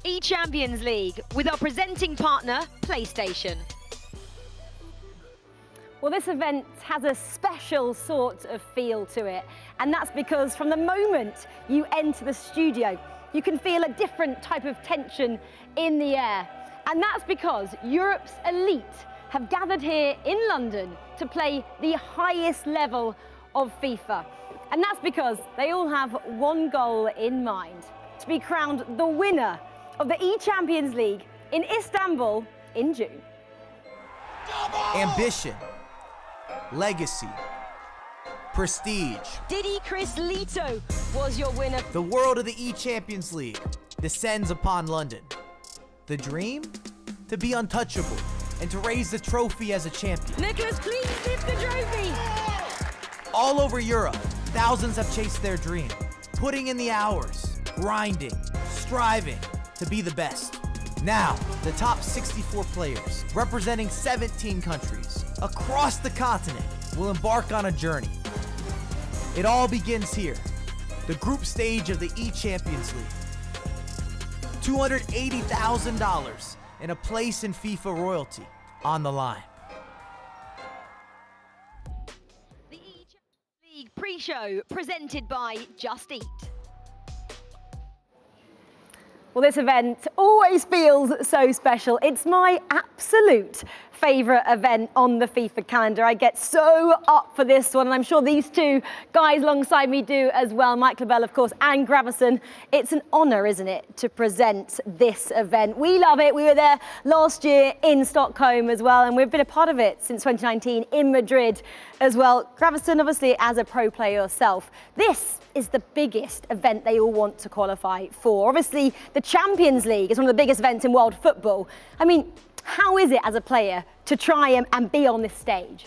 eChampions League with our presenting partner, PlayStation. Well, this event has a special sort of feel to it, and that's because from the moment you enter the studio, you can feel a different type of tension in the air. And that's because Europe's elite have gathered here in London to play the highest level of FIFA. And that's because they all have one goal in mind: to be crowned the winner of the eChampions League in Istanbul in June. Ambition, legacy, prestige. Didi Chris Lito was your winner. The world of the eChampions League descends upon London. The dream? To be untouchable and to raise the trophy as a champion. Nicholas, please lift the trophy. All over Europe, thousands have chased their dream, putting in the hours, grinding, striving to be the best. Now, the top 64 players, representing 17 countries across the continent, will embark on a journey. It all begins here, the group stage of the eChampions League. $280,000 and a place in FIFA royalty on the line. The eChampions League pre-show presented by Just Eat. Well, this event always feels so special. It's my absolute favourite event on the FIFA calendar. I get so up for this one, and I'm sure these two guys alongside me do as well, Mike Labelle, of course, and Gravison. It's an honour, isn't it, to present this event. We love it. We were there last year in Stockholm as well, and we've been a part of it since 2019 in Madrid as well. Gravison, obviously, as a pro player yourself, this is the biggest event they all want to qualify for. Obviously, the Champions League is one of the biggest events in world football. I mean, how is it as a player to try and be on this stage?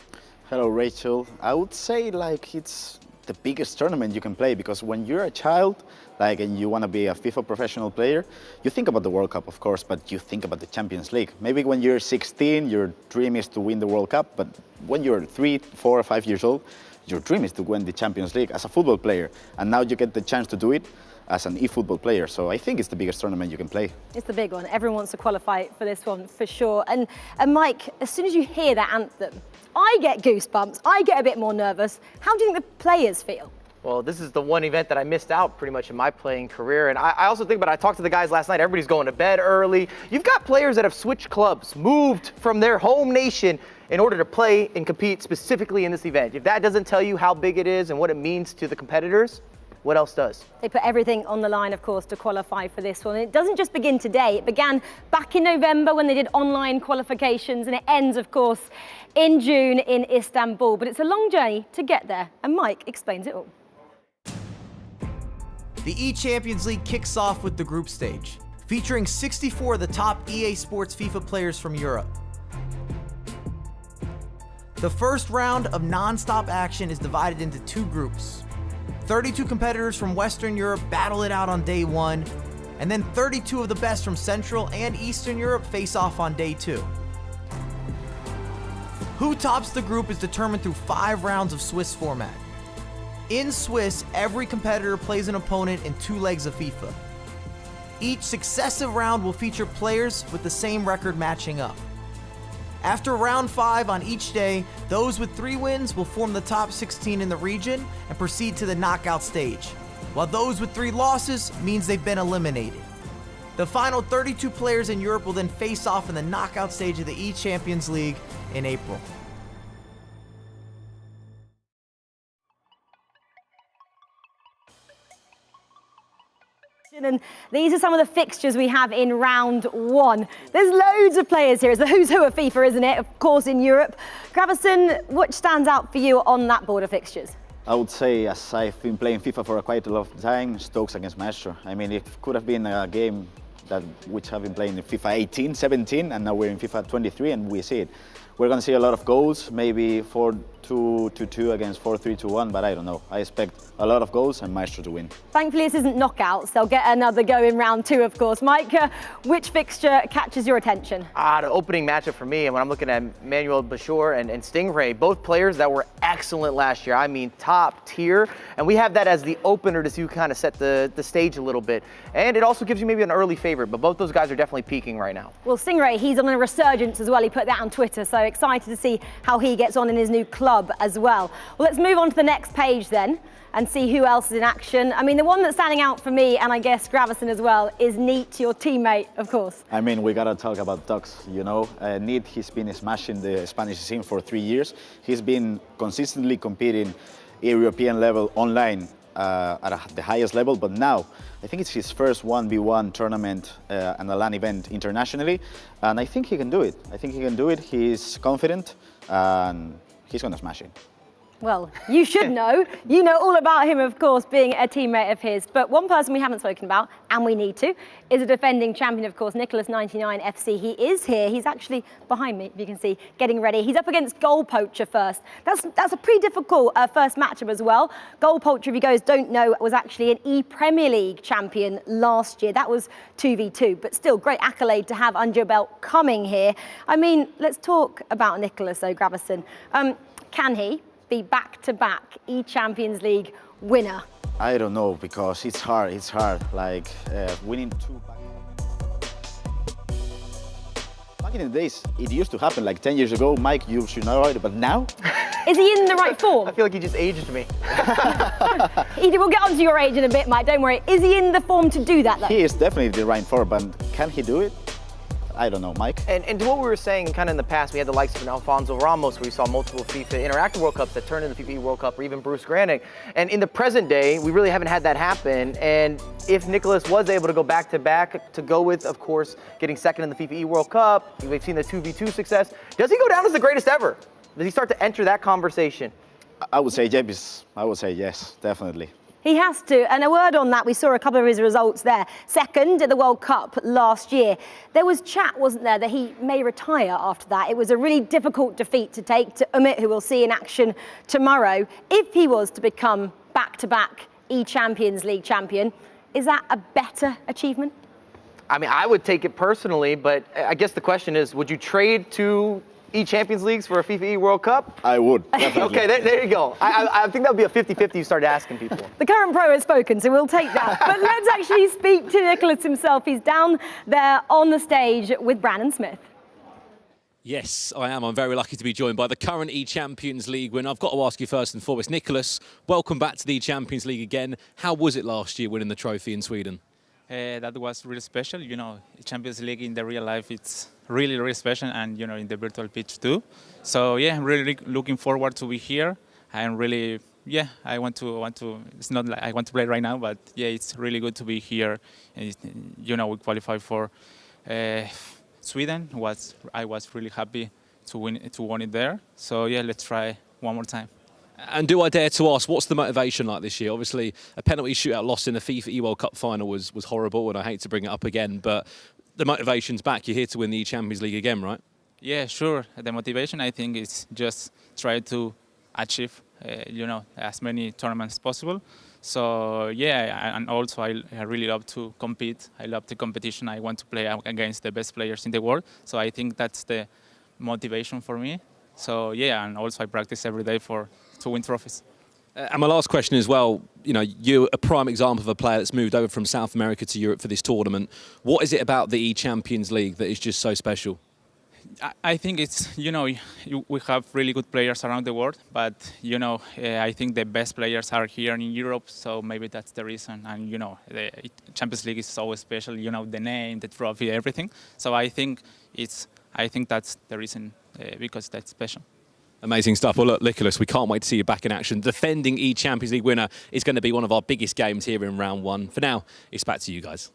Hello, Rachel. I would say like it's the biggest tournament you can play, because when you're a child, and you want to be a FIFA professional player, you think about the World Cup, of course, but you think about the Champions League. Maybe when you're 16, your dream is to win the World Cup, but when you're 3, 4, or 5 years old, your dream is to win the Champions League as a football player. And now you get the chance to do it as an e-football player. So I think it's the biggest tournament you can play. It's the big one. Everyone wants to qualify for this one for sure. And Mike, as soon as you hear that anthem, I get goosebumps. I get a bit more nervous. How do you think the players feel? Well, this is the one event that I missed out pretty much in my playing career. And I also think about it, I talked to the guys last night, everybody's going to bed early. You've got players that have switched clubs, moved from their home nation in order to play and compete specifically in this event. If that doesn't tell you how big it is and what it means to the competitors, what else does? They put everything on the line, of course, to qualify for this one. And it doesn't just begin today. It began back in November when they did online qualifications, and it ends, of course, in June in Istanbul. But it's a long journey to get there, and Mike explains it all. The eChampions League kicks off with the group stage, featuring 64 of the top EA Sports FIFA players from Europe. The first round of non-stop action is divided into 2 groups. 32 competitors from Western Europe battle it out on day 1, and then 32 of the best from Central and Eastern Europe face off on day 2. Who tops the group is determined through 5 rounds of Swiss format. In Swiss, every competitor plays an opponent in 2 legs of FIFA. Each successive round will feature players with the same record matching up. After round 5 on each day, those with 3 wins will form the top 16 in the region and proceed to the knockout stage, while those with 3 losses means they've been eliminated. The final 32 players in Europe will then face off in the knockout stage of the eChampions League in April. And these are some of the fixtures we have in round 1. There's loads of players here. It's the who's who of FIFA, isn't it? Of course, in Europe. Gravison, what stands out for you on that board of fixtures? I would say, as I've been playing FIFA for quite a lot of time, Stokes against Maestro. I mean, it could have been a game which I've been playing in FIFA 18, 17, and now we're in FIFA 23, and we see it. We're going to see a lot of goals, maybe 4 2-2 against 4-3-1, but I don't know. I expect a lot of goals and Maestro to win. Thankfully, this isn't knockouts. They'll get another go in round 2, of course. Mike, which fixture catches your attention? The opening matchup for me, and when I'm looking at Manuel Bashir and Stingray, both players that were excellent last year. I mean, top tier. And we have that as the opener to see who kind of set the stage a little bit. And it also gives you maybe an early favorite, but both those guys are definitely peaking right now. Well, Stingray, he's on a resurgence as well. He put that on Twitter, so excited to see how he gets on in his new club as well. Well, let's move on to the next page then and see who else is in action. I mean, the one that's standing out for me, and I guess Gravison as well, is Neat, your teammate, of course. I mean, we gotta talk about Stokes, you know. Neat, he's been smashing the Spanish scene for 3 years. He's been consistently competing at European level online at the highest level, but now I think it's his first 1v1 tournament and a LAN event internationally, and I think he can do it. I think he can do it. He's confident, and he's gonna smash it. Well, you should know. You know all about him, of course, being a teammate of his. But one person we haven't spoken about, and we need to, is a defending champion, of course, Nicholas99 FC. He is here. He's actually behind me, if you can see, getting ready. He's up against GoalPoacher first. That's a pretty difficult first matchup as well. GoalPoacher, if you guys don't know, was actually an E-Premier League champion last year. That was 2v2, but still, great accolade to have under your belt coming here. I mean, let's talk about Nicholas, though, Gravison. Can he be back-to-back eChampions League winner? I don't know, because it's hard. Like winning 2 back in the days, it used to happen like 10 years ago. Mike, you should know it, but now? Is he in the right form? I feel like he just aged me. We'll get onto your age in a bit, Mike, don't worry. Is he in the form to do that, though? He is definitely the right form, but can he do it? I don't know, Mike. And to what we were saying kind of in the past, we had the likes of an Alfonso Ramos, where we saw multiple FIFA Interactive World Cups that turned into the FIFA World Cup, or even Bruce Granick. And in the present day, we really haven't had that happen. And if Nicholas was able to go back-to-back, to go with, of course, getting second in the FIFA World Cup, we've seen the 2v2 success, does he go down as the greatest ever? Does he start to enter that conversation? I would say yes. I would say yes, definitely. He has to, and a word on that, we saw a couple of his results there. Second at the World Cup last year. There was chat, wasn't there, that he may retire after that. It was a really difficult defeat to take to Umit, who we'll see in action tomorrow. If he was to become back-to-back eChampions League champion, is that a better achievement? I mean, I would take it personally, but I guess the question is, would you trade to eChampions Leagues for a FIFA World Cup? I would, definitely. Okay, there you go. I think that would be a 50-50 you start asking people. The current pro has spoken, so we'll take that. But let's actually speak to Nicholas himself. He's down there on the stage with Brandon Smith. Yes, I am. I'm very lucky to be joined by the current eChampions League winner. I've got to ask you first and foremost, Nicholas, welcome back to the eChampions League again. How was it last year winning the trophy in Sweden? That was really special. You know, Champions League in the real life, it's really, really special, and you know, in the virtual pitch too. So yeah, I'm really looking forward to be here. I'm really, yeah, I want to. It's not like I want to play right now, but yeah, it's really good to be here. And you know, we qualified for Sweden. I was really happy to win it there. So yeah, let's try one more time. And do I dare to ask, what's the motivation like this year? Obviously, a penalty shootout loss in the FIFA World Cup final was horrible, and I hate to bring it up again, but the motivation's back. You're here to win the Champions League again, right? Yeah, sure. The motivation, I think, is just try to achieve, you know, as many tournaments as possible. So yeah, and also I really love to compete. I love the competition. I want to play against the best players in the world. So I think that's the motivation for me. So yeah, and also I practice every day to win trophies. And my last question as well, you know, you're a prime example of a player that's moved over from South America to Europe for this tournament. What is it about the eChampions League that is just so special? I think it's, you know, we have really good players around the world, but, you know, I think the best players are here in Europe, so maybe that's the reason. And, you know, the Champions League is so special, you know, the name, the trophy, everything. So I think that's the reason, because that's special. Amazing stuff. Well, look, Nicholas, we can't wait to see you back in action. Defending eChampions League winner is going to be one of our biggest games here in round one. For now, it's back to you guys.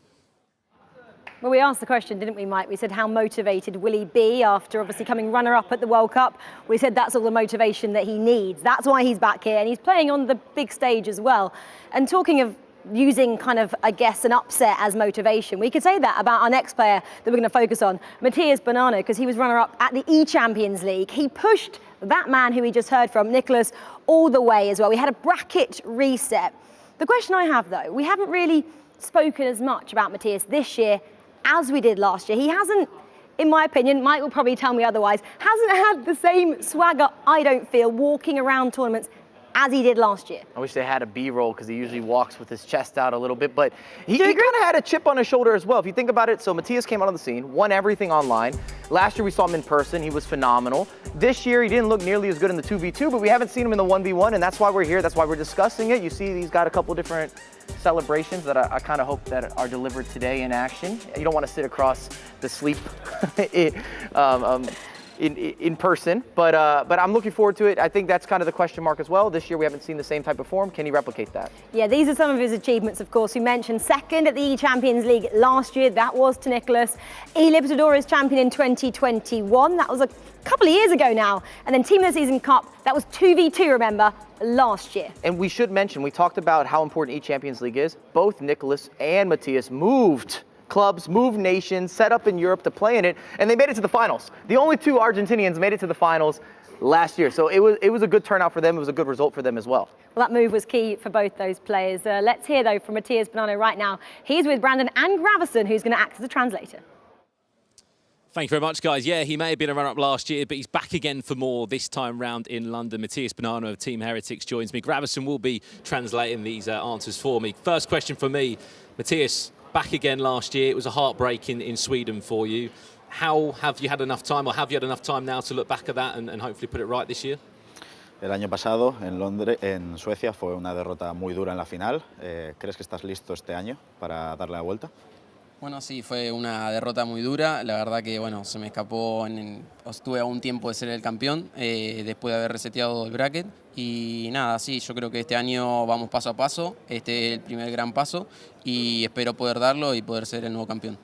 Well, we asked the question, didn't we, Mike? We said, how motivated will he be after obviously coming runner-up at the World Cup? We said that's all the motivation that he needs. That's why he's back here, and he's playing on the big stage as well. And talking of using kind of, I guess, an upset as motivation. We could say that about our next player that we're going to focus on, Matías Bonanno, because he was runner-up at the eChampions League. He pushed that man who we just heard from, Nicholas, all the way as well. We had a bracket reset. The question I have, though, we haven't really spoken as much about Matías this year as we did last year. He hasn't, in my opinion, Mike will probably tell me otherwise, hasn't had the same swagger, I don't feel, walking around tournaments as he did last year. I wish they had a B-roll because he usually walks with his chest out a little bit, but he kind of had a chip on his shoulder as well. If you think about it, so Matías came out on the scene, won everything online. Last year we saw him in person, he was phenomenal. This year he didn't look nearly as good in the 2v2, but we haven't seen him in the 1v1, and that's why we're here, that's why we're discussing it. You see he's got a couple different celebrations that I kind of hope that are delivered today in action. You don't want to sit across the sleep in person, but I'm looking forward to it. I think that's kind of the question mark as well. This year we haven't seen the same type of form. Can he replicate that? Yeah, these are some of his achievements, of course. We mentioned second at the eChampions League last year. That was to Nicholas. E-Libertadores champion in 2021. That was a couple of years ago now. And then Team of the Season Cup, that was 2v2, remember, last year. And we should mention, we talked about how important eChampions League is. Both Nicholas and Matías moved clubs, moved nations, set up in Europe to play in it, and they made it to the finals. The only two Argentinians made it to the finals last year. So it was a good turnout for them. It was a good result for them as well. Well, that move was key for both those players. Let's hear, though, from Matías Bonanno right now. He's with Brandon and Gravison, who's going to act as a translator. Thank you very much, guys. Yeah, he may have been a runner-up last year, but he's back again for more this time round in London. Matías Bonanno of Team Heretics joins me. Gravison will be translating these answers for me. First question for me, Matías, back again last year. It was a heartbreak in Sweden for you. How have you had enough time, or have you had enough time now to look back at that and hopefully put it right this year? El año pasado en Londres, en Suecia, fue una derrota muy dura en la final. ¿Crees que estás listo este año para darle la vuelta? Bueno, sí, fue una derrota muy dura. La verdad que, bueno, se me escapó, estuve a un tiempo de ser el campeón después de haber reseteado el bracket. Y nada, sí, yo creo que este año vamos paso a paso. Este es el primer gran paso y espero poder darlo y poder ser el nuevo campeón.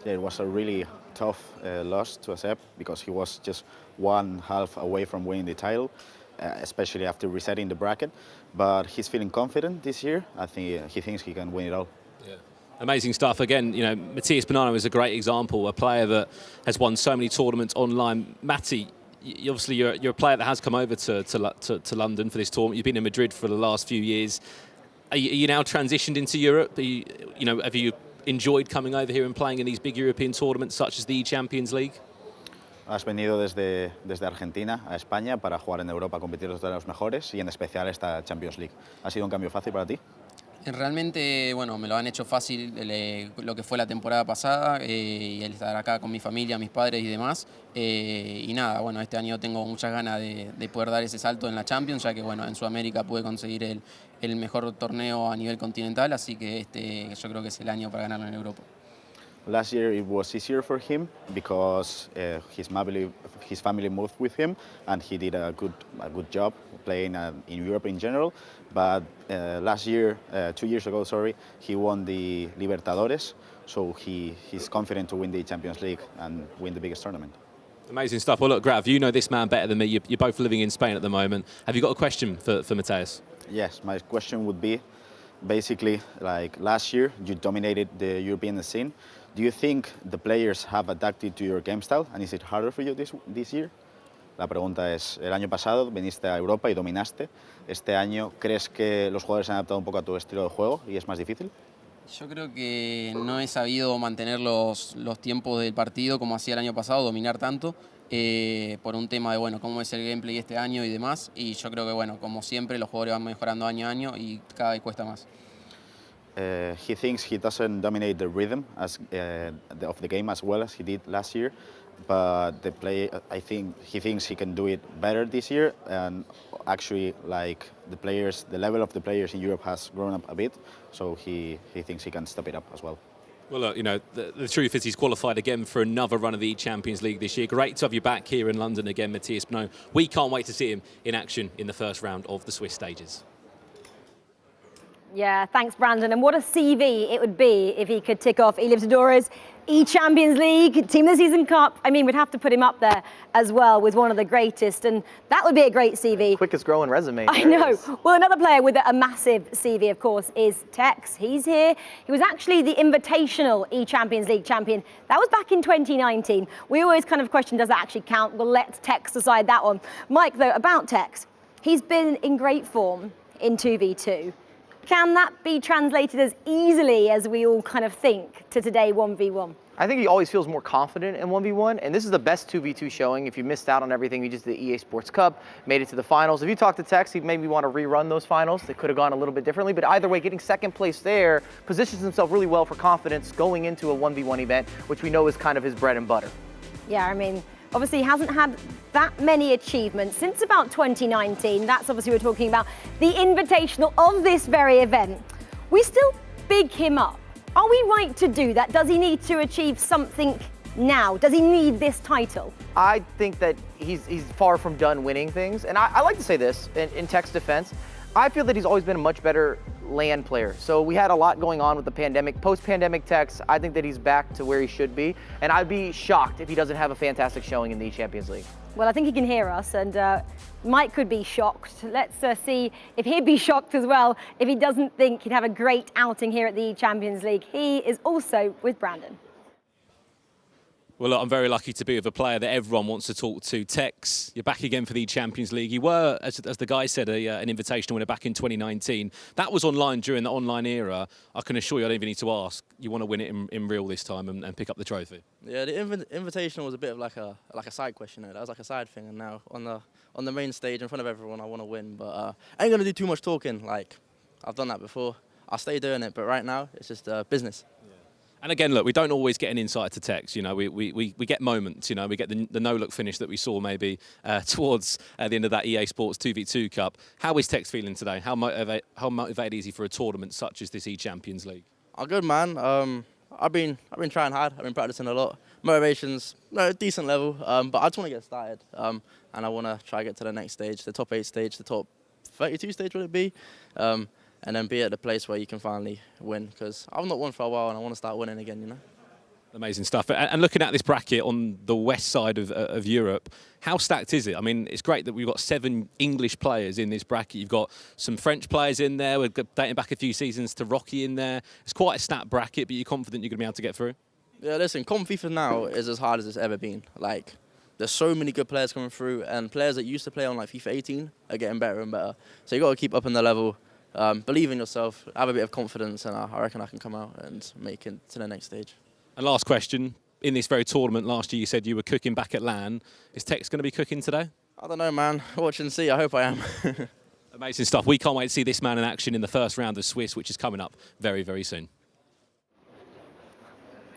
Yeah, it was a really tough loss to accept because he was just one half away from winning the title, especially after resetting the bracket. But he's feeling confident this year. I think he thinks he can win it all. Yeah. Amazing stuff. Again, you know, Matías Bonanno is a great example, a player that has won so many tournaments online. Matty, obviously you're a player that has come over to London for this tournament. You've been in Madrid for the last few years. Are you now transitioned into Europe? Have you enjoyed coming over here and playing in these big European tournaments such as the eChampions League? Has venido desde Argentina a España para jugar en Europa, competir contra los mejores y en especial esta Champions League. ¿Ha sido un cambio fácil para ti? Realmente, bueno, me lo han hecho fácil lo que fue la temporada pasada y el estar acá con mi familia, mis padres y demás. Y nada, bueno, este año tengo muchas ganas de poder dar ese salto en la Champions, ya que, bueno, en Sudamérica pude conseguir el mejor torneo a nivel continental, así que yo creo que es el año para ganarlo en Europa. Last year it was easier for him because his family moved with him and he did a good job playing in Europe in general. But last year, 2 years ago, sorry, he won the Libertadores, so he's confident to win the Champions League and win the biggest tournament. Amazing stuff. Well, look, Grav, you know this man better than me. You're both living in Spain at the moment. Have you got a question for Matías? Yes, my question would be, basically, like last year, you dominated the European scene. Do you think the players have adapted to your game style, and is it harder for you this year? La pregunta es, el año pasado viniste a Europa y dominaste. Este año, ¿crees que los jugadores se han adaptado un poco a tu estilo de juego y es más difícil? Yo creo que no he sabido mantener los tiempos del partido como hacía el año pasado, dominar tanto, por un tema de, bueno, cómo es el gameplay este año y demás. Y yo creo que, bueno, como siempre, los jugadores van mejorando año a año y cada vez cuesta más. He thinks he doesn't dominate the rhythm of the game as well as he did last year, but I think he thinks he can do it better this year. And actually, like the level of the players in Europe has grown up a bit, so he thinks he can step it up as well. Well, look, you know, the truth is he's qualified again for another run of the Champions League this year. Great to have you back here in London again, Matías Bonanno. We can't wait to see him in action in the first round of the Swiss stages. Yeah, thanks, Brandon. And what a CV it would be if he could tick off eLibertadores, eChampions League, Team of the Season Cup. I mean, we'd have to put him up there as well with one of the greatest, and that would be a great CV. Quickest growing resume. I know. Well, another player with a massive CV, of course, is Tex. He's here. He was actually the Invitational eChampions League champion. That was back in 2019. We always kind of question, does that actually count? Well, let Tex decide that one. Mike, though, about Tex, he's been in great form in 2v2. Can that be translated as easily as we all kind of think to today 1v1? I think he always feels more confident in 1v1, and this is the best 2v2 showing. If you missed out on everything, you just did the EA Sports Cup, made it to the finals. If you talk to Tex, he'd maybe want to rerun those finals. They could have gone a little bit differently, but either way, getting second place there positions himself really well for confidence going into a 1v1 event, which we know is kind of his bread and butter. Yeah, I mean, obviously he hasn't had that many achievements since about 2019. That's obviously we're talking about the Invitational of this very event. We still big him up. Are we right to do that? Does he need to achieve something now? Does he need this title? I think that he's far from done winning things. And I like to say this in Tech's defense. I feel that he's always been a much better LAN player. So we had a lot going on with the pandemic. Post-pandemic Tex, I think that he's back to where he should be. And I'd be shocked if he doesn't have a fantastic showing in the Champions League. Well, I think he can hear us, and Mike could be shocked. Let's see if he'd be shocked as well if he doesn't think he'd have a great outing here at the Champions League. He is also with Brandon. Well, look, I'm very lucky to be with a player that everyone wants to talk to. Tex, you're back again for the Champions League. You were, as the guy said, an invitational winner back in 2019. That was online during the online era. I can assure you, I don't even need to ask. You want to win it in real this time and pick up the trophy. Yeah, the invitational was a bit of like a side question. That was like a side thing, and now on the main stage in front of everyone, I want to win. But I ain't gonna do too much talking. Like I've done that before. I'll stay doing it, but right now it's just business. And again, look, we don't always get an insight to Tex. You know, we get moments. You know, we get the no-look finish that we saw maybe towards the end of that EA Sports 2v2 Cup. How is Tex feeling today? How motivated is he for a tournament such as this eChampions League? Oh, good man. I've been trying hard. I've been practicing a lot. Motivation's a decent level, but I just want to get started. And I want to try to get to the next stage, the top 8 stage, the top 32 stage, would it be? And then be at the place where you can finally win, because I've not won for a while and I want to start winning again, you know. Amazing stuff. And looking at this bracket on the west side of Europe, how stacked is it? I mean, it's great that we've got 7 English players in this bracket. You've got some French players in there. We're dating back a few seasons to Rocky in there. It's quite a stacked bracket, but you're confident you're going to be able to get through? Yeah, listen, FIFA now is as hard as it's ever been. Like, there's so many good players coming through, and players that used to play on like FIFA 18 are getting better and better. So you got to keep up in the level. Believe in yourself, have a bit of confidence, and I reckon I can come out and make it to the next stage. And last question, in this very tournament last year you said you were cooking back at LAN. Is Tex going to be cooking today? I don't know, man. Watch and see. I hope I am. Amazing stuff. We can't wait to see this man in action in the first round of Swiss, which is coming up very, very soon.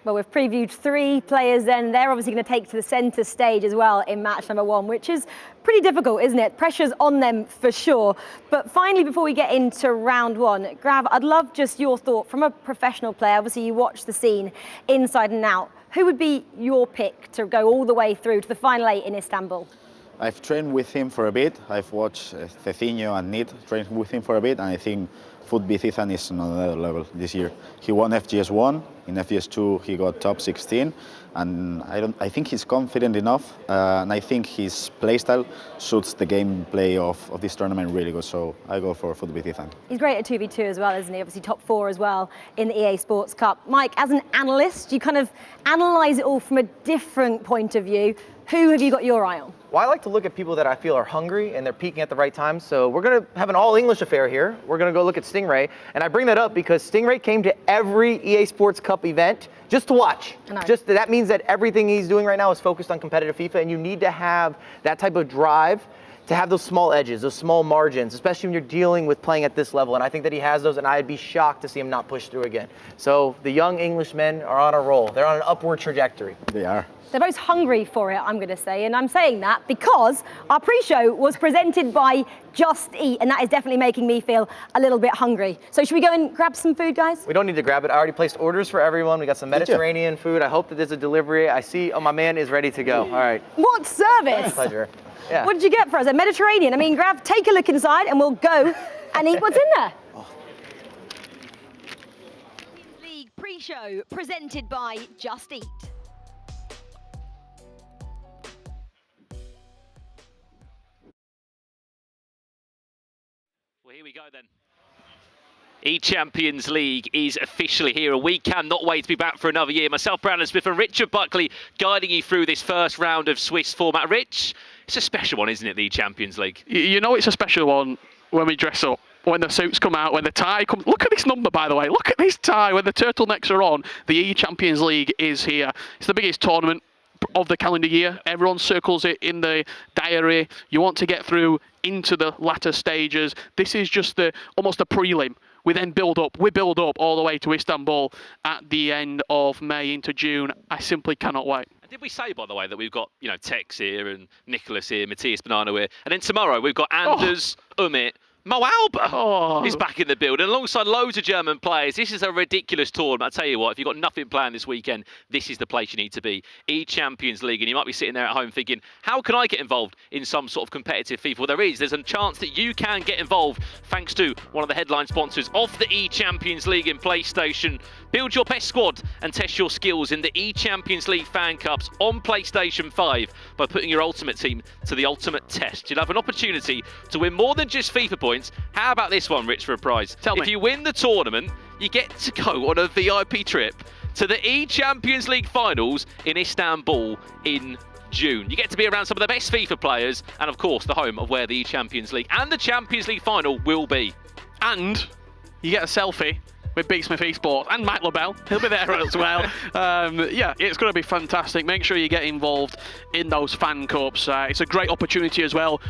Well, we've previewed 3 players then. They're obviously going to take to the centre stage as well in match number 1, which is pretty difficult, isn't it? Pressure's on them for sure. But finally, before we get into round 1, Grav, I'd love just your thought from a professional player. Obviously, you watch the scene inside and out. Who would be your pick to go all the way through to the final 8 in Istanbul? I've trained with him for a bit. I've watched Cecinho and Nid train with him for a bit, and I think Football is on another level this year. He won FGS1, in FGS2 he got top 16, and I think he's confident enough, and I think his playstyle suits the gameplay of this tournament really good, so I go for Football. He's great at 2v2 as well, isn't he? Obviously top 4 as well in the EA Sports Cup. Mike, as an analyst, you kind of analyse it all from a different point of view. Who have you got your eye on? Well, I like to look at people that I feel are hungry and they're peaking at the right time. So we're going to have an all-English affair here. We're going to go look at Stingray. And I bring that up because Stingray came to every EA Sports Cup event just to watch. Just that means that everything he's doing right now is focused on competitive FIFA, and you need to have that type of drive to have those small edges, those small margins, especially when you're dealing with playing at this level. And I think that he has those, and I'd be shocked to see him not push through again. So the young Englishmen are on a roll. They're on an upward trajectory. They are. They're both hungry for it, I'm going to say, and I'm saying that because our pre-show was presented by Just Eat, and that is definitely making me feel a little bit hungry. So should we go and grab some food, guys? We don't need to grab it. I already placed orders for everyone. We got some Mediterranean food. I hope that there's a delivery. I see, my man is ready to go. All right. What service? Pleasure. Yeah. What did you get for us? A Mediterranean? I mean, Grav, take a look inside and we'll go and eat what's in there. Pre-show presented by Just Eat. Well, here we go then. eChampions League is officially here, and we cannot wait to be back for another year. Myself, Brandon Smith, and Richard Buckley guiding you through this first round of Swiss format. Rich, it's a special one, isn't it, the eChampions League? You know it's a special one when we dress up, when the suits come out, when the tie comes. Look at this number, by the way. Look at this tie. When the turtlenecks are on, the eChampions League is here. It's the biggest tournament of the calendar year. Everyone circles it in the diary. You want to get through into the latter stages. This is just almost a prelim. We then build up all the way to Istanbul at the end of May into June. I simply cannot wait. Did we say, by the way, that we've got, Tex here and Nicholas here, Matías Banana here, and then tomorrow we've got Anders, Umit, Mo Alba is back in the building alongside loads of German players. This is a ridiculous tournament. I tell you what, if you've got nothing planned this weekend, this is the place you need to be. eChampions League, and you might be sitting there at home thinking, how can I get involved in some sort of competitive FIFA? Well, there's a chance that you can get involved thanks to one of the headline sponsors of the eChampions League in PlayStation. Build your best squad and test your skills in the eChampions League Fan Cups on PlayStation 5 by putting your ultimate team to the ultimate test. You'll have an opportunity to win more than just FIFA points. How about this one, Rich, for a prize? Tell me. If you win the tournament, you get to go on a VIP trip to the eChampions League finals in Istanbul in June. You get to be around some of the best FIFA players and, of course, the home of where the eChampions League and the Champions League final will be. And you get a selfie with Big Smith Esports and Mike LaBelle. He'll be there as well. Yeah, it's going to be fantastic. Make sure you get involved in those fan cups. It's a great opportunity as well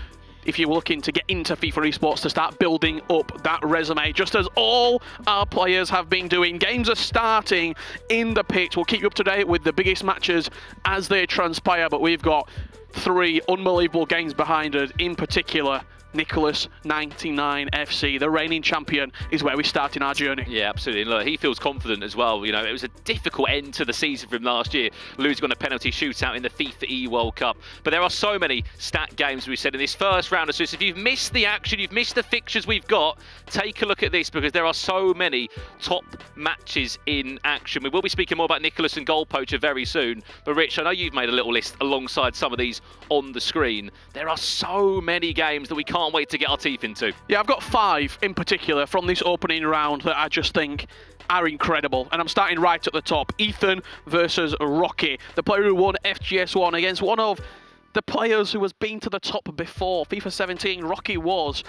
if you're looking to get into FIFA Esports to start building up that resume, just as all our players have been doing. Games are starting in the pitch. We'll keep you up to date with the biggest matches as they transpire, but we've got 3 unbelievable games behind us. In particular, Nicholas 99 FC, the reigning champion, is where we start in our journey. Yeah, absolutely. And look, he feels confident as well. It was a difficult end to the season for him last year, losing on a penalty shootout in the FIFA E World Cup. But there are so many stat games, we said, in this first round of Swiss. If you've missed the action, you've missed the fixtures we've got, take a look at this, because there are so many top matches in action. We will be speaking more about Nicholas and GoalPoacher very soon. But Rich, I know you've made a little list alongside some of these on the screen. There are so many games that we can't wait to get our teeth into. Yeah, I've got 5 in particular from this opening round that I just think are incredible. And I'm starting right at the top. Ethan versus Rocky, the player who won FGS1 against one of the players who has been to the top before. FIFA 17, Rocky was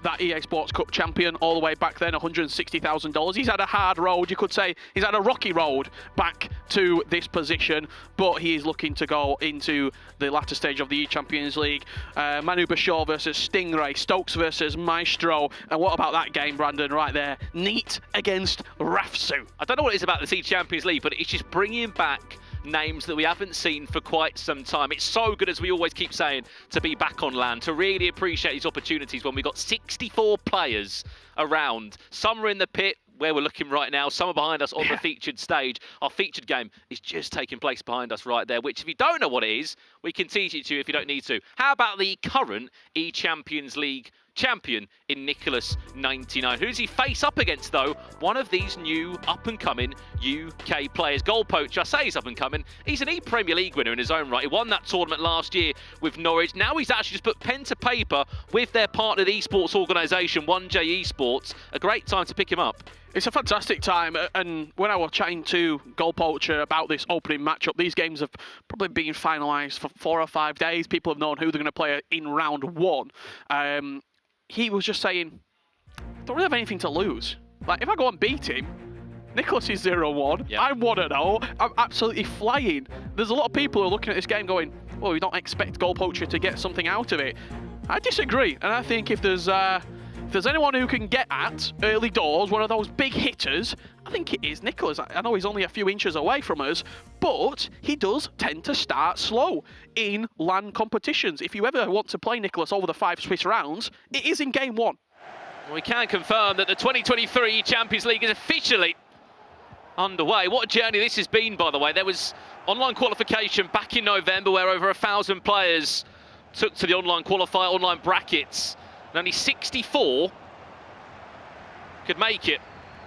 that EA Sports Cup champion all the way back then, $160,000. He's had a hard road, you could say. He's had a rocky road back to this position, but he is looking to go into the latter stage of the eChampions League. Manu Bashir versus Stingray, Stokes versus Maestro. And what about that game, Brandon, right there? Neat against Rafsu. I don't know what it is about this eChampions League, but it's just bringing back names that we haven't seen for quite some time. It's so good, as we always keep saying, to be back on land, to really appreciate these opportunities when we've got 64 players around. Some are in the pit, where we're looking right now. Some are behind us on the featured stage. Our featured game is just taking place behind us right there, which if you don't know what it is, we can teach it to you if you don't need to. How about the current eChampions League champion in Nicholas 99? Who's he face up against, though? One of these new up-and-coming UK players. GoalPoacher, I say he's up-and-coming. He's an E-Premier League winner in his own right. He won that tournament last year with Norwich. Now he's actually just put pen to paper with their partnered esports organisation, 1J Esports. A great time to pick him up. It's a fantastic time, and when I was chatting to GoalPoacher about this opening matchup, these games have probably been finalised for 4 or 5 days. People have known who they're going to play in round 1. He was just saying, don't really have anything to lose. Like, if I go and beat him, Nicholas is 0-1, yep. I'm 1-0, I'm absolutely flying. There's a lot of people who are looking at this game going, well, we don't expect GoalPoacher to get something out of it. I disagree, and I think if there's anyone who can get at early doors, one of those big hitters, I think it is Nicholas. I know he's only a few inches away from us, but he does tend to start slow in LAN competitions. If you ever want to play Nicholas over the 5 Swiss rounds, it is in game 1. We can confirm that the 2023 Champions League is officially underway. What a journey this has been, by the way. There was online qualification back in November where over 1,000 players took to the online qualifier, online brackets. And only 64 could make it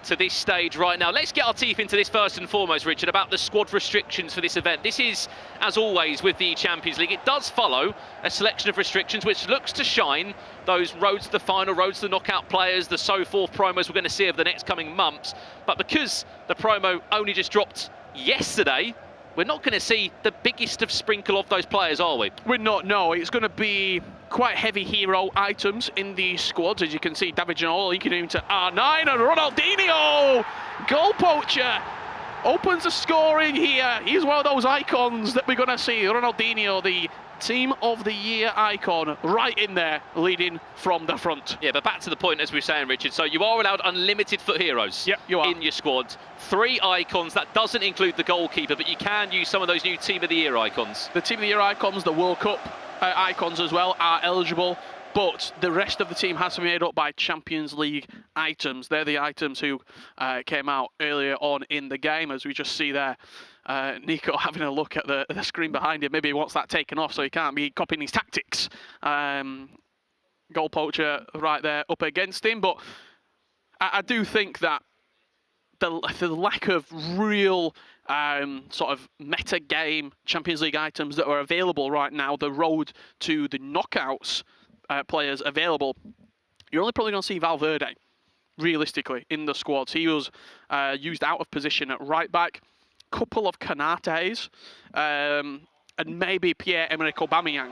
to this stage right now. Let's get our teeth into this first and foremost, Richard, about the squad restrictions for this event. This is, as always, with the Champions League. It does follow a selection of restrictions which looks to shine those roads to the final, roads to the knockout players, the so forth promos we're going to see over the next coming months. But because the promo only just dropped yesterday, we're not going to see the biggest of sprinkle of those players, are we? We're not, no. It's going to be quite heavy hero items in the squads. As you can see, David Ginola, he can into R9, and Ronaldinho! GoalPoacher opens the scoring here. He's one of those icons that we're going to see. Ronaldinho, the Team of the Year icon, right in there, leading from the front. Yeah, but back to the point, as we were saying, Richard. So you are allowed unlimited foot heroes in your squad. 3 icons. That doesn't include the goalkeeper, but you can use some of those new Team of the Year icons. The Team of the Year icons, the World Cup icons as well, are eligible. But the rest of the team has to be made up by Champions League items. They're the items who came out earlier on in the game, as we just see there. Nico having a look at the screen behind him. Maybe he wants that taken off so he can't be copying his tactics. GoalPoacher right there up against him. But I do think that the lack of real sort of meta game Champions League items that are available right now, the road to the knockouts players available, you're only probably going to see Valverde, realistically, in the squads. He was used out of position at right back, couple of Canates, and maybe Pierre-Emerick Aubameyang.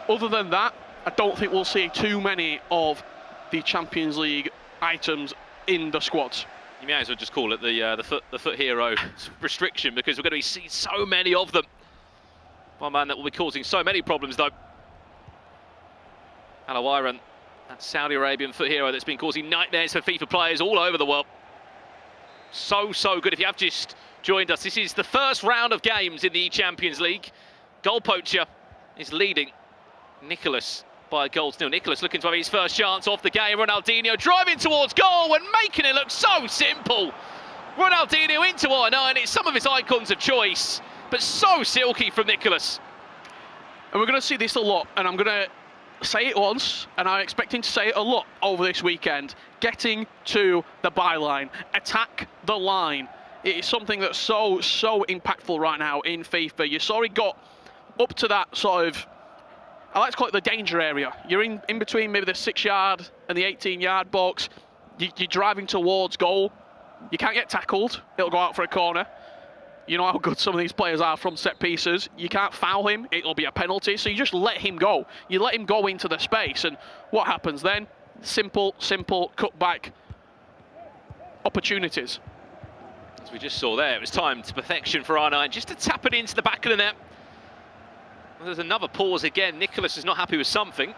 Other than that, I don't think we'll see too many of the Champions League items in the squads. You may as well just call it the foot hero restriction, because we're going to be seeing so many of them. One man that will be causing so many problems, though. Alawiran, that Saudi Arabian foot hero that's been causing nightmares for FIFA players all over the world. So good. If you have just joined us, this is the first round of games in the eChampions League. GoalPoacher is leading Nicholas by a goal to nil. Nicholas looking to have his first chance off the game. Ronaldinho driving towards goal and making it look so simple. Ronaldinho into R9. It's some of his icons of choice, but so silky from Nicholas. And we're going to see this a lot, and I'm going to say it once, and I'm expecting to say it a lot over this weekend. Getting to the byline, attack the line. It is something that's so impactful right now in FIFA. You saw he got up to that sort of, I like to call it the danger area. You're in between maybe the 6-yard and the 18-yard box. You're driving towards goal. You can't get tackled. It'll go out for a corner. You know how good some of these players are from set pieces. You can't foul him. It'll be a penalty. So you just let him go. You let him go into the space. And what happens then? Simple cutback opportunities. As we just saw there, it was time to perfection for R9, just to tap it into the back of the net. Well, there's another pause again. Nicholas is not happy with something.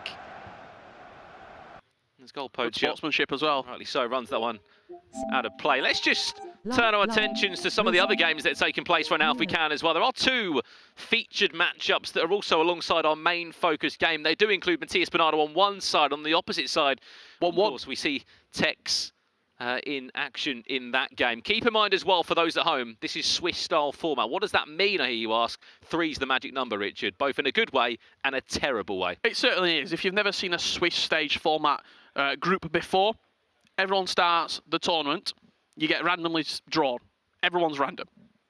There's GoalPoacher. Sportsmanship as well. Rightly so, runs that one out of play. Let's just turn our attentions to some of the other games that are taking place right now if we can as well. There are 2 featured matchups that are also alongside our main focus game. They do include Matías Bernardo on one side. On the opposite side, of course, we see Tex in action in that game. Keep in mind as well, for those at home, this is Swiss-style format. What does that mean, I hear you ask? 3's the magic number, Richard, both in a good way and a terrible way. It certainly is. If you've never seen a Swiss stage format group before, everyone starts the tournament. You get randomly drawn. Everyone's random.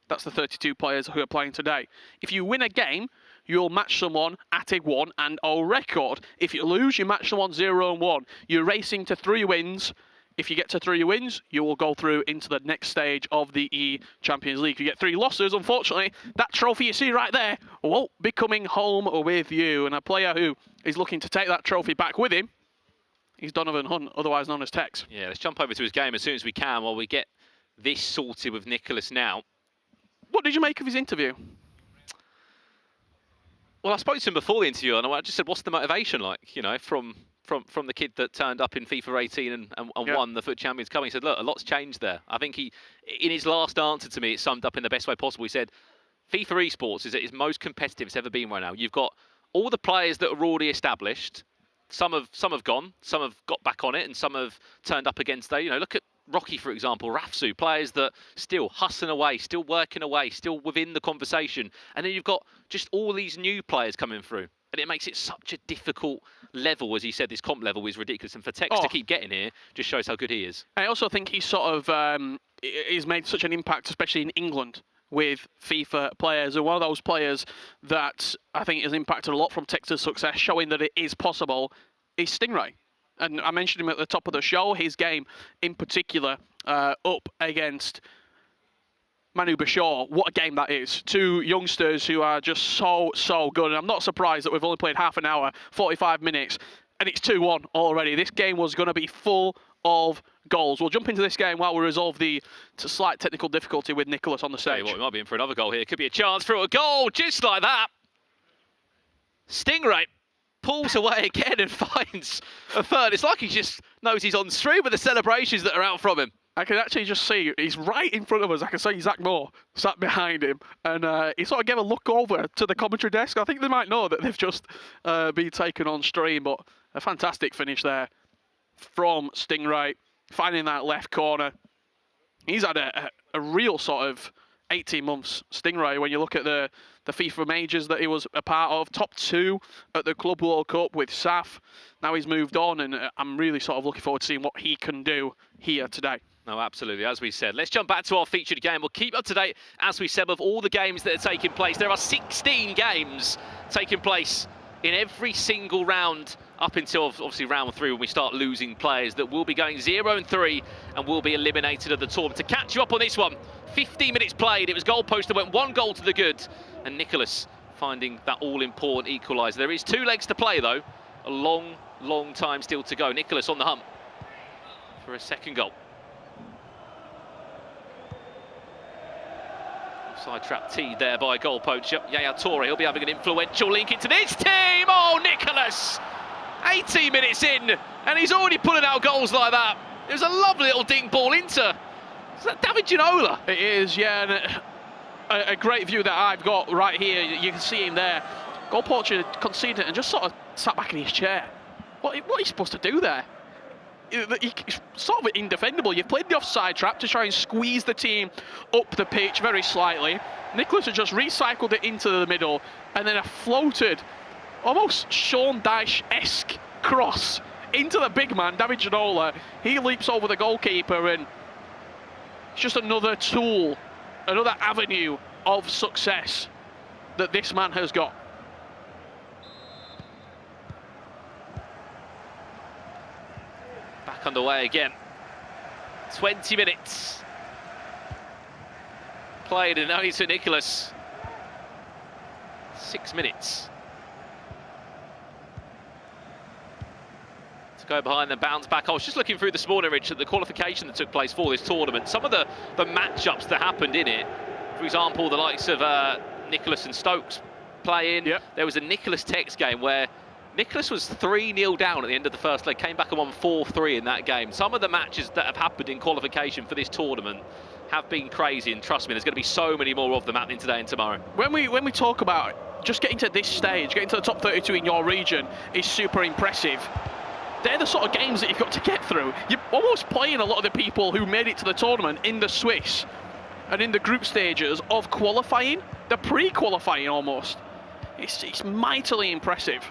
That's the 32 players who are playing today. If you win a game, you'll match someone at a 1 and 0 record. If you lose, you match someone 0 and 1. You're racing to 3 wins. If you get to 3 wins, you will go through into the next stage of the eChampions League. If you get 3 losses, unfortunately, that trophy you see right there won't be coming home with you. And a player who is looking to take that trophy back with him, he's Donovan Hunt, otherwise known as Tex. Yeah, let's jump over to his game as soon as we can while we get this sorted with Nicholas now. What did you make of his interview? Well, I spoke to him before the interview, and I just said, what's the motivation like, you know, from the kid that turned up in FIFA 18 and won the FUT Champions Cup? He said, look, a lot's changed there. I think he, in his last answer to me, it summed up in the best way possible. He said, FIFA esports is at its most competitive it's ever been right now. You've got all the players that are already established. Some have gone, some have got back on it, and some have turned up against it. You know, look at Rocky, for example, Rafsu, players that still hustling away, still working away, still within the conversation. And then you've got just all these new players coming through. and it makes it such a difficult level. As he said, this comp level is ridiculous, and for Tex to keep getting here just shows how good he is. I also think he's sort of he's made such an impact, especially in England, with FIFA players, and one of those players that I think has impacted a lot from Tex's success, showing that it is possible, is Stingray. And I mentioned him at the top of the show, his game in particular, up against Manu Bashaw. What a game that is. Two youngsters who are just so good. And I'm not surprised that we've only played half an hour, 45 minutes, and it's 2-1 already. This game was going to be full of goals. We'll jump into this game while we resolve the slight technical difficulty with Nicholas on the stage. What, we might be in for another goal here. Could be a chance for a goal, just like that. Stingray pulls away again and finds a third. It's like he just knows he's on stream with the celebrations that are out from him. I can actually just see he's right in front of us. I can see Zach Moore sat behind him, and he sort of gave a look over to the commentary desk. I think they might know that they've just been taken on stream, but a fantastic finish there from Stingray, finding that left corner. He's had a real sort of 18 months, Stingray, when you look at the FIFA majors that he was a part of. Top 2 at the Club World Cup with SAF. Now he's moved on, and I'm really sort of looking forward to seeing what he can do here today. No, absolutely, as we said. Let's jump back to our featured game. We'll keep up to date, as we said, of all the games that are taking place. There are 16 games taking place in every single round up until obviously round 3, when we start losing players that will be going 0-3 and will be eliminated of the tournament. To catch you up on this one, 15 minutes played. It was goalpost, went 1 goal to the good, and Nicholas finding that all-important equaliser. There is 2 legs to play, though. A long time still to go. Nicholas on the hump for a second goal. Side trap teed there by GoalPoacher. Yaya Toure, he'll be having an influential link into this team. Oh, Nicholas! 18 minutes in, and he's already pulling out goals like that. It was a lovely little dink ball into... Is that David Ginola? It is, yeah, and a great view that I've got right here. You can see him there. GoalPoacher conceded and just sort of sat back in his chair. What are you supposed to do there? It's sort of indefendable. You've played the offside trap to try and squeeze the team up the pitch very slightly. Nicholas has just recycled it into the middle, and then a floated, almost Sean Dyche-esque cross into the big man, David Ginola. He leaps over the goalkeeper, and it's just another tool, another avenue of success that this man has got. Back underway again. 20 minutes played, and now he's to Nicholas. 6 minutes to go behind, then bounce back. I was just looking through this morning, Rich, at the qualification that took place for this tournament. Some of the matchups that happened in it, for example, the likes of Nicholas and Stokes playing. Yep. There was a Nicholas Tex game where Nicholas was 3-0 down at the end of the first leg, came back and won 4-3 in that game. Some of the matches that have happened in qualification for this tournament have been crazy, and trust me, there's going to be so many more of them happening today and tomorrow. When we talk about just getting to this stage, getting to the top 32 in your region is super impressive. They're the sort of games that you've got to get through. You're almost playing a lot of the people who made it to the tournament in the Swiss and in the group stages of qualifying, the pre-qualifying almost. It's mightily impressive.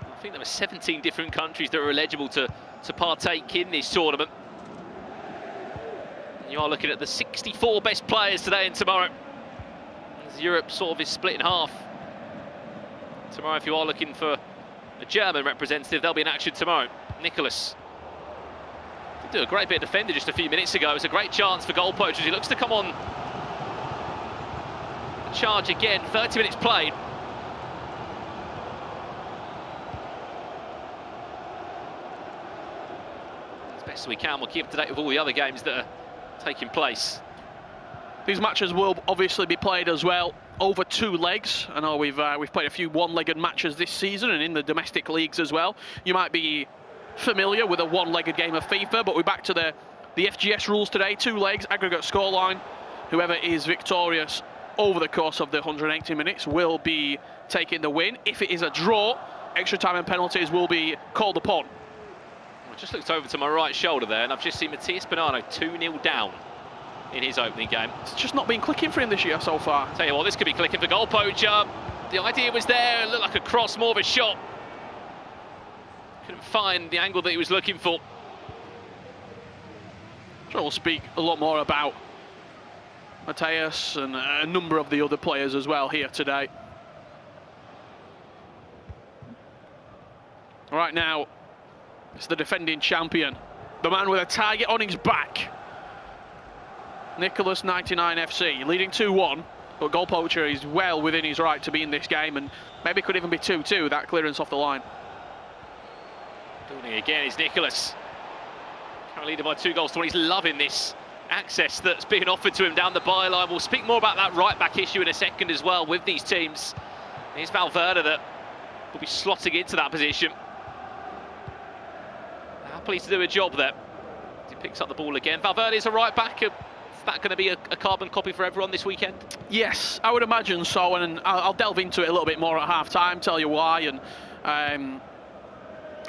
I think there were 17 different countries that were eligible to partake in this tournament. And you are looking at the 64 best players today and tomorrow, as Europe sort of is split in half. Tomorrow, if you are looking for a German representative, they'll be in action tomorrow. Nicholas did do a great bit of defender just a few minutes ago. It's a great chance for GoalPoacher. He looks to come on the charge again. 30 minutes played. As best as we can, we'll keep up to date with all the other games that are taking place. These matches will obviously be played as well over 2 legs. I know we've played a few one-legged matches this season and in the domestic leagues as well. You might be familiar with a one-legged game of FIFA, but we're back to the FGS rules today. 2 legs, aggregate scoreline. Whoever is victorious over the course of the 180 minutes will be taking the win. If it is a draw, extra time and penalties will be called upon. I just looked over to my right shoulder there, and I've just seen Matías 2-0 down in his opening game. It's just not been clicking for him this year so far. Tell you what, this could be clicking for GoalPoacher. The idea was there, it looked like a cross, more of a shot. Couldn't find the angle that he was looking for. I'm sure we'll speak a lot more about Matías and a number of the other players as well here today. Right now, it's the defending champion, the man with a target on his back. Nicholas 99 FC, leading 2-1, but GoalPoacher is well within his right to be in this game, and maybe could even be 2-2, that clearance off the line. Building again is Nicholas. Currently leading by 2 goals to 1. He's loving this access that's being offered to him down the byline. We'll speak more about that right-back issue in a second as well with these teams. Here's Valverde that will be slotting into that position. Happily to do a job there. He picks up the ball again. Valverde is a right-back. Is that going to be a carbon copy for everyone this weekend? Yes, I would imagine so, and I'll delve into it a little bit more at half-time, tell you why, and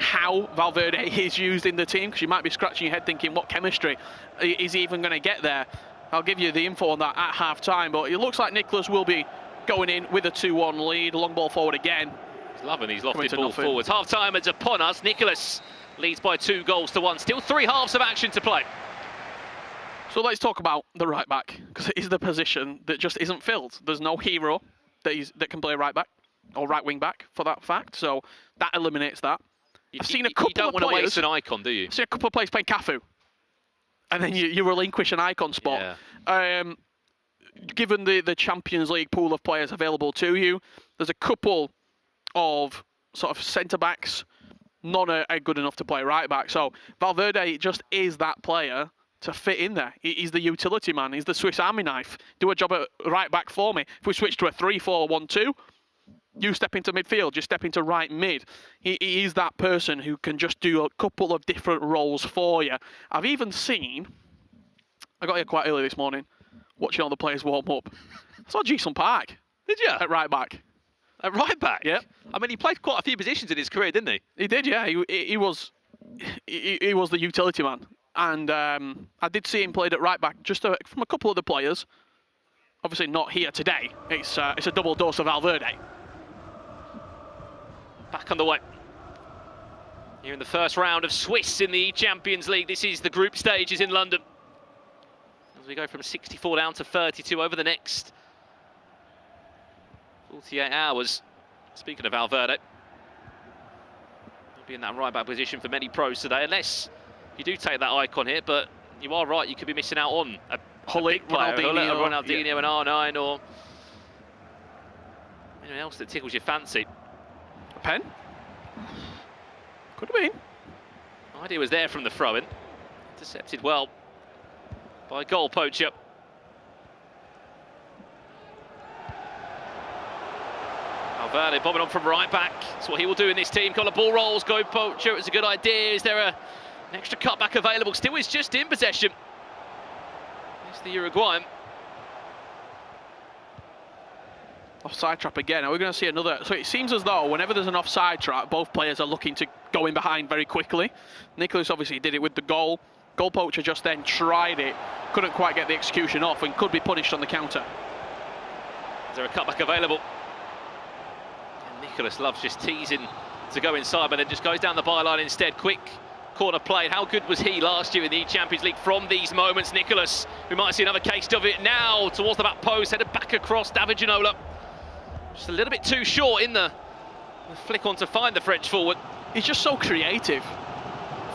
how Valverde is used in the team, because you might be scratching your head thinking, what chemistry is he even going to get there? I'll give you the info on that at half-time, but it looks like Nicholas will be going in with a 2-1 lead. Long ball forward again. He's loving these lofted ball forwards. Half-time is upon us. Nicholas leads by 2 goals to 1. Still 3 halves of action to play. So let's talk about the right back, because it is the position that just isn't filled. There's no hero that can play right back, or right wing back for that fact, so that eliminates that. I've seen a couple you don't of want players, to waste an icon, do you? I've seen a couple of players playing Cafu, and then you relinquish an icon spot. Yeah. Given the Champions League pool of players available to you, there's a couple of sort of centre-backs, none are good enough to play right back. So Valverde just is that player to fit in there. He's the utility man. He's the Swiss Army knife. Do a job at right back for me. If we switch to a 3-4-1-2, you step into midfield, you step into right mid. He is that person who can just do a couple of different roles for you. I've even seen, I got here quite early this morning, watching all the players warm up. I saw Jason Park. Did you? At right back. At right back? Yep. I mean, he played quite a few positions in his career, didn't he? He did, yeah. He was the utility man. And I did see him played at right back just from a couple of the players. Obviously not here today. It's a double dose of Valverde. Back on the way. Here in the first round of Swiss in the Champions League. This is the group stages in London. As we go from 64 down to 32 over the next 48 hours. Speaking of Valverde, he'll be in that right back position for many pros today, unless you do take that icon here, but you are right, you could be missing out on a big player, Ronaldinho, an R9, or anyone else that tickles your fancy. A pen? Could have been. Idea was there from the throw-in. Intercepted well by GoalPoacher. Valverde bobbing on from right back. That's what he will do in this team. Got the ball rolls, GoalPoacher. It's a good idea. Is there an extra cutback available? Still is just in possession. It's the Uruguayan. Offside trap again. Are we going to see another? So it seems as though whenever there's an offside trap, both players are looking to go in behind very quickly. Nicholas obviously did it with the goal. GoalPoacher just then tried it, couldn't quite get the execution off, and could be punished on the counter. Is there a cutback available? And Nicholas loves just teasing to go inside, but then just goes down the byline instead. Quick corner play. How good was he last year in the Champions League from these moments? Nicholas, we might see another case of it now towards the back post, headed back across David Ginola. Just a little bit too short in the flick on to find the French forward. He's just so creative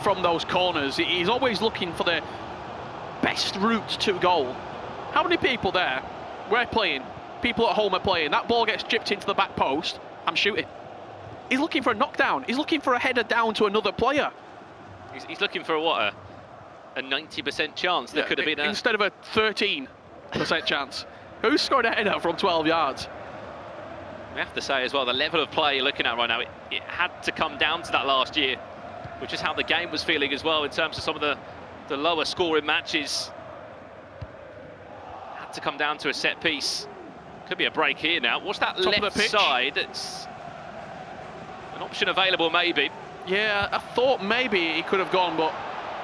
from those corners. He's always looking for the best route to goal. How many people there, we're playing, people at home are playing, that ball gets chipped into the back post, I'm shooting. He's looking for a knockdown. He's looking for a header down to another player. He's looking for a 90% chance. There could have been instead of a 13% chance. Who's scored a header from 12 yards? We have to say as well, the level of play you're looking at right now, it had to come down to that last year, which is how the game was feeling as well in terms of some of the lower scoring matches. Had to come down to a set piece. Could be a break here now. What's that Top left side? It's an option available maybe. Yeah, I thought maybe he could have gone, but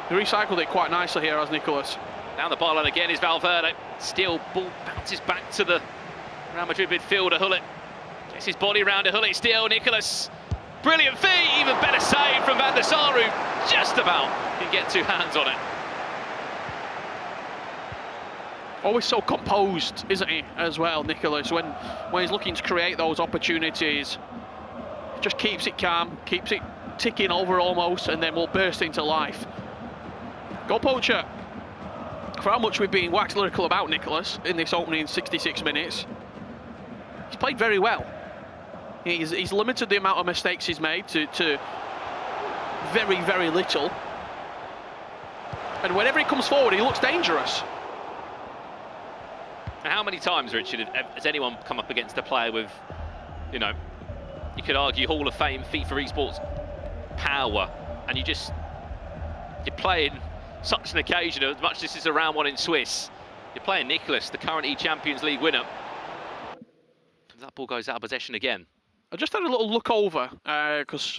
he recycled it quite nicely here as Nicholas. Down the byline again is Valverde. Still, ball bounces back to the Real Madrid midfielder, Hullet. Gets his body round to Hullet still. Nicholas, brilliant feet, even better save from Van der Sar, who just about can get two hands on it. Always so composed, isn't he, as well, Nicholas, when he's looking to create those opportunities. Just keeps it calm, keeps it ticking over almost, and then will burst into life. GoalPoacher, for how much we've been wax lyrical about Nicholas in this opening 66 minutes, he's played very well. He's limited the amount of mistakes he's made to very, very little. And whenever he comes forward, he looks dangerous. How many times, Richard, has anyone come up against a player with, you know, you could argue Hall of Fame, FIFA esports power, and you're playing such an occasion, as much as this is a round one in Swiss, you're playing Nicholas, the current eChampions League winner. That ball goes out of possession again. I just had a little look over, because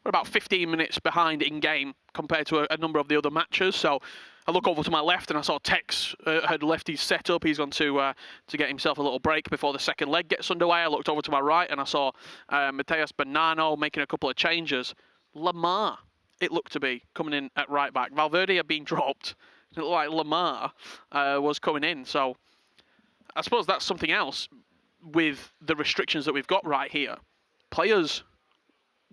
we're about 15 minutes behind in game compared to a number of the other matches, so I look over to my left and I saw Tex had left his setup. He's gone to get himself a little break before the second leg gets underway. I looked over to my right and I saw Matías making a couple of changes. Lamar, it looked to be, coming in at right back. Valverde had been dropped. It looked like Lamar was coming in. So I suppose that's something else with the restrictions that we've got right here. Players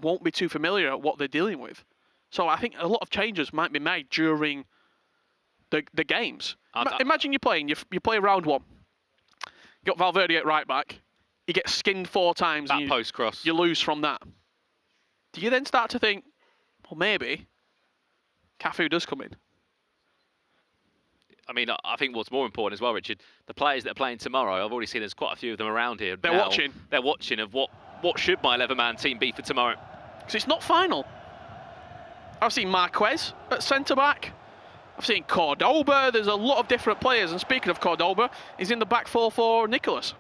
won't be too familiar at what they're dealing with. So I think a lot of changes might be made during the games. Imagine you're playing, you play round one. You got Valverde at right back. You get skinned 4 times. That post cross. You lose from that. Do you then start to think, well, maybe Cafu does come in? I mean, I think what's more important as well, Richard, the players that are playing tomorrow, I've already seen there's quite a few of them around here. They're watching. They're watching of what should my 11-man team be for tomorrow. Because it's not final. I've seen Marquez at centre-back. I've seen Cordoba. There's a lot of different players. And speaking of Cordoba, he's in the back 4 for Nicholas.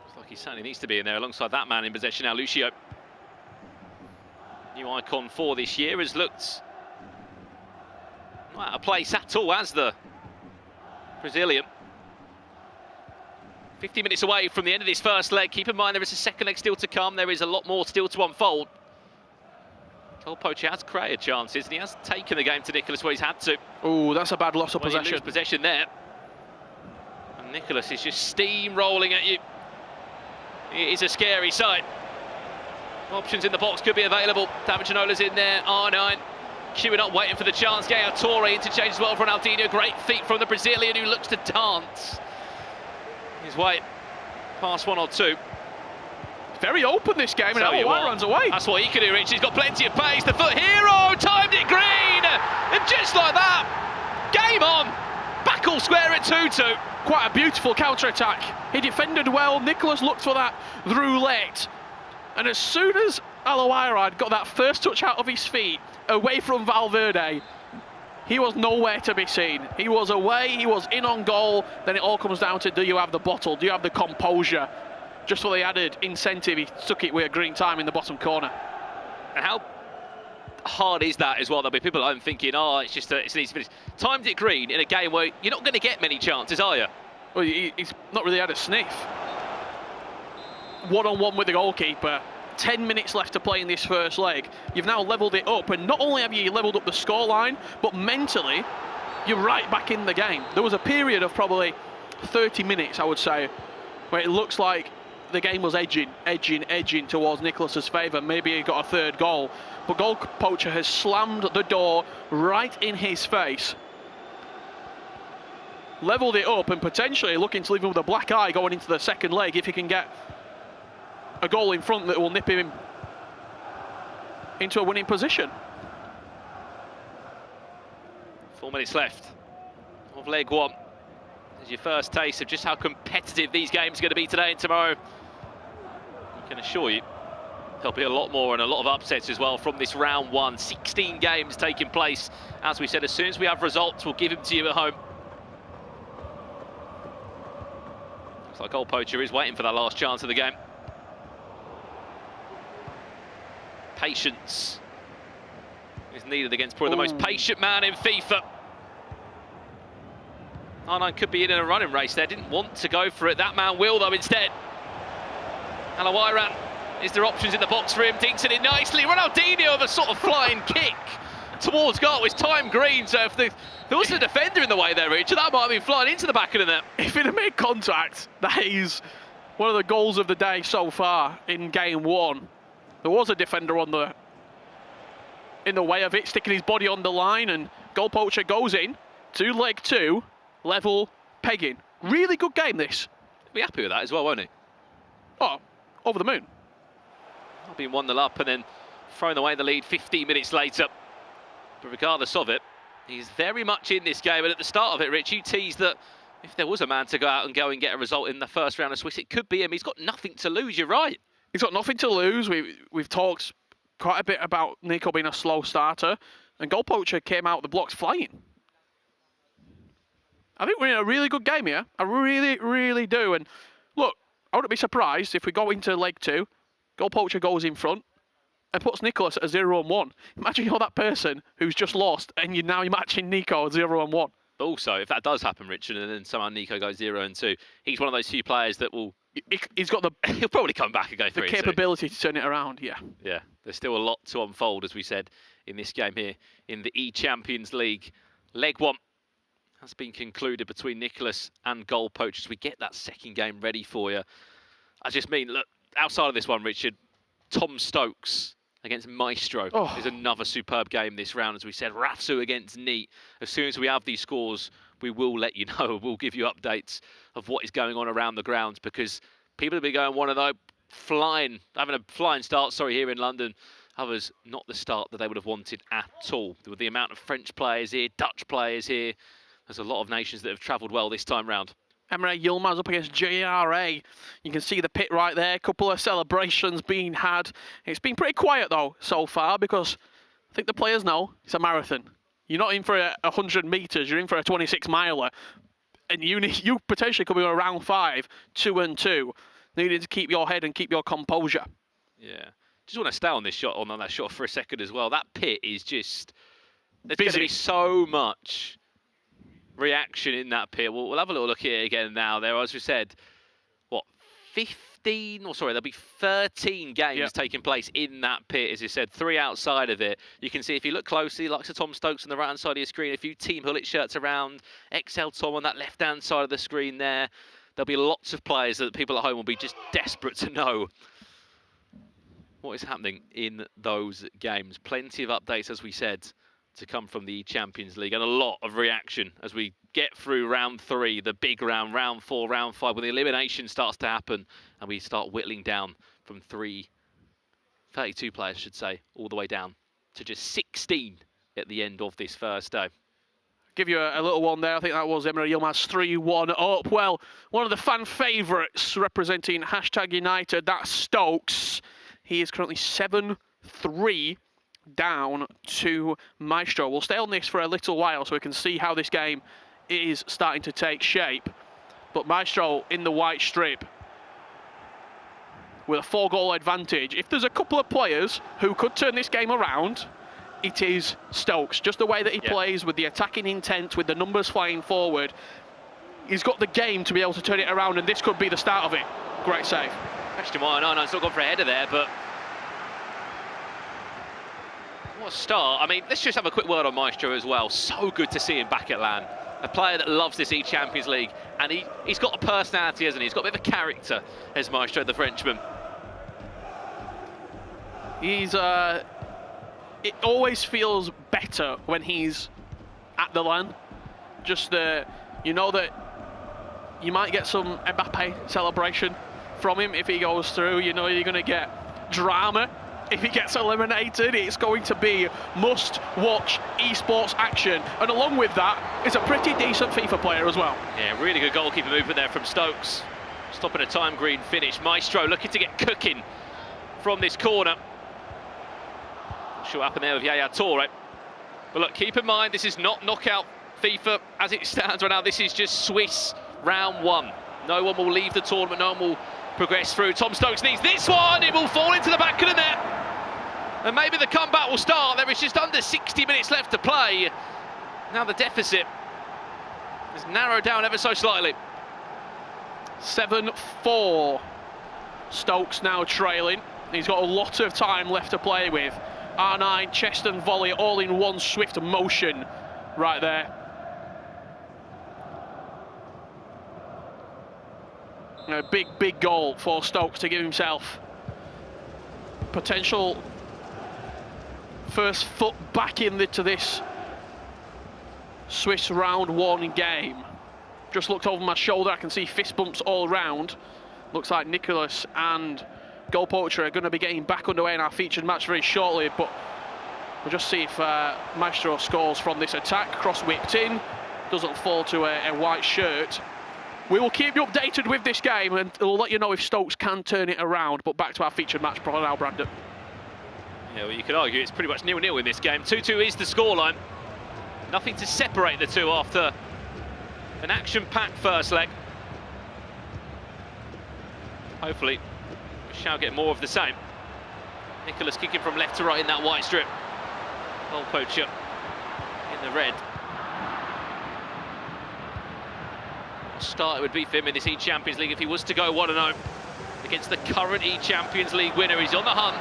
Looks like he certainly needs to be in there alongside that man in possession now, Lucio. New icon for this year has looked not out of place at all as the Brazilian. 50 minutes away from the end of this first leg. Keep in mind there is a second leg still to come. There is a lot more still to unfold. GoalPoacher has created chances and he has taken the game to Nicholas where he's had to. Oh, that's a bad loss of possession. Possession there. And Nicholas is just steamrolling at you. It is a scary sight. Options in the box could be available. Davijanola's in there, R9. Queuing up, waiting for the chance. Gael Torre interchange as well for Ronaldinho. Great feet from the Brazilian who looks to dance his way past 1 or 2. Very open this game, and Leroy runs away. That's what he can do, Rich. He's got plenty of pace. The foot hero timed it green, and just like that, game on. Back all square at 2-2. Quite a beautiful counter-attack. He defended well. Nicholas looked for that roulette, and as soon as Alawairad got that first touch out of his feet, away from Valverde, he was nowhere to be seen. He was away. He was in on goal. Then it all comes down to: do you have the bottle? Do you have the composure? Just for the added incentive, he stuck it with a green time in the bottom corner. And how hard is that as well? There'll be people at home thinking, oh, it's an easy finish. Timed it green in a game where you're not going to get many chances, are you? Well, he's not really had a sniff. One-on-one with the goalkeeper. 10 minutes left to play in this first leg. You've now levelled it up, and not only have you levelled up the scoreline, but mentally, you're right back in the game. There was a period of probably 30 minutes, I would say, where it looks like the game was edging towards Nicholas's favour. Maybe he got a third goal, but GoalPoacher has slammed the door right in his face. Levelled it up and potentially looking to leave him with a black eye going into the second leg if he can get a goal in front that will nip him into a winning position. 4 minutes left of leg 1. There's your first taste of just how competitive these games are going to be today and tomorrow. I can assure you there'll be a lot more and a lot of upsets as well from this round 1. 16 games taking place. As we said, as soon as we have results, we'll give them to you at home. Looks like GoalPoacher is waiting for that last chance of the game. Patience is needed against probably the most patient man in FIFA. R9 could be in a running race there, didn't want to go for it. That man will, though, instead. Alawairan, is there options in the box for him? Dinks it in nicely. Ronaldinho with a sort of flying kick towards goal. It's time green, so if there was a defender in the way there, Richard, that might have been flying into the back of the net. If it had made contact, that is one of the goals of the day so far in game one. There was a defender in the way of it, sticking his body on the line, and GoalPoacher goes in to leg 2, level pegging. Really good game, this. He'll be happy with that as well, won't he? Oh, over the moon. Being 1-0 up and then thrown away the lead 15 minutes later. But regardless of it, he's very much in this game. And at the start of it, Rich, you teased that if there was a man to go out and get a result in the first round of Swiss, it could be him. He's got nothing to lose, you're right. He's got nothing to lose. We've talked quite a bit about Nico being a slow starter, and GoalPoacher came out the blocks flying. I think we're in a really good game here. I really, really do. And look, I wouldn't be surprised if we go into leg 2, GoalPoacher goes in front and puts Nicholas at 0-1. Imagine you're that person who's just lost and you're matching Nico at 0-1. But also, if that does happen, Richard, and then somehow Nico goes 0-2, he's one of those few players that will... He's got the... He'll probably come back and go 3-2. The capability to turn it around, yeah. Yeah, there's still a lot to unfold, as we said, in this game here in the eChampions League. Leg 1 has been concluded between Nicholas and GoalPoacher as we get that second game ready for you. I just mean, look, outside of this one, Richard, Tom Stokes against Maestro is another superb game this round. As we said, Rafsu against Neat. As soon as we have these scores, we will let you know. We'll give you updates of what is going on around the grounds, because people have been going 1-0, having a flying start, here in London. Others, not the start that they would have wanted at all. With the amount of French players here, Dutch players here, there's a lot of nations that have travelled well this time round. Emre Yilmaz up against JRA. You can see the pit right there. A couple of celebrations being had. It's been pretty quiet, though, so far, because I think the players know it's a marathon. You're not in for 100 metres. You're in for a 26-miler. And you potentially could be on round 5, 2-2, needing to keep your head and keep your composure. Yeah. Just want to stay on this shot, on that shot for a second as well. That pit is just... There's going to be so much reaction in that pit. We'll have a little look here again now. There, as we said, what, 15, or sorry, there'll be 13 games taking place in that pit, as you said, 3 outside of it. You can see, if you look closely, like to Tom Stokes on the right-hand side of your screen, a few Team Hullet shirts around, XL Tom on that left-hand side of the screen there. There'll be lots of players that people at home will be just desperate to know what is happening in those games. Plenty of updates, as we said, to come from the Champions League, and a lot of reaction as we get through round 3, the big round, round 4, round 5, when the elimination starts to happen and we start whittling down from 32 players, should say, all the way down to just 16 at the end of this first day. Give you a little one there. I think that was Emre Yilmaz 3-1 up. Well, one of the fan favourites representing #United, that's Stokes. He is currently 7-3 down to Maestro. We'll stay on this for a little while so we can see how this game is starting to take shape. But Maestro in the white strip with a 4-goal advantage. If there's a couple of players who could turn this game around, it is Stokes. Just the way that he plays, with the attacking intent, with the numbers flying forward. He's got the game to be able to turn it around, and this could be the start of it. Great save. Question mark, no, it's not gone for a header there, but what a start. I mean, let's just have a quick word on Maestro as well. So good to see him back at LAN. A player that loves this eChampions League, and he's got a personality, hasn't he? He's got a bit of a character, as Maestro, the Frenchman. He's, it always feels better when he's at the LAN. Just you know that you might get some Mbappe celebration from him if he goes through. You know you're going to get drama if he gets eliminated. It's going to be must-watch esports action. And along with that, is a pretty decent FIFA player as well. Yeah, really good goalkeeper movement there from Stokes. Stopping a time green finish. Maestro looking to get cooking from this corner. Not sure what happened there with Yaya Toure. But look, keep in mind, this is not knockout FIFA as it stands right now. This is just Swiss round 1. No one will leave the tournament, no one will progress through. Tom Stokes needs this one, it will fall into the back of the net. And maybe the comeback will start. There is just under 60 minutes left to play. Now the deficit It's narrowed down ever so slightly. 7-4. Stokes now trailing. He's got a lot of time left to play with. R9, chest and volley all in one swift motion right there. A big goal for Stokes to give himself potential first foot back into this Swiss round 1 game. Just looked over my shoulder, I can see fist bumps all around. Looks like Nicholas and GoalPoacher are going to be getting back underway in our featured match very shortly, but we'll just see if Maestro scores from this attack. Cross whipped in, doesn't fall to a white shirt. We will keep you updated with this game and we'll let you know if Stokes can turn it around, but back to our featured match now, Brandon. Yeah, well, you could argue it's pretty much 0-0 in this game. 2-2 is the scoreline. Nothing to separate the two after an action-packed first leg. Hopefully, we shall get more of the same. Nicholas kicking from left to right in that white strip. GoalPoacher in the red. What start it would be for him in this eChampions League if he was to go 1-0 against the current eChampions League winner. He's on the hunt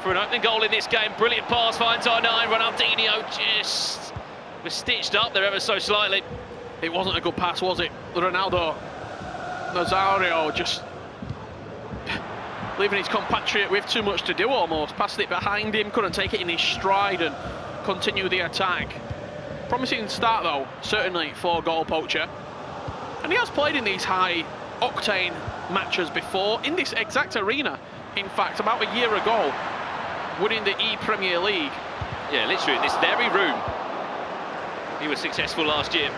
for an opening goal in this game. Brilliant pass, finds R9. Ronaldinho just was stitched up there ever so slightly. It wasn't a good pass, was it? Ronaldo Nazario just leaving his compatriot with too much to do almost. Passed it behind him, couldn't take it in his stride and continue the attack. Promising start though, certainly for GoalPoacher. And he has played in these high octane matches before, in this exact arena, in fact, about a year ago, winning the E-Premier League. Yeah, literally in this very room. He was successful last year.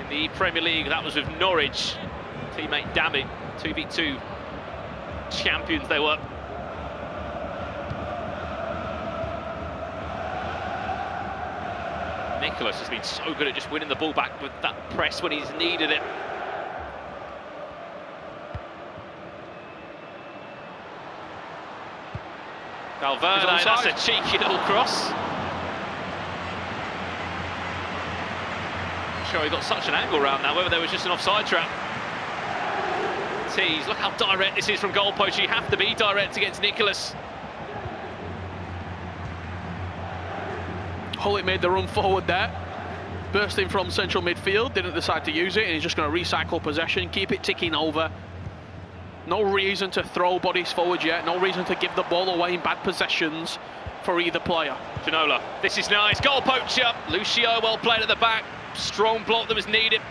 In the Premier League, that was with Norwich. Teammate Dammy, 2v2 champions they were. Nicholas has been so good at just winning the ball back with that press when he's needed it. Valverde, that's a cheeky little cross. I'm sure he got such an angle around that, whether there was just an offside trap. Tease, look how direct this is from GoalPoacher. You have to be direct against Nicholas. Hullet made the run forward there, bursting from central midfield, didn't decide to use it, and he's just going to recycle possession, keep it ticking over. No reason to throw bodies forward yet, no reason to give the ball away in bad possessions for either player. Ginola, this is nice, GoalPoacher. Lucio well played at the back, strong block that was needed.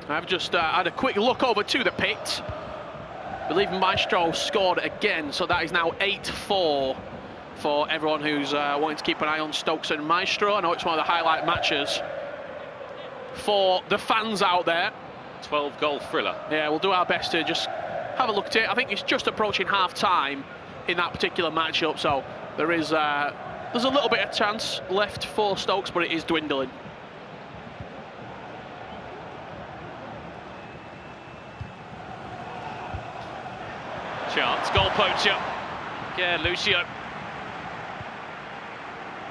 I've just had a quick look over to the pit. I believe Maestro scored again, so that is now 8-4 for everyone who's wanting to keep an eye on Stokes and Maestro. I know it's one of the highlight matches for the fans out there. 12-goal thriller. Yeah, we'll do our best to just have a look at it. I think it's just approaching half-time in that particular matchup, so there's a little bit of chance left for Stokes, but it is dwindling. Chance, GoalPoacher. Yeah, Lucio.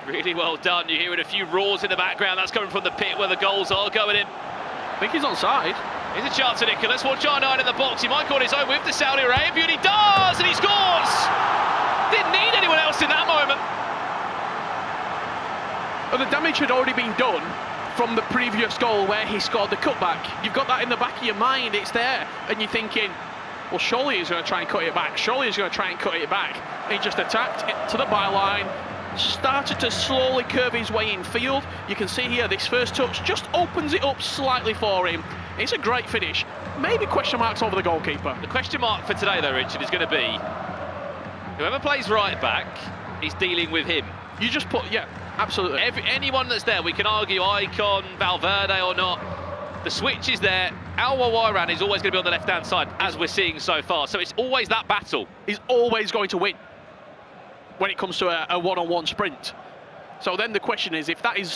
Really well done. You're hearing a few roars in the background. That's coming from the pit where the goals are going in. I think he's onside. Here's a chance for Nicholas. Watch R9 in the box. He might call his own with the Saudi Arabian. He does, and he scores! Didn't need anyone else in that moment. But the damage had already been done from the previous goal where he scored the cutback. You've got that in the back of your mind. It's there, and you're thinking, well, surely he's going to try and cut it back. Surely he's going to try and cut it back. And he just attacked it to the byline, started to slowly curve his way in field. You can see here, this first touch just opens it up slightly for him. It's a great finish. Maybe question marks over the goalkeeper. The question mark for today, though, Richard, is going to be whoever plays right back is dealing with him. You just put, yeah, absolutely. Anyone that's there, we can argue Icon, Valverde or not. The switch is there. Al-Wawairan is always going to be on the left-hand side, as we're seeing so far. So it's always that battle. He's always going to win when it comes to a one-on-one sprint. So then the question is, if that is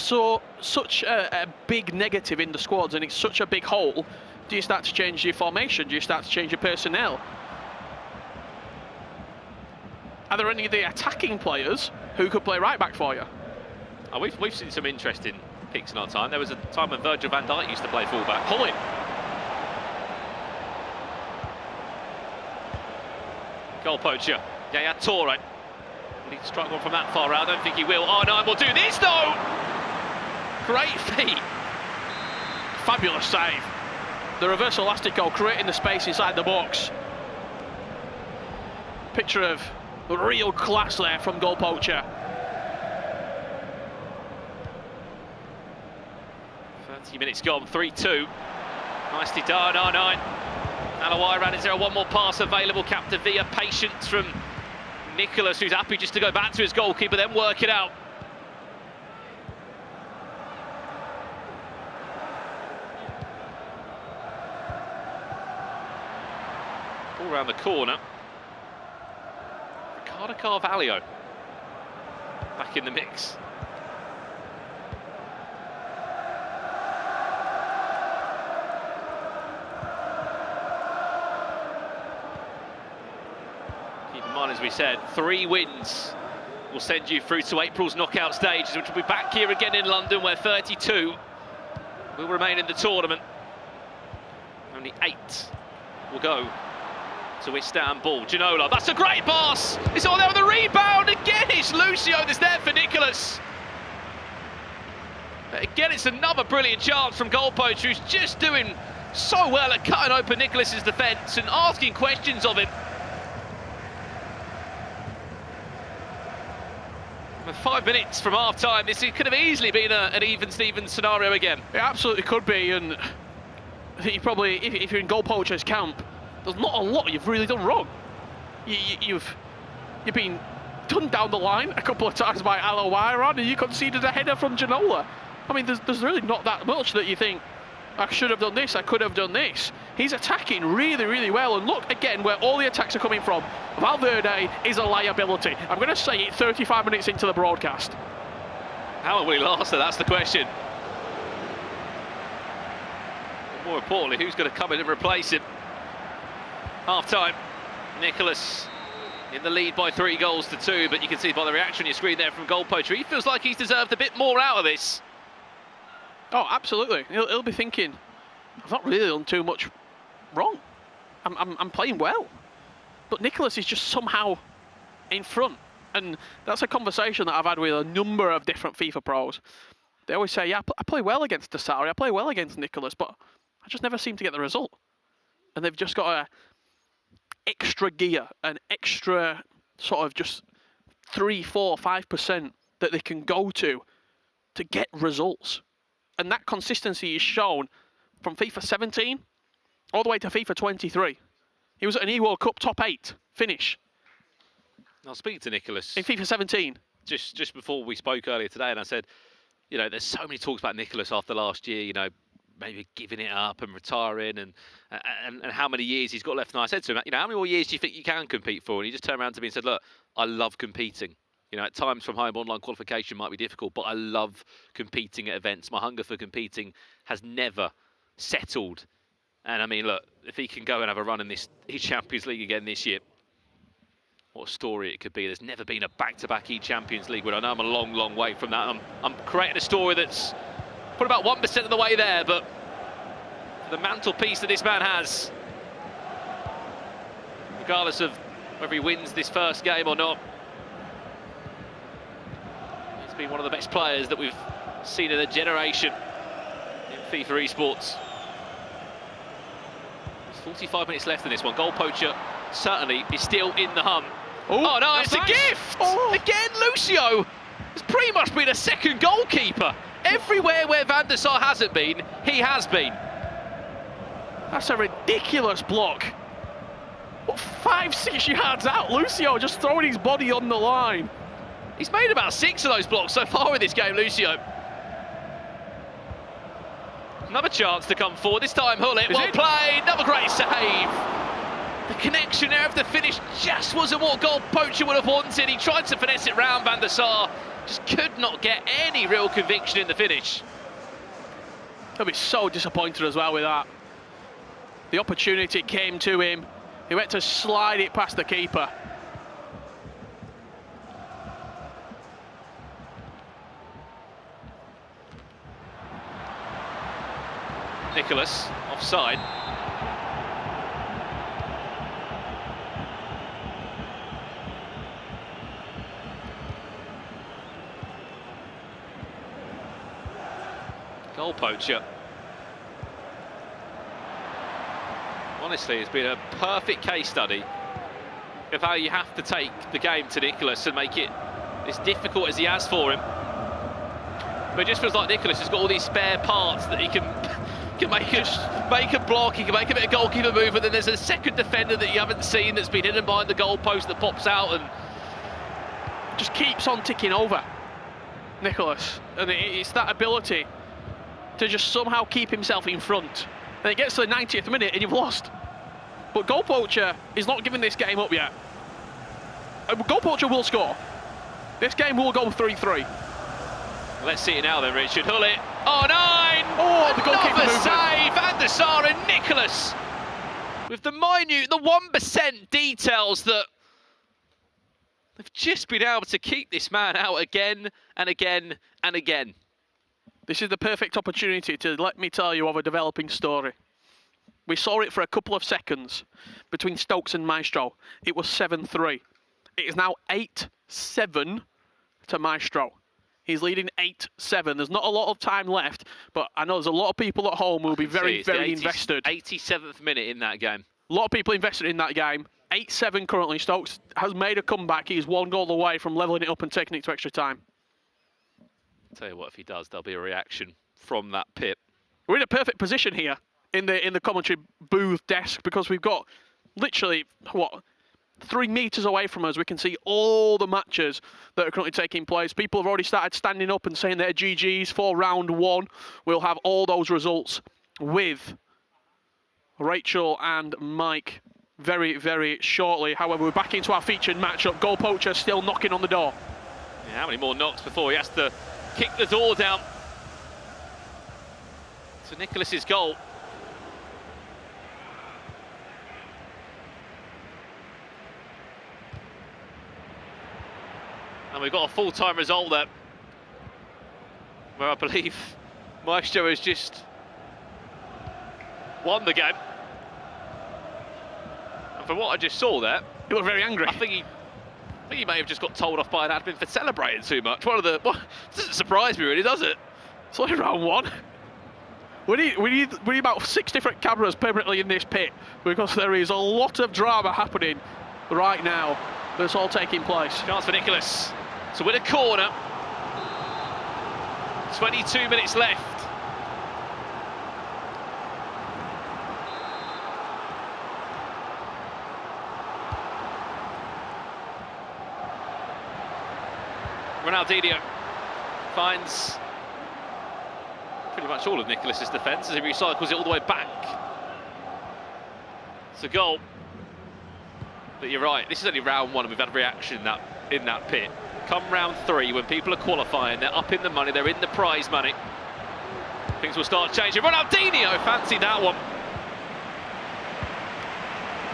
such a big negative in the squads and it's such a big hole, do you start to change your formation? Do you start to change your personnel? Are there any of the attacking players who could play right back for you. Oh, we've seen some interesting picks in our time. There was a time when Virgil van Dijk used to play fullback. Pull it. GoalPoacher, Yaya Toure. Will he strike one from that far out? I don't think he will. R9 will do this though! Great feat. Fabulous save. The reverse elastico creating the space inside the box. Picture of real class there from GoalPoacher. 30 minutes gone, 3-2. Nicely done, R9. Alawai ran, is there one more pass available? Captain Villa, patience from Nicholas, who's happy just to go back to his goalkeeper, then work it out. All around the corner. Ricardo Carvalho back in the mix. Keep in mind, as we said, 3 wins will send you through to April's knockout stages, which will be back here again in London, where 32 will remain in the tournament. Only 8 will go to Istanbul. Ginola, that's a great pass! It's all there with the rebound! Again, it's Lucio that's there for Nicholas. Again, it's another brilliant chance from GoalPoacher, who's just doing so well at cutting open Nicholas's defence and asking questions of him. With 5 minutes from half-time, this could have easily been an even-Steven scenario again. It absolutely could be, and I think you probably, if you're in GoalPoacher's camp, there's not a lot you've really done wrong. You've been done down the line a couple of times by Alawai, and you conceded a header from Ginola. I mean, there's really not that much that you think, I should have done this, I could have done this. He's attacking really, really well, and look, again, where all the attacks are coming from. Valverde is a liability. I'm going to say it 35 minutes into the broadcast. How long will he last, though? That's the question. But more importantly, who's going to come in and replace him? Half-time, Nicholas in the lead by 3 goals to 2, but you can see by the reaction on your screen there from GoalPoacher, he feels like he's deserved a bit more out of this. Oh, absolutely. He'll be thinking, I've not really done too much wrong. I'm playing well. But Nicholas is just somehow in front. And that's a conversation that I've had with a number of different FIFA pros. They always say, yeah, I play well against Desari, I play well against Nicholas, but I just never seem to get the result. And they've just got a extra gear, an extra sort of just 3, 4, 5% that they can go to get results. And that consistency is shown from FIFA 17 all the way to FIFA 23. He was at an E-World Cup top 8 finish. I'll speak to Nicholas. In FIFA 17. Just before we spoke earlier today, and I said, you know, there's so many talks about Nicholas after last year, you know, maybe giving it up and retiring and how many years he's got left. And I said to him, you know, how many more years do you think you can compete for? And he just turned around to me and said, look, I love competing. You know, at times from home, online qualification might be difficult, but I love competing at events. My hunger for competing has never settled. And I mean, look, if he can go and have a run in this eChampions League again this year, what a story it could be. There's never been a back-to-back eChampions League win. I know I'm a long, long way from that. I'm creating a story that's put about 1% of the way there, but the mantelpiece that this man has, regardless of whether he wins this first game or not, he's been one of the best players that we've seen in a generation in FIFA esports. There's 45 minutes left in this one. GoalPoacher certainly is still in the hunt. Oh no, it's a gift! Oh. Again, Lucio has pretty much been a second goalkeeper. Everywhere where Van der Sar hasn't been, he has been. That's a ridiculous block. What, 5-6 yards out, Lucio just throwing his body on the line. He's made about 6 of those blocks so far in this game, Lucio. Another chance to come forward, this time Hullet, well played, another great save. The connection there of the finish just wasn't what GoalPoacher would have wanted. He tried to finesse it round Van der Sar, just could not get any real conviction in the finish. He'll be so disappointed as well with that. The opportunity came to him. He went to slide it past the keeper. Nicholas, offside. GoalPoacher. Honestly, it's been a perfect case study of how you have to take the game to Nicholas and make it as difficult as he has for him. But it just feels like Nicholas has got all these spare parts that he can make a block, he can make a bit of goalkeeper movement, then there's a second defender that you haven't seen that's been hidden behind the goalpost that pops out and just keeps on ticking over, Nicholas. And it's that ability to just somehow keep himself in front. And it gets to the 90th minute and you've lost. But GoalPoacher is not giving this game up yet. GoalPoacher will score. This game will go 3-3. Let's see it now then, Richard. Hullet. Oh, 9! Oh, the goalkeeper movement. Save! Van der Sar and Nicholas with the minute, the 1% details that they've just been able to keep this man out again and again and again. This is the perfect opportunity to let me tell you of a developing story. We saw it for a couple of seconds between Stokes and Maestro. It was 7-3. It is now 8-7 to Maestro. He's leading 8-7. There's not a lot of time left, but I know there's a lot of people at home who will be very, very invested. 87th minute in that game. A lot of people invested in that game. 8-7 currently. Stokes has made a comeback. He's 1 goal away from levelling it up and taking it to extra time. I'll tell you what, if he does, there'll be a reaction from that pit. We're in a perfect position here in the commentary booth desk because we've got literally, what, 3 meters away from us. We can see all the matches that are currently taking place. People have already started standing up and saying their GGs for round 1. We'll have all those results with Rachel and Mike very, very shortly. However, we're back into our featured matchup. GoalPoacher still knocking on the door. Yeah, how many more knocks before he has to kick the door down to Nicholas's goal? And we've got a full-time result there, where I believe Maestro has just won the game. And from what I just saw there, he looked very angry. I think he may have just got told off by an admin for celebrating too much. It doesn't surprise me really, does it? It's only round 1. We need about 6 different cameras permanently in this pit because there is a lot of drama happening right now that's all taking place. Chance for Nicholas to win a corner. 22 minutes left. Ronaldinho finds pretty much all of Nicholas's defence as he recycles it all the way back. It's a goal. But you're right, this is only round 1 and we've had a reaction in that pit. Come round 3, when people are qualifying, they're up in the money, they're in the prize money. Things will start changing. Ronaldinho fancied that one.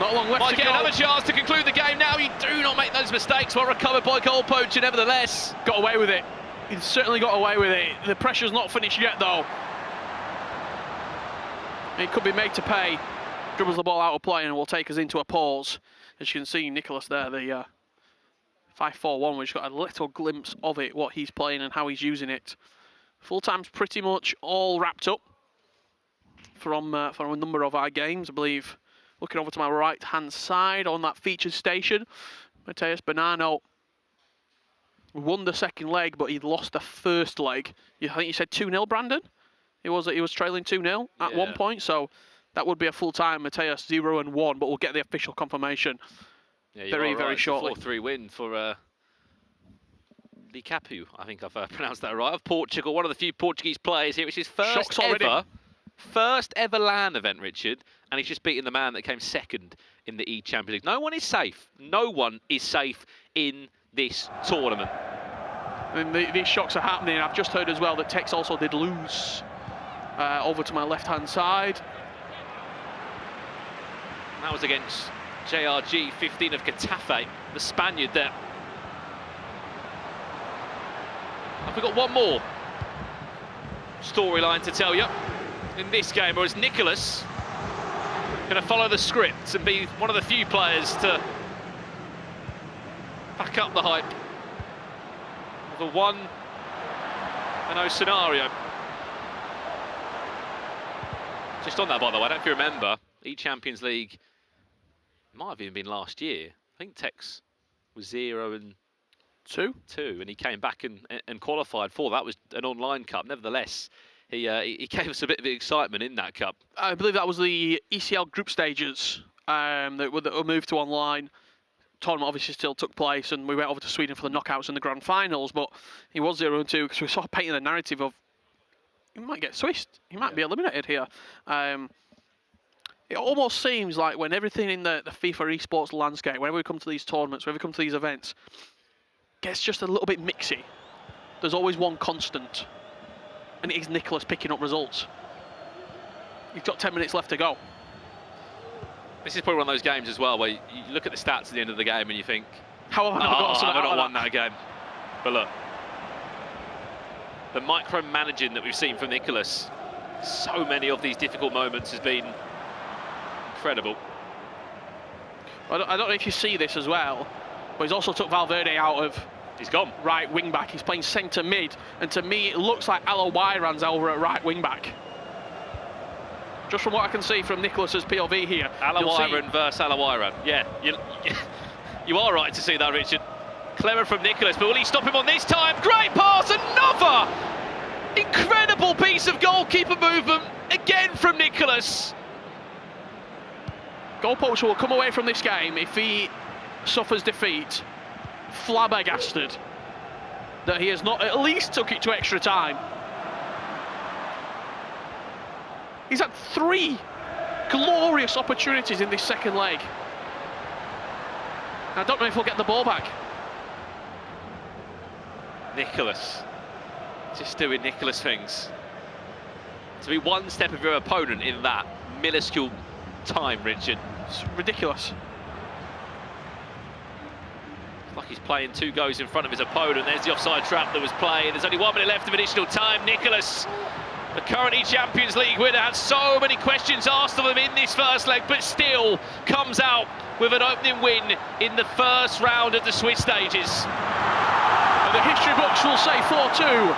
Not long left Might to get go. another chance to conclude the game now. You do not make those mistakes. Well recovered by GoalPoacher nevertheless. Got away with it. He's certainly got away with it. The pressure's not finished yet though. It could be made to pay. Dribbles the ball out of play and will take us into a pause. As you can see, Nicholas there, the 5-4-1, which got a little glimpse of it, what he's playing and how he's using it. Full time's pretty much all wrapped up from a number of our games, I believe. Looking over to my right-hand side on that featured station, Matías Bonanno won the second leg, but he lost the first leg. I think you said 2-0, Brandon? He was trailing 2-0 at one point, so that would be a full-time Matías 0-1, but we'll get the official confirmation very shortly. 4-3 win for Capu, I think I've pronounced that right, of Portugal, one of the few Portuguese players here, which is first ever LAN event, Richard, and he's just beaten the man that came second in the eChampions League. No one is safe. No one is safe in this tournament. And these shocks are happening. I've just heard as well that Tex also did lose over to my left-hand side. That was against JRG, 15 of Getafe, the Spaniard there. Have we got one more storyline to tell you? in this game, or is Nicholas going to follow the script and be one of the few players to back up the hype of a 1-0 scenario? Just on that, by the way, I don't know if you remember, eChampions League, it might have even been last year. I think Tex was 0-2, and he came back and qualified for that. Was an online cup. Nevertheless, he gave us a bit of excitement in that cup. I believe that was the ECL group stages that were moved to online. Tournament obviously still took place, and we went over to Sweden for the knockouts and the grand finals, but he was 0-2 because we sort of painting the narrative of he might get Swissed. He might be eliminated here. It almost seems like when everything in the FIFA esports landscape, whenever we come to these tournaments, whenever we come to these events, gets just a little bit mixy. There's always one constant, and it is Nicholas picking up results. He's got 10 minutes left to go. This is probably one of those games as well where you look at the stats at the end of the game and you think, how have I not won that game? But look, the micromanaging that we've seen from Nicholas, so many of these difficult moments has been incredible. I don't know if you see this as well, but he's also took Valverde out of. He's gone. Right wing back. He's playing centre mid, and to me it looks like Alawairan's over at right wing back. Just from what I can see from Nicholas's POV here. Alawairan versus Alawairan. Yeah, you are right to see that, Richard. Clever from Nicholas, but will he stop him on this time? Great pass, another incredible piece of goalkeeper movement again from Nicholas. GoalPoacher will come away from this game if he suffers defeat, flabbergasted that he has not at least took it to extra time. He's had 3 glorious opportunities in this second leg. I don't know if he'll get the ball back. Nicholas, just doing Nicholas things. To be one step of your opponent in that minuscule time, Richard. It's ridiculous. It's like he's playing 2 goals in front of his opponent. There's the offside trap that was played. There's only 1 minute left of additional time. Nicholas, the current eChampions League winner, had so many questions asked of him in this first leg, but still comes out with an opening win in the first round of the Swiss stages. The history books will say 4-2.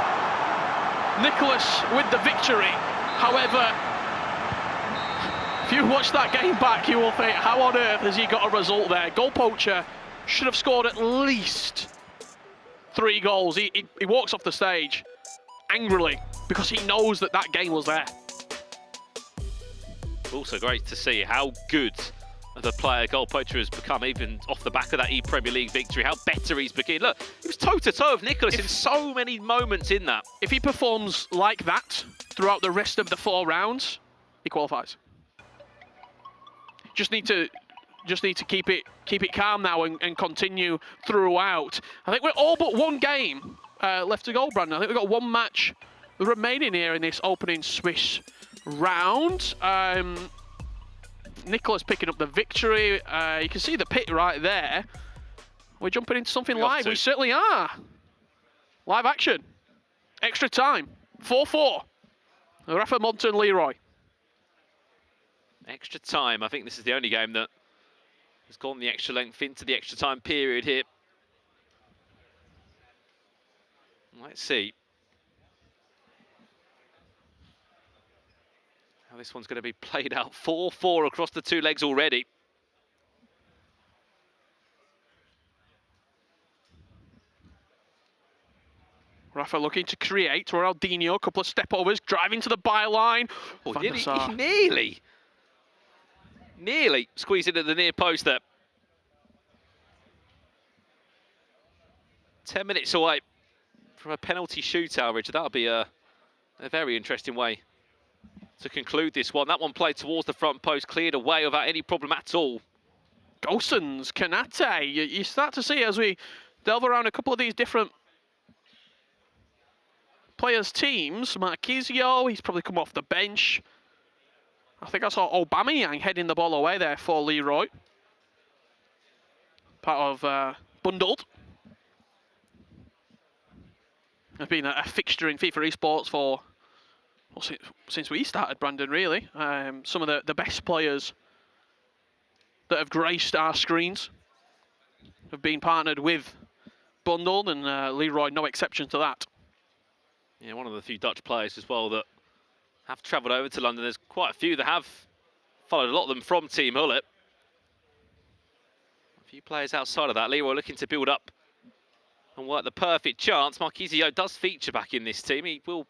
Nicholas with the victory. However, if you watch that game back, you will think, how on earth has he got a result there? GoalPoacher should have scored at least 3 goals. He walks off the stage angrily because he knows that that game was there. Also great to see how good of a player GoalPoacher has become, even off the back of that E-Premier League victory, how better he's become. Look, he was toe-to-toe with Nicholas in so many moments in that. If he performs like that throughout the rest of the 4 rounds, he qualifies. Just need to keep it calm now and continue throughout. I think we're all but 1 game left to go, Brandon. I think we've got 1 match remaining here in this opening Swiss round. Nicholas picking up the victory. You can see the pit right there. We're jumping into something live. We certainly are. Live action. Extra time. 4-4. Rafa Monta and Leroy. Extra time. I think this is the only game that has gone the extra length into the extra time period here. Let's see how this one's going to be played out. 4-4 across the 2 legs already. Rafa looking to create. Ronaldinho, a couple of step overs, driving to the byline. Oh, he nearly squeezed into the near post there. 10 minutes away from a penalty shootout, Richard. That'll be a very interesting way to conclude this one. That one played towards the front post, cleared away without any problem at all. Gosens, Kanate, you start to see as we delve around a couple of these different players' teams. Marquisio, he's probably come off the bench. I think I saw Aubameyang heading the ball away there for Leroy. Part of Bundled. Has been a fixture in FIFA esports for well, since we started, Brandon, really. Some of the best players that have graced our screens have been partnered with Bundle, and Leroy no exception to that. Yeah, one of the few Dutch players as well that have travelled over to London. There's quite a few that have followed, a lot of them from Team Hullet. A few players outside of that. Leroy looking to build up and work the perfect chance. Marquisio does feature back in this team. He will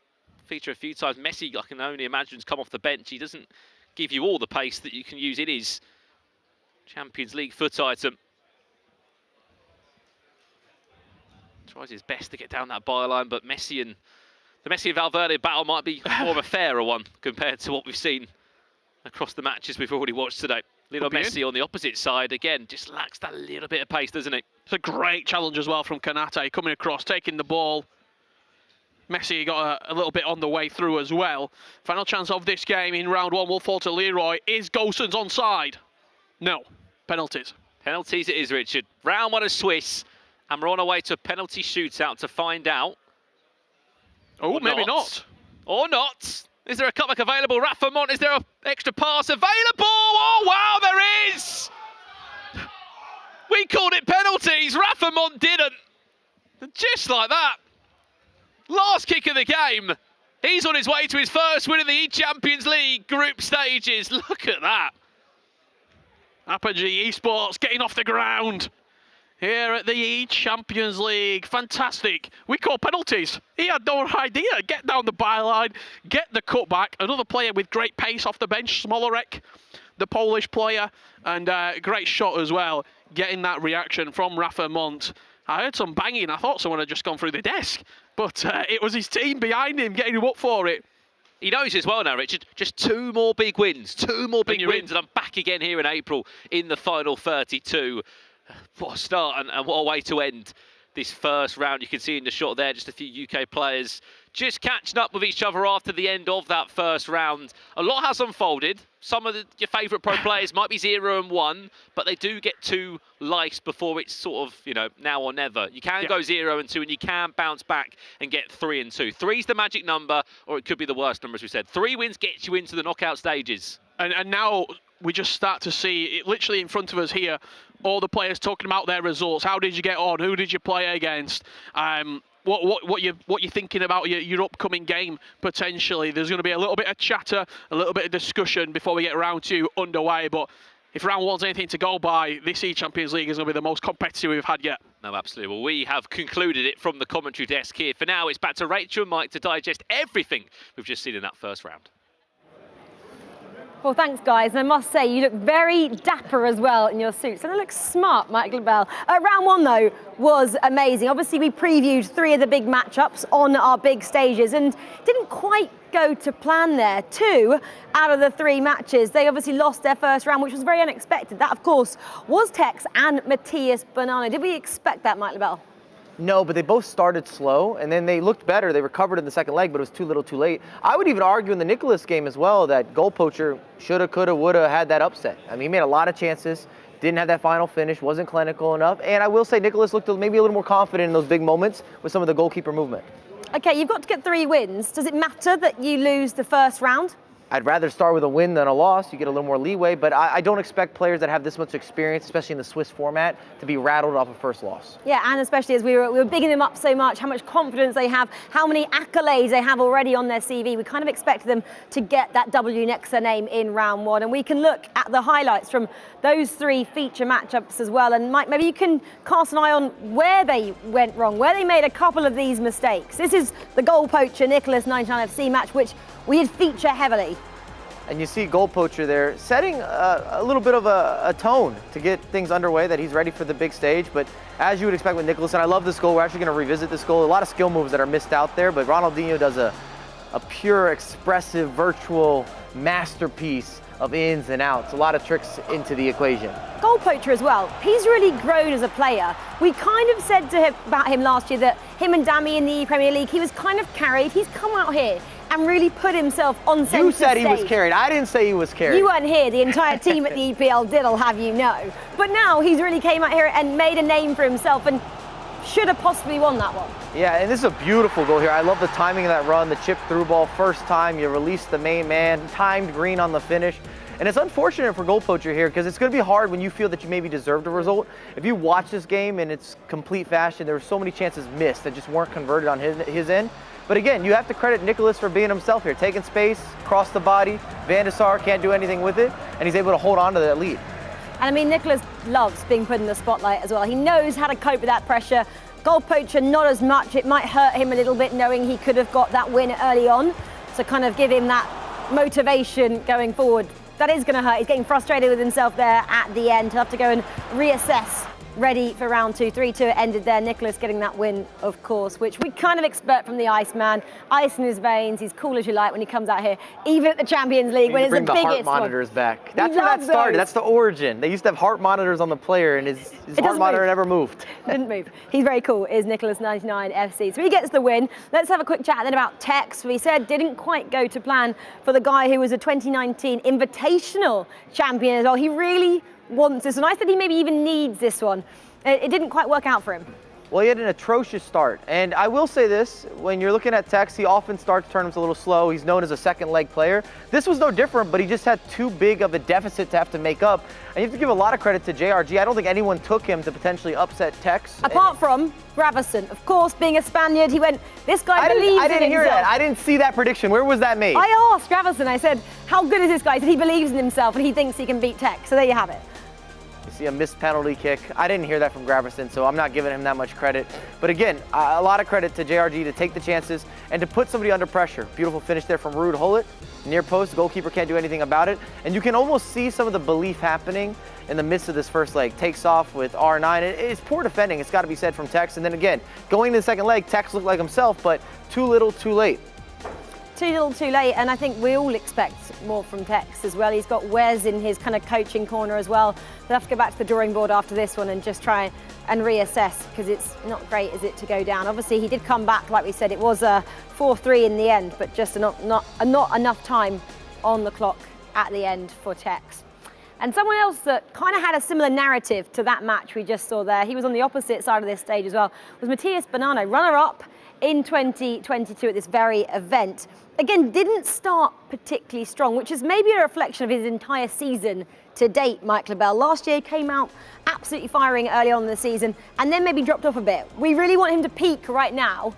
feature a few times. Messi, I can only imagine, has come off the bench. He doesn't give you all the pace that you can use in his Champions League foot item. Tries his best to get down that byline, but the Messi and Valverde battle might be more of a fairer one compared to what we've seen across the matches we've already watched today. Little Messi on the opposite side, again, just lacks that little bit of pace, doesn't he? It's a great challenge as well from Kanate, coming across, taking the ball. Messi got a little bit on the way through as well. Final chance of this game in round one will fall to Leroy. Is Golson's onside? No. Penalties. Penalties it is, Richard. Round one of Swiss, and we're on our way to a penalty shootout to find out. Oh, maybe not. Or not. Is there a cutback available? Rafa Mont, is there an extra pass available? Oh, wow, there is! We called it penalties. Rafa Mont didn't. Just like that. Last kick of the game. He's on his way to his first win in the eChampions League group stages. Look at that. Apogee Esports getting off the ground here at the eChampions League. Fantastic. We call penalties. He had no idea. Get down the byline, get the cutback. Another player with great pace off the bench, Smolarek, the Polish player, and great shot as well. Getting that reaction from Rafa Mont. I heard some banging. I thought someone had just gone through the desk, but it was his team behind him getting him up for it. He knows as well now, Richard, just 2 more big wins. 2 more big wins, and I'm back again here in April in the final 32. What a start and what a way to end this first round. You can see in the shot there just a few UK players just catching up with each other after the end of that first round. A lot has unfolded. Some of your favourite pro players might be 0 and 1, but they do get 2 lice before it's sort of, you know, now or never. You can go 0 and 2, and you can bounce back and get 3 and 2. 3's the magic number, or it could be the worst number, as we said. 3 wins gets you into the knockout stages. And now we just start to see it literally in front of us here. All the players talking about their results. How did you get on? Who did you play against? What you're thinking about your upcoming game potentially. There's going to be a little bit of chatter, a little bit of discussion before we get round 2 underway. But if round 1's anything to go by, this eChampions League is going to be the most competitive we've had yet. No, absolutely. Well, we have concluded it from the commentary desk here. For now, it's back to Rachel and Mike to digest everything we've just seen in that first round. Well, thanks, guys. And I must say, you look very dapper as well in your suits. And it looks smart, Michael Bell. Round 1, though, was amazing. Obviously, we previewed 3 of the big matchups on our big stages and didn't quite go to plan there. 2 out of the 3 matches, they obviously lost their first round, which was very unexpected. That, of course, was Tex and Matías Banana. Did we expect that, Michael Bell? No, but they both started slow, and then they looked better. They recovered in the second leg, but it was too little too late. I would even argue in the Nicholas game as well that GoalPoacher shoulda, coulda, woulda had that upset. I mean, he made a lot of chances, didn't have that final finish, wasn't clinical enough. And I will say Nicholas looked maybe a little more confident in those big moments with some of the goalkeeper movement. Okay, you've got to get 3 wins. Does it matter that you lose the first round? I'd rather start with a win than a loss. You get a little more leeway, but I don't expect players that have this much experience, especially in the Swiss format, to be rattled off a first loss. Yeah, and especially as we were bigging them up so much, how much confidence they have, how many accolades they have already on their CV. We kind of expected them to get that W next to their name in round 1. And we can look at the highlights from those 3 feature matchups as well. And Mike, maybe you can cast an eye on where they went wrong, where they made a couple of these mistakes. This is the GoalPoacher Nicholas 99 FC match, which we did feature heavily. And you see GoalPoacher there setting a little bit of a tone to get things underway, that he's ready for the big stage. But as you would expect with Nicholas, and I love this goal, we're actually going to revisit this goal. A lot of skill moves that are missed out there, but Ronaldinho does a pure, expressive, virtual masterpiece of ins and outs. A lot of tricks into the equation. GoalPoacher as well, he's really grown as a player. We kind of said about him last year that him and Dami in the Premier League, he was kind of carried. He's come out here and really put himself on centre stage. You said he was carried. I didn't say he was carried. You weren't here. The entire team at the EPL did, I'll have you know. But now he's really came out here and made a name for himself. And should have possibly won that one. Yeah, and this is a beautiful goal here. I love the timing of that run, the chip through ball, first time you release the main man, timed green on the finish. And it's unfortunate for GoalPoacher here because it's going to be hard when you feel that you maybe deserved a result. If you watch this game in its complete fashion, there were so many chances missed that just weren't converted on his end. But again, you have to credit Nicholas for being himself here, taking space, cross the body. Van de Sar can't do anything with it, and he's able to hold on to that lead. And I mean, Nicholas loves being put in the spotlight as well. He knows how to cope with that pressure. GoalPoacher, not as much. It might hurt him a little bit knowing he could have got that win early on. So kind of give him that motivation going forward. That is going to hurt. He's getting frustrated with himself there at the end. He'll have to go and reassess. Ready for round 2. 3-2 it ended there. Nicholas getting that win, of course, which we kind of expect from the Iceman. Ice in his veins. He's cool as you like when he comes out here, even at the Champions League when it's the biggest one. Bring the heart monitors back. That's where that started. That's the origin. They used to have heart monitors on the player, and his heart monitor never moved. Didn't move. He's very cool, is Nicholas 99 FC. So he gets the win. Let's have a quick chat then about Tex. We said didn't quite go to plan for the guy who was a 2019 Invitational champion as well. He really wants this, and I said he maybe even needs this one. It didn't quite work out for him. Well, he had an atrocious start. And I will say this, when you're looking at Tex, he often starts tournaments a little slow. He's known as a second leg player. This was no different, but he just had too big of a deficit to have to make up. And you have to give a lot of credit to JRG. I don't think anyone took him to potentially upset Tex. Apart from Gravison. Of course, being a Spaniard, he went, this guy believes in himself. I didn't hear that. I didn't see that prediction. Where was that made? I asked Gravison, I said, how good is this guy? He said he believes in himself and he thinks he can beat Tex. So there you have it. You see a missed penalty kick. I didn't hear that from Gravison, so I'm not giving him that much credit. But again, a lot of credit to JRG to take the chances and to put somebody under pressure. Beautiful finish there from Ruud Gullit. Near post, goalkeeper can't do anything about it. And you can almost see some of the belief happening in the midst of this first leg. Takes off with R9. It's poor defending, it's got to be said, from Tex. And then again, going to the second leg, Tex looked like himself, but too little, too late. Too little, too late, and I think we all expect more from Tex as well. He's got Wes in his kind of coaching corner as well. They'll have to go back to the drawing board after this one and just try and reassess, because it's not great, is it, to go down. Obviously, he did come back, like we said. It was a 4-3 in the end, but just not enough time on the clock at the end for Tex. And someone else that kind of had a similar narrative to that match we just saw there, he was on the opposite side of this stage as well, was Matías Bonanno, runner-up in 2022 at this very event. Again, didn't start particularly strong, which is maybe a reflection of his entire season to date, Mike Lebel. Last year came out absolutely firing early on in the season and then maybe dropped off a bit. We really want him to peak right now.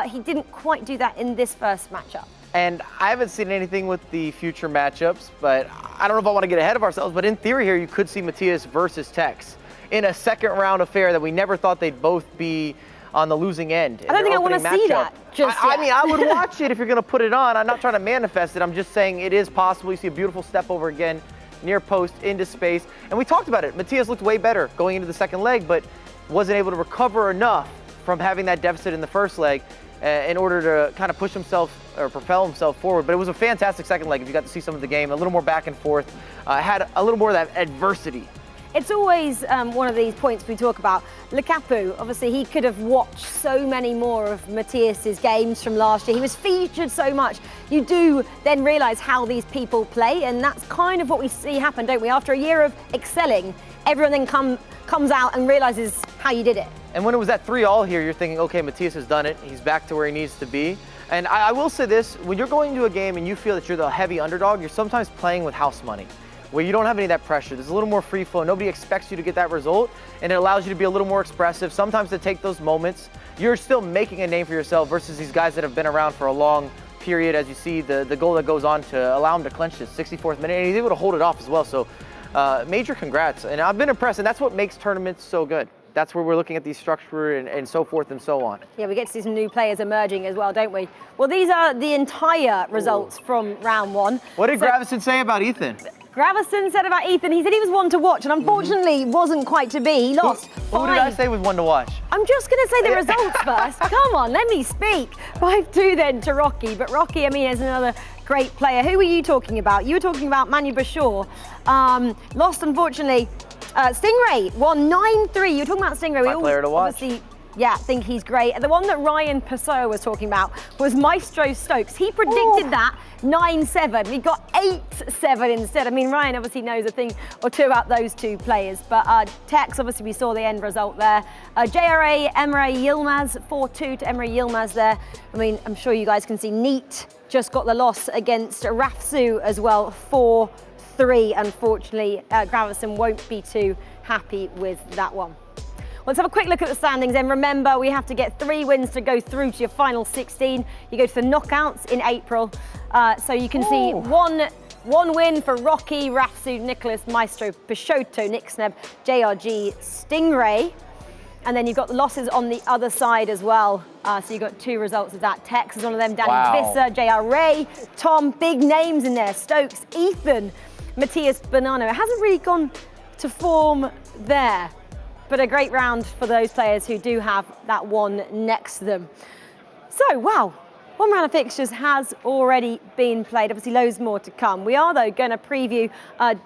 He didn't quite do that in this first matchup. And I haven't seen anything with the future matchups, but I don't know if I want to get ahead of ourselves, but in theory here, you could see Matías versus Tex in a second round affair that we never thought they'd both be on the losing end. I don't think I want to see that just yet. I mean, I would watch it if you're going to put it on. I'm not trying to manifest it. I'm just saying it is possible. You see a beautiful step over again, near post, into space. And we talked about it. Matías looked way better going into the second leg, but wasn't able to recover enough from having that deficit in the first leg in order to kind of push himself or propel himself forward. But it was a fantastic second leg if you got to see some of the game, a little more back and forth, had a little more of that adversity. It's always one of these points we talk about. Lukaku, obviously, he could have watched so many more of Matías's games from last year. He was featured so much. You do then realise how these people play, and that's kind of what we see happen, don't we? After a year of excelling, everyone then comes out and realises how you did it. And when it was at 3-3 here, you're thinking, okay, Matías has done it. He's back to where he needs to be. And I will say this, when you're going to a game and you feel that you're the heavy underdog, you're sometimes playing with house money, where you don't have any of that pressure. There's a little more free flow. Nobody expects you to get that result, and it allows you to be a little more expressive, sometimes to take those moments. You're still making a name for yourself versus these guys that have been around for a long period, as you see the goal that goes on to allow him to clinch this 64th minute, and he's able to hold it off as well. So major congrats, and I've been impressed, and that's what makes tournaments so good. That's where we're looking at the structure and so forth and so on. Yeah, we get to see some new players emerging as well, don't we? Well, these are the entire results from round one. What did Gravison say about Ethan? Gravison said about Ethan, he said he was one to watch, and unfortunately wasn't quite to be. He lost Who did I say was one to watch? I'm just going to say the results first. Come on, let me speak. 5-2 then to Rocky. But Rocky, I mean, is another great player. Who were you talking about? You were talking about Manu Bashir. Lost, unfortunately. Stingray won 9-3. You were talking about Stingray. My player to watch. Obviously Yeah, I think he's great. And the one that Ryan Pessoa was talking about was Maestro Stokes. He predicted that 9-7. He got 8-7 instead. I mean, Ryan obviously knows a thing or two about those two players. But Tex, obviously, we saw the end result there. JRA, Emre Yilmaz, 4-2 to Emre Yilmaz there. I mean, I'm sure you guys can see Neat just got the loss against Rafsu as well, 4-3. Unfortunately, Gravison won't be too happy with that one. Let's have a quick look at the standings, and remember we have to get 3 wins to go through to your final 16. You go to the knockouts in April, so you can see one win for Rocky, Rafsu, Nicholas, Maestro, Peixoto, NickSneb, JRG, Stingray, and then you've got the losses on the other side as well. So you've got 2 results of that. Tex is one of them, Danny Visser, JR Ray, Tom, big names in there, Stokes, Ethan, Matías Bonanno. It hasn't really gone to form there, but a great round for those players who do have that one next to them. So, wow, 1 round of fixtures has already been played. Obviously, loads more to come. We are, though, going to preview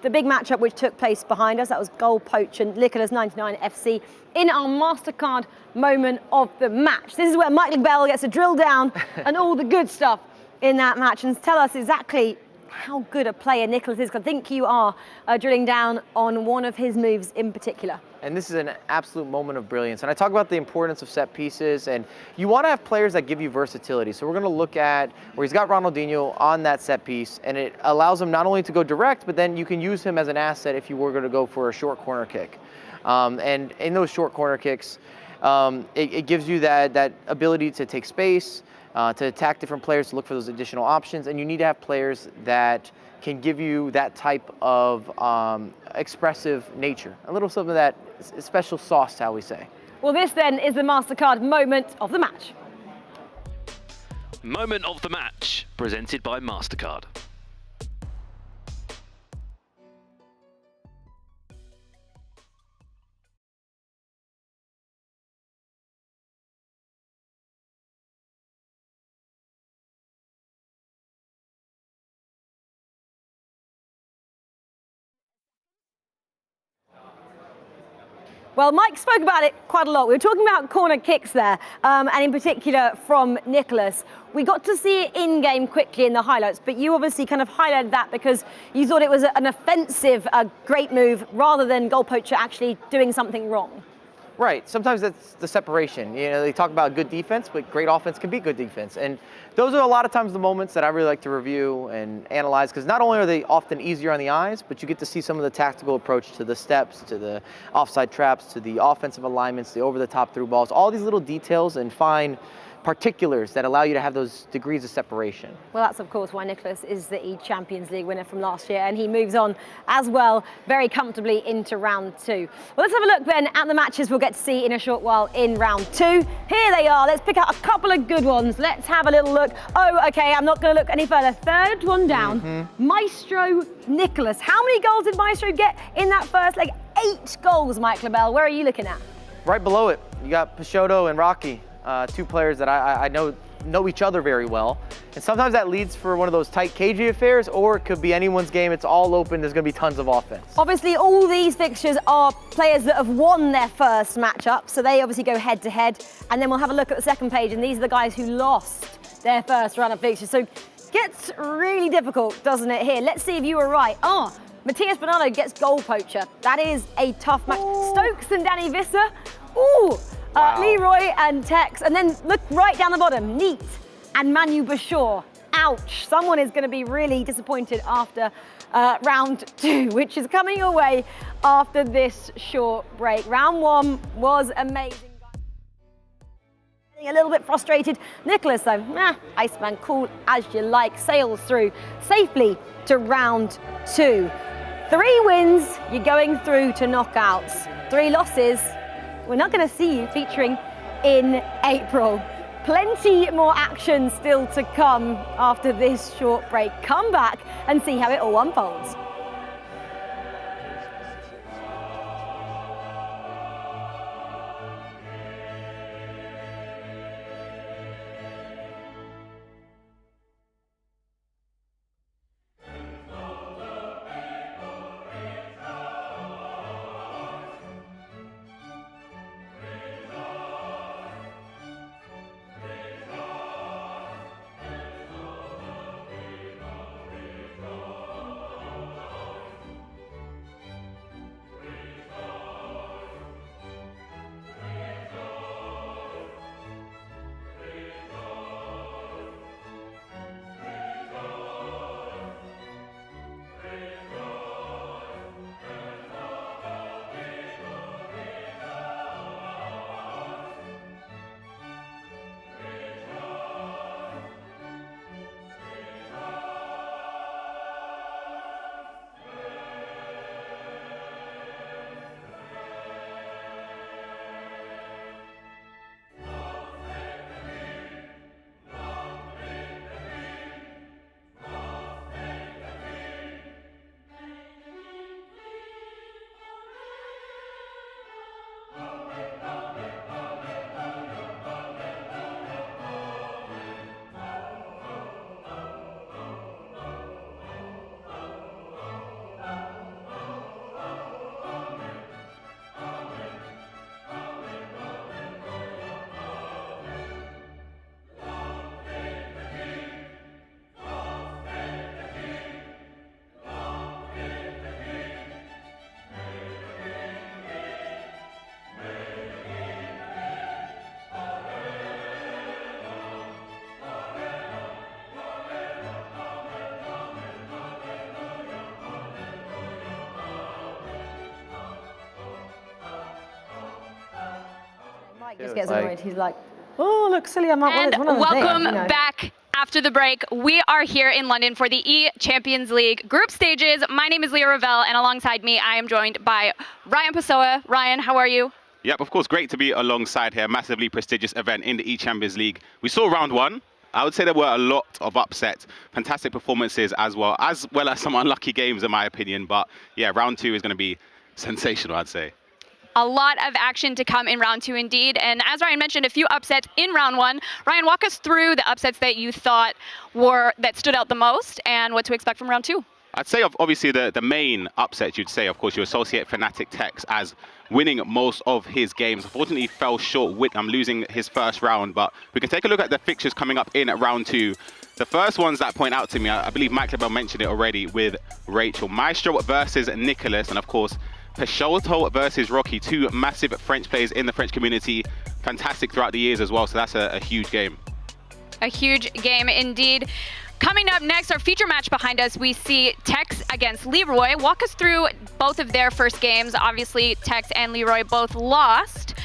the big matchup which took place behind us. That was GoalPoacher and Nicholas 99 FC in our MasterCard moment of the match. This is where Michael Bell gets to drill down and all the good stuff in that match and tell us exactly how good a player Nicholas is. I think you are drilling down on one of his moves in particular. And this is an absolute moment of brilliance. And I talk about the importance of set pieces, and you want to have players that give you versatility. So we're going to look at where he's got Ronaldinho on that set piece, and it allows him not only to go direct, but then you can use him as an asset if you were going to go for a short corner kick. And in those short corner kicks, it gives you that ability to take space, to attack different players, to look for those additional options, and you need to have players that can give you that type of expressive nature, a little something of that special sauce, shall we say. Well, this then is the MasterCard moment of the match. Moment of the match, presented by MasterCard. Well, Mike spoke about it quite a lot. We were talking about corner kicks there, and in particular from Nicholas. We got to see it in-game quickly in the highlights, but you obviously kind of highlighted that because you thought it was an offensive, great move, rather than GoalPoacher actually doing something wrong. Right, sometimes that's the separation. You know, they talk about good defense, but great offense can be good defense. And those are a lot of times the moments that I really like to review and analyze, because not only are they often easier on the eyes, but you get to see some of the tactical approach to the steps, to the offside traps, to the offensive alignments, the over-the-top through balls, all these little details and fine particulars that allow you to have those degrees of separation. Well, that's of course why Nicholas is the eChampions League winner from last year, and he moves on as well very comfortably into round 2. Well, let's have a look then at the matches we'll get to see in a short while in round 2. Here they are. Let's pick out a couple of good ones. Let's have a little look. Oh, okay, I'm not going to look any further. Third one down, Maestro Nicholas. How many goals did Maestro get in that first leg? 8 goals, Mike LaBelle. Where are you looking at? Right below it, you got Peixoto and Rocky. 2 players that I know each other very well. And sometimes that leads for one of those tight, cagey affairs, or it could be anyone's game. It's all open. There's going to be tons of offense. Obviously, all these fixtures are players that have won their first matchup, so they obviously go head-to-head. And then we'll have a look at the second page, and these are the guys who lost their first round of fixtures. So it gets really difficult, doesn't it, here? Let's see if you were right. Oh, Matías Bonanno gets GoalPoacher. That is a tough match. Stokes and Danny Visser. Ooh. Leroy and Tex, and then look right down the bottom, Neat and Manu Bashir. Ouch, someone is going to be really disappointed after round 2, which is coming your way after this short break. Round 1 was amazing. A little bit frustrated. Nicholas, though, Iceman, cool as you like, sails through safely to round 2. 3 wins, you're going through to knockouts. 3 losses, we're not going to see you featuring in April. Plenty more action still to come after this short break. Come back and see how it all unfolds. Mike just gets annoyed. He's like, oh, look, silly, I'm not And one of the welcome things, you know. back after the break. We are here in London for the eChampions League group stages. My name is Leah Ravel, and alongside me, I am joined by Ryan Pessoa. Ryan, how are you? Yep, of course, great to be alongside here. Massively prestigious event in the eChampions League. We saw round one. I would say there were a lot of upsets, fantastic performances as well as some unlucky games in my opinion. But yeah, round two is going to be sensational, I'd say. A lot of action to come in round two indeed. And as Ryan mentioned, a few upsets in round one. Ryan, walk us through the upsets that you thought that stood out the most and what to expect from round two. I'd say obviously the main upset you'd say, of course, you associate Fnatic Tex as winning most of his games. Unfortunately, he fell short with losing his first round, but we can take a look at the fixtures coming up in round two. The first ones that point out to me, I believe Mike Lebel mentioned it already with Rachel. Maestro versus Nicholas, and of course, Peixoto versus Rocky, two massive French players in the French community. Fantastic throughout the years as well, so that's a huge game. A huge game indeed. Coming up next, our feature match behind us, we see Tex against Leroy. Walk us through both of their first games. Obviously, Tex and Leroy both lost.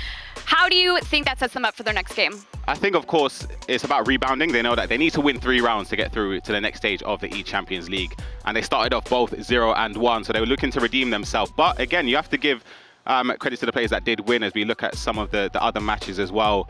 How do you think that sets them up for their next game? I think, of course, it's about rebounding. They know that they need to win 3 rounds to get through to the next stage of the eChampions League. And they started off both 0-1, so they were looking to redeem themselves. But again, you have to give credit to the players that did win as we look at some of the other matches as well.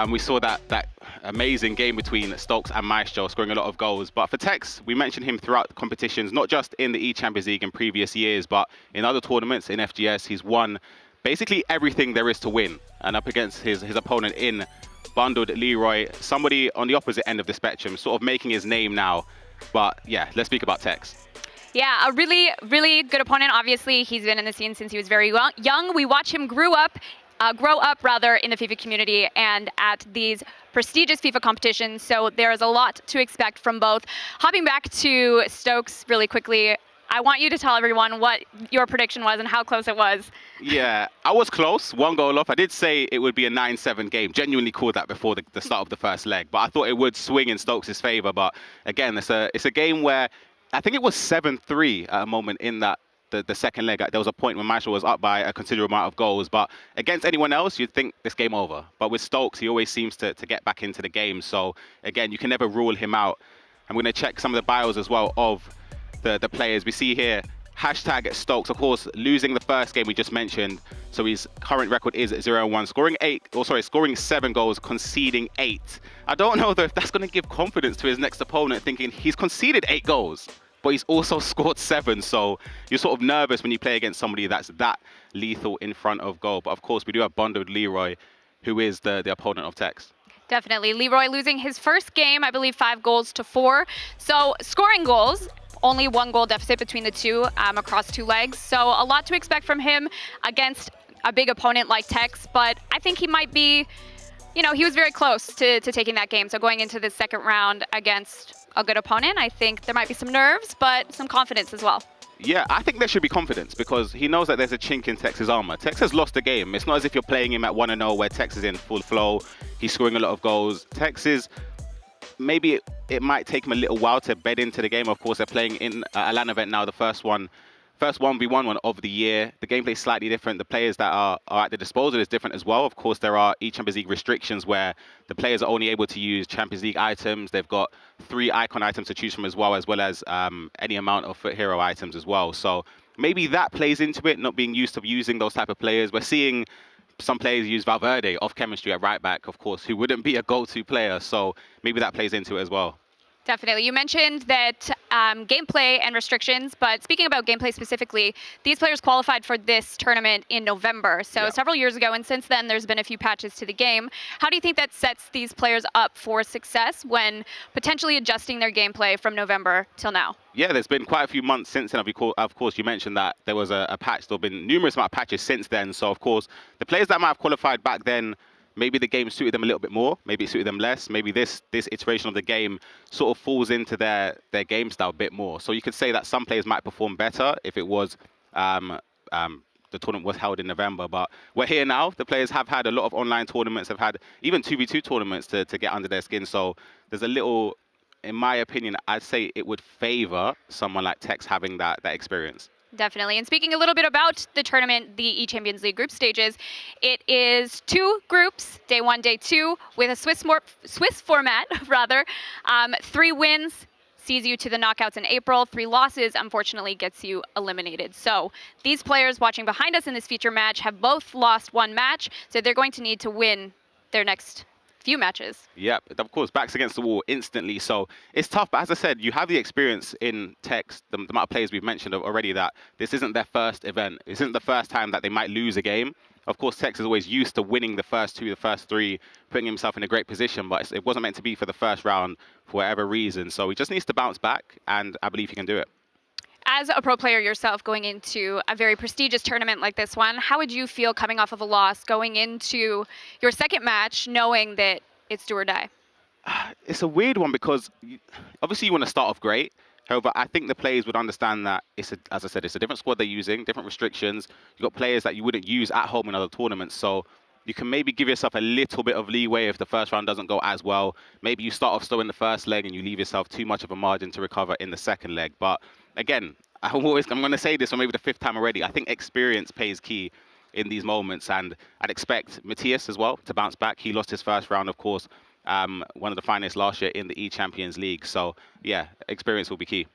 We saw that amazing game between Stokes and Maestro, scoring a lot of goals. But for Tex, we mentioned him throughout the competitions, not just in the eChampions League in previous years, but in other tournaments in FGS. He's won basically everything there is to win. And up against his opponent in bundled Leroy, somebody on the opposite end of the spectrum, sort of making his name now. But yeah, let's speak about Tex. Yeah, a really, really good opponent. Obviously, he's been in the scene since he was very young. We watch him grow up in the FIFA community and at these prestigious FIFA competitions. So there is a lot to expect from both. Hopping back to Stokes really quickly, I want you to tell everyone what your prediction was and how close it was. Yeah, I was close, 1 goal off. I did say it would be a 9-7 game. Genuinely called that before the start of the first leg. But I thought it would swing in Stokes' favour. But again, it's a game where I think it was 7-3 at a moment in that the second leg. There was a point when Maestro was up by a considerable amount of goals. But against anyone else, you'd think this game over. But with Stokes, he always seems to get back into the game. So again, you can never rule him out. I'm going to check some of the bios as well of the players. We see here, hashtag Stokes, of course, losing the first game we just mentioned. So his current record is 0-1, scoring 7 goals, conceding 8. I don't know though if that's going to give confidence to his next opponent, thinking he's conceded 8 goals, but he's also scored 7. So you're sort of nervous when you play against somebody that's that lethal in front of goal. But of course, we do have bundled Leroy, who is the opponent of Tex. Definitely. Leroy losing his first game, I believe 5-4. So scoring goals, only 1 goal deficit between the two across 2 legs. So a lot to expect from him against a big opponent like Tex. But I think he might be, he was very close to taking that game. So going into the second round against a good opponent, I think there might be some nerves, but some confidence as well. Yeah, I think there should be confidence because he knows that there's a chink in Tex's armor. Tex has lost the game. It's not as if you're playing him at 1-0 where Tex is in full flow. He's scoring a lot of goals. Tex is, maybe it might take him a little while to bed into the game. Of course, they're playing in a LAN event now, the first 1v1 one of the year. The gameplay is slightly different. The players that are at the disposal is different as well. Of course, there are eChampions League restrictions where the players are only able to use Champions League items. They've got 3 icon items to choose from as well as any amount of foot hero items as well. So maybe that plays into it, not being used to using those type of players. We're seeing some players use Valverde off chemistry at right back, of course, who wouldn't be a go-to player. So maybe that plays into it as well. Definitely. You mentioned that gameplay and restrictions, but speaking about gameplay specifically, these players qualified for this tournament in November, so several years ago, and since then there's been a few patches to the game. How do you think that sets these players up for success when potentially adjusting their gameplay from November till now? Yeah, there's been quite a few months since then. Of course, you mentioned that there was a patch. There have been numerous amount of patches since then. So, of course, the players that might have qualified back then, maybe the game suited them a little bit more. Maybe it suited them less. Maybe this iteration of the game sort of falls into their game style a bit more. So you could say that some players might perform better if it was the tournament was held in November. But we're here now. The players have had a lot of online tournaments, have had even 2v2 tournaments to get under their skin. So there's a little, in my opinion, I'd say it would favor someone like Tex having that experience. Definitely. And speaking a little bit about the tournament, the eChampions League group stages, it is 2 groups, day 1, day 2, with a Swiss format, rather. 3 wins sees you to the knockouts in April. 3 losses, unfortunately, gets you eliminated. So these players watching behind us in this feature match have both lost 1 match, so they're going to need to win their next few matches. Yep, of course, backs against the wall instantly. So it's tough, but as I said, you have the experience in Tex, the amount of players we've mentioned already, that this isn't their first event. This isn't the first time that they might lose a game. Of course, Tex is always used to winning the first 2, the first 3, putting himself in a great position, but it wasn't meant to be for the first round for whatever reason. So he just needs to bounce back, and I believe he can do it. As a pro player yourself, going into a very prestigious tournament like this one, how would you feel coming off of a loss, going into your second match, knowing that it's do or die? It's a weird one because obviously you want to start off great. However, I think the players would understand that as I said, it's a different squad they're using, different restrictions. You've got players that you wouldn't use at home in other tournaments. So you can maybe give yourself a little bit of leeway if the first round doesn't go as well. Maybe you start off slow in the first leg and you leave yourself too much of a margin to recover in the second leg. But again, I'm going to say this for maybe the 5th time already. I think experience plays key in these moments, and I'd expect Matías as well to bounce back. He lost his first round, of course, one of the finalists last year in the eChampions League. So yeah, experience will be key.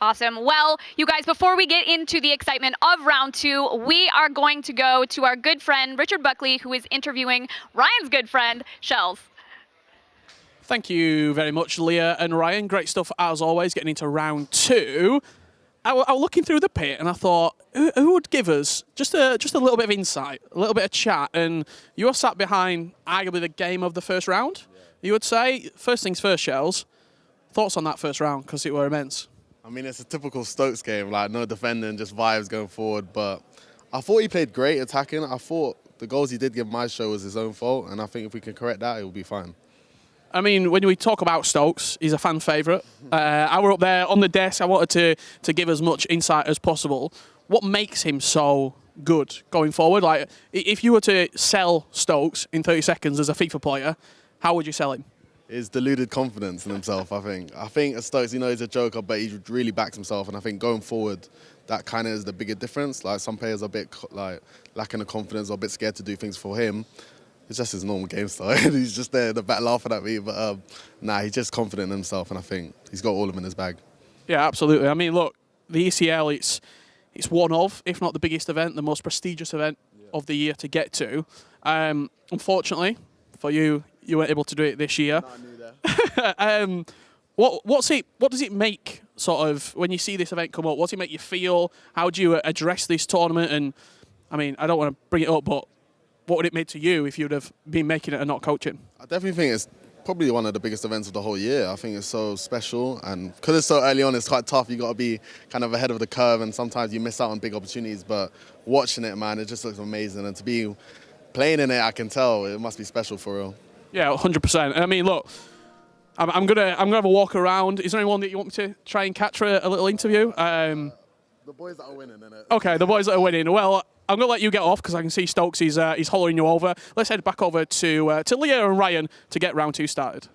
Awesome. Well, you guys, before we get into the excitement of round 2, we are going to go to our good friend, Richard Buckley, who is interviewing Ryan's good friend, Shells. Thank you very much, Leah and Ryan. Great stuff, as always, getting into round 2. I was looking through the pit and I thought, who would give us just a little bit of insight, a little bit of chat? And you were sat behind arguably the game of the first round, you would say. First things first, Shells. Thoughts on that first round, because it were immense. I mean, it's a typical Stokes game, like no defending, just vibes going forward. But I thought he played great attacking. I thought the goals he did give Maestro was his own fault, and I think if we can correct that, it will be fine. I mean, when we talk about Stokes, he's a fan favourite. I were up there on the desk. I wanted to give as much insight as possible. What makes him so good going forward? Like, if you were to sell Stokes in 30 seconds as a FIFA player, how would you sell him? His deluded confidence in himself, I think. I think as Stokes, he's a joker, but he really backs himself. And I think going forward, that kind of is the bigger difference. Like, some players are a bit lacking the confidence or a bit scared to do things for him. It's just his normal game style. He's just there in the back laughing at me. But he's just confident in himself, and I think he's got all of them in his bag. Yeah, absolutely. I mean, look, the ECL, it's one of, if not the biggest event, the most prestigious event of the year to get to. Unfortunately, for you, you weren't able to do it this year. What does it make, sort of, when you see this event come up? What does it make you feel? How do you address this tournament? And, I mean, I don't want to bring it up, but what would it mean to you if you'd have been making it and not coaching? I definitely think it's probably one of the biggest events of the whole year. I think it's so special, and because it's so early on, it's quite tough. You got to be kind of ahead of the curve, and sometimes you miss out on big opportunities. But watching it, man, it just looks amazing, and to be playing in it, I can tell it must be special for real. Yeah, 100%. I mean, look, I'm gonna have a walk around. Is there anyone that you want me to try and catch for a little interview? The boys that are winning, innit? Okay, the boys that are winning. Well, I'm going to let you get off because I can see Stokes he's hollering you over. Let's head back over to Leah and Ryan to get round 2 started.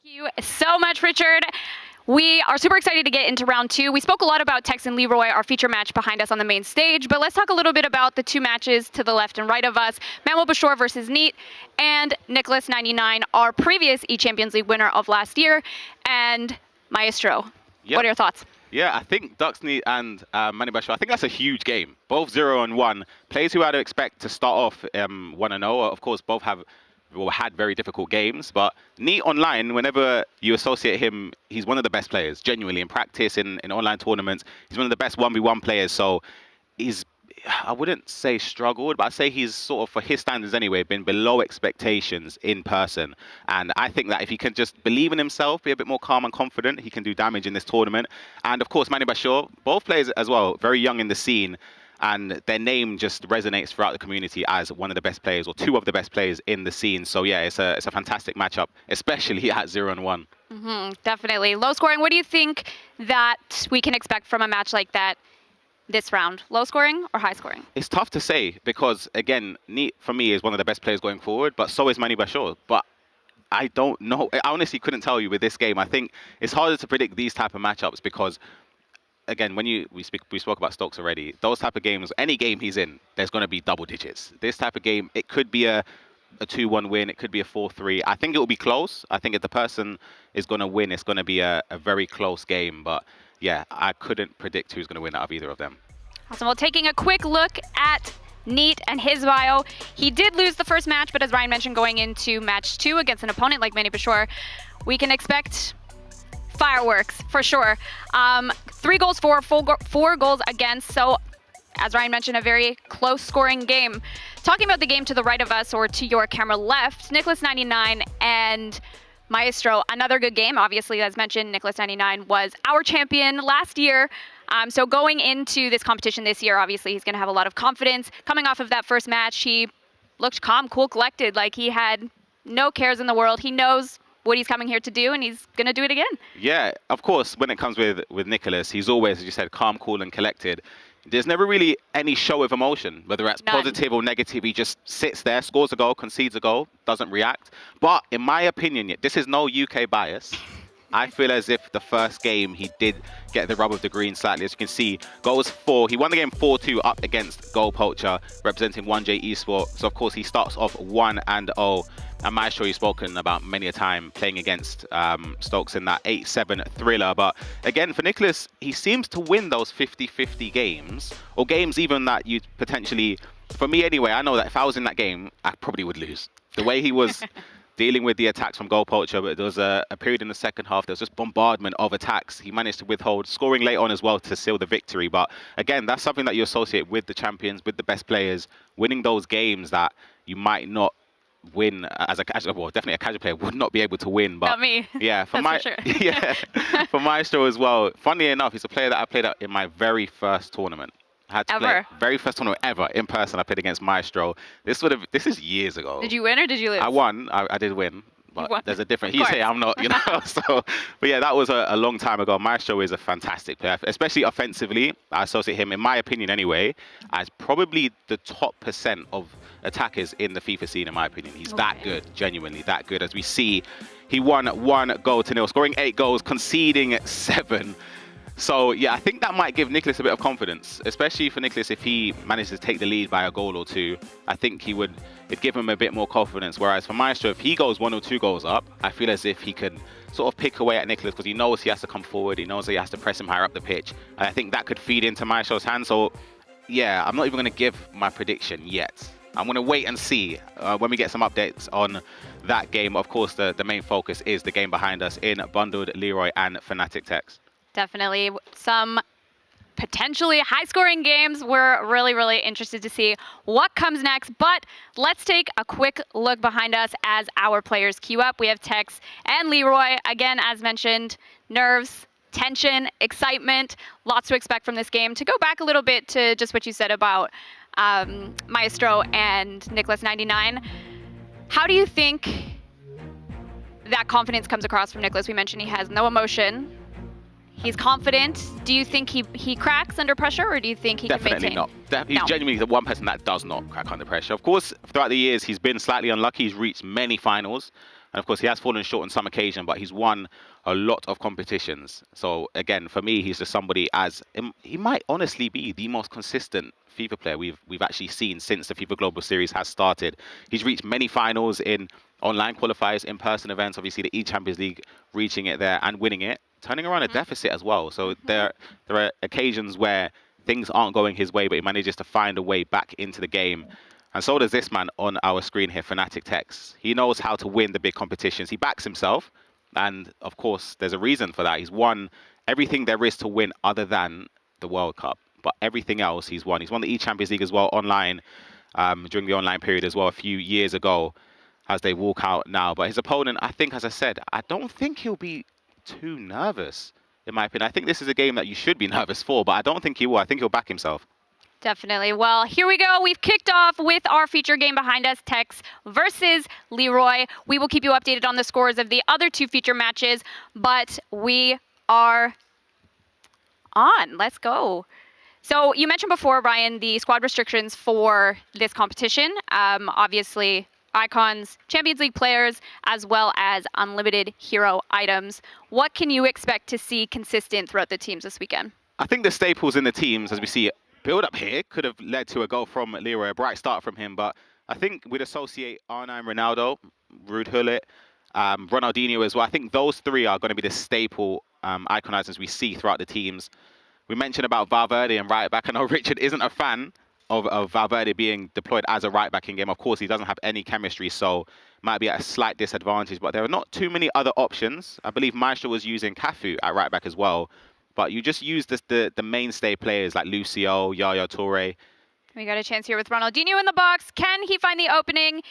Thank you so much, Richard. We are super excited to get into round 2. We spoke a lot about Tex and Leroy, our feature match behind us on the main stage, but let's talk a little bit about the 2 matches to the left and right of us. Manuel Bashor versus Neat, and Nicholas 99, our previous eChampions League winner of last year, and Maestro. Yep. What are your thoughts? Yeah, I think Duxney and Manu Bashar, I think that's a huge game. Both 0-1. Players who I'd expect to start off 1-0. Of course, both had very difficult games. But Neat online, whenever you associate him, he's one of the best players, genuinely. In practice, in online tournaments, he's one of the best 1v1 players. So he's, I wouldn't say struggled, but I'd say he's sort of, for his standards anyway, been below expectations in person. And I think that if he can just believe in himself, be a bit more calm and confident, he can do damage in this tournament. And of course, Manu Bashar, both players as well, very young in the scene. And their name just resonates throughout the community as one of the best players, or 2 of the best players in the scene. So yeah, it's a fantastic matchup, especially at 0-1. Definitely. Low scoring, what do you think that we can expect from a match like that this round? Low scoring or high scoring? It's tough to say because, again, Neat, for me, is one of the best players going forward, but so is Manu Bashar. But I don't know. I honestly couldn't tell you with this game. I think it's harder to predict these type of matchups because again, when we spoke about Stokes already, those type of games, any game he's in, there's going to be double digits. This type of game, it could be a 2-1 win, it could be a 4-3. I think it will be close. I think if the person is going to win, it's going to be a very close game. But yeah, I couldn't predict who's going to win out of either of them. Awesome. Well, taking a quick look at Neat and his bio, he did lose the first match, but as Ryan mentioned, going into match 2 against an opponent like Manny Bashor, we can expect fireworks for sure. 3 goals for, 4 goals against. So as Ryan mentioned, a very close scoring game. Talking about the game to the right of us, or to your camera left, Nicholas99 and Maestro, another good game. Obviously, as mentioned, Nicholas99 was our champion last year. So going into this competition this year, obviously he's going to have a lot of confidence. Coming off of that first match, he looked calm, cool, collected, like he had no cares in the world. He knows what he's coming here to do, and he's going to do it again. Yeah, of course, when it comes with Nicholas, he's always, as you said, calm, cool, and collected. There's never really any show of emotion, whether that's positive or negative. He just sits there, scores a goal, concedes a goal, doesn't react. But in my opinion, this is no UK bias. I feel as if the first game he did get the rub of the green slightly. As you can see, goals 4. He won the game 4-2 up against GoalPoacher, representing 1J Esports. So of course he starts off 1-0. And Maestro, you've spoken about many a time, playing against Stokes in that 8-7 thriller. But again, for Nicholas, he seems to win those 50-50 games, or games even that you potentially, for me anyway, I know that if I was in that game, I probably would lose. The way he was dealing with the attacks from GoalPoacher, but there was a period in the second half, there was just bombardment of attacks. He managed to withhold, scoring late on as well to seal the victory. But again, that's something that you associate with the champions, with the best players, winning those games that you might not win as a casual, well, definitely a casual player would not be able to win. But not me. Yeah, for That's for sure. yeah, for Maestro as well. Funnily enough, he's a player that I played in my very first tournament. I had to play very first tournament ever in person. I played against Maestro. This is years ago. Did you win or did you lose? I won. I did win. But there's a difference. He's here, I'm not, you know. So, but yeah, that was a long time ago. Maestro is a fantastic player, especially offensively. I associate him, in my opinion anyway, as probably the top % of attackers in the FIFA scene, in my opinion. He's that good, genuinely that good. As we see, he won 1-0, scoring 8 goals, conceding 7. So yeah, I think that might give Nicholas a bit of confidence, especially for Nicholas if he manages to take the lead by a goal or 2. I think it'd give him a bit more confidence. Whereas for Maestro, if he goes 1 or 2 goals up, I feel as if he can sort of pick away at Nicholas because he knows he has to come forward. He knows he has to press him higher up the pitch. And I think that could feed into Maestro's hands. So yeah, I'm not even going to give my prediction yet. I'm going to wait and see when we get some updates on that game. Of course, the main focus is the game behind us in Bundled, Leroy and Fnatic Tex. Definitely some potentially high-scoring games. We're really, really interested to see what comes next. But let's take a quick look behind us as our players queue up. We have Tex and Leroy. Again, as mentioned, nerves, tension, excitement, lots to expect from this game. To go back a little bit to just what you said about Maestro and Nicholas99, how do you think that confidence comes across from Nicholas? We mentioned he has no emotion. He's confident. Do you think he cracks under pressure, or do you think he can maintain? Definitely not. He's genuinely the one person that does not crack under pressure. Of course, throughout the years, he's been slightly unlucky. He's reached many finals. And of course, he has fallen short on some occasion, but he's won a lot of competitions. So again, for me, he's just somebody he might honestly be the most consistent FIFA player we've actually seen since the FIFA Global Series has started. He's reached many finals in online qualifiers, in-person events, obviously the eChampions League, reaching it there and winning it, turning around a deficit as well. So there are occasions where things aren't going his way, but he manages to find a way back into the game. And so does this man on our screen here, Fnatic Tex. He knows how to win the big competitions. He backs himself. And of course, there's a reason for that. He's won everything there is to win other than the World Cup. But everything else he's won. He's won the eChampions League as well online, during the online period as well a few years ago, as they walk out now. But his opponent, I think, as I said, I don't think he'll be too nervous, in my opinion. I think this is a game that you should be nervous for, but I don't think he will. I think he'll back himself. Definitely. Well, here we go. We've kicked off with our feature game behind us, Tex versus Leroy. We will keep you updated on the scores of the other 2 feature matches, but we are on. Let's go. So you mentioned before, Ryan, the squad restrictions for this competition. Obviously, icons, Champions League players, as well as unlimited hero items. What can you expect to see consistent throughout the teams this weekend? I think the staples in the teams, as we see, build up here could have led to a goal from Leroy, a bright start from him. But I think we'd associate R9 Ronaldo, Ruud Gullit, Ronaldinho as well. I think those three are going to be the staple iconizers we see throughout the teams. We mentioned about Valverde and right back. I know Richard isn't a fan of Valverde being deployed as a right back in game. Of course, he doesn't have any chemistry, so might be at a slight disadvantage. But there are not too many other options. I believe Maestro was using Cafu at right back as well. But you just use the mainstay players like Lucio, Yaya Toure. We got a chance here with Ronaldinho in the box. Can he find the opening?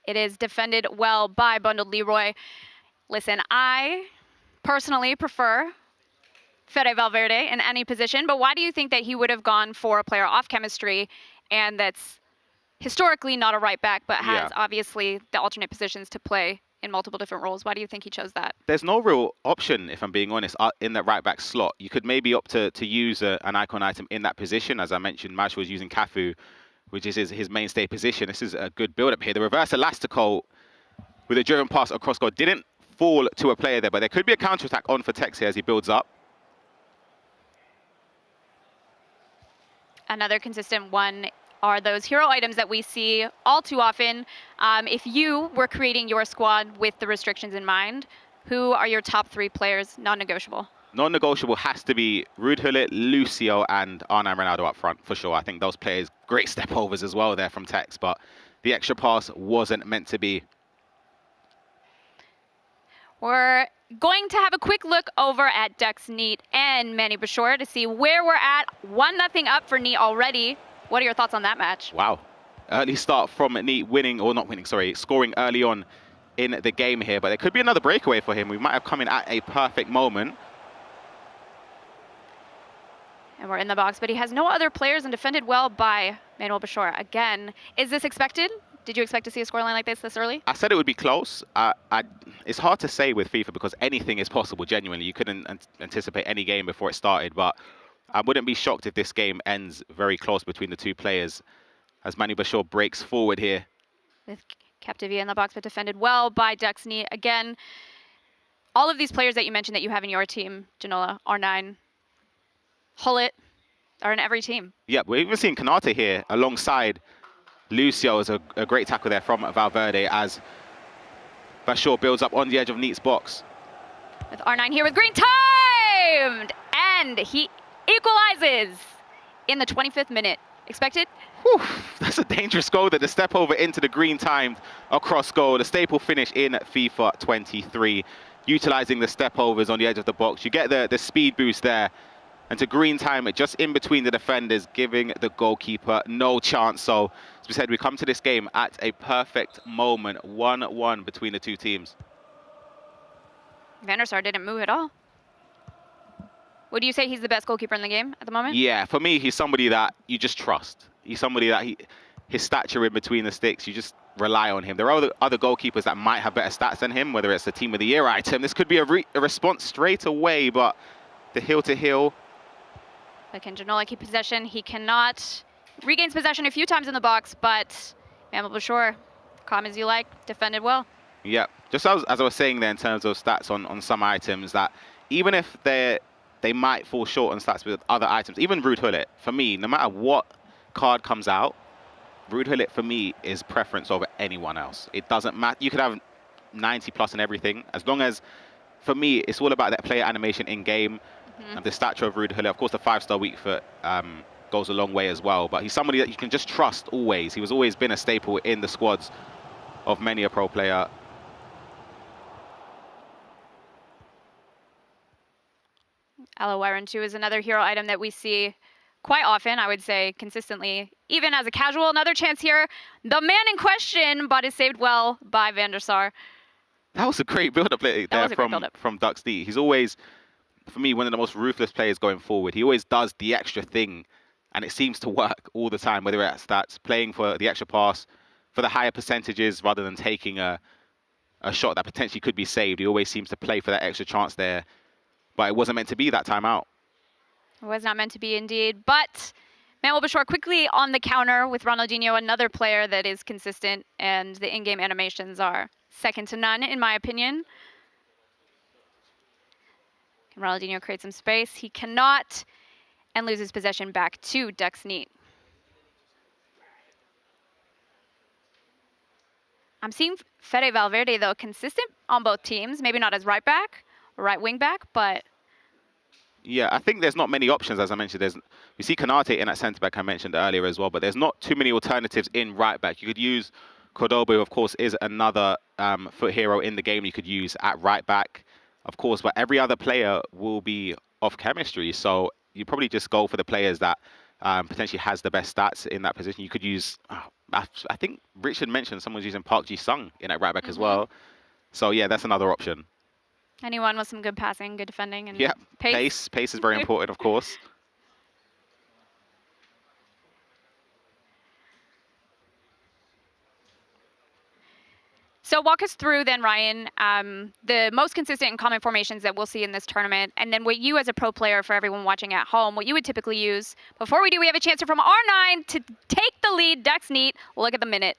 It is defended well by bundled Leroy. Listen, I personally prefer Fede Valverde in any position, but why do you think that he would have gone for a player off chemistry and that's historically not a right back, but has obviously the alternate positions to play in multiple different roles? Why do you think he chose that? There's no real option, if I'm being honest, in that right back slot. You could maybe opt to use an icon item in that position. As I mentioned, Maestro was using Cafu, which is his mainstay position. This is a good build-up here. The reverse elastico with a driven pass across goal didn't fall to a player there, but there could be a counter-attack on for Tex here as he builds up. Another consistent one are those hero items that we see all too often. If you were creating your squad with the restrictions in mind, who are your top 3 players, non-negotiable? Non-negotiable has to be Ruud Gullit, Lucio, and R9 Ronaldo up front, for sure. I think those players, great step overs as well there from Tex, but the extra pass wasn't meant to be. We're going to have a quick look over at Dux Neat and Manny Bashor to see where we're at. 1-0 up for Neat already. What are your thoughts on that match? Wow. Early start from Neat winning, or not winning, sorry, scoring early on in the game here. But there could be another breakaway for him. We might have come in at a perfect moment. And we're in the box, but he has no other players and defended well by Manuel Bashor. Again, is this expected? Did you expect to see a scoreline like this early? I said it would be close. It's hard to say with FIFA because anything is possible, genuinely. You couldn't anticipate any game before it started, but I wouldn't be shocked if this game ends very close between the two players as Manny Bashor breaks forward here. With Captivia in the box, but defended well by Dux Neat. Again, all of these players that you mentioned that you have in your team, Janola, R9, Gullit, are in every team. Yeah, we're even seeing Kanate here alongside Lucio as a great tackle there from Valverde as Bashor builds up on the edge of Neat's box. With R9 here with green timed! And he equalizes in the 25th minute. Expected? Whew, that's a dangerous goal there. The step over into the green timed across goal. The staple finish in FIFA 23. Utilizing the step overs on the edge of the box. You get the speed boost there. And to green time it just in between the defenders, giving the goalkeeper no chance. So, as we said, we come to this game at a perfect moment. 1-1 between the two teams. Van der Sar didn't move at all. Would you say he's the best goalkeeper in the game at the moment? Yeah, for me, he's somebody that you just trust. He's somebody that his stature in between the sticks, you just rely on him. There are other goalkeepers that might have better stats than him, whether it's a Team of the Year item. This could be a response straight away, but the heel-to-heel. But can Janola keep possession? He cannot. Regains possession a few times in the box, but Manuel Bashor, calm as you like, defended well. Yeah, just as I was saying there in terms of stats on some items, that even if they might fall short on stats with other items, even Ruud Gullit, for me, no matter what card comes out, Ruud Gullit for me is preference over anyone else. It doesn't matter. You could have 90 plus and everything, as long as, for me, it's all about that player animation in game. And the stature of Ruud Gullit, of course, the 5-star weak foot goes a long way as well. But he's somebody that you can just trust always. He was always been a staple in the squads of many a pro player. Alawaran 2 is another hero item that we see quite often, I would say consistently, even as a casual. Another chance here. The man in question, but is saved well by Van der Sar. That was a great build-up there from Dux D. He's always, for me, one of the most ruthless players going forward. He always does the extra thing, and it seems to work all the time, whether it's stats, playing for the extra pass, for the higher percentages, rather than taking a shot that potentially could be saved. He always seems to play for that extra chance there, but it wasn't meant to be that time out. It was not meant to be indeed, but Manuel Bashor quickly on the counter with Ronaldinho, another player that is consistent, and the in-game animations are second to none, in my opinion. Can Ronaldinho create some space? He cannot. and loses possession back to NickSneb. I'm seeing Fede Valverde, though, consistent on both teams. Maybe not as right back or right wing back, but... Yeah, I think there's not many options, as I mentioned. We see Kanate in that centre back I mentioned earlier as well, but there's not too many alternatives in right back. You could use Cordoba, who of course is another foot hero in the game you could use at right back, of course, but every other player will be off chemistry. So you probably just go for the players that potentially has the best stats in that position. You could use, I think Richard mentioned someone's using Park Ji-sung in at right back as well. So yeah, that's another option. Anyone with some good passing, good defending, and yeah, pace. Pace is very important, of course. So walk us through then, Ryan, the most consistent and common formations that we'll see in this tournament, and then what you as a pro player, for everyone watching at home, what you would typically use. Before we do, we have a chance from R9 to take the lead. NickSneb, look at the minute.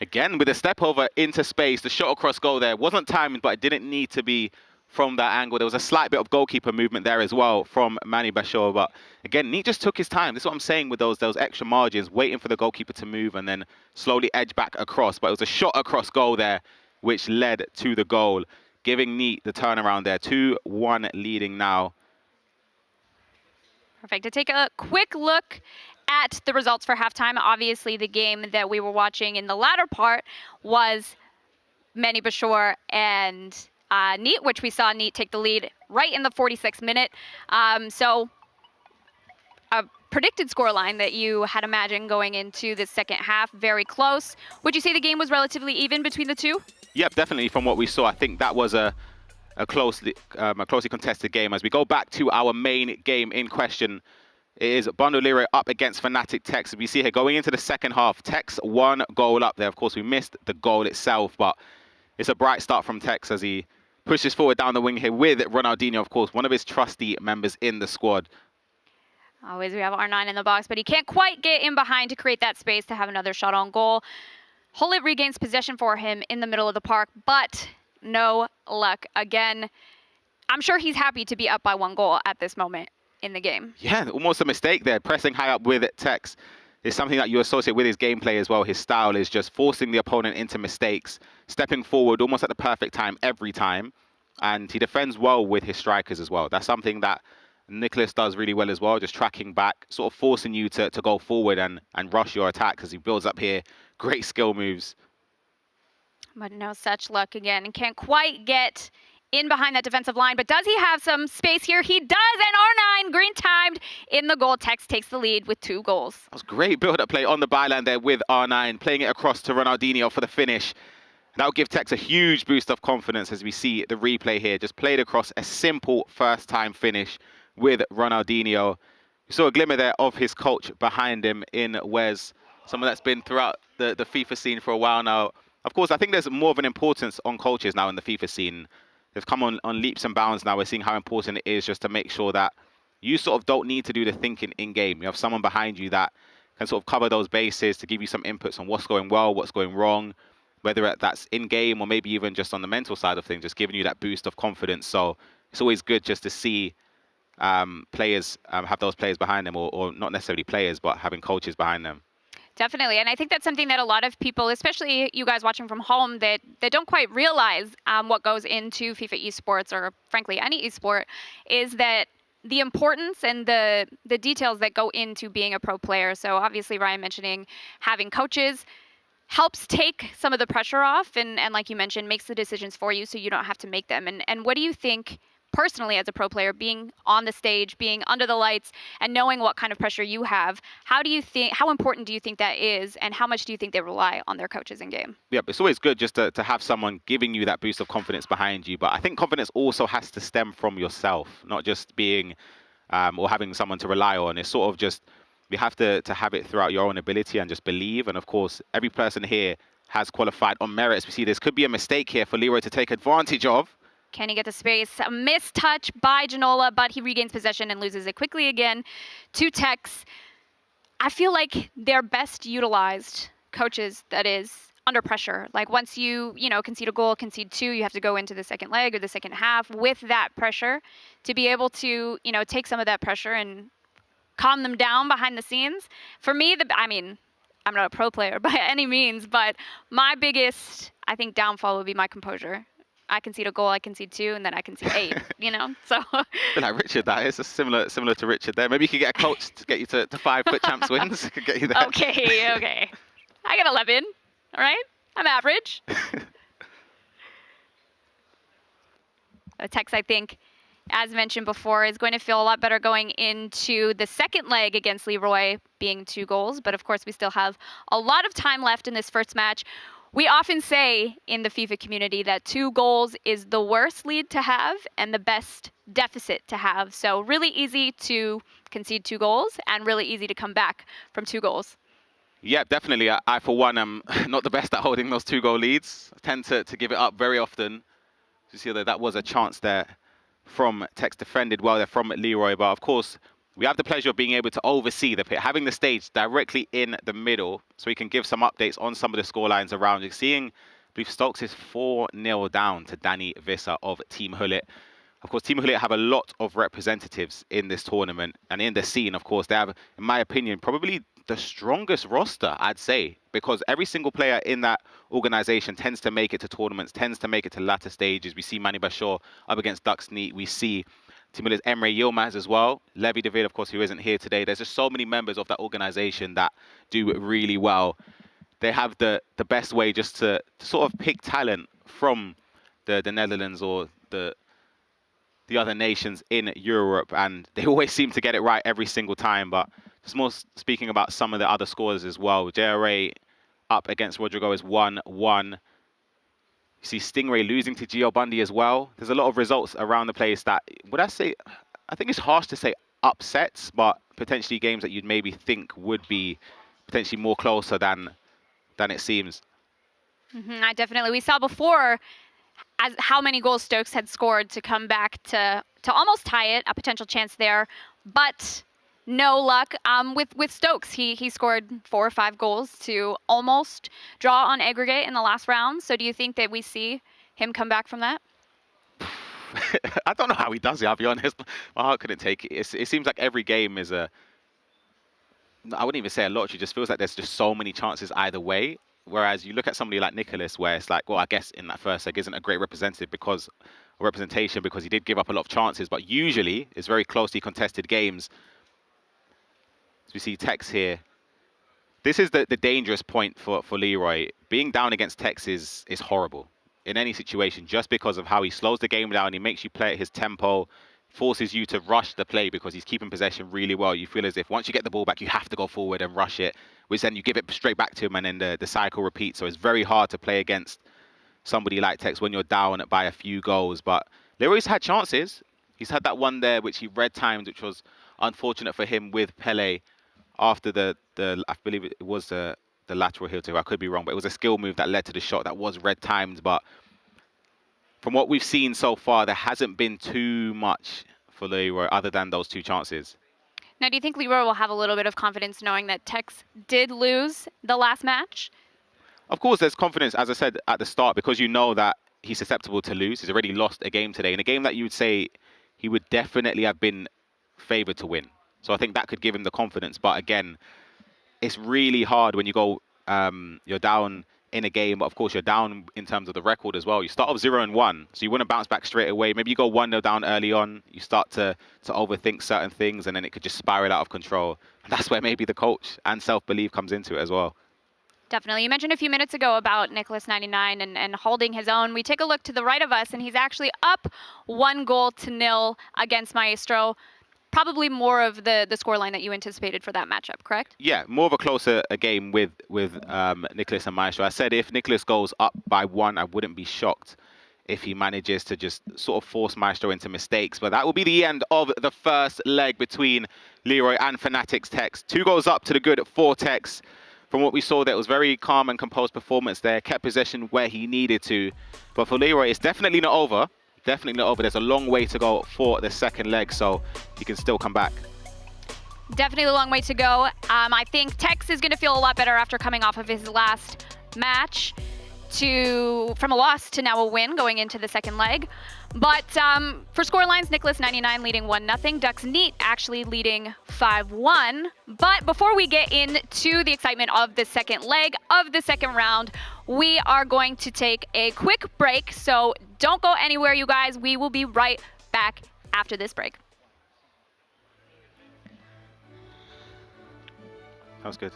Again, with a step over into space, the shot across goal there wasn't timed, but it didn't need to be from that angle. There was a slight bit of goalkeeper movement there as well from Manny Bashor, but again, Neat just took his time. This is what I'm saying with those extra margins, waiting for the goalkeeper to move and then slowly edge back across. But it was a shot across goal there, which led to the goal, giving Neat the turnaround there. 2-1 leading now. Perfect. To take a quick look at the results for halftime, obviously the game that we were watching in the latter part was Manny Bashor and Neat, which we saw Neat take the lead right in the 46th minute. So a predicted scoreline that you had imagined going into the second half, very close. Would you say the game was relatively even between the two? Yep, definitely from what we saw. I think that was a closely contested game. As we go back to our main game in question, it is Bundle Leroy up against Fnatic Tex. We see here going into the second half, Tex 1 goal up there. Of course, we missed the goal itself, but it's a bright start from Tex as he pushes forward down the wing here with Ronaldinho, of course, one of his trusty members in the squad. Always we have R9 in the box, but he can't quite get in behind to create that space to have another shot on goal. Hullet regains possession for him in the middle of the park, but no luck again. I'm sure he's happy to be up by 1 goal at this moment in the game. Yeah, almost a mistake there. Pressing high up with Tex is something that you associate with his gameplay as well. His style is just forcing the opponent into mistakes, stepping forward almost at the perfect time every time. And he defends well with his strikers as well. That's something that Nicholas does really well as well, just tracking back, sort of forcing you to go forward and rush your attack as he builds up here. Great skill moves. But no such luck again, and can't quite get in behind that defensive line. But does he have some space here? He does, and R9 green timed in the goal. Tex takes the lead with 2 goals. That was great build-up play on the byline there with R9, playing it across to Ronaldinho for the finish. That will give Tex a huge boost of confidence as we see the replay here. Just played across a simple first-time finish with Ronaldinho. We saw a glimmer there of his coach behind him in Wes, someone that's been throughout the FIFA scene for a while now. Of course, I think there's more of an importance on coaches now in the FIFA scene. They've come on leaps and bounds now. We're seeing how important it is just to make sure that you sort of don't need to do the thinking in-game. You have someone behind you that can sort of cover those bases to give you some inputs on what's going well, what's going wrong, whether that's in-game or maybe even just on the mental side of things, just giving you that boost of confidence. So it's always good just to see players have those players behind them, or not necessarily players, but having coaches behind them. Definitely, and I think that's something that a lot of people, especially you guys watching from home, that don't quite realize what goes into FIFA esports, or frankly any esport, is that the importance and the details that go into being a pro player. So obviously Ryan mentioning having coaches helps take some of the pressure off, and like you mentioned, makes the decisions for you so you don't have to make them. And what do you think personally as a pro player, being on the stage, being under the lights, and knowing what kind of pressure you have, how important do you think that is, and how much do you think they rely on their coaches in game? Yeah, it's always good just to have someone giving you that boost of confidence behind you. But I think confidence also has to stem from yourself, not just being or having someone to rely on. It's sort of just, you have to have it throughout your own ability and just believe. And of course, every person here has qualified on merits. We see this could be a mistake here for Leroy to take advantage of. Can he get the space? A missed touch by Janola, but he regains possession and loses it quickly again to Tex. I feel like they're best utilized coaches, that is, under pressure. Like once you concede a goal, concede 2, you have to go into the second leg or the second half with that pressure to be able to, take some of that pressure and calm them down behind the scenes. For me, I mean, I'm not a pro player by any means, but my biggest, I think, downfall would be my composure. I concede a goal, I concede 2, and then I concede 8, you know? So. A bit like Richard, that is similar to Richard there. Maybe you could get a coach to get you to 5 FUT champs wins. Could get you there. Okay. I got 11, all right? I'm average. Tex, I think, as mentioned before, is going to feel a lot better going into the second leg against Leroy, being 2 goals. But of course, we still have a lot of time left in this first match. We often say in the FIFA community that 2 goals is the worst lead to have and the best deficit to have. So really easy to concede 2 goals and really easy to come back from 2 goals. Yeah, definitely. I for one, am not the best at holding those 2-goal leads. I tend to give it up very often. You see that was a chance there from Tex, defended well there from Leroy. But of course, we have the pleasure of being able to oversee the pit, having the stage directly in the middle, so we can give some updates on some of the scorelines around. You're seeing, I believe Stokes is 4-0 down to Danny Visser of Team Hullet. Of course, Team Hullet have a lot of representatives in this tournament and in the scene. Of course, they have, in my opinion, probably the strongest roster, I'd say, because every single player in that organization tends to make it to tournaments, tends to make it to latter stages. We see Manny Bashor up against Ducksneat. We see Team Hullet's Emre Yilmaz as well. Levi David, of course, who isn't here today. There's just so many members of that organization that do really well. They have the best way just to sort of pick talent from the Netherlands or the other nations in Europe, and they always seem to get it right every single time. But just more speaking about some of the other scores as well. JRA up against Rodrigo is 1-1. You see Stingray losing to Gio Bundy as well. There's a lot of results around the place that, would I say, I think it's harsh to say upsets, but potentially games that you'd maybe think would be potentially more closer than it seems. I definitely, we saw before as how many goals Stokes had scored to come back to almost tie it, a potential chance there, but no luck. With Stokes, he scored 4 or 5 goals to almost draw on aggregate in the last round. So do you think that we see him come back from that? I don't know how he does it, I'll be honest. My heart couldn't take it. It seems like every game is I wouldn't even say a lottery. It just feels like there's just so many chances either way. Whereas you look at somebody like Nicholas, where it's like, well, I guess in that first leg isn't a great representation because he did give up a lot of chances, but usually it's very closely contested games. As we see Tex here, this is the dangerous point for Leroy. Being down against Tex is horrible in any situation, just because of how he slows the game down. He makes you play at his tempo, forces you to rush the play because he's keeping possession really well. You feel as if once you get the ball back, you have to go forward and rush it, which then you give it straight back to him, and then the cycle repeats. So it's very hard to play against somebody like Tex when you're down by a few goals. But Leroy's had chances. He's had that one there which he red timed, which was unfortunate for him with Pele after the I believe it was the lateral heel to, I could be wrong, but it was a skill move that led to the shot that was red timed. But from what we've seen so far, there hasn't been too much for Leroy other than those 2 chances. Now, do you think Leroy will have a little bit of confidence knowing that Tex did lose the last match? Of course, there's confidence, as I said at the start, because you know that he's susceptible to lose. He's already lost a game today, in a game that you would say he would definitely have been favoured to win. So I think that could give him the confidence. But again, it's really hard when you go, you're down in a game, but of course you're down in terms of the record as well. You start off 0-1, so you want to bounce back straight away. Maybe you go 1-0 down early on, you start to overthink certain things, and then it could just spiral out of control. That's where maybe the coach and self-belief comes into it as well. Definitely. You mentioned a few minutes ago about Nicholas 99 and holding his own. We take a look to the right of us, and he's actually up 1-0 against Maestro. Probably more of the scoreline that you anticipated for that matchup, correct? Yeah, more of a closer game with Nicholas and Maestro. I said if Nicholas goes up by 1, I wouldn't be shocked if he manages to just sort of force Maestro into mistakes. But that will be the end of the first leg between Leroy and Fnatic's Tex. 2 goals up to the good for Tex. From what we saw, that was very calm and composed performance there. Kept possession where he needed to. But for Leroy, it's definitely not over. Definitely not over. There's a long way to go for the second leg, so he can still come back. Definitely a long way to go. I think Tex is going to feel a lot better after coming off of his last match. from a loss to now a win going into the second leg. But for scorelines, Nicholas 99 leading 1-0, Ducks Neat actually leading 5-1. But before we get into the excitement of the second leg of the second round, we are going to take a quick break. So don't go anywhere, you guys. We will be right back after this break. Sounds good.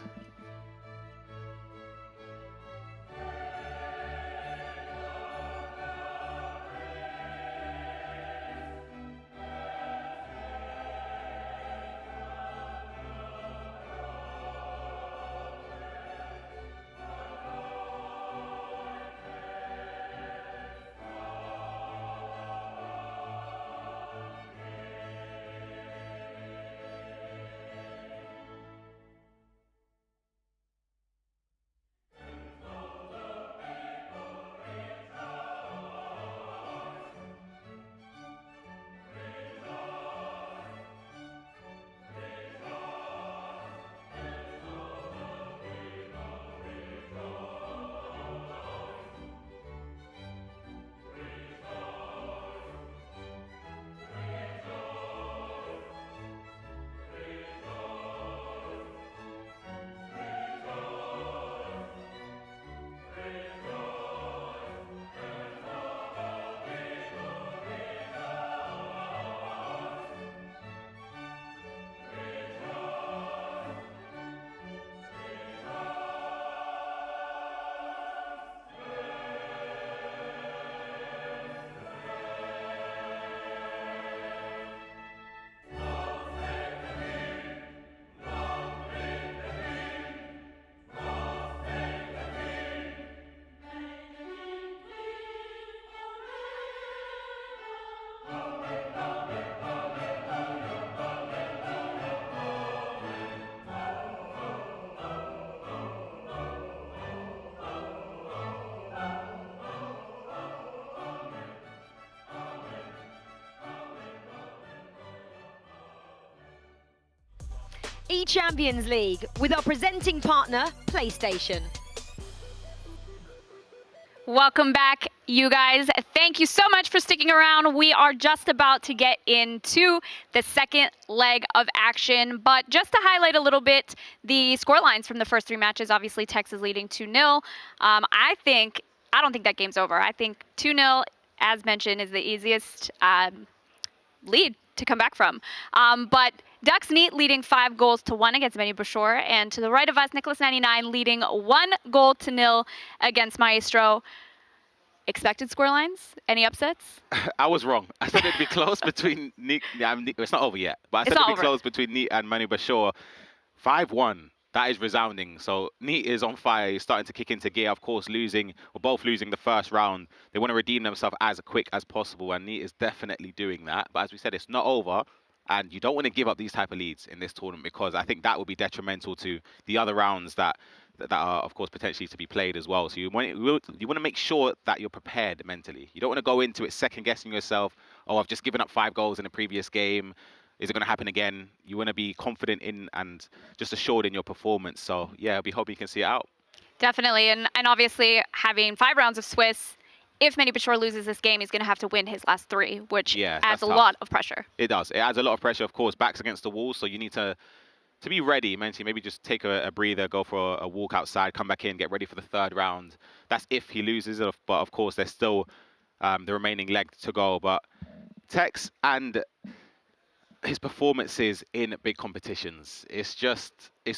eChampions League with our presenting partner, PlayStation. Welcome back, you guys. Thank you so much for sticking around. We are just about to get into the second leg of action, but just to highlight a little bit the scorelines from the first three matches, obviously Texas leading 2-0. I don't think that game's over. I think 2-0, as mentioned, is the easiest lead to come back from. But Ducks Neat leading 5-1 against Benny Bashor, and to the right of us, Nicholas 99 leading 1-0 against Maestro. Expected scorelines? Any upsets? I was wrong. I said it'd be close between Neat. It's not over yet, but I said it'd be close between Neat and Benny Bashor. 5-1. That is resounding. So Neat is on fire. He's starting to kick into gear. Of course, both losing the first round. They want to redeem themselves as quick as possible, and Neat is definitely doing that. But as we said, it's not over, and you don't want to give up these type of leads in this tournament, because I think that will be detrimental to the other rounds that are, of course, potentially to be played as well. So you want to make sure that you're prepared mentally. You don't want to go into it second-guessing yourself. Oh, I've just given up 5 goals in a previous game. Is it going to happen again? You want to be confident in and just assured in your performance. So, yeah, we hope you can see it out. Definitely. And obviously, having 5 rounds of Swiss, if Benny Bashor loses this game, he's going to have to win his last 3, which adds a lot of pressure. It does. It adds a lot of pressure, of course. Backs against the wall, so you need to be ready mentally. Maybe just take a breather, go for a walk outside, come back in, get ready for the third round. That's if he loses, but of course, there's still the remaining leg to go. But Tex and his performances in big competitions, he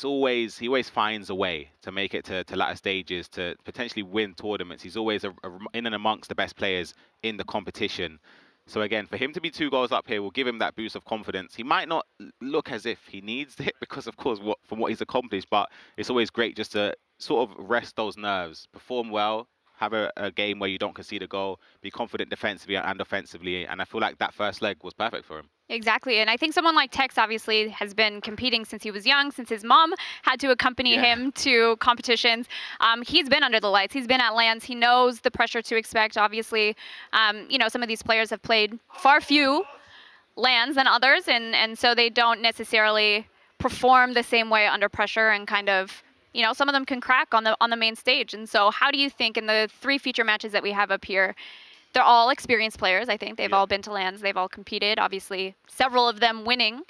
always finds a way to make it to latter stages, to potentially win tournaments. He's always in and amongst the best players in the competition. So again, for him to be 2 goals up here will give him that boost of confidence. He might not look as if he needs it because, of course, from what he's accomplished, but it's always great just to sort of rest those nerves, perform well, have a game where you don't concede a goal, be confident defensively and offensively. And I feel like that first leg was perfect for him. Exactly. And I think someone like Tex obviously has been competing since he was young, since his mom had to accompany him to competitions. He's been under the lights. He's been at LANs. He knows the pressure to expect. Obviously, some of these players have played far few LANs than others, and so they don't necessarily perform the same way under pressure and kind of you know, some of them can crack on the main stage. And so how do you think in the 3 feature matches that we have up here, they're all experienced players, I think. They've all been to LANs. They've all competed, obviously, several of them winning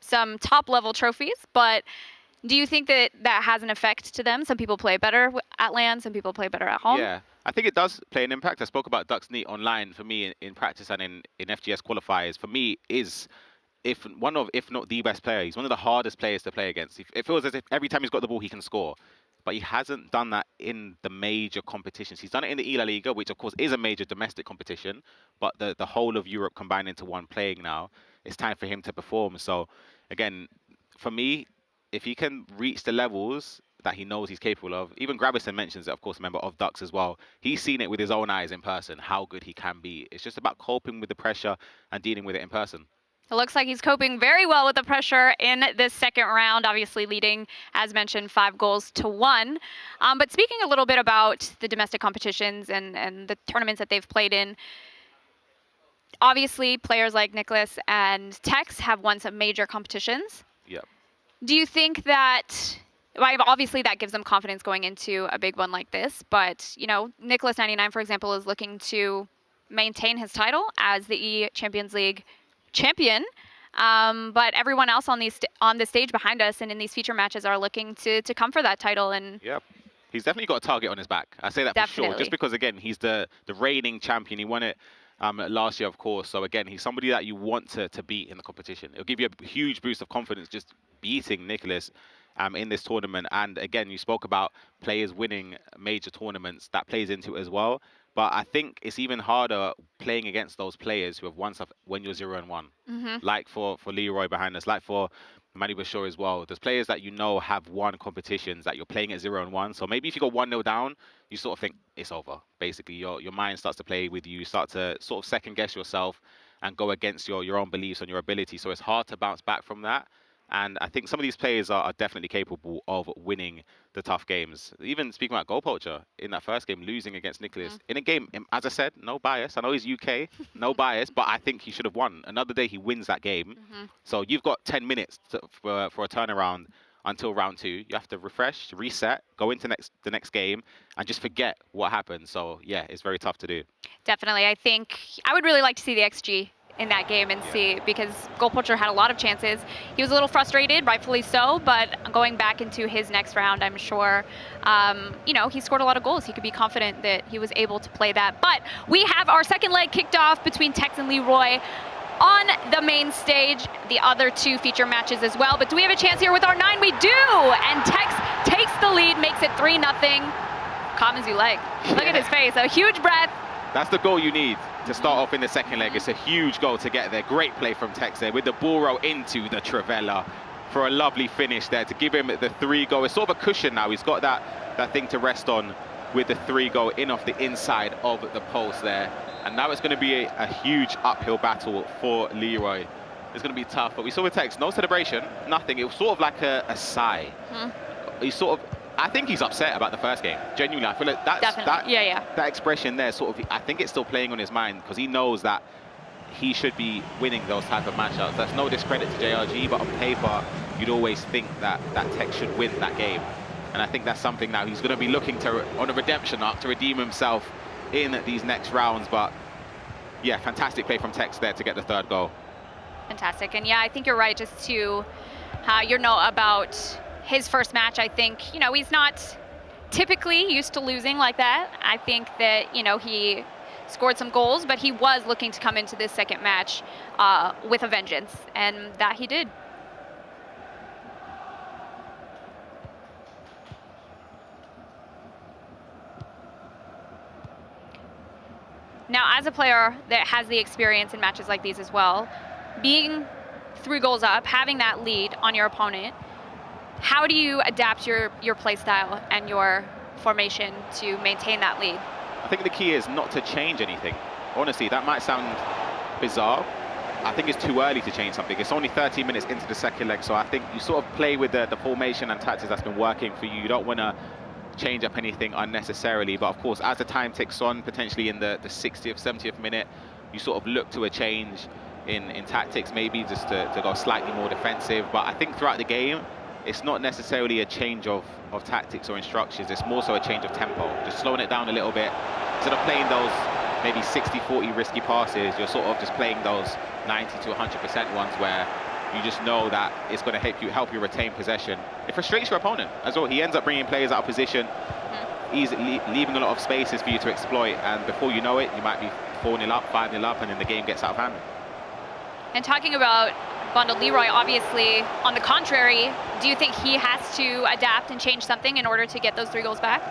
some top-level trophies. But do you think that that has an effect to them? Some people play better at LAN, some people play better at home. Yeah, I think it does play an impact. I spoke about Ducks Neat online for me in practice and in FGS qualifiers. For me, is if not the best player. He's one of the hardest players to play against. It feels as if every time he's got the ball, he can score. But he hasn't done that in the major competitions. He's done it in the La Liga, which of course is a major domestic competition, but the whole of Europe combined into one playing now, it's time for him to perform. So again, for me, if he can reach the levels that he knows he's capable of, even Gravison mentions it, of course, a member of Ducks as well, he's seen it with his own eyes in person, how good he can be. It's just about coping with the pressure and dealing with it in person. It looks like he's coping very well with the pressure in this second round, obviously leading, as mentioned, 5-1. But speaking a little bit about the domestic competitions and the tournaments that they've played in, obviously players like Nicholas and Tex have won some major competitions. Yeah. Do you think that, well, obviously that gives them confidence going into a big one like this, but, you know, Nicholas 99, for example, is looking to maintain his title as the eChampions League champion, but everyone else on the stage behind us and in these feature matches are looking to come for that title. And yeah, he's definitely got a target on his back. I say that for sure, just because again he's the reigning champion. He won it last year, of course. So again, he's somebody that you want to beat in the competition. It'll give you a huge boost of confidence just beating Nicholas in this tournament. And again, you spoke about players winning major tournaments. That plays into it as well. But I think it's even harder playing against those players who have won stuff when you're 0-1. Like for Leroy behind us, like for Manny Bashir as well. There's players that you know have won competitions that you're playing at 0-1. So maybe if you go 1-0 down, you sort of think it's over. Basically, your mind starts to play with you. You start to sort of second guess yourself and go against your own beliefs and your ability. So it's hard to bounce back from that. And I think some of these players are definitely capable of winning the tough games. Even speaking about GoalPoacher, in that first game, losing against Nicholas. In a game, as I said, no bias. I know he's UK, no bias, but I think he should have won. Another day, he wins that game. So you've got 10 minutes for a turnaround until round 2. You have to refresh, reset, go into the next game, and just forget what happened. So, yeah, it's very tough to do. Definitely. I think I would really like to see the XG in that game and see, because GoalPoacher had a lot of chances. He was a little frustrated, rightfully so, but going back into his next round, I'm sure, you know, he scored a lot of goals. He could be confident that he was able to play that. But we have our second leg kicked off between Tex and Leroy on the main stage, the other 2 feature matches as well. But do we have a chance here with our 9? We do! And Tex takes the lead, makes it 3-0. Calm as you like. Look at his face, a huge breath. That's the goal you need to start off in the second leg. It's a huge goal to get there. Great play from Tex there with the ball roll into the Trivella for a lovely finish there to give him the 3 goal. It's sort of a cushion now. He's got that thing to rest on with the 3 goal in off the inside of the post there. And now it's going to be a huge uphill battle for Leroy. It's going to be tough, but we saw with Tex, no celebration, nothing. It was sort of like a sigh. He's sort of, I think he's upset about the first game. Genuinely, I feel like that expression there, sort of, I think it's still playing on his mind because he knows that he should be winning those type of matchups. That's no discredit to JRG, but on paper, you'd always think that Tex should win that game. And I think that's something now he's going to be looking on a redemption arc to redeem himself in these next rounds. But yeah, fantastic play from Tex there to get the 3rd goal. Fantastic. And yeah, I think you're right, just to your note about his first match. I think, you know, he's not typically used to losing like that. I think that, you know, he scored some goals, but he was looking to come into this second match with a vengeance, and that he did. Now, as a player that has the experience in matches like these as well, being 3 goals up, having that lead on your opponent, how do you adapt your play style and your formation to maintain that lead? I think the key is not to change anything. Honestly, that might sound bizarre. I think it's too early to change something. It's only 30 minutes into the second leg, so I think you sort of play with the formation and tactics that's been working for you. You don't want to change up anything unnecessarily, but of course, as the time ticks on, potentially in the 60th, 70th minute, you sort of look to a change in tactics, maybe just to go slightly more defensive. But I think throughout the game, it's not necessarily a change of tactics or instructions. It's more so a change of tempo, just slowing it down a little bit. Instead of playing those maybe 60-40 risky passes, you're sort of just playing those 90 to 100% ones where you just know that it's going to help you retain possession. It frustrates your opponent as well. He ends up bringing players out of position. He's leaving a lot of spaces for you to exploit, and before you know it, you might be 4-0 up, 5-0 up, and then the game gets out of hand. And talking about bundled Leroy, obviously, on the contrary, do you think he has to adapt and change something in order to get those 3 goals back?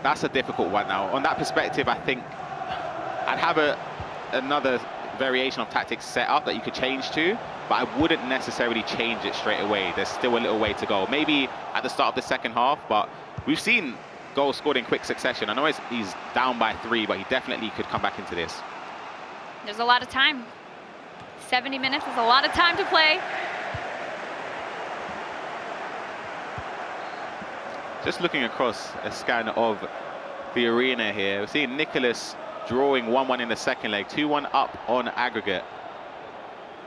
That's a difficult one now. On that perspective, I think I'd have another variation of tactics set up that you could change to, but I wouldn't necessarily change it straight away. There's still a little way to go. Maybe at the start of the second half, but we've seen goals scored in quick succession. I know he's down by 3, but he definitely could come back into this. There's a lot of time. 70 minutes is a lot of time to play. Just looking across a scan of the arena here, we're seeing Nicholas drawing 1-1 in the second leg, 2-1 up on aggregate.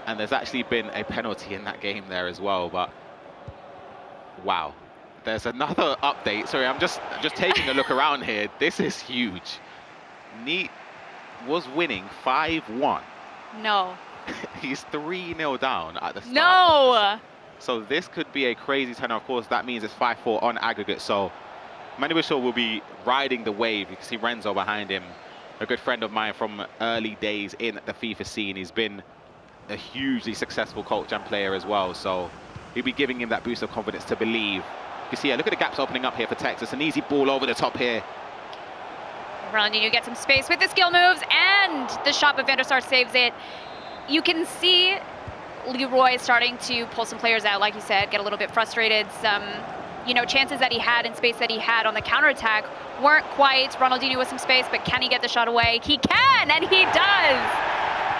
And there's actually been a penalty in that game there as well, but wow. There's another update. Sorry, I'm just taking a look around here. This is huge. Neat was winning 5-1. No. He's 3-0 down at the start. No! So this could be a crazy turn. Of course, that means it's 5-4 on aggregate. So Maestro will be riding the wave. You can see Renzo behind him, a good friend of mine from early days in the FIFA scene. He's been a hugely successful coach and player as well. So he'll be giving him that boost of confidence to believe. You can see, look at the gaps opening up here for Texas. An easy ball over the top here. Ronaldinho gets some space with the skill moves, and the shot, but Van der Sar saves it. You can see Leroy starting to pull some players out, like you said, get a little bit frustrated. Some, chances that he had and space that he had on the counterattack weren't quite Ronaldinho with some space, but can he get the shot away? He can, and he does.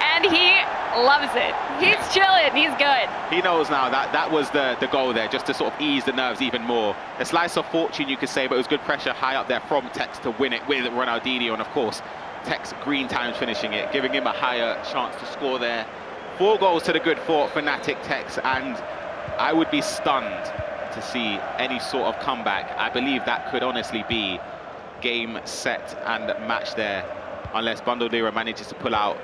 And he loves it. He's chilling, he's good. He knows now that was the goal there, just to sort of ease the nerves even more. A slice of fortune, you could say, but it was good pressure high up there from Tex to win it with Ronaldinho, and of course, Tex green times finishing it, giving him a higher chance to score there. 4 goals to the good for Fnatic Tex, and I would be stunned to see any sort of comeback. I believe that could honestly be game, set, and match there, unless Bundled Leroy manages to pull out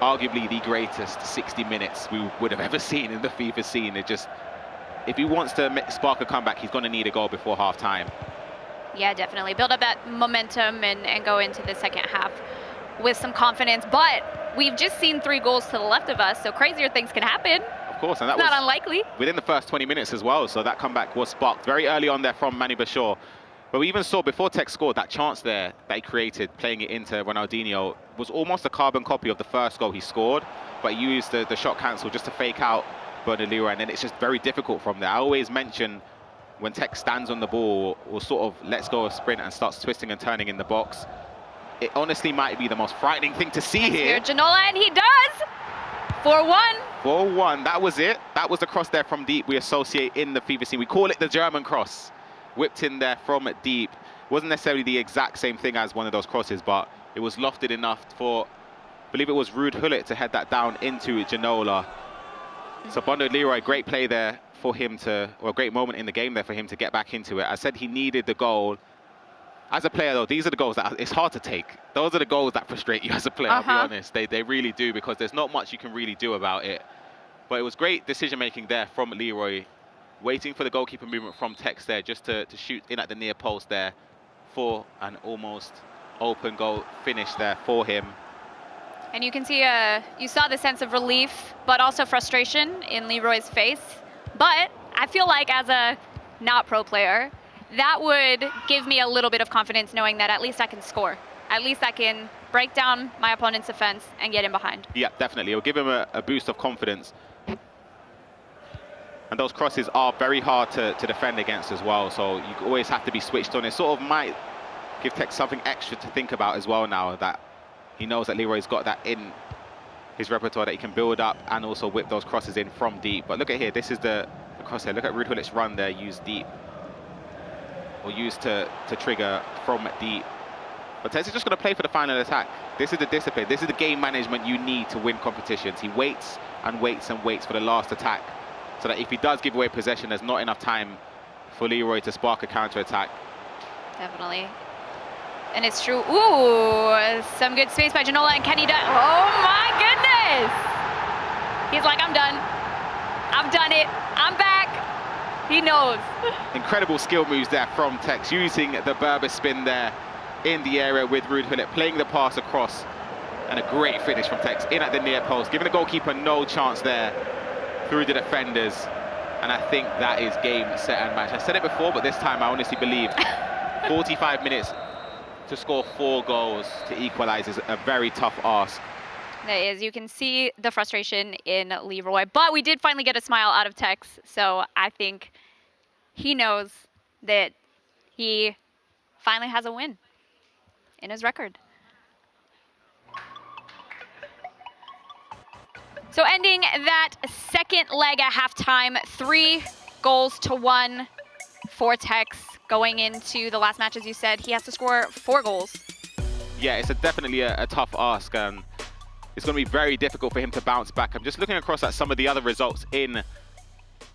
arguably the greatest 60 minutes we would have ever seen in the FIFA scene. If he wants to spark a comeback, he's going to need a goal before half-time. Yeah, definitely. Build up that momentum and go into the second half with some confidence. But we've just seen 3 goals to the left of us, so crazier things can happen. Of course, and that was not unlikely. Within the first 20 minutes as well, so that comeback was sparked very early on there from Manny Bashir. But we even saw before Tex scored, that chance there that he created, playing it into Ronaldinho, was almost a carbon copy of the first goal he scored, but he used the shot cancel just to fake out Bernard Leroy, and then it's just very difficult from there. I always mention when Tex stands on the ball or sort of lets go of sprint and starts twisting and turning in the box, it honestly might be the most frightening thing to see here. Janola, and he does! 4-1. 4-1, that was it. That was the cross there from deep we associate in the FIFA scene. We call it the German cross. Whipped in there from deep. Wasn't necessarily the exact same thing as one of those crosses, but it was lofted enough for, I believe it was Ruud Gullit to head that down into Janola. So Bundled Leroy, great play there for him or a great moment in the game there for him to get back into it. I said he needed the goal. As a player though, these are the goals that it's hard to take. Those are the goals that frustrate you as a player, I'll be honest. They really do, because there's not much you can really do about it. But it was great decision making there from Leroy, waiting for the goalkeeper movement from Tex there, just to shoot in at the near post there for an almost open goal finish there for him. And you can see, you saw the sense of relief, but also frustration in Leroy's face. But I feel like as a not pro player, that would give me a little bit of confidence knowing that at least I can score. At least I can break down my opponent's defense and get in behind. Yeah, definitely. It'll give him a boost of confidence. And those crosses are very hard to defend against as well, so you always have to be switched on. It sort of might give Tex something extra to think about as well now, that he knows that Leroy's got that in his repertoire that he can build up and also whip those crosses in from deep. But look at here, this is the cross here. Look at Ruud Gullit's run there, used deep, or used to trigger from deep. But Tex is just going to play for the final attack. This is the discipline. This is the game management you need to win competitions. He waits and waits and waits for the last attack so that if he does give away possession, there's not enough time for Leroy to spark a counter-attack. Definitely. And it's true. Ooh, some good space by Janola, and can he do? Oh my goodness! He's like, I'm done. I've done it. I'm back. He knows. Incredible skill moves there from Tex, using the Berber spin there in the area with Ruud Gullit, playing the pass across, and a great finish from Tex in at the near post, giving the goalkeeper no chance there through the defenders. And I think that is game, set, and match. I said it before, but this time I honestly believe 45 minutes to score 4 goals to equalize is a very tough ask. That is, you can see the frustration in Leroy, but we did finally get a smile out of Tex, so I think he knows that he finally has a win in his record. So ending that second leg at halftime, 3-1 for Tex. Going into the last match, as you said, he has to score 4 goals. Yeah, it's definitely a tough ask. It's going to be very difficult for him to bounce back. I'm just looking across at some of the other results in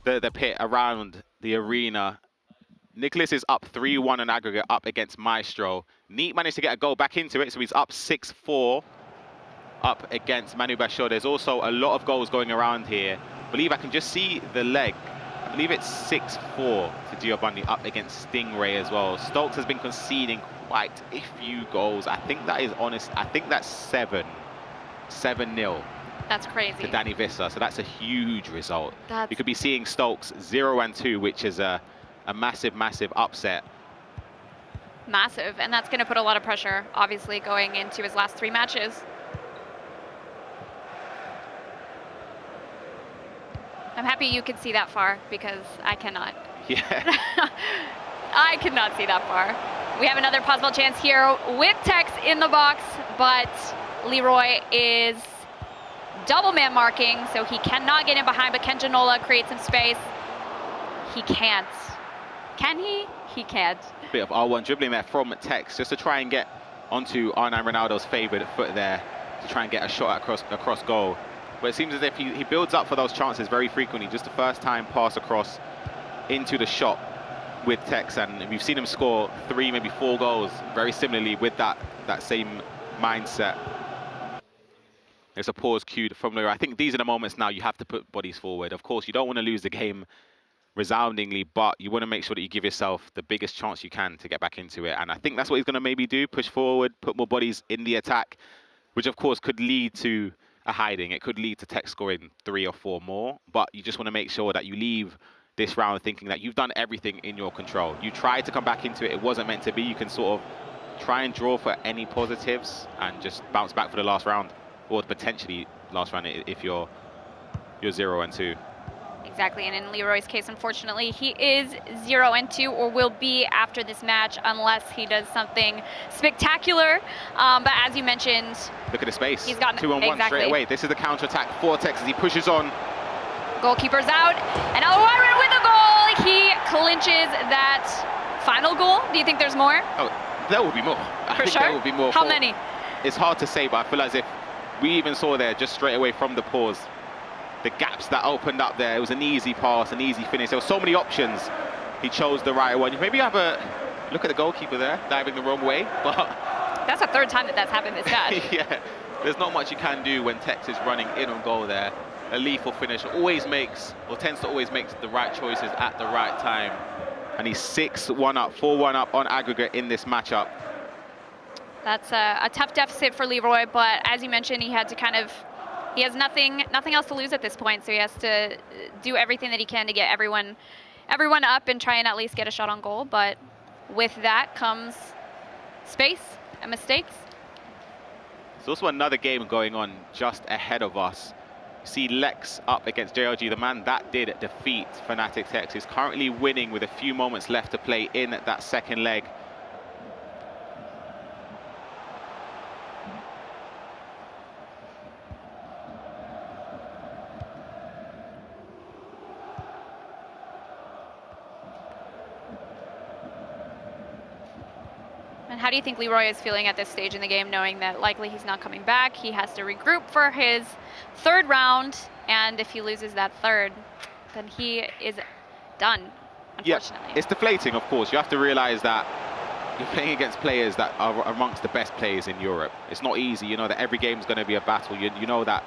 the pit around the arena. Nicholas is up 3-1 on aggregate up against Maestro. Neat managed to get a goal back into it, so he's up 6-4 up against Manu Bashir. There's also a lot of goals going around here. I believe I can just see the leg. I believe it's 6-4 to Giovanni up against Stingray as well. Stokes has been conceding quite a few goals. I think that is honest. I think that's 7-0. That's crazy. To Danny Vissa, so that's a huge result. That's... You could be seeing Stokes 0-2, which is a massive, massive upset. Massive, and that's going to put a lot of pressure, obviously, going into his last 3 matches. I'm happy you could see that far, because I cannot. Yeah. I could not see that far. We have another possible chance here with Tex in the box, but Leroy is double man marking, so he cannot get in behind, but can Janola create some space? He can't. Can he? He can't. Bit of R1 dribbling there from Tex, just to try and get onto R9 Ronaldo's favourite foot there, to try and get a shot across goal. But it seems as if he builds up for those chances very frequently. Just the first time pass across into the shot with Tex, and we've seen him score 3, maybe 4 goals very similarly with that same mindset. There's a pause cued from Leroy. I think these are the moments now you have to put bodies forward. Of course, you don't want to lose the game resoundingly, but you want to make sure that you give yourself the biggest chance you can to get back into it. And I think that's what he's going to maybe do, push forward, put more bodies in the attack, which of course could lead to a hiding. It could lead to Tex scoring 3 or 4 more, but you just want to make sure that you leave this round thinking that you've done everything in your control. You tried to come back into it, it wasn't meant to be. You can sort of try and draw for any positives and just bounce back for the last round, or potentially last round if you're 0-2. Exactly, and in Leroy's case, unfortunately, he is 0-2, or will be after this match, unless he does something spectacular. But as you mentioned, look at the space. He's gotten 2-on-1 straight away. This is the counter-attack for Tex as he pushes on. Goalkeeper's out, and Alwara with a goal. He clinches that final goal. Do you think there's more? Oh, there will be more. I think there will be more. How many? It's hard to say, but I feel as if we even saw there just straight away from the pause, the gaps that opened up there. It was an easy pass, an easy finish. There were so many options. He chose the right one. Maybe have a look at the goalkeeper there, diving the wrong way, but... That's the 3rd time that's happened this match. Yeah, there's not much you can do when Tex is running in on goal there. A lethal finish always makes, or tends to always make the right choices at the right time. And he's 6-1 up, 4-1 up on aggregate in this matchup. That's a tough deficit for Leroy, but as you mentioned, he had to he has nothing else to lose at this point, so he has to do everything that he can to get everyone up and try and at least get a shot on goal. But with that comes space and mistakes. There's also another game going on just ahead of us. See Lex up against JLG, the man that did defeat Fnatic Tex, is currently winning with a few moments left to play in that second leg. And how do you think Leroy is feeling at this stage in the game, knowing that likely he's not coming back? He has to regroup for his 3rd round, and if he loses that 3rd, then he is done, unfortunately. Yeah, it's deflating, of course. You have to realize that you're playing against players that are amongst the best players in Europe. It's not easy. You know that every game is going to be a battle. You know that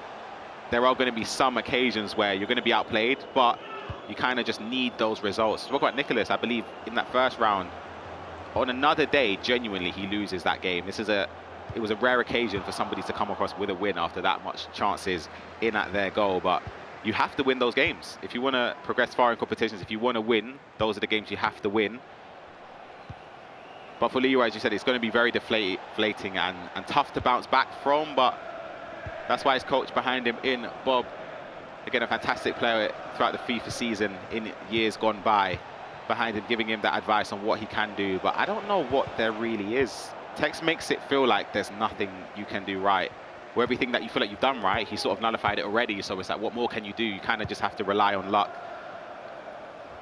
there are going to be some occasions where you're going to be outplayed, but you kind of just need those results. Talk about Nicholas, I believe, in that first round. On another day, genuinely, he loses that game. It was a rare occasion for somebody to come across with a win after that much chances in at their goal, but you have to win those games. If you want to progress far in competitions, if you want to win, those are the games you have to win. But for Leroy, as you said, it's going to be very deflating and tough to bounce back from, but that's why his coach behind him in Bob, again, a fantastic player throughout the FIFA season in years gone by, behind him, giving him that advice on what he can do. But I don't know what there really is. Tex makes it feel like there's nothing you can do right. Where everything that you feel like you've done right, he sort of nullified it already. So it's like, what more can you do? You kind of just have to rely on luck.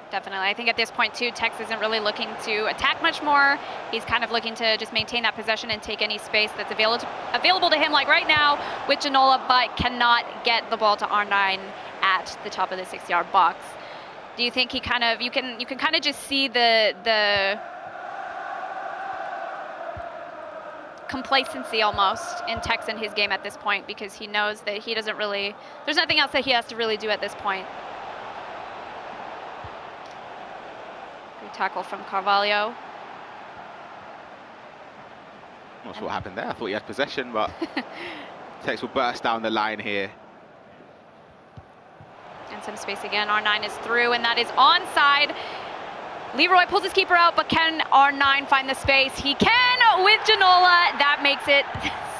Definitely. I think at this point, too, Tex isn't really looking to attack much more. He's kind of looking to just maintain that possession and take any space that's available to him, like right now with Janola, but cannot get the ball to R9 at the top of the 6-yard box. Do you think he kind of, you can kind of just see the complacency almost in Tex in his game at this point, because he knows that he doesn't really, there's nothing else that he has to really do at this point. Good tackle from Carvalho. Not sure what happened there. I thought he had possession, but Tex will burst down the line here. And some space again. R9 is through, and that is onside. Leroy pulls his keeper out, but can R9 find the space? He can with Janola. That makes it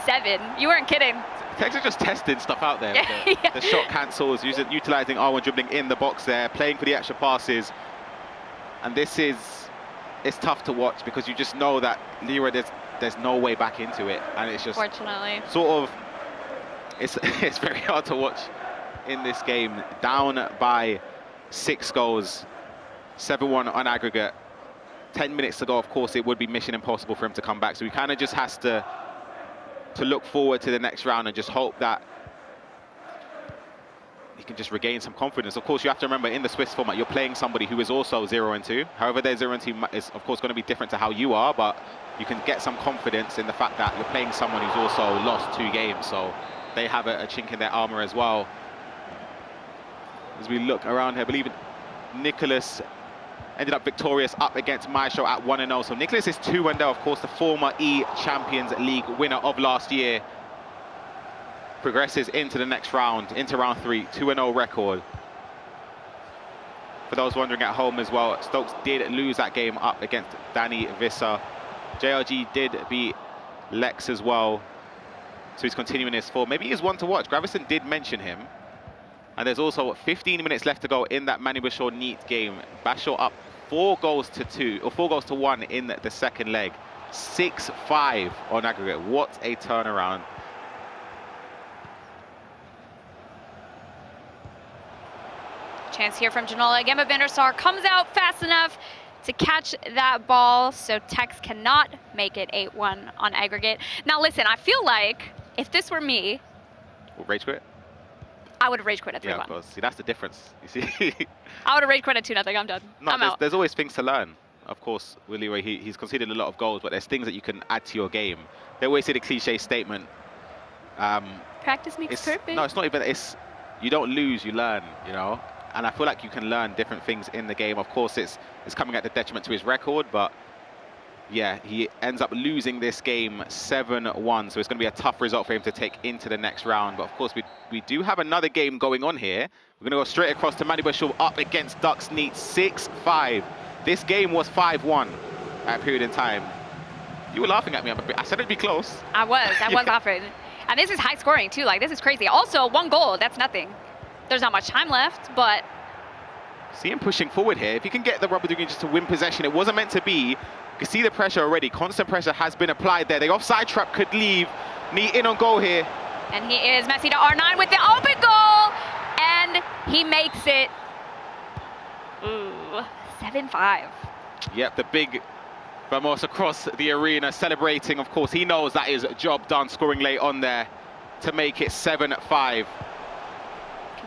7. You weren't kidding. Tex is just testing stuff out there. Yeah. The shot cancels, utilizing R1 dribbling in the box there, playing for the extra passes. And it's tough to watch because you just know that Leroy, there's no way back into it. And it's just Fortunately. sort of, it's very hard to watch in this game. Down by 6 goals, 7-1 on aggregate. 10 minutes to go, of course, it would be mission impossible for him to come back. So he kind of just has to look forward to the next round and just hope that he can just regain some confidence. Of course, you have to remember, in the Swiss format, you're playing somebody who is also 0-2. However, their 0-2 is, of course, going to be different to how you are, but you can get some confidence in the fact that you're playing someone who's also lost 2 games. So they have a chink in their armor as well. As we look around here, I believe Nicholas ended up victorious up against Maestro at 1-0. So Nicholas is 2-0, of course, the former eChampions League winner of last year. Progresses into the next round, into round 3, 2-0 record. For those wondering at home as well, Stokes did lose that game up against Danny Visser. JRG did beat Lex as well. So he's continuing his form. Maybe he's one to watch. Gravison did mention him. And there's also 15 minutes left to go in that Manu Bashor Neat game. Bashor up 4 goals to 1 in the second leg. 6-5 on aggregate. What a turnaround. Chance here from Janola again, but Van der Sar comes out fast enough to catch that ball, so Tex cannot make it 8-1 on aggregate. Now listen, I feel like if this were me, Rage quit? I would have rage quit at 3-1. Yeah, of course. See, that's the difference. You see? I would have rage quit at 2-0. I'm done. No, I'm out. There's always things to learn. Of course, with Leroy, he's conceded a lot of goals, but there's things that you can add to your game. They always say the cliche statement. Practice makes perfect. No, it's not even. You don't lose, you learn. You know. And I feel like you can learn different things in the game. Of course, it's coming at the detriment to his record, but yeah, he ends up losing this game 7-1. So it's going to be a tough result for him to take into the next round. But of course, we do have another game going on here. We're going to go straight across to Manu Bashor up against Ducks Neat, 6-5. This game was 5-1 at a period in time. You were laughing at me. I said it'd be close. I was laughing. And this is high scoring too. Like, this is crazy. Also, 1 goal, that's nothing. There's not much time left, but see him pushing forward here. If you can get the rubber ducky just to win possession, it wasn't meant to be. You can see the pressure already. Constant pressure has been applied there. The offside trap could leave. Neat in on goal here. And he is Messi to R9 with the open goal, and he makes it 7-5. Yep, the big Vamos across the arena celebrating. Of course, he knows that is a job done, scoring late on there to make it 7-5.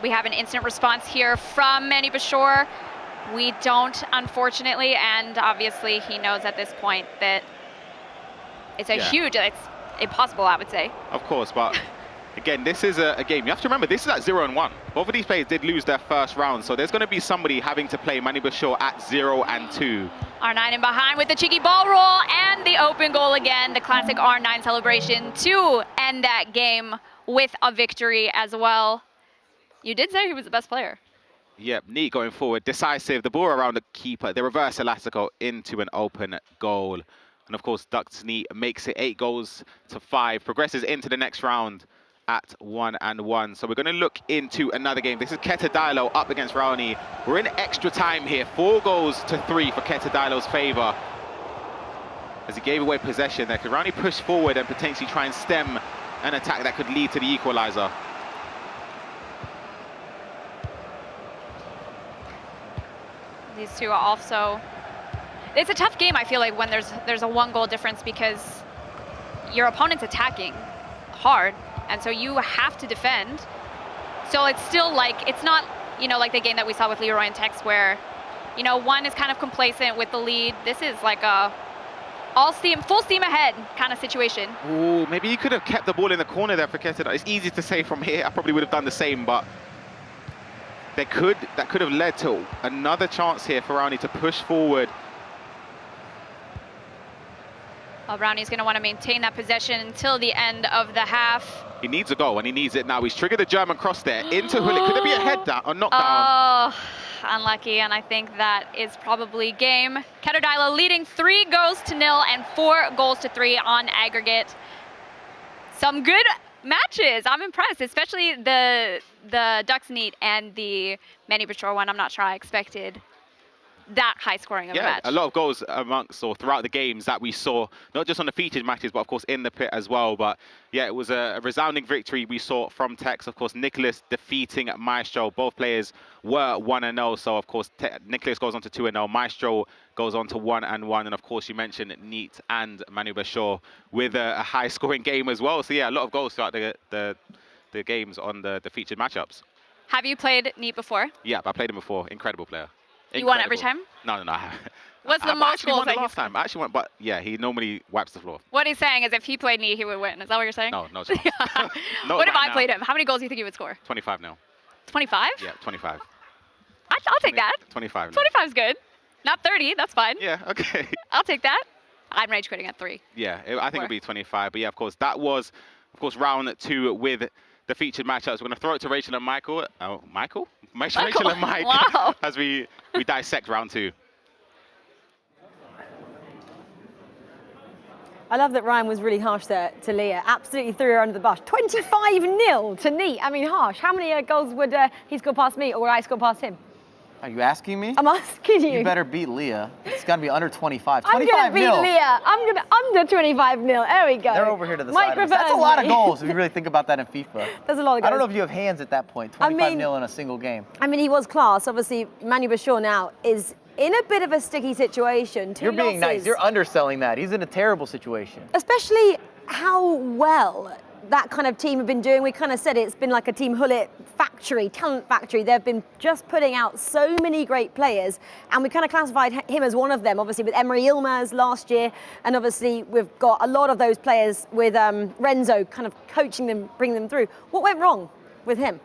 We have an instant response here from Manny Bashor. We don't, unfortunately, and obviously he knows at this point that it's it's impossible, I would say. Of course, but again, this is a game. You have to remember, this is at 0-1. Both of these players did lose their first round, so there's going to be somebody having to play Manny Bashor at 0-2. R9 in behind with the cheeky ball roll and the open goal again. The classic R9 celebration to end that game with a victory as well. You did say he was the best player. Yep, neat going forward, decisive, the ball around the keeper, the reverse elastico into an open goal. And of course, Ducks Neat makes it 8-5, progresses into the next round at 1-1. So we're going to look into another game. This is Ketadilo up against Raoni. We're in extra time here, 4-3 for Ketadilo's favor. As he gave away possession there, could Raoni push forward and potentially try and stem an attack that could lead to the equalizer? These two are also, it's a tough game, I feel like, when there's a 1-goal difference, because your opponent's attacking hard, and so you have to defend. So it's still like, it's not, you know, like the game that we saw with Leroy and Tex, where, you know, one is kind of complacent with the lead. This is like a full steam ahead kind of situation. Ooh, maybe you could have kept the ball in the corner there for Ketadilo. It's easy to say from here. I probably would have done the same, but that could have led to another chance here for Raoni to push forward. Well, Raoni's going to want to maintain that possession until the end of the half. He needs a goal, and he needs it now. He's triggered the German cross there into Hullet. Could it be a head down or knockdown? Oh, unlucky, and I think that is probably game. Ketadilo leading 3-0 and 4-3 on aggregate. Some good matches. I'm impressed, especially the Ducks Neat and the Manny Bashor one. I'm not sure I expected that high scoring of a match. A lot of goals amongst or throughout the games that we saw, not just on the featured matches, but of course in the pit as well. But yeah, it was a resounding victory we saw from Tex. Of course, Nicholas defeating Maestro. Both players were 1-0. So of course, Nicholas goes on to 2-0. Maestro goes on to 1-1. And of course, you mentioned Neat and Manny Bashor with a high scoring game as well. So yeah, a lot of goals throughout the games on the featured matchups. Have you played Neat before? Yeah, I played him before. Incredible player. You won every time? No. What's the most goals that last time? I actually won, but yeah, he normally wipes the floor. What he's saying is if he played Neat, he would win. Is that what you're saying? No chance. What if I played him? How many goals do you think he would score? 25 now. 25? Yeah, 25. I'll take that. 25 now. 25 is good. Not 30, that's fine. Yeah, okay. I'll take that. I'm rage quitting at 3. Yeah, I think it'll be 25. But yeah, of course, that was, round 2 with the featured matchups. We're going to throw it to Rachel and Michael. Oh, Michael? Rachel and Mike. Wow. As we dissect round 2. I love that Ryan was really harsh there to Leah. Absolutely threw her under the bus. 25-0 to Neat. I mean, harsh. How many goals would he score past me, or would I score past him? Are you asking me? I'm asking you. You better beat Leah. It's got to be under 25. I'm going to beat Leah. I'm going to under 25-0. There we go. They're over here to the side of us. That's a lot of goals if you really think about that in FIFA. There's a lot of goals. I don't know if you have hands at that point. 25-0 in a single game. I mean, he was class. Obviously, Manny Bashor now is in a bit of a sticky situation. You're being nice. You're underselling that. He's in a terrible situation. Especially how well that kind of team have been doing. We kind of said it's been like a Team Hullet factory, talent factory. They've been just putting out so many great players, and we kind of classified him as one of them, obviously with Emery Yilmaz last year, and obviously we've got a lot of those players with Renzo kind of coaching them, bringing them through. What went wrong with him?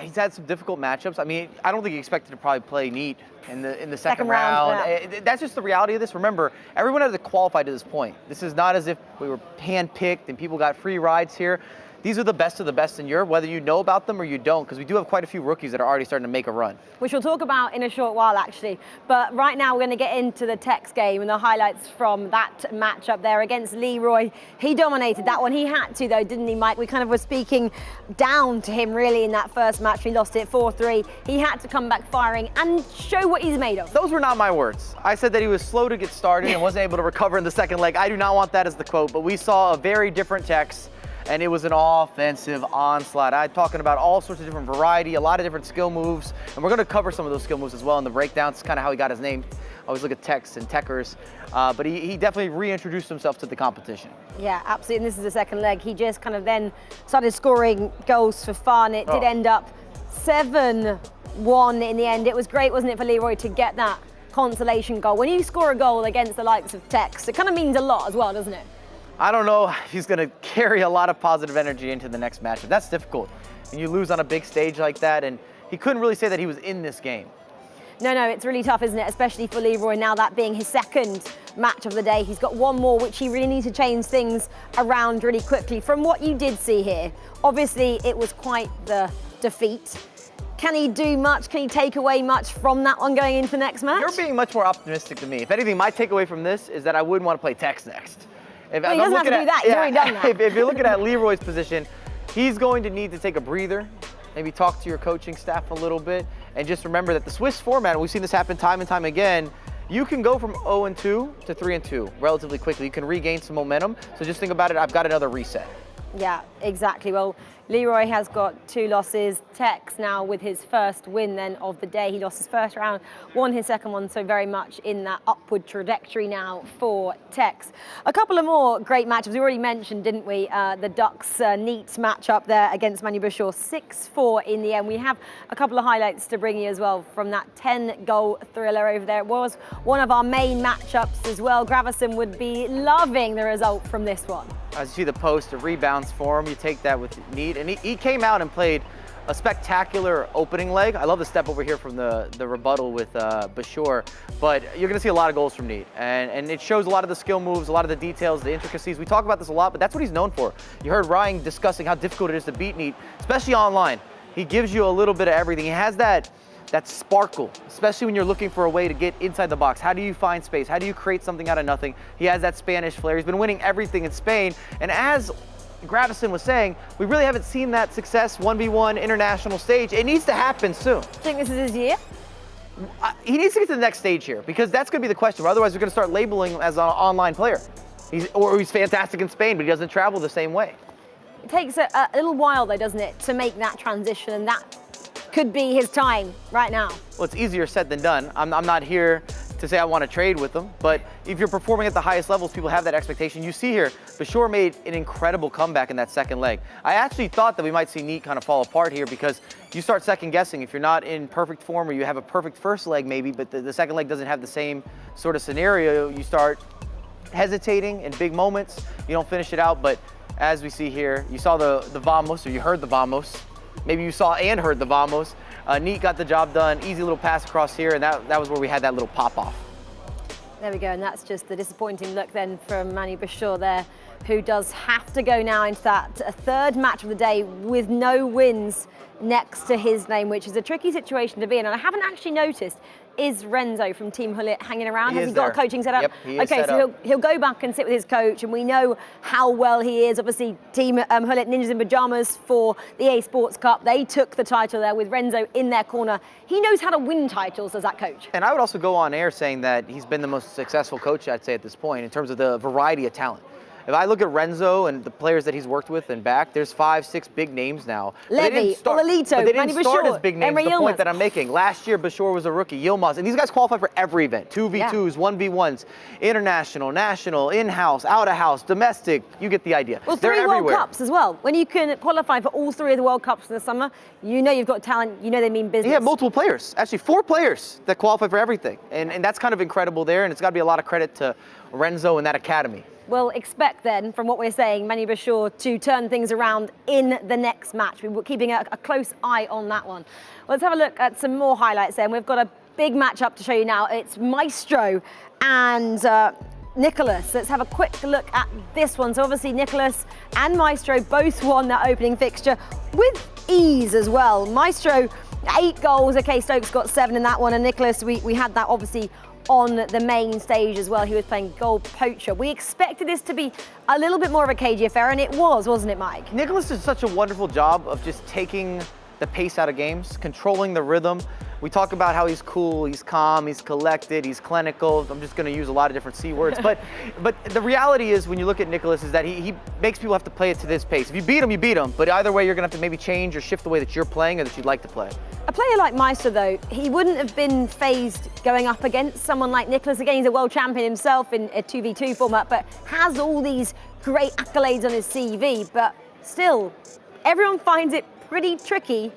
He's had some difficult matchups. I mean, I don't think he expected to probably play Neat in the second round. Yeah. That's just the reality of this. Remember, everyone had to qualify to this point. This is not as if we were handpicked and people got free rides here. These are the best of the best in Europe, whether you know about them or you don't, because we do have quite a few rookies that are already starting to make a run. Which we'll talk about in a short while, actually. But right now, we're going to get into the Tex game and the highlights from that matchup there against Leroy. He dominated that one. He had to, though, didn't he, Mike? We kind of were speaking down to him, really, in that first match. We lost it 4-3. He had to come back firing and show what he's made of. Those were not my words. I said that he was slow to get started and wasn't able to recover in the second leg. I do not want that as the quote, but we saw a very different Tex. And it was an offensive onslaught. I'm talking about all sorts of different variety, a lot of different skill moves. And we're going to cover some of those skill moves as well in the breakdowns. It's kind of how he got his name. I always look at Tex and Techers. But he definitely reintroduced himself to the competition. Yeah, absolutely. And this is the second leg. He just kind of then started scoring goals for fun. It did end up 7-1 in the end. It was great, wasn't it, for Leroy to get that consolation goal. When you score a goal against the likes of Tex, it kind of means a lot as well, doesn't it? I don't know if he's going to carry a lot of positive energy into the next matchup. That's difficult. And you lose on a big stage like that, and he couldn't really say that he was in this game. No, it's really tough, isn't it? Especially for Leroy, now that being his second match of the day. He's got one more, which he really needs to change things around really quickly. From what you did see here, obviously it was quite the defeat. Can he do much? Can he take away much from that one going into the next match? You're being much more optimistic than me. If anything, my takeaway from this is that I wouldn't want to play Tex next. He doesn't have to do that. He's already done that. If you're looking at Leroy's position, he's going to need to take a breather, maybe talk to your coaching staff a little bit, and just remember that the Swiss format, we've seen this happen time and time again, you can go from 0-2 to 3-2 relatively quickly. You can regain some momentum. So just think about it, I've got another reset. Yeah, exactly. Well, Leroy has got 2 losses. Tex now with his first win then of the day. He lost his first round, won his second one, so very much in that upward trajectory now for Tex. A couple of more great matches. We already mentioned, didn't we, the Ducks Neat match up there against Manu Bashaw, 6-4 in the end. We have a couple of highlights to bring you as well from that 10-goal thriller over there. It was one of our main matchups as well. Gravison would be loving the result from this one. As you see the post, of rebounds for him, you take that with Neat. And he came out and played a spectacular opening leg. I love the step over here from the rebuttal with Bashaw. But you're going to see a lot of goals from Neat. And it shows a lot of the skill moves, a lot of the details, the intricacies. We talk about this a lot, but that's what he's known for. You heard Ryan discussing how difficult it is to beat Neat, especially online. He gives you a little bit of everything. He has that sparkle, especially when you're looking for a way to get inside the box. How do you find space? How do you create something out of nothing? He has that Spanish flair. He's been winning everything in Spain. And as Gravison was saying, we really haven't seen that success 1v1 international stage. It needs to happen soon. Think this is his year? He needs to get to the next stage here, because that's going to be the question. Otherwise, we're going to start labeling him as an online player. He's fantastic in Spain, but he doesn't travel the same way. It takes a little while, though, doesn't it, to make that transition, and that could be his time right now. Well, it's easier said than done. I'm not here to say I want to trade with him, but if you're performing at the highest levels, people have that expectation. You see here, Bashaw made an incredible comeback in that second leg. I actually thought that we might see Neat kind of fall apart here, because you start second guessing. If you're not in perfect form, or you have a perfect first leg maybe, but the second leg doesn't have the same sort of scenario, you start hesitating in big moments. You don't finish it out, but as we see here, you saw the vamos, or you heard the vamos. Maybe you saw and heard the vamos. Neat got the job done. Easy little pass across here, and that was where we had that little pop-off. There we go, and that's just the disappointing look then from Manu Bashaw there, who does have to go now into that third match of the day with no wins next to his name, which is a tricky situation to be in. And I haven't actually noticed, is Renzo from Team Hullet hanging around? Has he got a coaching setup? Yep, he is okay, set so up. he'll go back and sit with his coach, and we know how well he is. Obviously, Team Hullet Ninjas in Pajamas for the EA Sports Cup. They took the title there with Renzo in their corner. He knows how to win titles as that coach. And I would also go on air saying that he's been the most successful coach, I'd say, at this point, in terms of the variety of talent. If I look at Renzo and the players that he's worked with and back, there's 5, 6 big names now. Levy, Ololito, but they didn't Manu start Bashaw, as big names, Emre the point Yilmaz. that I'm making. Last year, Bashaw was a rookie, Yilmaz, and these guys qualify for every event. 2v2s, 1v1s, international, national, in-house, out-of-house, domestic, you get the idea. Well, They're 3 everywhere. World Cups as well. When you can qualify for all 3 of the World Cups in the summer, you know you've got talent, you know they mean business. He had multiple players, actually 4 players that qualify for everything. And that's kind of incredible there, and it's got to be a lot of credit to Renzo and that academy. We'll expect then, from what we're saying, Manu Bashaw to turn things around in the next match. We're keeping a close eye on that one. Well, let's have a look at some more highlights then. We've got a big matchup to show you now. It's Maestro and Nicholas. Let's have a quick look at this one. So obviously Nicholas and Maestro both won their opening fixture with ease as well. Maestro, 8 goals. Okay, Stokes got 7 in that one. And Nicholas, we had that obviously on the main stage as well. He was playing GoalPoacher. We expected this to be a little bit more of a cagey affair, and it was, wasn't it, Mike? Nicholas does such a wonderful job of just taking the pace out of games, controlling the rhythm. We talk about how he's cool, he's calm, he's collected, he's clinical. I'm just going to use a lot of different C words. But the reality is, when you look at Nicholas, is that he makes people have to play it to this pace. If you beat him, you beat him. But either way, you're going to have to maybe change or shift the way that you're playing or that you'd like to play. A player like Maestro, though, he wouldn't have been phased going up against someone like Nicholas. Again, he's a world champion himself in a 2v2 format, but has all these great accolades on his CV. But still, everyone finds it pretty tricky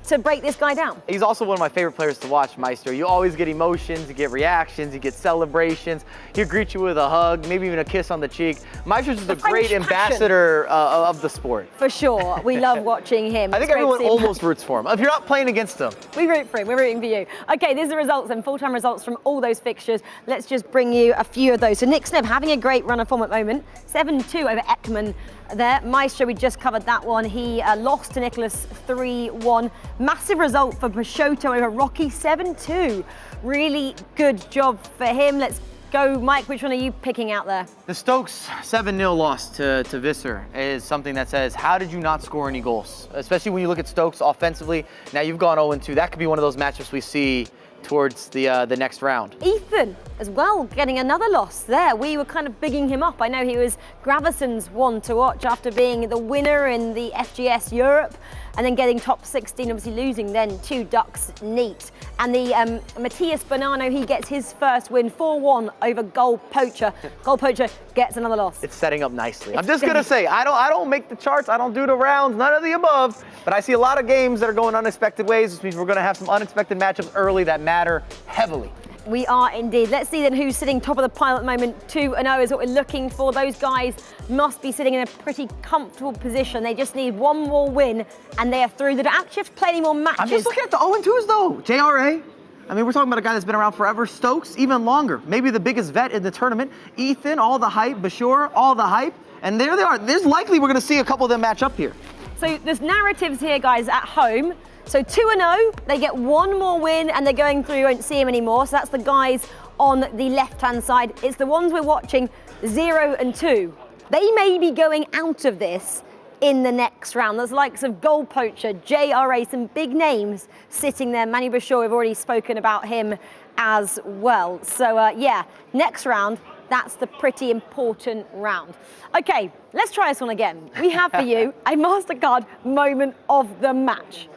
to break this guy down. He's also one of my favorite players to watch, Maestro. You always get emotions, you get reactions, you get celebrations. He'll greet you with a hug, maybe even a kiss on the cheek. Maestro's just a great ambassador of the sport. For sure. We love watching him. I think everyone almost roots for him. If you're not playing against him. We root for him. We're rooting for you. Okay, these are the results and full-time results from all those fixtures. Let's just bring you a few of those. So NickSneb having a great run of form at the moment. 7-2 over Ekman there. Maestro, we just covered that one. He lost to Nicholas 3-1. Massive result for Shootout over Rocky, 7-2. Really good job for him. Let's go, Mike, which one are you picking out there? The Stokes 7-0 loss to Visser is something that says, how did you not score any goals? Especially when you look at Stokes offensively. Now you've gone 0-2. That could be one of those matchups we see towards the next round. Ethan as well, getting another loss there. We were kind of bigging him up. I know he was Graveson's one to watch after being the winner in the FGS Europe and then getting top 16, obviously losing then 2 ducks neat. And the Matías Bonanno, he gets his first win, 4-1 over GoalPoacher. GoalPoacher gets another loss. It's setting up nicely. I'm just gonna say, I don't make the charts, I don't do the rounds, none of the above, but I see a lot of games that are going unexpected ways, which means we're gonna have some unexpected matchups early that matter heavily. We are indeed. Let's see then who's sitting top of the pile at the moment. 2-0 is what we're looking for. Those guys must be sitting in a pretty comfortable position. They just need one more win and they are through. They don't actually have to play any more matches. I'm just looking at the 0-2s though. JRA. I mean, we're talking about a guy that's been around forever. Stokes, even longer. Maybe the biggest vet in the tournament. Ethan, all the hype. Bashur, all the hype. And there they are. There's likely we're going to see a couple of them match up here. So there's narratives here, guys, at home. So 2-0, they get one more win and they're going through, you won't see them anymore. So that's the guys on the left-hand side. It's the ones we're watching, 0-2. They may be going out of this in the next round. There's likes of GoalPoacher, JRA, some big names sitting there. Manny Bashur, we've already spoken about him as well. So yeah, next round, that's the pretty important round. Okay, let's try this one again. We have for you a MasterCard moment of the match.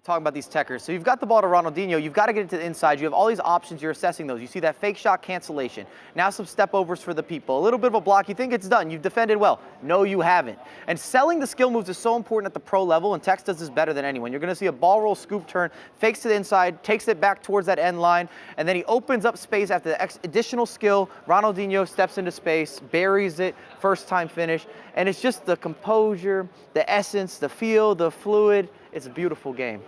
Talking about these techers. So you've got the ball to Ronaldinho, you've got to get it to the inside. You have all these options, you're assessing those. You see that fake shot cancellation. Now some step overs for the people. A little bit of a block, you think it's done. You've defended well. No, you haven't. And selling the skill moves is so important at the pro level, and Tex does this better than anyone. You're going to see a ball roll, scoop turn, fakes to the inside, takes it back towards that end line, and then he opens up space after the additional skill. Ronaldinho steps into space, buries it, first time finish. And it's just the composure, the essence, the feel, the fluid. It's a beautiful game.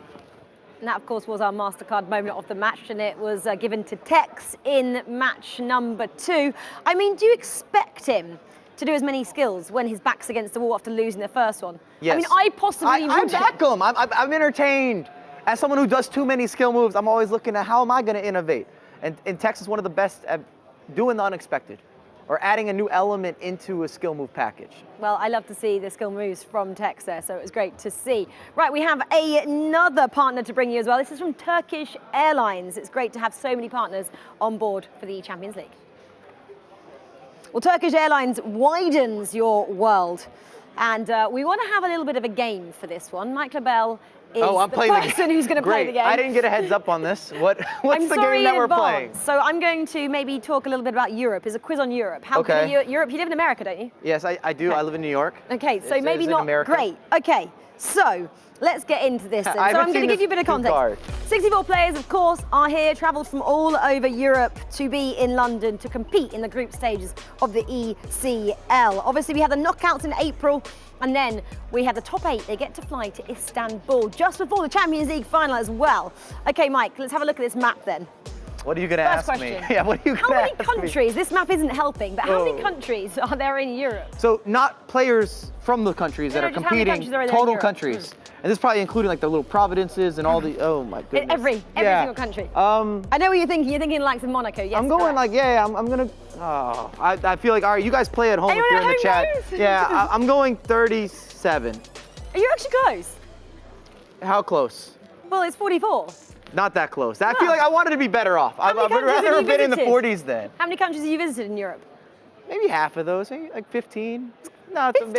And that, of course, was our MasterCard moment of the match, and it was given to Tex in match number 2. I mean, do you expect him to do as many skills when his back's against the wall after losing the first one? Yes. I mean, I possibly I back him. I'm entertained. As someone who does too many skill moves, I'm always looking at how am I going to innovate? And Tex is one of the best at doing the unexpected, or adding a new element into a skill move package. Well, I love to see the skill moves from Tex there, so it was great to see. Right, we have another partner to bring you as well. This is from Turkish Airlines. It's great to have so many partners on board for the eChampions League. Well, Turkish Airlines widens your world. And we want to have a little bit of a game for this one. Mike LaBelle is the person who's going to play the game. I didn't get a heads up on this. What's the game that we're playing? So I'm going to maybe talk a little bit about Europe. There's a quiz on Europe. How good are Europe? You live in America, don't you? Yes, I do. I live in New York. Okay, so maybe not great. Okay, so let's get into this then. So I'm going to give you a bit of context. 64 players, of course, are here, travelled from all over Europe to be in London to compete in the group stages of the ECL. Obviously, we have the knockouts in April, and then we have the top 8. They get to fly to Istanbul just before the Champions League final as well. Okay, Mike, let's have a look at this map then. What are you going to ask me? Yeah, what are you going to ask me? How many countries, this map isn't helping, but how many countries are there in Europe? So not players from the countries that are competing, total countries. And this is probably including like the little provinces and all the, oh my goodness. Every single country. I know what you're thinking. You're thinking like in Monaco, yes. I'm going like, I'm going to, I feel like, all right, you guys play at home if you're in the chat. Yeah, I'm going 37. Are you actually close? How close? Well, it's 44. Not that close. I feel like I wanted to be better off. I would rather have been in the 40s then. How many countries have you visited in Europe? Maybe half of those, maybe like 15. No, 15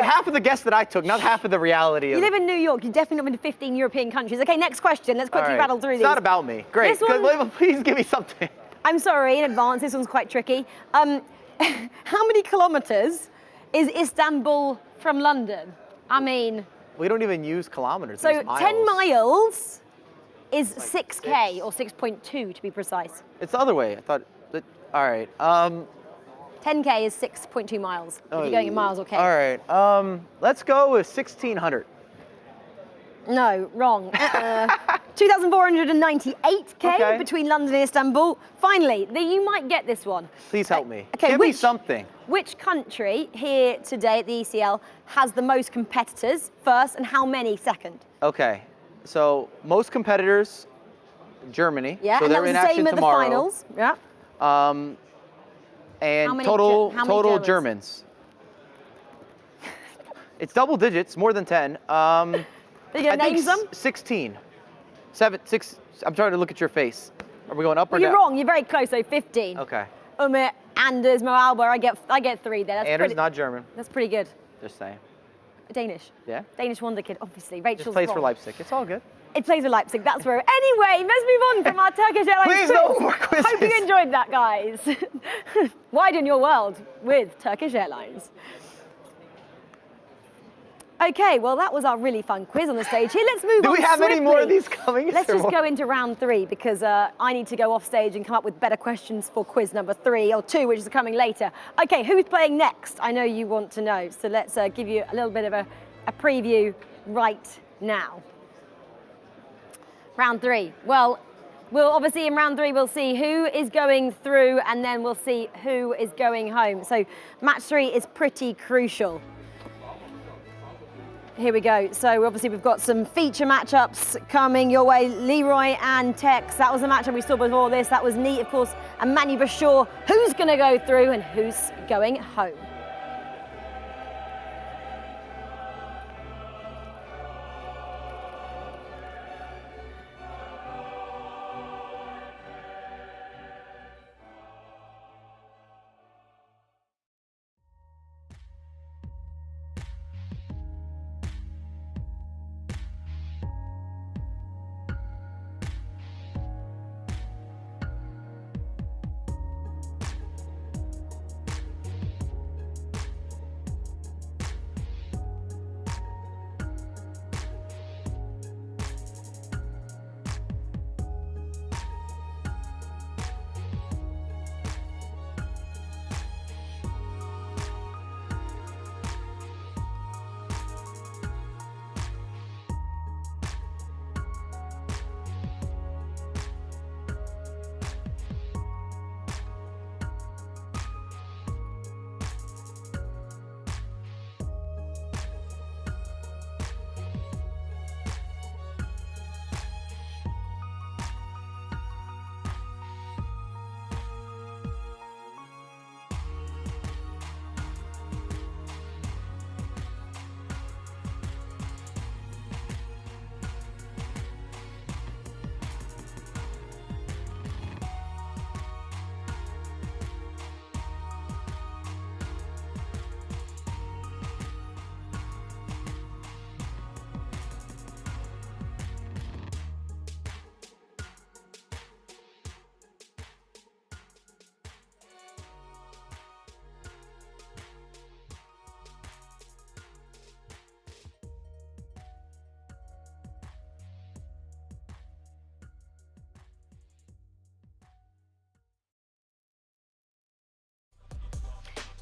half of the guess that I took, not half of the reality of it. You live in New York, you've definitely not been to 15 European countries. Okay, next question. Let's quickly rattle through these. It's not about me. Great. Please give me something. I'm sorry in advance, this one's quite tricky. how many kilometers is Istanbul from London? I mean... We don't even use kilometers. So we use miles. 10 miles is Like 6K, or 6.2 to be precise. It's the other way. I thought, all right. 10K is 6.2 miles, if you're going in miles or K. All right, let's go with 1,600. No, wrong. 2,498K between London and Istanbul. Finally, you might get this one. Please help me. Okay, Give me something. Which country here today at the ECL has the most competitors first, and how many second? Okay, so most competitors, Germany. Yeah, so and that they're was in the action same at tomorrow. the finals. Yeah. And How many total Germans? Germans. It's double digits, more than 10. Are you gonna name them? 16. 6. I'm trying to look at your face. Are we going up or Well, down? you're wrong. You're very close. So 15. Okay. Umit, Anders, Mo Alba. I get 3 there. That's Anders, pretty, not German. That's pretty good. Just saying. Danish. Yeah. Danish wonder kid, obviously. Just Rachel's plays wrong. for Leipzig. It's all good. It plays with Leipzig. That's where. Anyway, let's move on from our Turkish Airlines Please, quiz. no more quizzes. Hope you enjoyed that, guys. Widen your world with Turkish Airlines. Okay, well, that was our really fun quiz on the stage here. Let's move on Do we have any more of swiftly. these coming? Let's just go into round 3 because I need to go off stage and come up with better questions for quiz number 3 or 2, which is coming later. Okay, who's playing next? I know you want to know, so let's give you a little bit of a preview right now. Round 3. Well, we'll obviously in round 3 we'll see who is going through and then we'll see who is going home. So match 3 is pretty crucial. Here we go. So obviously we've got some feature matchups coming your way. Leroy and Tex. That was the matchup we saw before this. That was neat, of course. And Manu Bashir. Who's going to go through and who's going home?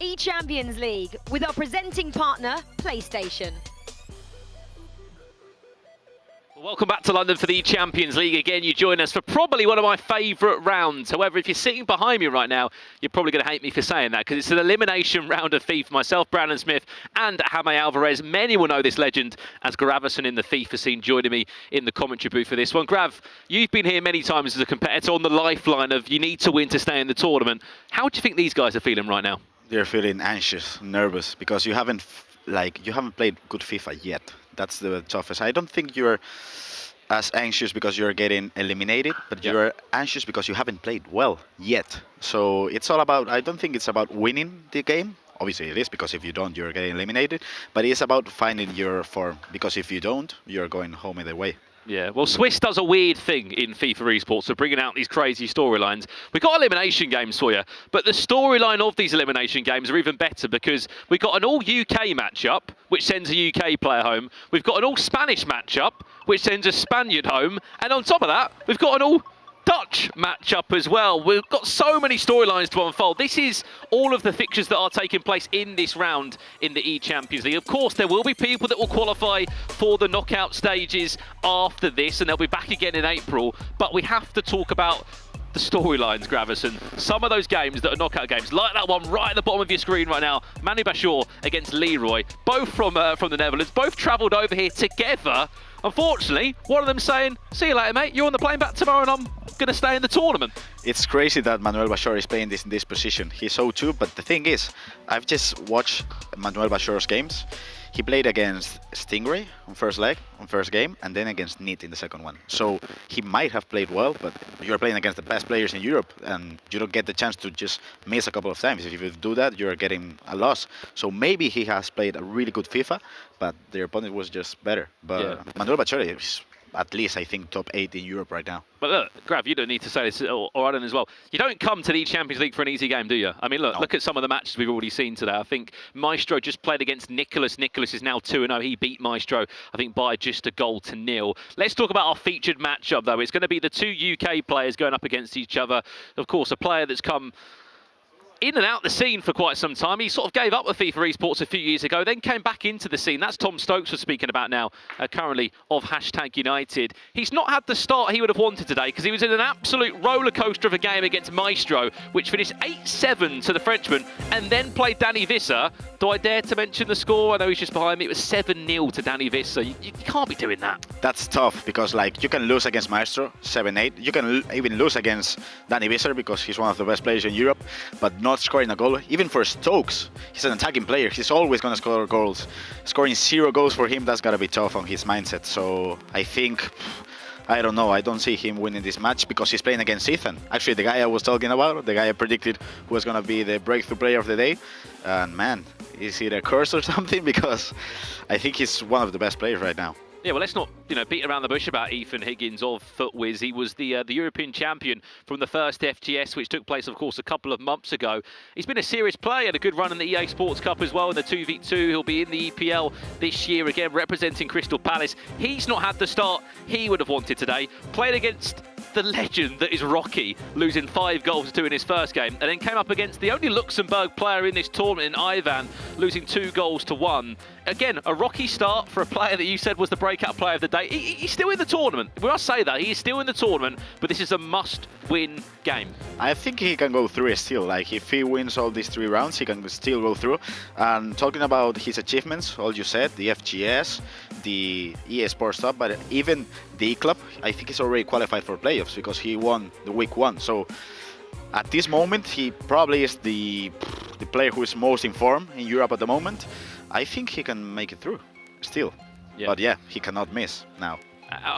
eChampions League with our presenting partner, PlayStation. Welcome back to London for the eChampions League. Again, you join us for probably one of my favourite rounds. However, if you're sitting behind me right now, you're probably going to hate me for saying that because it's an elimination round of FIFA. Myself, Brandon Smith, and Jaime Alvarez. Many will know this legend as Gravison in the FIFA scene joining me in the commentary booth for this one. Grav, you've been here many times as a competitor on the lifeline of you need to win to stay in the tournament. How do you think these guys are feeling right now? They're feeling anxious, nervous because you haven't played good FIFA yet. That's the toughest. I don't think you're as anxious because you're getting eliminated, but you're anxious because you haven't played well yet. So it's all about, I don't think it's about winning the game. Obviously it is, because if you don't, you're getting eliminated. But it's about finding your form, because if you don't, you're going home either way. Yeah, well, Swiss does a weird thing in FIFA esports for bringing out these crazy storylines. We've got elimination games for you, but the storyline of these elimination games are even better because we've got an all-UK matchup, which sends a UK player home. We've got an all-Spanish matchup, which sends a Spaniard home. And on top of that, we've got an all-Dutch matchup as well. We've got so many storylines to unfold. This is all of the fixtures that are taking place in this round in the eChampions League. Of course, there will be people that will qualify for the knockout stages after this, and they'll be back again in April. But we have to talk about the storylines, Gravison. Some of those games that are knockout games, like that one right at the bottom of your screen right now, Manu Bashir against Leroy, both from the Netherlands, both travelled over here together. Unfortunately, one of them saying, "See you later, mate. You're on the plane back tomorrow, and I'm going to stay in the tournament." It's crazy that Manuel Bashir is playing in this position. He's 0-2, but the thing is, I've just watched Manuel Bashir's games. He played against Stingray on first leg, on first game, and then against NickSneb in the second one. So he might have played well, but you're playing against the best players in Europe, and you don't get the chance to just miss a couple of times. If you do that, you're getting a loss. So maybe he has played a really good FIFA, but their opponent was just better. But yeah. Manuel Bashir is at least, I think, top 8 in Europe right now. But look, Grav, you don't need to say this, or Alan as well. You don't come to the Champions League for an easy game, do you? I mean, look at some of the matches we've already seen today. I think Maestro just played against Nicholas. Nicholas is now 2-0. He beat Maestro, I think, by just 1-0. Let's talk about our featured matchup, though. It's going to be the two UK players going up against each other. Of course, a player that's come in and out the scene for quite some time. He sort of gave up with FIFA esports a few years ago, then came back into the scene. That's Tom Stokes we're speaking about now, currently of #United. He's not had the start he would have wanted today because he was in an absolute roller coaster of a game against Maestro, which finished 8-7 to the Frenchman, and then played Danny Visser. Do I dare to mention the score? I know he's just behind me. It was 7-0 to Danny Visser. You can't be doing that. That's tough because, like, you can lose against Maestro 7-8. You can even lose against Danny Visser because he's one of the best players in Europe, but not scoring a goal. Even for Stokes, he's an attacking player. He's always going to score goals. Scoring 0 goals for him, that's got to be tough on his mindset. So I think, I don't know, I don't see him winning this match because he's playing against Ethan. Actually, the guy I was talking about, the guy I predicted who was going to be the breakthrough player of the day. And man, is it a curse or something? Because I think he's one of the best players right now. Yeah, well, let's not, beat around the bush about Ethan Higgins of FootWiz. He was the European champion from the first FGS, which took place, of course, a couple of months ago. He's been a serious player, had a good run in the EA Sports Cup as well in the 2v2. He'll be in the EPL this year again, representing Crystal Palace. He's not had the start he would have wanted today. Played against the legend that is Rocky, losing 5-2 in his first game, and then came up against the only Luxembourg player in this tournament, in Ivan, losing 2-1. Again, a rocky start for a player that you said was the breakout player of the day. He's still in the tournament. We must say that. He is still in the tournament, but this is a must-win game. I think he can go through still. Like, if he wins all these 3 rounds, he can still go through. And talking about his achievements, all you said, the FGS, the EA Sports Cup, but even the E-Club, I think he's already qualified for playoffs because he won the week 1. So at this moment, he probably is the player who is most in form in Europe at the moment. I think he can make it through still. Yeah. But yeah, he cannot miss now.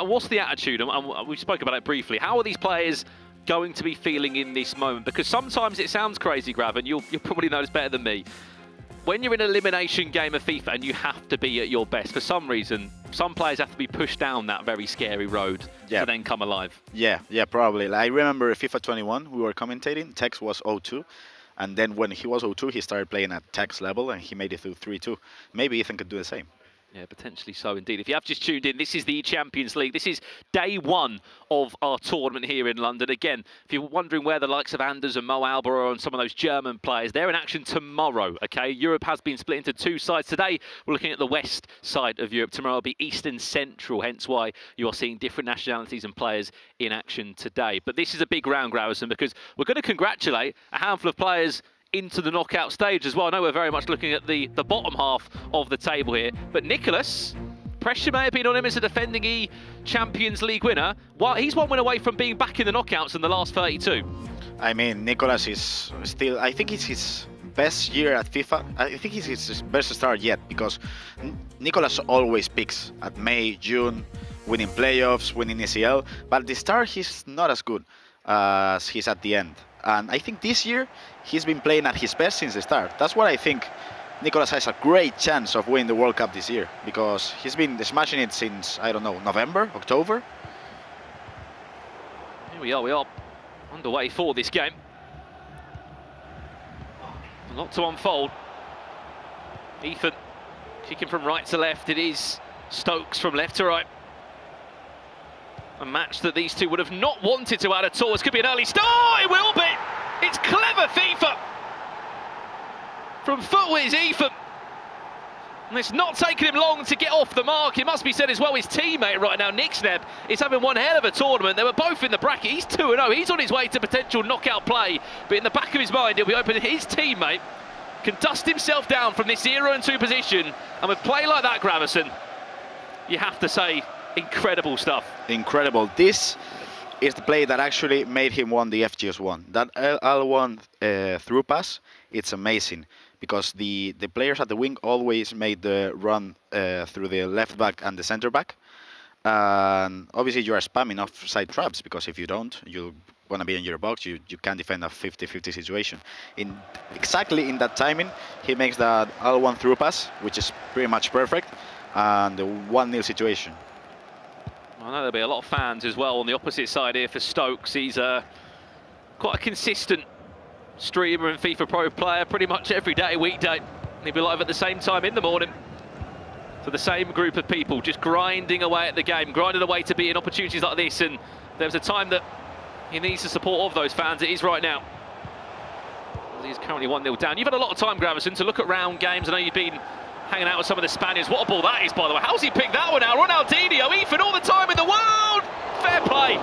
What's the attitude? We spoke about it briefly. How are these players going to be feeling in this moment? Because sometimes it sounds crazy, Grav, and you'll probably know this better than me. When you're in an elimination game of FIFA and you have to be at your best, for some reason, some players have to be pushed down that very scary road to then come alive. Yeah, probably. I remember FIFA 21, we were commentating, Tex was 0-2. And then when he was 0-2, he started playing at Tex level and he made it through 3-2. Maybe Ethan could do the same. Yeah, potentially so indeed. If you have just tuned in, this is the Champions League. This is day 1 of our tournament here in London. Again, if you're wondering where the likes of Anders and Mo Alba are and some of those German players, they're in action tomorrow, okay? Europe has been split into 2 sides. Today, we're looking at the west side of Europe. Tomorrow will be East and Central, hence why you are seeing different nationalities and players in action today. But this is a big round, Gravison, because we're going to congratulate a handful of players into the knockout stage as well. I know we're very much looking at the bottom half of the table here, but Nicholas, pressure may have been on him as a defending eChampions League winner. Well, he's 1 win away from being back in the knockouts in the last 32. I mean, Nicholas is still, I think it's his best year at FIFA. I think it's his best start yet because Nicholas always picks at May, June, winning playoffs, winning ECL, but at the start he's not as good as he's at the end. And I think this year, he's been playing at his best since the start. That's what I think Nicolas has a great chance of winning the World Cup this year because he's been smashing it since, I don't know, November, October. Here we are underway for this game. A lot to unfold. Ethan kicking from right to left. It is Stokes from left to right. A match that these two would have not wanted to add at all. This could be an early start. It will be. It's clever FIFA from Footwiz Ethan. And it's not taking him long to get off the mark. It must be said as well, his teammate right now, NickSneb, is having one hell of a tournament. They were both in the bracket. He's 2-0. He's on his way to potential knockout play. But in the back of his mind, he'll be hoping his teammate can dust himself down from this 0-2 position. And with play like that, Gravison, you have to say, incredible stuff. Incredible. This is the play that actually made him win the FGS1. That L1 through pass, it's amazing. Because the players at the wing always made the run through the left back and the center back. And obviously you are spamming offside traps, because if you don't, you're going to be in your box. You can't defend a 50-50 situation. Exactly in that timing, he makes that L1 through pass, which is pretty much perfect, and the 1-0 situation. I know there'll be a lot of fans as well on the opposite side here for Stokes. He's quite a consistent streamer and FIFA Pro player pretty much every day, weekday. He'll be live at the same time in the morning. So the same group of people just grinding away at the game, grinding away to be in opportunities like this. And there's a time that he needs the support of those fans. It is right now. He's currently 1-0 down. You've had a lot of time, Gravison, to look at round games. I know you've been hanging out with some of the Spaniards. What a ball that is, by the way. How's he picked that one out? Ronaldinho, Ethan, all the time in the world. Fair play.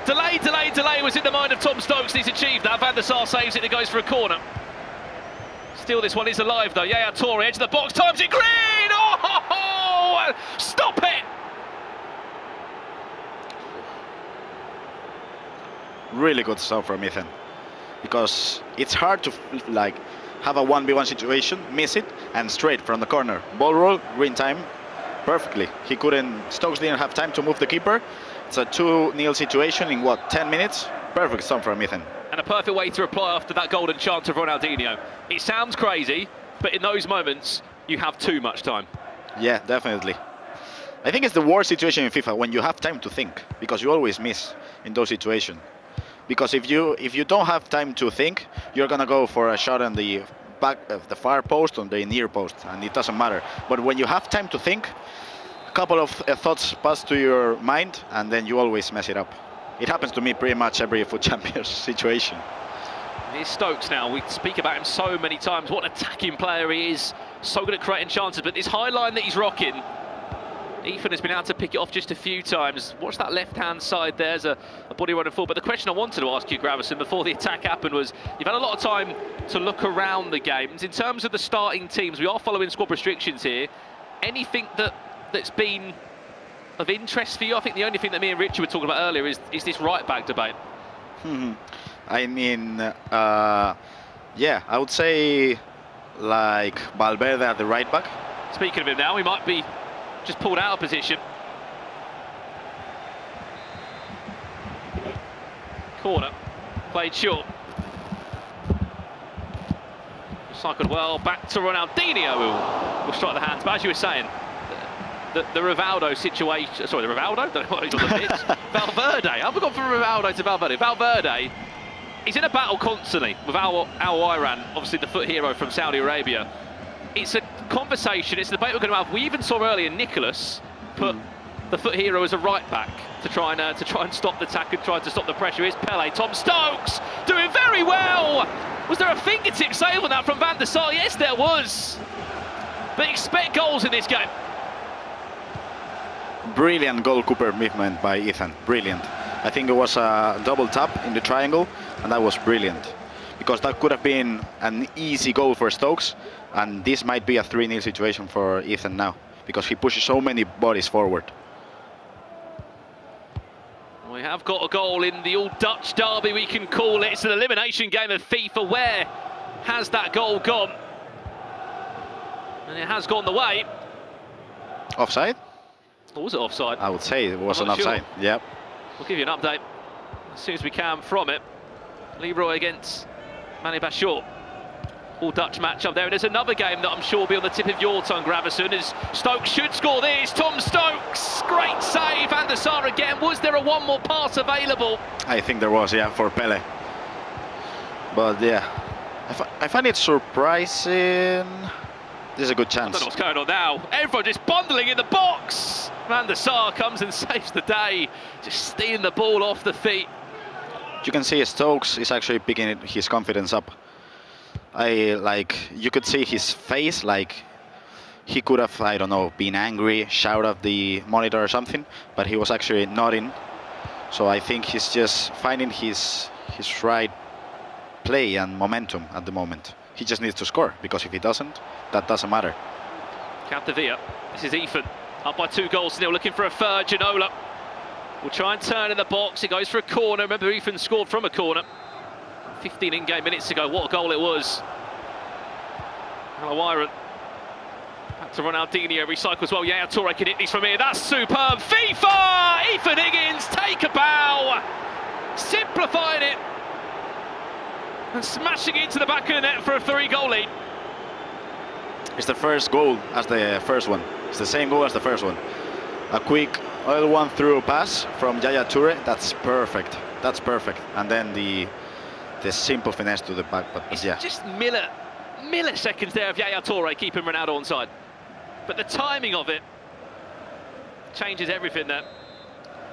Delay was in the mind of Tom Stokes, and he's achieved that. Van der Sar saves it and it goes for a corner. Still, this one is alive though. Yaya Toure, edge of the box, times it green! Oh, stop it! Really good stuff from Ethan. Because it's hard to have a 1v1 situation, miss it, and straight from the corner. Ball roll, green time, perfectly. Stokes didn't have time to move the keeper. It's a 2-0 situation in, 10 minutes? Perfect stuff from Ethan. And a perfect way to reply after that golden chance of Ronaldinho. It sounds crazy, but in those moments, you have too much time. Yeah, definitely. I think it's the worst situation in FIFA, when you have time to think, because you always miss in those situations. Because if you don't have time to think, you're gonna go for a shot on the back of the far post, on the near post, and it doesn't matter. But when you have time to think, a couple of thoughts pass to your mind, and then you always mess it up. It happens to me pretty much every FUT Champions situation. Here's Stokes now. We speak about him so many times. What an attacking player he is. So good at creating chances, but this high line that he's rocking, Ethan has been able to pick it off just a few times. Watch that left-hand side, there's a body running forward. But the question I wanted to ask you, Gravison, before the attack happened was, you've had a lot of time to look around the games. In terms of the starting teams, we are following squad restrictions here. Anything that's been of interest for you? I think the only thing that me and Richard were talking about earlier is this right-back debate. I mean, yeah, I would say like Valverde at the right-back. Speaking of him now, he might be just pulled out of position. Corner, played short. Cycled well, back to Ronaldinho, who will strike the hands. But as you were saying, the Rivaldo situation, sorry, the Rivaldo? Don't know what he's on the pitch. Valverde, I've gone from Rivaldo to Valverde. Valverde, he's in a battle constantly with Al Iran, obviously the FUT hero from Saudi Arabia. It's a conversation, it's a debate we're going to have. We even saw earlier Nicholas put the FUT hero as a right back to try and stop the attack and try to stop the pressure. Here's Pele, Tom Stokes doing very well. Was there a fingertip save on that from Van der Sar? Yes, there was. But expect goals in this game. Brilliant goalkeeper movement by Ethan, brilliant. I think it was a double tap in the triangle, and that was brilliant. Because that could have been an easy goal for Stokes, and this might be a 3-0 situation for Ethan now, because he pushes so many bodies forward. We have got a goal in the old Dutch derby, we can call it. It's an elimination game of FIFA. Where has that goal gone? And it has gone the way. Offside? Or was it offside? I would say it was an offside, yep. We'll give you an update as soon as we can from it. Leroy against Manny Bashor. All Dutch matchup there. And there's another game that I'm sure will be on the tip of your tongue, Gravison, as Stokes should score this. Tom Stokes, great save. Van der Sar again. Was there a one more pass available? I think there was, yeah, for Pele. But yeah, I find it surprising. This is a good chance. I don't know what's going on now. Everyone just bundling in the box. Van der Sar comes and saves the day, just stealing the ball off the feet. You can see Stokes is actually picking his confidence up. You could see his face, like he could have, I don't know, been angry, shout at the monitor or something, but he was actually nodding. So I think he's just finding his right play and momentum at the moment. He just needs to score, because if he doesn't, that doesn't matter. Capdevila, this is Ethan, up by 2 goals, Neil looking for a third. Ginola will try and turn in the box, it goes for a corner. Remember, Ethan scored from a corner 15 in-game minutes ago. What a goal it was. Alawiran back to Ronaldinho, recycles well. Yaya Toure can hit these from here. That's superb. FIFA! Ethan Higgins, take a bow. Simplifying it and smashing it into the back of the net for a 3-goal lead. It's the first goal as the first one. It's the same goal as the first one. A quick oil one through pass from Yaya Toure. That's perfect. That's perfect. And then the simple finesse to the back. But it's yeah, just milliseconds there of Yaya Toure keeping Ronaldo onside. But the timing of it changes everything there.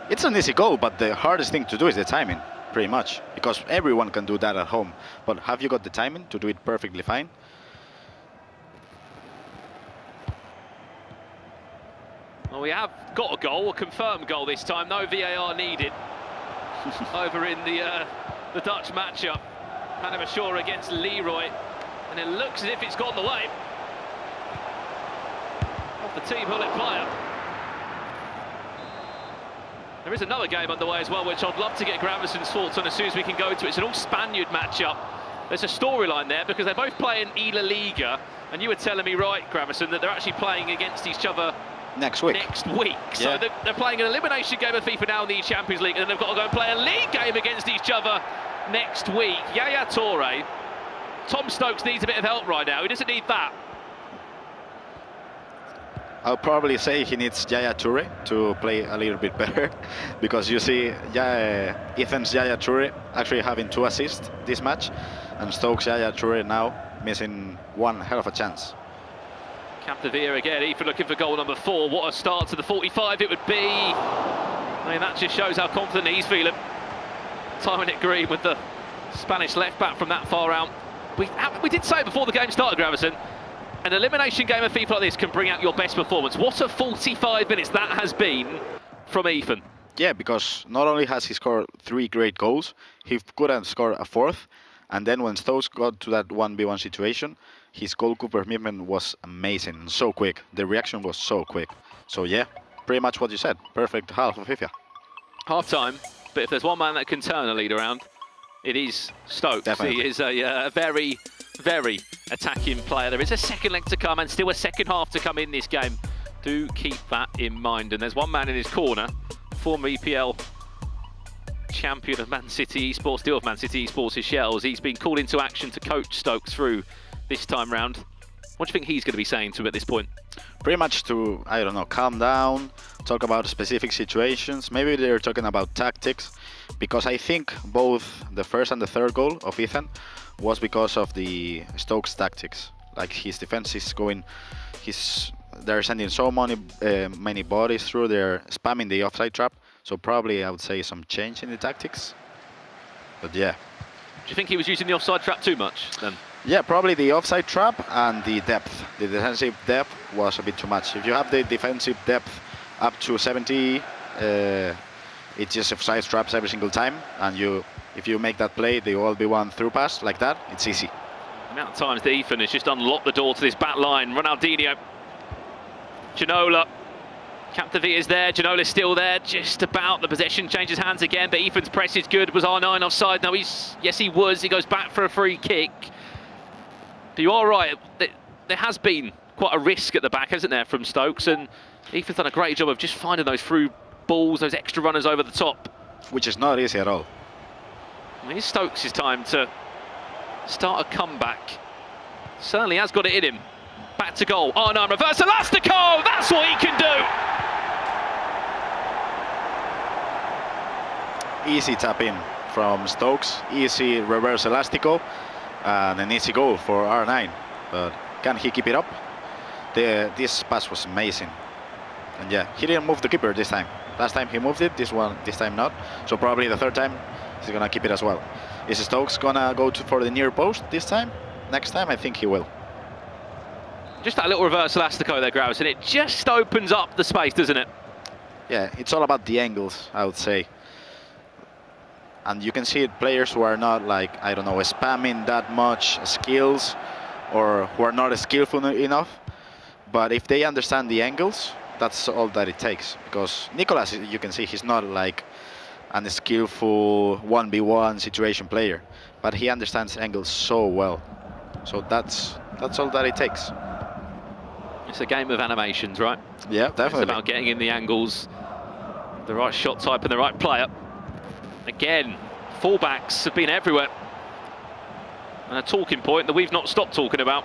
it's an easy goal, but the hardest thing to do is the timing, pretty much, because everyone can do that at home. But have you got the timing to do it perfectly fine? Well, we have got a goal, a confirmed goal this time. No VAR needed over in the Dutch matchup. Panama Shore against Leroy, and it looks as if it's gone the way of the team Hullet player. There is another game underway as well, which I'd love to get Gravison's thoughts on as soon as we can go to it. It's an all-Spaniard matchup. There's a storyline there because they're both playing La Liga, and you were telling me, right, Gravison, that they're actually playing against each other next week. So yeah. they're playing an elimination game of FIFA now in the Champions League, and then they've got to go and play a league game against each other next week. Yaya Toure, Tom Stokes needs a bit of help right now. He doesn't need that. I'll probably say he needs Yaya Toure to play a little bit better, because you see Ethan's Yaya Toure actually having 2 assists this match, and Stokes' Yaya Toure now missing one hell of a chance. Capdevila again, Ethan looking for goal number 4. What a start to the 45 it would be. I mean, that just shows how confident he's feeling. Timing it green with the Spanish left back from that far out. We did say it before the game started, Gravison. An elimination game of FIFA like this can bring out your best performance. What a 45 minutes that has been from Ethan. Yeah, because not only has he scored 3 great goals, he could have scored a 4th. And then when Stokes got to that 1v1 situation, his goalkeeper movement was amazing and so quick. The reaction was so quick. So yeah, pretty much what you said. Perfect half of FIFA. Half time, but if there's one man that can turn a lead around, it is Stokes. Definitely. He is a very, very attacking player. There is a second leg to come and still a second half to come in this game. Do keep that in mind. And there's one man in his corner, former EPL champion of Man City Esports, still of Man City Esports, his Shells. He's been called into action to coach Stokes through this time round. What do you think he's going to be saying to him at this point? Pretty much to, I don't know, calm down, talk about specific situations. Maybe they're talking about tactics, because I think both the first and the third goal of Ethan was because of the Stokes tactics. Like his defense is going, they're sending so many bodies through, they're spamming the offside trap. So probably I would say some change in the tactics. But yeah. Do you think he was using the offside trap too much then? Yeah, probably the offside trap and the depth. The defensive depth was a bit too much. If you have the defensive depth up to 70, it just offside traps every single time. And if you make that play, the 1v1 through pass like that, it's easy. The amount of times that Ethan has just unlocked the door to this back line. Ronaldinho, Ginola. Capdevila is there, Ginola's still there, just about. The possession changes hands again, but Ethan's press is good. Was R9 offside? No, yes he was. He goes back for a free kick. But you are right, there has been quite a risk at the back, hasn't there, from Stokes, and Ethan's done a great job of just finding those through balls, those extra runners over the top. Which is not easy at all. Well, it's Stokes' time to start a comeback. Certainly has got it in him. Back to goal. Oh no, reverse elastico! That's what he can do! Easy tap in from Stokes. Easy reverse elastico. And an easy goal for R9. But can he keep it up? This pass was amazing. And yeah, he didn't move the keeper this time. Last time he moved it, this time not. So probably the third time he's gonna keep it as well. Is Stokes gonna go for the near post this time? Next time I think he will. Just that little reverse elastico there, Gravis, and it just opens up the space, doesn't it? Yeah, it's all about the angles, I would say. And you can see it, players who are not like, I don't know, spamming that much skills or who are not skillful enough. But if they understand the angles, that's all that it takes. Because Nicolas, you can see he's not like a skillful 1v1 situation player, but he understands angles so well. So that's all that it takes. It's a game of animations, right? Yeah, definitely. It's about getting in the angles, the right shot type and the right player. Again, fullbacks have been everywhere. And a talking point that we've not stopped talking about.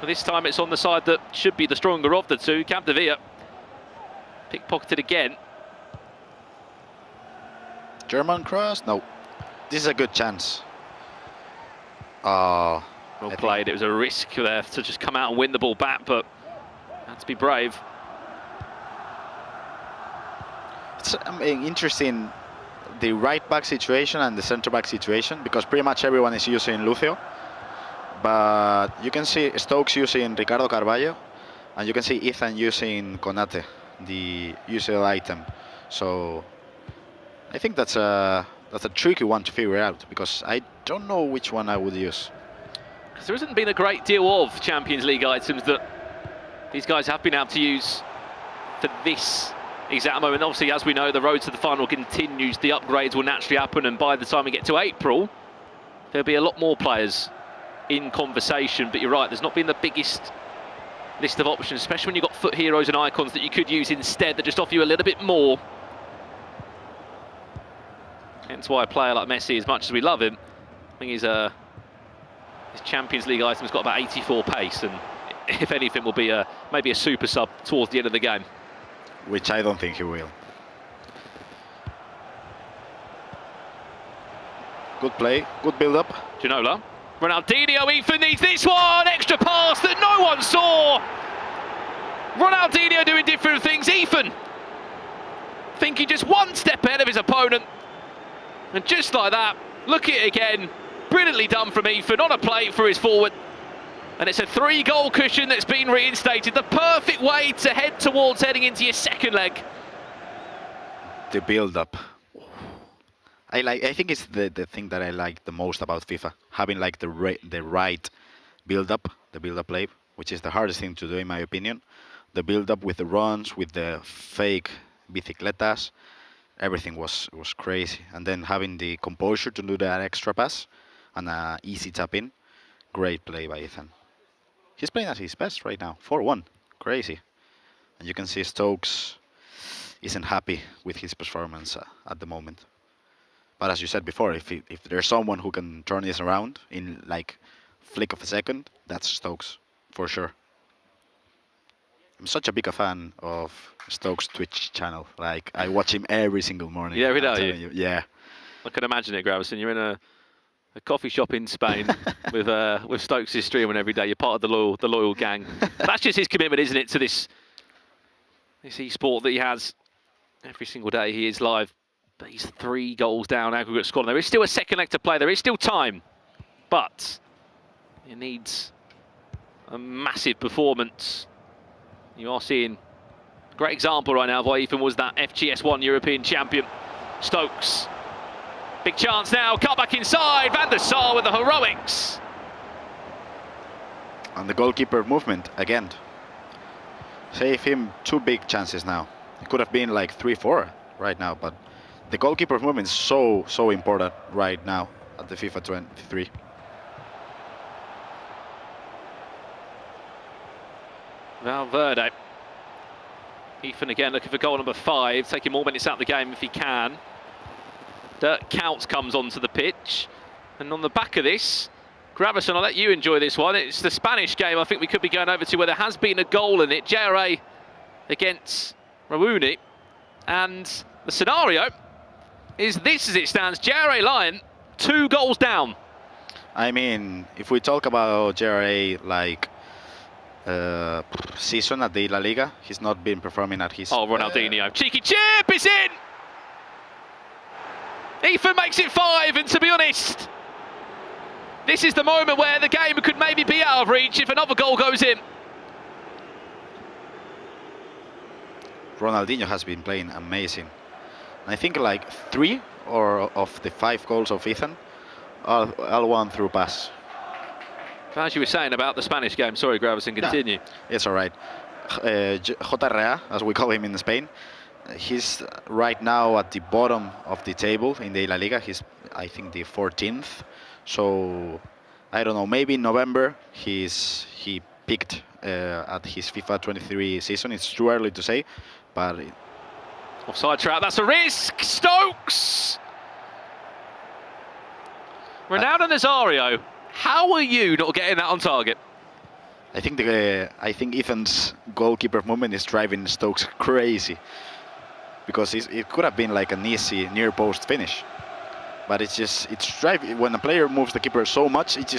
But this time it's on the side that should be the stronger of the two. Capdevila pickpocketed again. German cross? No. This is a good chance. Well played. It was a risk there to just come out and win the ball back, but had to be brave. It's interesting, the right back situation and the center back situation, because pretty much everyone is using Lucio. But you can see Stokes using Ricardo Carvalho, and you can see Ethan using Konate, the UCL item. So I think that's a tricky one to figure out, because I don't know which one I would use. Because there hasn't been a great deal of Champions League items that these guys have been able to use for this exact moment. Obviously, as we know, the road to the final continues. The upgrades will naturally happen, and by the time we get to April, there'll be a lot more players in conversation. But you're right, there's not been the biggest list of options, especially when you've got foot heroes and icons that you could use instead that just offer you a little bit more. Hence why a player like Messi, as much as we love him, I think his Champions League item's got about 84 pace, and if anything will be maybe a super sub towards the end of the game. Which I don't think he will. Good play, good build-up. Ginola. Ronaldinho, Ethan needs this one! Extra pass that no one saw! Ronaldinho doing different things. Ethan thinking just one step ahead of his opponent. And just like that, look at it again. Brilliantly done from Ethan on a plate for his forward. And it's a 3-goal cushion that's been reinstated. The perfect way to head towards heading into your second leg. The build-up. I think it's the thing that I like the most about FIFA. Having like the right build-up, the build-up play, which is the hardest thing to do in my opinion. The build-up with the runs, with the fake bicicletas, everything was crazy. And then having the composure to do that extra pass and an easy tap in. Great play by Ethan. He's playing at his best right now, 4-1, crazy. And you can see Stokes isn't happy with his performance at the moment. But as you said before, if there's someone who can turn this around in like flick of a second, that's Stokes, for sure. I'm such a big fan of Stokes' Twitch channel. Like, I watch him every single morning. Yeah, we know you. Yeah. I can imagine it, Gravison. You're in a coffee shop in Spain with Stokes' streaming every day. You're part of the loyal gang. That's just his commitment, isn't it, to this e-sport that he has every single day. He is live, but he's 3 goals down aggregate score. There is still a second leg to play. There is still time, but it needs a massive performance. You are seeing a great example right now of why Ethan was that FGS1 European champion. Stokes. Big chance now, cut back inside, Van der Sar with the heroics. And the goalkeeper movement, again. Save him 2 big chances now. It could have been like 3-4 right now, but the goalkeeper movement is so important right now at the FIFA 23. Valverde. Ethan again looking for goal number 5, taking more minutes out of the game if he can. Dirk Counts comes onto the pitch, and on the back of this, Gravison, I'll let you enjoy this one. It's the Spanish game I think we could be going over to where there has been a goal in it. JRA against Rawooni. And the scenario is this as it stands. JRA Lion, 2 goals down. I mean, if we talk about JRA like season at the La Liga, he's not been performing at his... Oh, Ronaldinho. Cheeky chip is in! Ethan makes it 5, and to be honest, this is the moment where the game could maybe be out of reach if another goal goes in. Ronaldinho has been playing amazing. I think like 3 of the 5 goals of Ethan are L1 through pass. As you were saying about the Spanish game, sorry Gravison, continue. Yeah, it's all right. Jotable, as we call him in Spain, he's right now at the bottom of the table in the La Liga. He's, I think, the 14th. So, I don't know, maybe in November he peaked at his FIFA 23 season. It's too early to say, but... Offside trap, that's a risk! Stokes! Ronaldo Nazario, how are you not getting that on target? I think Ethan's goalkeeper movement is driving Stokes crazy, because it could have been like an easy near post finish, but it's driving. When a player moves the keeper so much, it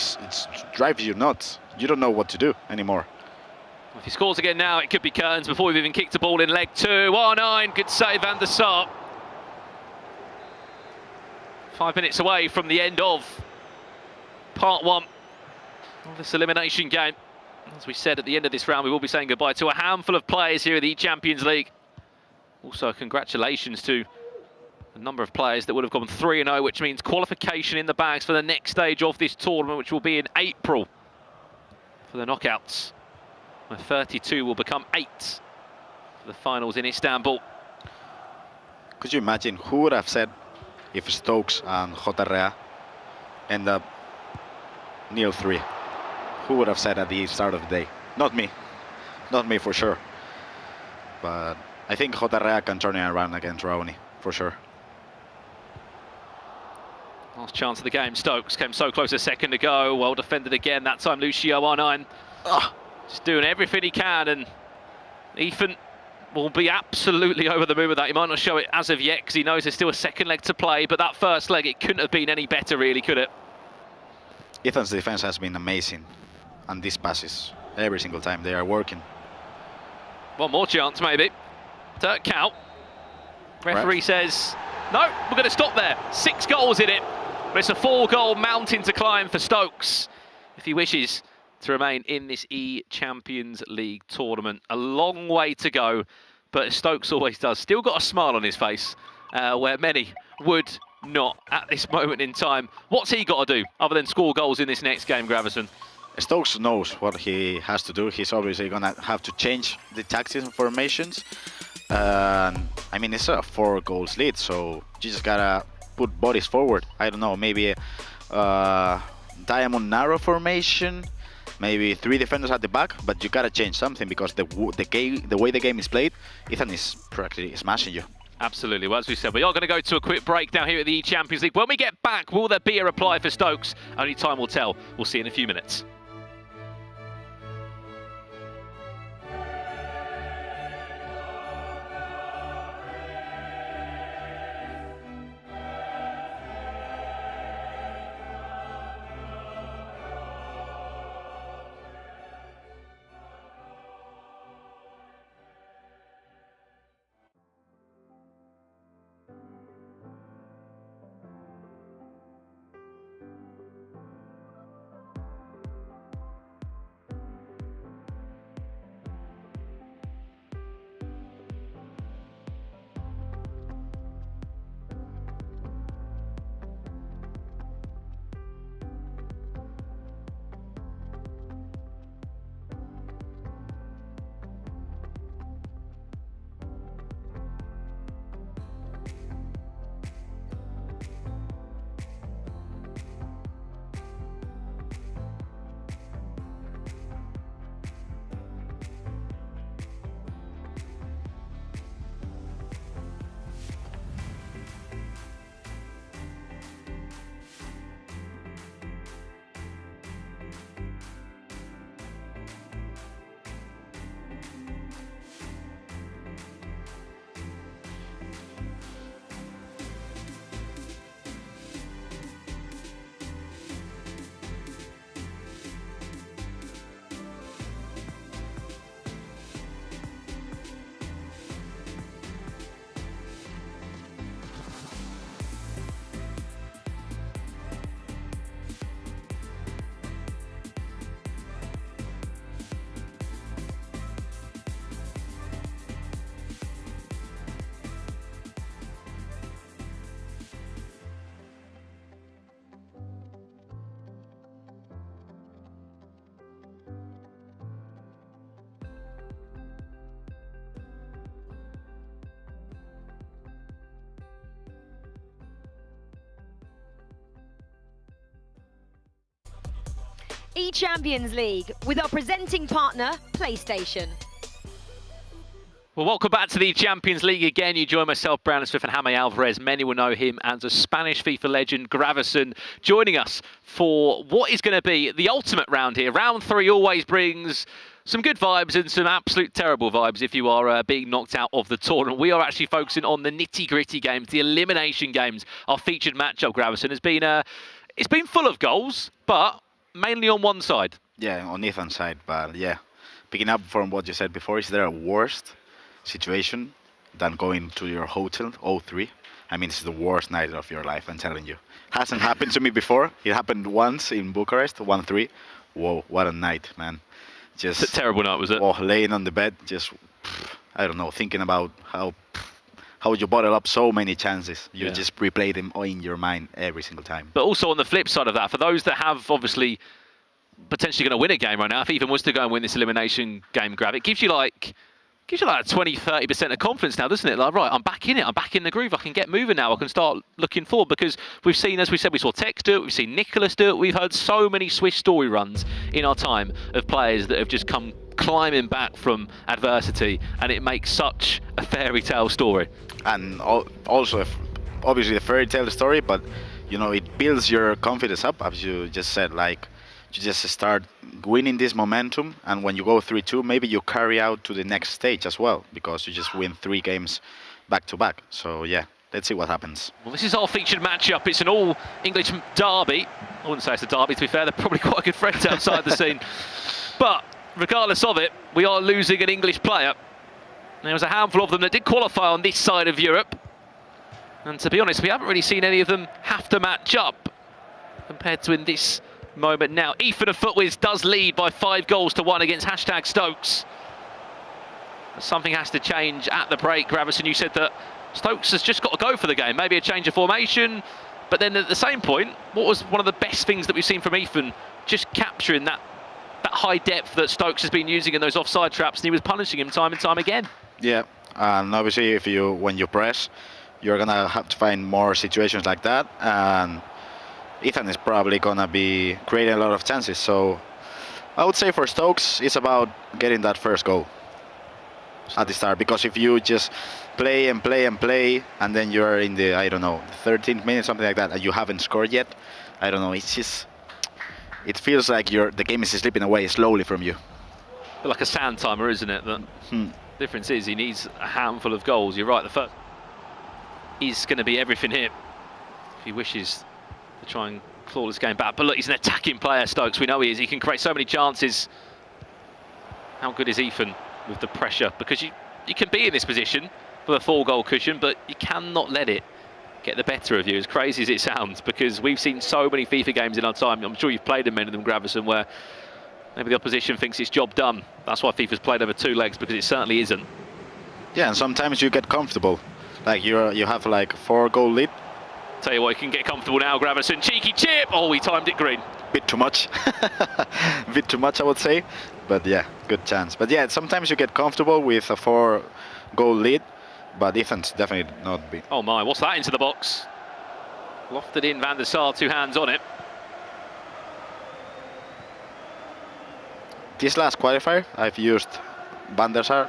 drives you nuts. You don't know what to do anymore. If he scores again now, it could be curtains before we've even kicked the ball in leg 2. R9, good save, Van der Sar. 5 minutes away from the end of part 1 of this elimination game. As we said at the end of this round, we will be saying goodbye to a handful of players here at the eChampions League. Also, congratulations to a number of players that would have gone 3-0, which means qualification in the bags for the next stage of this tournament, which will be in April for the knockouts, where 32 will become 8 for the finals in Istanbul. Could you imagine who would have said if Stokes and Jotable end up 0-3? Who would have said at the start of the day? Not me. Not me for sure. But I think Jotable can turn it around against Rawooni, for sure. Last chance of the game. Stokes came so close a second ago. Well defended again. That time Lucio R9. Just doing everything he can, and Ethan will be absolutely over the moon with that. He might not show it as of yet because he knows there's still a second leg to play, but that first leg, it couldn't have been any better really, could it? Ethan's defense has been amazing, and these passes, every single time, they are working. One more chance maybe. Turk count. Referee says, no, we're going to stop there. 6 goals in it, but it's a 4-goal mountain to climb for Stokes if he wishes to remain in this eChampions League tournament. A long way to go, but Stokes always does. Still got a smile on his face, where many would not at this moment in time. What's he got to do other than score goals in this next game, Gravison? Stokes knows what he has to do. He's obviously going to have to change the tactics and formations. I mean, it's a 4 goals lead, so you just got to put bodies forward. I don't know, maybe a diamond narrow formation, maybe 3 defenders at the back, but you gotta change something because the way the game is played, Ethan is practically smashing you. Absolutely. Well, as we said, we are going to go to a quick break down here at the eChampions League. When we get back, will there be a reply for Stokes? Only time will tell. We'll see in a few minutes. eChampions League with our presenting partner, PlayStation. Well, welcome back to the Champions League again. You join myself, Brandon Smith and Jaime Alvarez. Many will know him as a Spanish FIFA legend, Gravison, joining us for what is going to be the ultimate round here. Round 3 always brings some good vibes and some absolute terrible vibes if you are being knocked out of the tournament. We are actually focusing on the nitty-gritty games, the elimination games. Our featured matchup, Gravison, has been it's been full of goals, but mainly on one side. Yeah, on Ethan's side, but yeah. Picking up from what you said before, is there a worst situation than going to your hotel 0-3? I mean, it's the worst night of your life, I'm telling you. Hasn't happened to me before. It happened once in Bucharest, 1-3. Whoa, what a night, man. Just it's a terrible night, was it? Oh, laying on the bed, just, I don't know, thinking about how you bottle up so many chances. You just replay them in your mind every single time. But also on the flip side of that, for those that have obviously potentially going to win a game right now, if Ethan was to go and win this elimination game, Grav, it gives you like 20-30% of confidence now, doesn't it? Like, right, I'm back in it, I'm back in the groove, I can get moving now, I can start looking forward, because we've seen, as we said, we saw Tex do it, we've seen Nicholas do it, we've heard so many Swiss story runs in our time of players that have just come climbing back from adversity, and it makes such a fairy tale story. And also, obviously a fairy tale story, but, you know, it builds your confidence up, as you just said, like, you just start winning this momentum, and when you go 3-2, maybe you carry out to the next stage as well, because you just win 3 games back to back. So yeah, let's see what happens. Well, this is our featured matchup. It's an all-English derby. I wouldn't say it's a derby, to be fair. They're probably quite good friends outside the scene. But regardless of it, we are losing an English player. There was a handful of them that did qualify on this side of Europe. And to be honest, we haven't really seen any of them have to match up compared to in this moment now. Ethan of Footwiz does lead by 5-1 against #Stokes. Something has to change at the break. Gravison, you said that Stokes has just got to go for the game. Maybe a change of formation. But then at the same point, what was one of the best things that we've seen from Ethan? Just capturing that high depth that Stokes has been using in those offside traps, and he was punishing him time and time again. Yeah, and obviously when you press, you're going to have to find more situations like that. And Ethan is probably going to be creating a lot of chances. So I would say for Stokes, it's about getting that first goal at the start. Because if you just play and play and play, and then you're in the, I don't know, 13th minute, something like that, and you haven't scored yet, I don't know, it's just, it feels like the game is slipping away slowly from you. Like a sand timer, isn't it? The difference is he needs a handful of goals. You're right, the first is going to be everything here if he wishes to try and claw this game back. But look, he's an attacking player, Stokes. We know he is. He can create so many chances. How good is Ethan with the pressure? Because you can be in this position with a 4-goal cushion, but you cannot let it get the better of you, as crazy as it sounds, because we've seen so many FIFA games in our time. I'm sure you've played in many of them, Gravison, where maybe the opposition thinks it's job done. That's why FIFA's played over 2 legs, because it certainly isn't. Yeah, and sometimes you get comfortable. Like you have like 4-goal lead. Tell you what, you can get comfortable now, Gravison. Cheeky chip! Oh, he timed it green. Bit too much. Bit too much, I would say. But yeah, good chance. But yeah, sometimes you get comfortable with a 4-goal lead. But Ethan's definitely not big. Oh my, what's that into the box? Lofted in, Van der Sar, 2 hands on it. This last qualifier, I've used Van der Sar.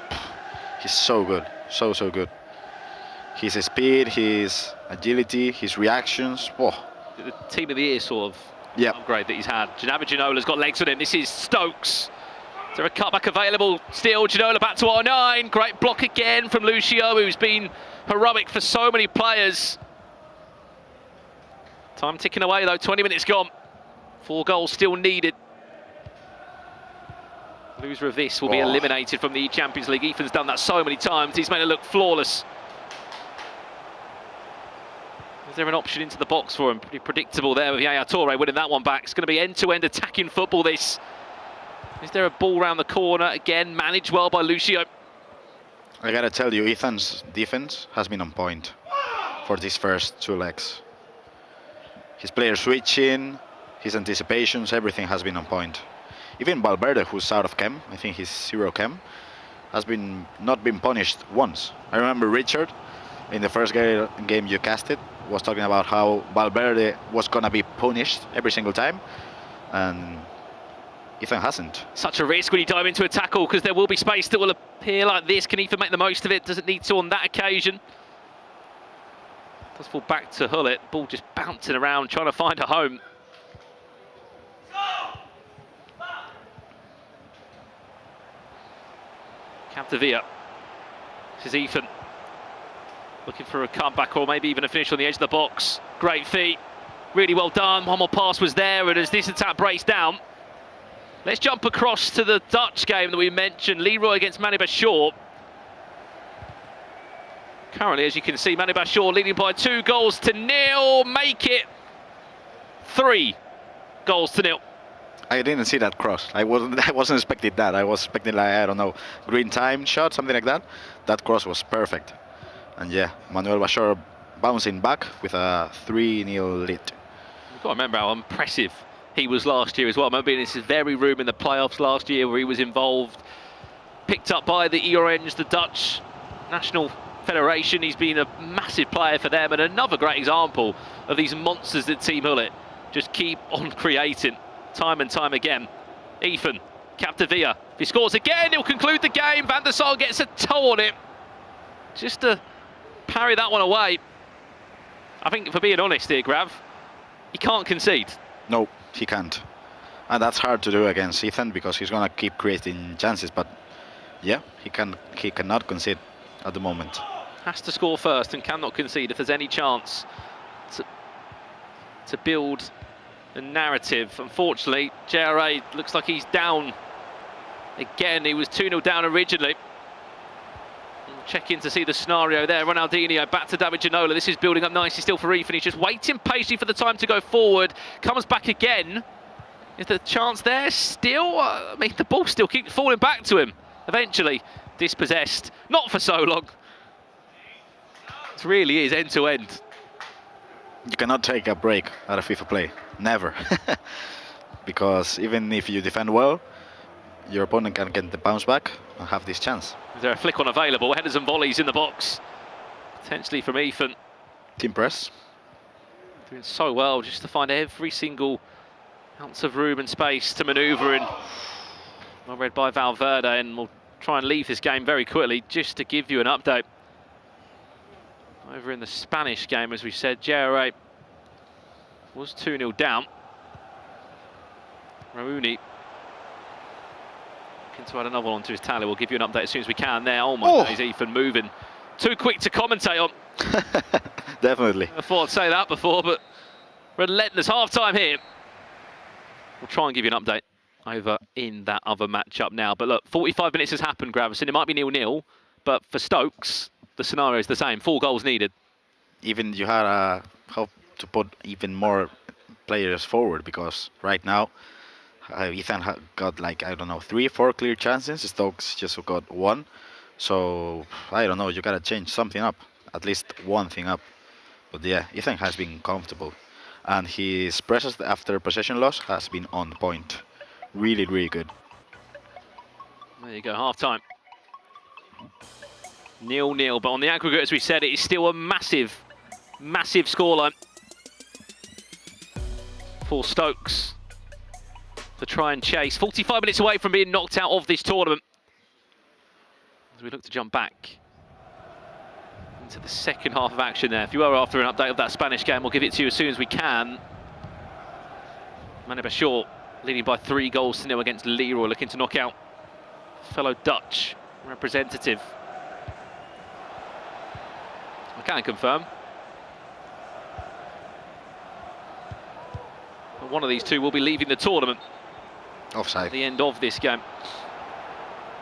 He's so good, so good. His speed, his agility, his reactions. Whoa. The team of the year sort of upgrade that he's had. Ginola's got legs on him. This is Stokes. Is there a cutback available? Still, Ginola back to R9. Great block again from Lucio, who's been heroic for so many players. Time ticking away though, 20 minutes gone. 4 goals still needed. Loser of this will be eliminated from the Champions League. Ethan's done that so many times. He's made it look flawless. Is there an option into the box for him? Pretty predictable there with Yaya Toure winning that one back. It's going to be end-to-end attacking football, this. Is there a ball round the corner? Again, managed well by Lucio. I got to tell you, Ethan's defense has been on point for these first 2 legs. His player switching, his anticipations, everything has been on point. Even Valverde, who's out of chem, I think he's 0 chem, has not been punished once. I remember Richard, in the first game you casted, was talking about how Valverde was going to be punished every single time. And Ethan hasn't. Such a risk when you dive into a tackle because there will be space that will appear like this. Can Ethan make the most of it? Doesn't need to on that occasion. Does fall back to Hullet. Ball just bouncing around, trying to find a home. Capdevia. This is Ethan. Looking for a comeback or maybe even a finish on the edge of the box. Great feet. Really well done. One more pass was there, and as this attack breaks down, let's jump across to the Dutch game that we mentioned. Leroy against Manu Bashir. Currently, as you can see, Manu Bashir leading by 2-0. Make it 3-0. I didn't see that cross. I wasn't expecting that. I was expecting, like, I don't know, green time shot, something like that. That cross was perfect. And yeah, Manuel Bashir bouncing back with a 3-0 lead. You've got to remember how impressive he was last year as well. I remember being in this very room in the playoffs last year where he was involved. Picked up by the Orange, the Dutch National Federation. He's been a massive player for them and another great example of these monsters that Team Hullet just keep on creating time and time again. Ethan, Capdevia. If he scores again, he'll conclude the game. Van der Sar gets a toe on it. Just to parry that one away. I think, for being honest here, Grav, he can't concede. No, he can't. And that's hard to do against Ethan because he's going to keep creating chances. But yeah, he cannot concede at the moment. Has to score first and cannot concede if there's any chance to build a narrative. Unfortunately, JRA looks like he's down again. He was 2-0 down originally. We'll check in to see the scenario there. Ronaldinho back to David Ginola. This is building up nicely still for Ethan. He's just waiting patiently for the time to go forward. Comes back again. Is the chance there still? I mean, the ball still keeps falling back to him. Eventually dispossessed. Not for so long. It really is end to end. You cannot take a break out of FIFA play. Never. Because even if you defend well, your opponent can get the bounce back and have this chance. Is there a flick on available? Headers and volleys in the box. Potentially from Ethan. Team press. Doing so well just to find every single ounce of room and space to manoeuvre in. Well read by Valverde, and we'll try and leave this game very quickly just to give you an update. Over in the Spanish game, as we said, JRA was 2-0 down. Raoni looking to add another one onto his tally. We'll give you an update as soon as we can there. Oh my days, Ethan moving. Too quick to commentate on. Definitely. I thought I'd say that before, but relentless half-time here. We'll try and give you an update over in that other matchup now. But look, 45 minutes has happened, Gravison. It might be 0-0, but for Stokes, the scenario is the same. 4 goals needed. Even you had hope to put even more players forward, because right now Ethan got, like, I don't know, 3 or 4 clear chances. Stokes just got 1. So I don't know, you gotta change something up, at least one thing up. But yeah, Ethan has been comfortable, and his pressures after possession loss has been on point. Really, really good. There you go, half time. 0-0, but on the aggregate, as we said, it is still a massive, massive scoreline for Stokes to try and chase. 45 minutes away from being knocked out of this tournament. As we look to jump back into the second half of action there. If you are after an update of that Spanish game, we'll give it to you as soon as we can. Manu Bashir leading by 3-0 against Leroy, looking to knock out fellow Dutch representative. I can confirm that one of these two will be leaving the tournament. Offside. At the end of this game.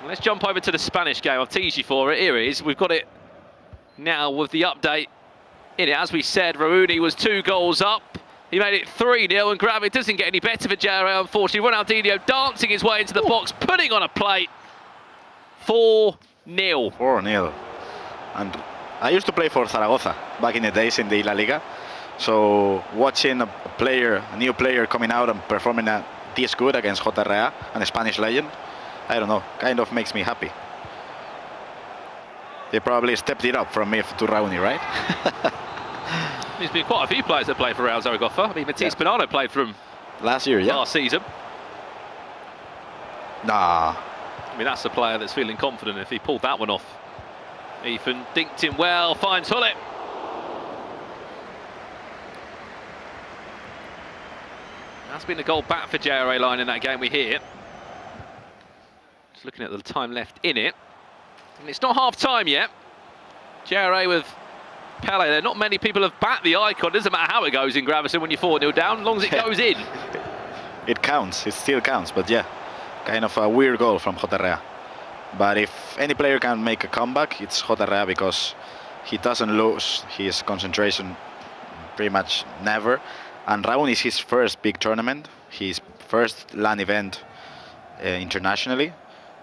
Let's jump over to the Spanish game. I've teased you for it. Here it is. We've got it now with the update in it. As we said, Raoni was 2 goals up. He made it 3-0, and Grav, it doesn't get any better for JRA, unfortunately. Ronaldinho dancing his way into the box, putting on a plate. 4-0. 4-0. And I used to play for Zaragoza back in the days in the La Liga. So watching a new player coming out and performing this good against JRA and a Spanish legend, I don't know, kind of makes me happy. They probably stepped it up from me to Raoni, right? There's been quite a few players that play for Real Zaragoza. I mean, Matías Bonano played for him last year, yeah. Last season. Nah. I mean, that's a player that's feeling confident if he pulled that one off. Ethan dinked him well, finds Hullet. That's been a goal back for JRA line in that game we hear. Just looking at the time left in it. And it's not half time yet. JRA with Pele there. Not many people have backed the icon. Doesn't matter how it goes in Gravison when you're 4-0 down, as long as it goes in. It counts, it still counts, but yeah, kind of a weird goal from Jotable. But if any player can make a comeback, it's Jotable, because he doesn't lose his concentration pretty much never. And Raun is his first big tournament, his first LAN event internationally,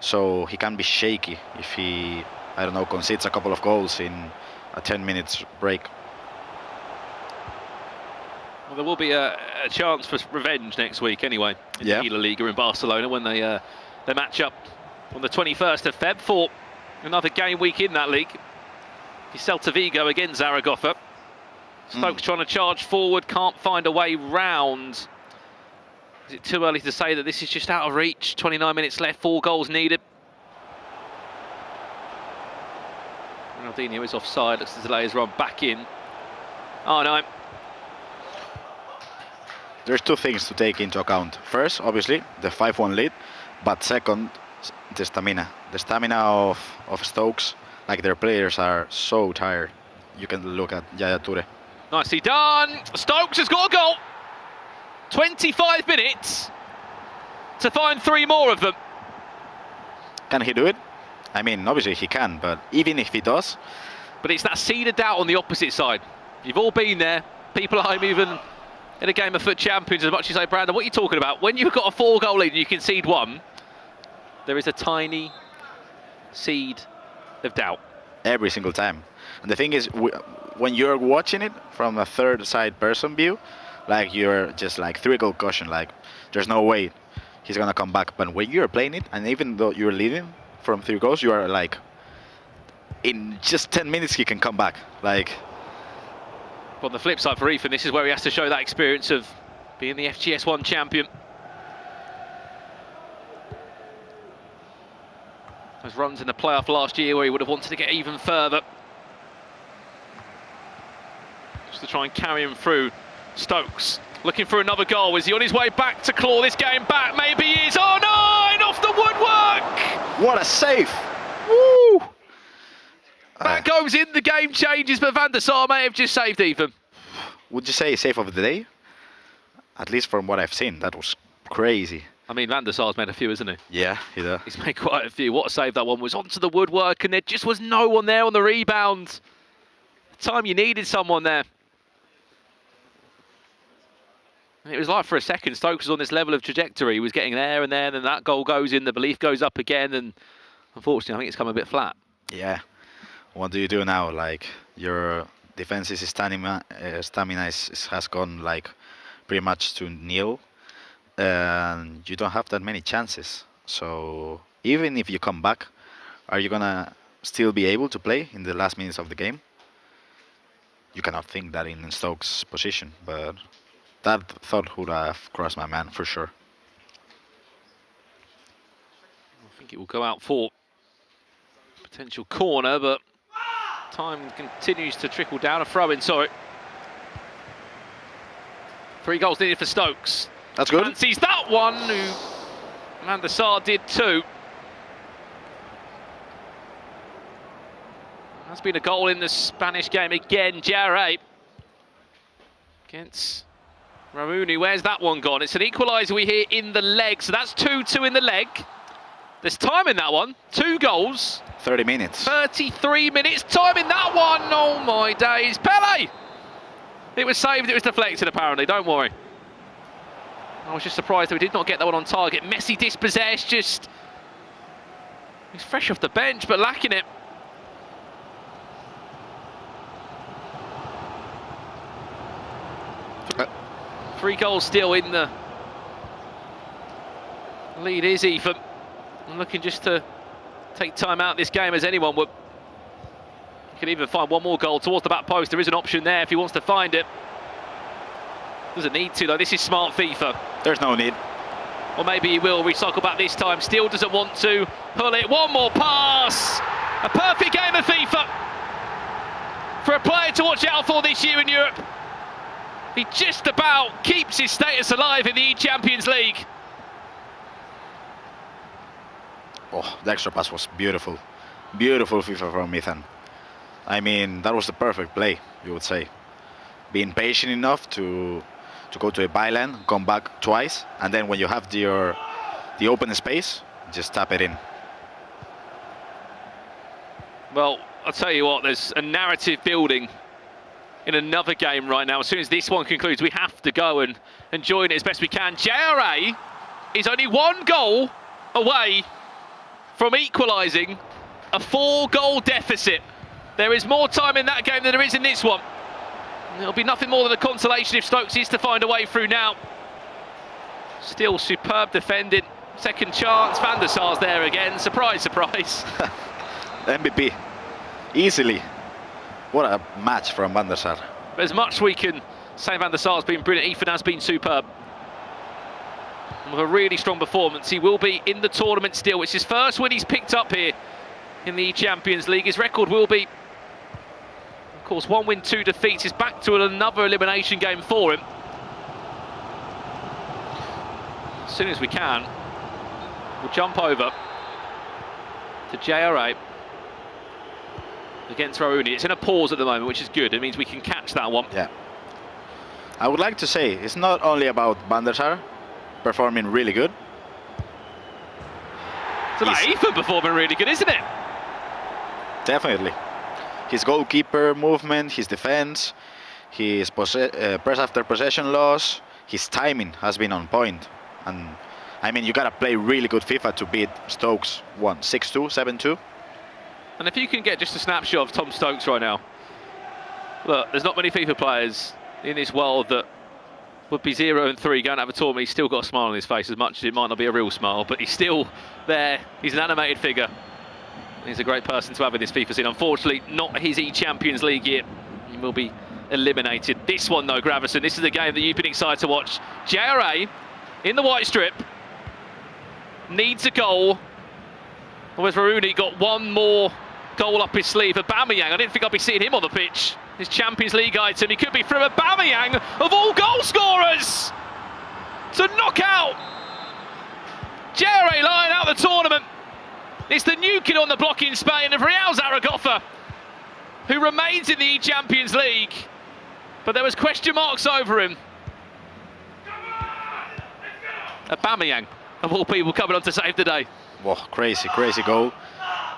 so he can be shaky if he, I don't know, concedes a couple of goals in a 10 minutes break. Well, there will be a chance for revenge next week anyway, in the La Liga in Barcelona, when they match up on the 21st of Feb for another game week in that league. Celta Vigo against Zaragoza. Stokes trying to charge forward, can't find a way round. Is it too early to say that this is just out of reach? 29 minutes left, 4 goals needed. Ronaldinho is offside, looks to delay his run back in. Oh no. There's two things to take into account. First, obviously, the 5-1 lead, but second, the stamina. The stamina of Stokes, like their players are so tired. You can look at Yaya Toure. Nicely done. Stokes has got a goal. 25 minutes to find 3 more of them. Can he do it? I mean, obviously he can, but even if he does... But it's that seed of doubt on the opposite side. You've all been there. People at home even in a game of Foot Champions, as much as you say, Brandon, what are you talking about? When you've got a 4-goal lead and you concede 1, there is a tiny seed of doubt. Every single time. And the thing is, when you're watching it from a third side person view, like you're just like 3-goal caution, like there's no way he's gonna come back. But when you're playing it, and even though you're leading from 3 goals, you are like, in just 10 minutes he can come back. Like, on the flip side for Ethan, this is where he has to show that experience of being the FGS1 champion. Those runs in the playoff last year where he would have wanted to get even further. Just to try and carry him through. Stokes looking for another goal. Is he on his way back to claw this game back? Maybe he is. Oh no! Off the woodwork! What a save! Woo! That goes in, the game changes, but Van der Sar may have just saved Ethan. Would you say save of the day? At least from what I've seen, that was crazy. I mean, Van der Sar's made a few, isn't he? Yeah, he does. He's made quite a few. What a save that one was. Onto the woodwork, and there just was no one there on the rebound. The time you needed someone there. And it was like for a second, Stokes was on this level of trajectory. He was getting there and there, and then that goal goes in, the belief goes up again, and unfortunately, I think it's come a bit flat. Yeah. What do you do now? Like, your defense's stamina has gone like pretty much to nil. And you don't have that many chances. So even if you come back, are you gonna still be able to play in the last minutes of the game? You cannot think that in Stokes' position, but that thought would have crossed my mind for sure. I think it will go out for potential corner, but time continues to trickle down. A throw-in, sorry. 3 goals needed for Stokes. That's good. Fancies that one, who Van der Sar did too. That's been a goal in the Spanish game again. Jarre against Raoni. Where's that one gone? It's an equaliser we hear in the leg, so that's 2-2 in the leg. There's time in that one. 2 goals. 30 minutes. 33 minutes. Time in that one. Oh my days. Pele! It was saved. It was deflected apparently. Don't worry. I was just surprised that we did not get that one on target. Messi dispossessed. Just... he's fresh off the bench, but lacking it. Three goals still in the lead is Ethan. I'm looking just to take time out of this game as anyone would. He can even find one more goal towards the back post. There is an option there if he wants to find it. Doesn't need to though. This is smart FIFA. There's no need. Or maybe he will recycle back this time. Still doesn't want to pull it. One more pass. A perfect game of FIFA for a player to watch out for this year in Europe. He just about keeps his status alive in the eChampions League. Oh, the extra pass was beautiful. Beautiful FIFA from Ethan. I mean, that was the perfect play, you would say. Being patient enough to go to a byline, come back twice, and then when you have the open space, just tap it in. Well, I'll tell you what, there's a narrative building in another game right now. As soon as this one concludes, we have to go and join it as best we can. JRA is only one goal away from equalising a 4-goal deficit. There is more time in that game than there is in this one. It'll be nothing more than a consolation if Stokes is to find a way through now. Still superb defending. Second chance, Van der Sar's there again. Surprise, surprise. MVP, easily. What a match from Van der Sar. As much we can say Van der Sar's been brilliant, Ethan has been superb. With a really strong performance, he will be in the tournament still. It's his first win he's picked up here in the Champions League. His record will be, of course, 1 win, 2 defeats. He's back to another elimination game for him. As soon as we can, we'll jump over to JRA against Raoni. It's in a pause at the moment, which is good. It means we can catch that one. Yeah. I would like to say, it's not only about Van der Sar performing really good. It's about Ethan performing really good, isn't it? Definitely. His goalkeeper movement, his defense, his press after possession loss, his timing has been on point. And I mean, you gotta play really good FIFA to beat Stokes 6-2, 7-2. And if you can get just a snapshot of Tom Stokes right now, look, there's not many FIFA players in this world that would be 0-3 going to have a tournament. He's still got a smile on his face, as much as it might not be a real smile, but he's still there. He's an animated figure. He's a great person to have in this FIFA scene. Unfortunately, not his eChampions League year. He will be eliminated. This one, though, Gravison, this is a game that you've been excited to watch. JRA in the white strip needs a goal. Whereas Raoni got one more goal up his sleeve. Aubameyang, I didn't think I'd be seeing him on the pitch. His Champions League item, he could be through. Aubameyang, of all goal scorers, to knock out JRA lying out the tournament. It's the new kid on the block in Spain of Real Zaragoza, who remains in the eChampions League, but there was question marks over him. Aubameyang, of all people, coming on to save the day. Whoa, crazy, crazy goal.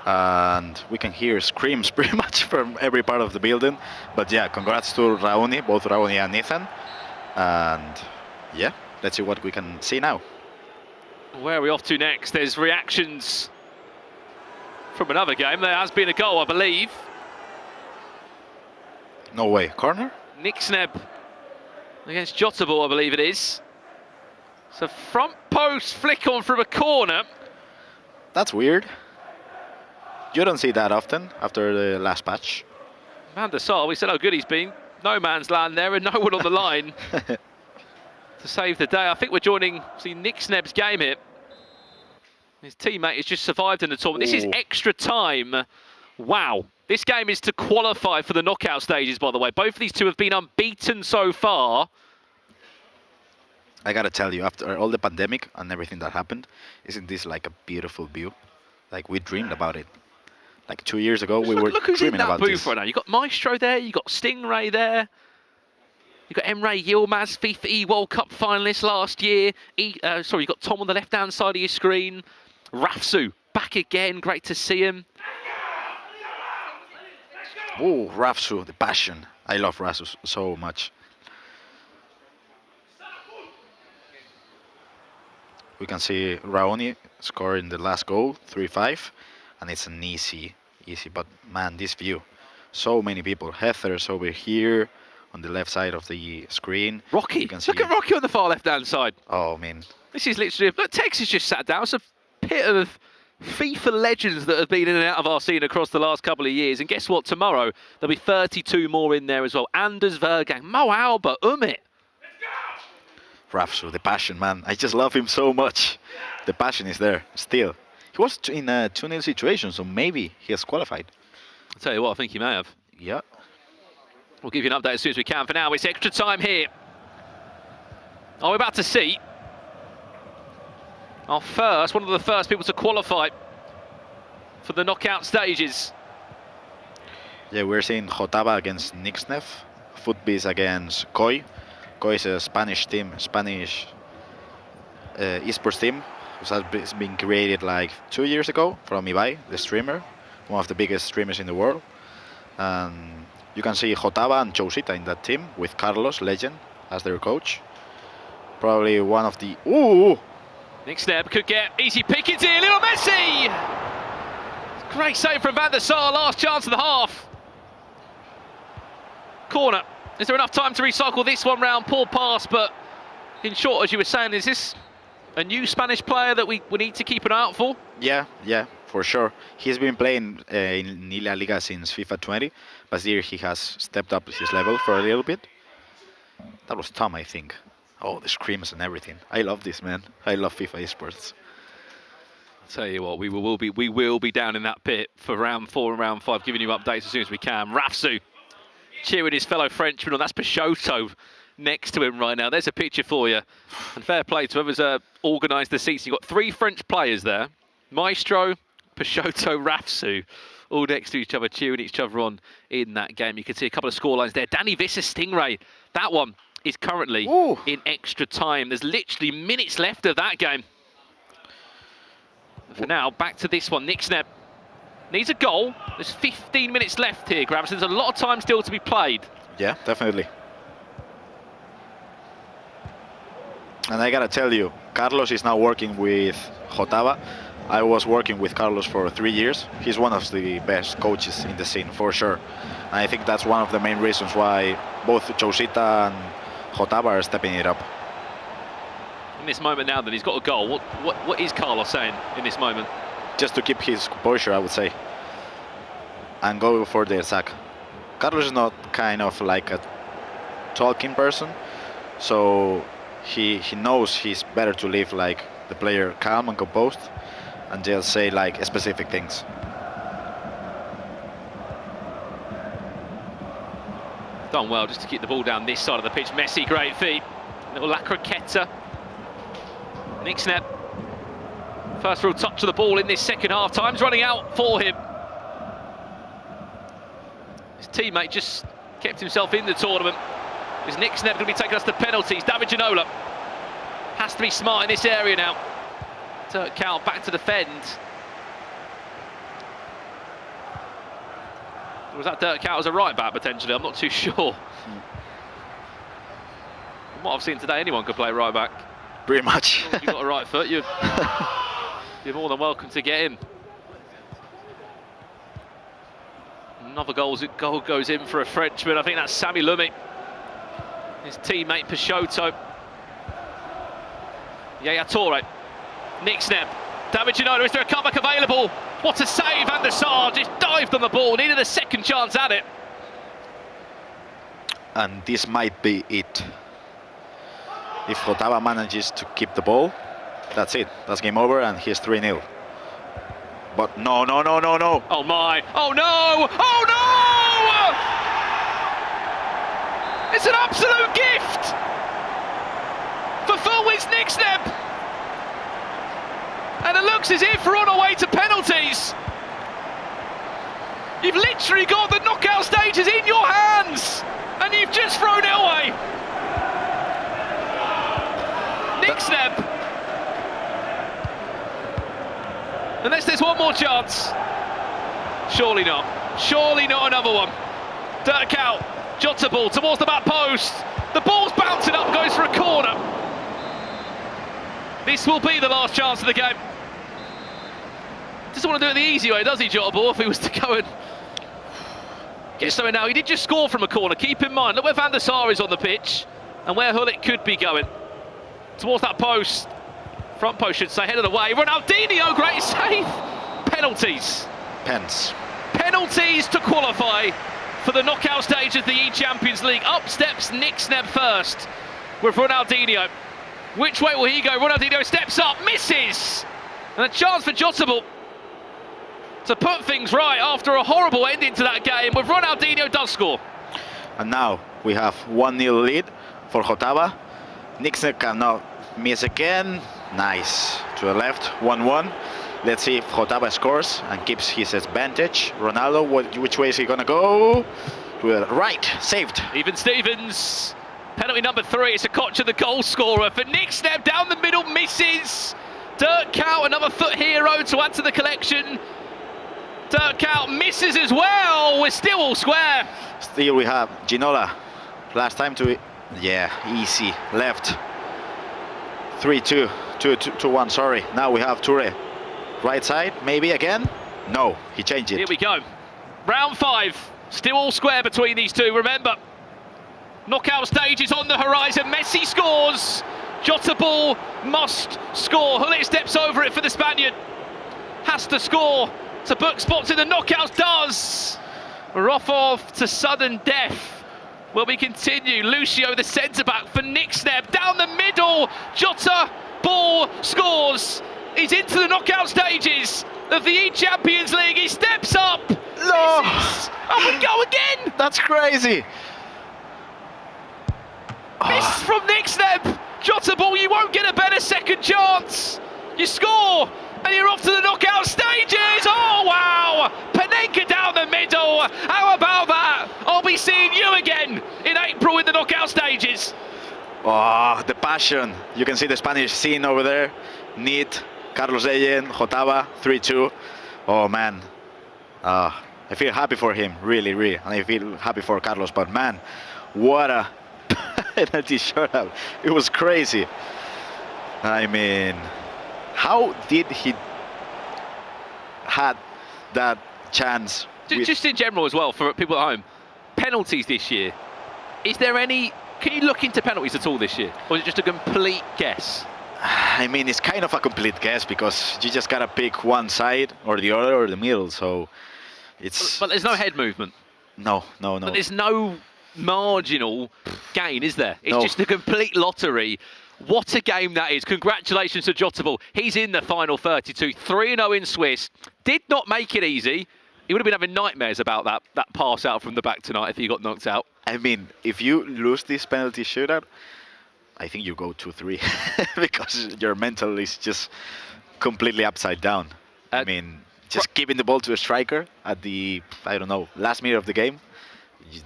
And we can hear screams pretty much from every part of the building. But yeah, congrats to Raoni, both Raoni and Ethan. And yeah, let's see what we can see now. Where are we off to next? There's reactions from another game. There has been a goal, I believe. No way, corner? NickSneb against Jotable, I believe it is. So front post flick on from a corner. That's weird. You don't see that often after the last patch. Van der Sar, we said how good he's been. No man's land there and no one on the line to save the day. I think we're joining NickSneb's game here. His teammate has just survived in the tournament. This is extra time. Wow. This game is to qualify for the knockout stages, by the way. Both of these two have been unbeaten so far. I gotta tell you, after all the pandemic and everything that happened, isn't this like a beautiful view? Like, we dreamed about it. Like 2 years ago, we were dreaming about this. Look who's in that booth right now. You've got Maestro there, you've got Stingray there. You've got Emre Yilmaz, FIFA E-World Cup finalist last year. You've got Tom on the left-hand side of your screen. Rafsu, back again, great to see him. Oh, Rafsu, the passion. I love Rafsu so much. We can see Raoni scoring the last goal, 3-5, and it's an easy, but man, this view, so many people. Heather's over here on the left side of the screen. Rocky, look at Rocky on the far left-hand side. Oh, man. This is literally, look, Texas just sat down. It's a pit of FIFA legends that have been in and out of our scene across the last couple of years. And guess what, tomorrow, there'll be 32 more in there as well. Anders Vergang, Mo Alba, Umit. Rafsu, the passion, man. I just love him so much. The passion is there still. He was in a 2-0 situation, so maybe he has qualified. I'll tell you what, I think he may have. Yeah. We'll give you an update as soon as we can. For now, it's extra time here. Are we about to see our first, one of the first people to qualify for the knockout stages? Yeah, we're seeing Jotable against NickSneb, Footbees against Koi. Koi is a Spanish team, Spanish esports team, which has been created like 2 years ago from Ibai, the streamer, one of the biggest streamers in the world. And you can see Jotable and Chosita in that team with Carlos, legend, as their coach. Probably one of the... Ooh! NickSneb could get easy pickings here. Lionel Messi! Great save from Van der Sar, last chance of the half. Corner. Is there enough time to recycle this one round? Poor pass, but in short, as you were saying, is this a new Spanish player that we need to keep an eye out for? Yeah, for sure. He's been playing in La Liga since FIFA 20, but here he has stepped up his level for a little bit. That was Tom, I think. Oh, the screams and everything. I love this, man. I love FIFA esports. I'll tell you what, we will be down in that pit for round 4 and round 5, giving you updates as soon as we can. Rafsu cheering his fellow Frenchman on. That's Peixoto next to him right now. There's a picture for you. And fair play to whoever's organised the seats. You've got 3 French players there. Maestro, Peixoto, Rafsu, all next to each other, cheering each other on in that game. You can see a couple of scorelines there. Danny Visser, Stingray. That one is currently in extra time. There's literally minutes left of that game. For now, back to this one. NickSneb needs a goal. There's 15 minutes left here, Graham. So there's a lot of time still to be played. Yeah, definitely. And I gotta tell you, Carlos is now working with Jotable. I was working with Carlos for 3 years. He's one of the best coaches in the scene, for sure. And I think that's one of the main reasons why both Chosita and Jotable are stepping it up. In this moment now that he's got a goal, what is Carlos saying in this moment? Just to keep his composure, I would say, and go for the attack. Carlos is not kind of like a talking person, so he knows he's better to leave like the player calm and composed and just say like specific things. Done well just to keep the ball down this side of the pitch. Messi, great feet. Little La Croqueta. NickSneb. First real touch of the ball in this second half. Time's running out for him. His teammate just kept himself in the tournament. Is NickSneb going to be taking us to penalties? David Ginola has to be smart in this area now. Dirk Kuyt back to defend. Or was that Dirk Kuyt as a right back potentially? I'm not too sure. From what I've seen today, anyone could play right back. Pretty much. You've got a right foot, you're more than welcome to get in. Another goal goes in for a Frenchman. I think that's Sami Lumi. His teammate Peixoto. Yaya Toure. NickSneb. David Ginola, is there a comeback available? What a save, Van der Sar just dived on the ball, needed a second chance at it. And this might be it. If Jotable manages to keep the ball, that's it. That's game over and he's 3-0. But no. Oh my, oh no, oh no! It's an absolute gift for fullwidth NickSneb. And it looks as if we're on our way to penalties. You've literally got the knockout stages in your hands, and you've just thrown it away. NickSneb. Unless there's one more chance. Surely not. Surely not another one. Dirk Kuyt, Jotable towards the back post. The ball's bouncing up, goes for a corner. This will be the last chance of the game. Doesn't want to do it the easy way, does he, Jotable? If he was to go and get something now. He did just score from a corner. Keep in mind, look where Van der Sar is on the pitch and where Hullet could be going. Towards that post. Front post, should say, headed away. Ronaldinho, great save. Penalties. Pens. Penalties to qualify for the knockout stage of the eChampions League. Up steps NickSneb first with Ronaldinho. Which way will he go? Ronaldinho steps up, misses! And a chance for Jotable to put things right after a horrible ending to that game, with Ronaldinho does score. And now we have 1-0 lead for Jotable. NickSneb cannot miss again. Nice. To the left, 1-1. Let's see if Jotable scores and keeps his advantage. Ronaldo, which way is he gonna go? To the right, saved. Even Stevens. Penalty number 3. It's a Kocher, the goal scorer for NickSneb. Down the middle, misses. Dirk Cow, another foot hero to add to the collection. Dirk Cow misses as well. We're still all square. Still we have Ginola. Last time to, yeah, easy. Left. 3-2, 2-1, sorry. Now we have Toure. Right side, maybe again? No, he changed it. Here we go. Round 5. Still all square between these two. Remember, knockout stage is on the horizon. Messi scores. Jotable must score. Hullet steps over it for the Spaniard. Has to score to book spots in the knockouts. Does. Rofov to sudden death. Will we continue? Lucio, the centre-back for NickSneb. Down the middle. Jota, ball, scores. He's into the knockout stages of the eChampions League. He steps up. No. And we go again. That's crazy. Miss from NickSneb. Jotable, you won't get a better second chance. You score, and you're off to the knockout stages. Oh, wow. Panenka down the middle. How about that? I'll be seeing you again in April in the knockout stages. Oh, the passion. You can see the Spanish scene over there. Neat. Carlos Leyen, Jotable, 3-2. Oh, man. I feel happy for him, really, really. And I feel happy for Carlos, but man, what a penalty shootout. It was crazy. I mean, how did he had that chance? Just in general as well, for people at home, penalties this year. Is there any, can you look into penalties at all this year? Or is it just a complete guess? I mean, it's kind of a complete guess because you just gotta pick one side or the other or the middle, so it's... But there's no head movement. No. But there's no marginal gain, is there? It's No. just a complete lottery. What a game that is. Congratulations to Jotable. He's in the final 32, 3-0 in Swiss. Did not make it easy. He would have been having nightmares about that pass out from the back tonight if he got knocked out. I mean, if you lose this penalty shootout, I think you go 2-3 because your mental is just completely upside down. I mean, just giving the ball to a striker at the, I don't know, last minute of the game,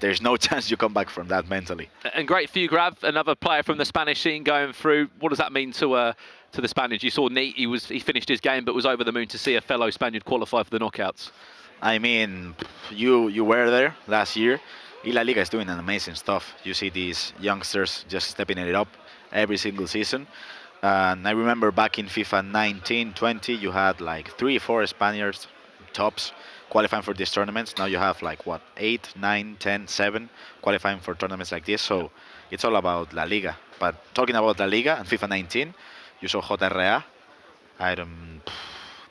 there's no chance you come back from that mentally. And great for you, Grav, another player from the Spanish scene going through. What does that mean to the Spaniards? You saw Neat, he finished his game, but was over the moon to see a fellow Spaniard qualify for the knockouts. I mean, you were there last year. La Liga is doing an amazing stuff. You see these youngsters just stepping it up every single season. And I remember back in FIFA 19-20, you had like 3 or 4 Spaniards tops qualifying for these tournaments. Now you have like, what, 8, 9, 10, 7 qualifying for tournaments like this. So it's all about La Liga. But talking about La Liga and FIFA 19, you saw JRA.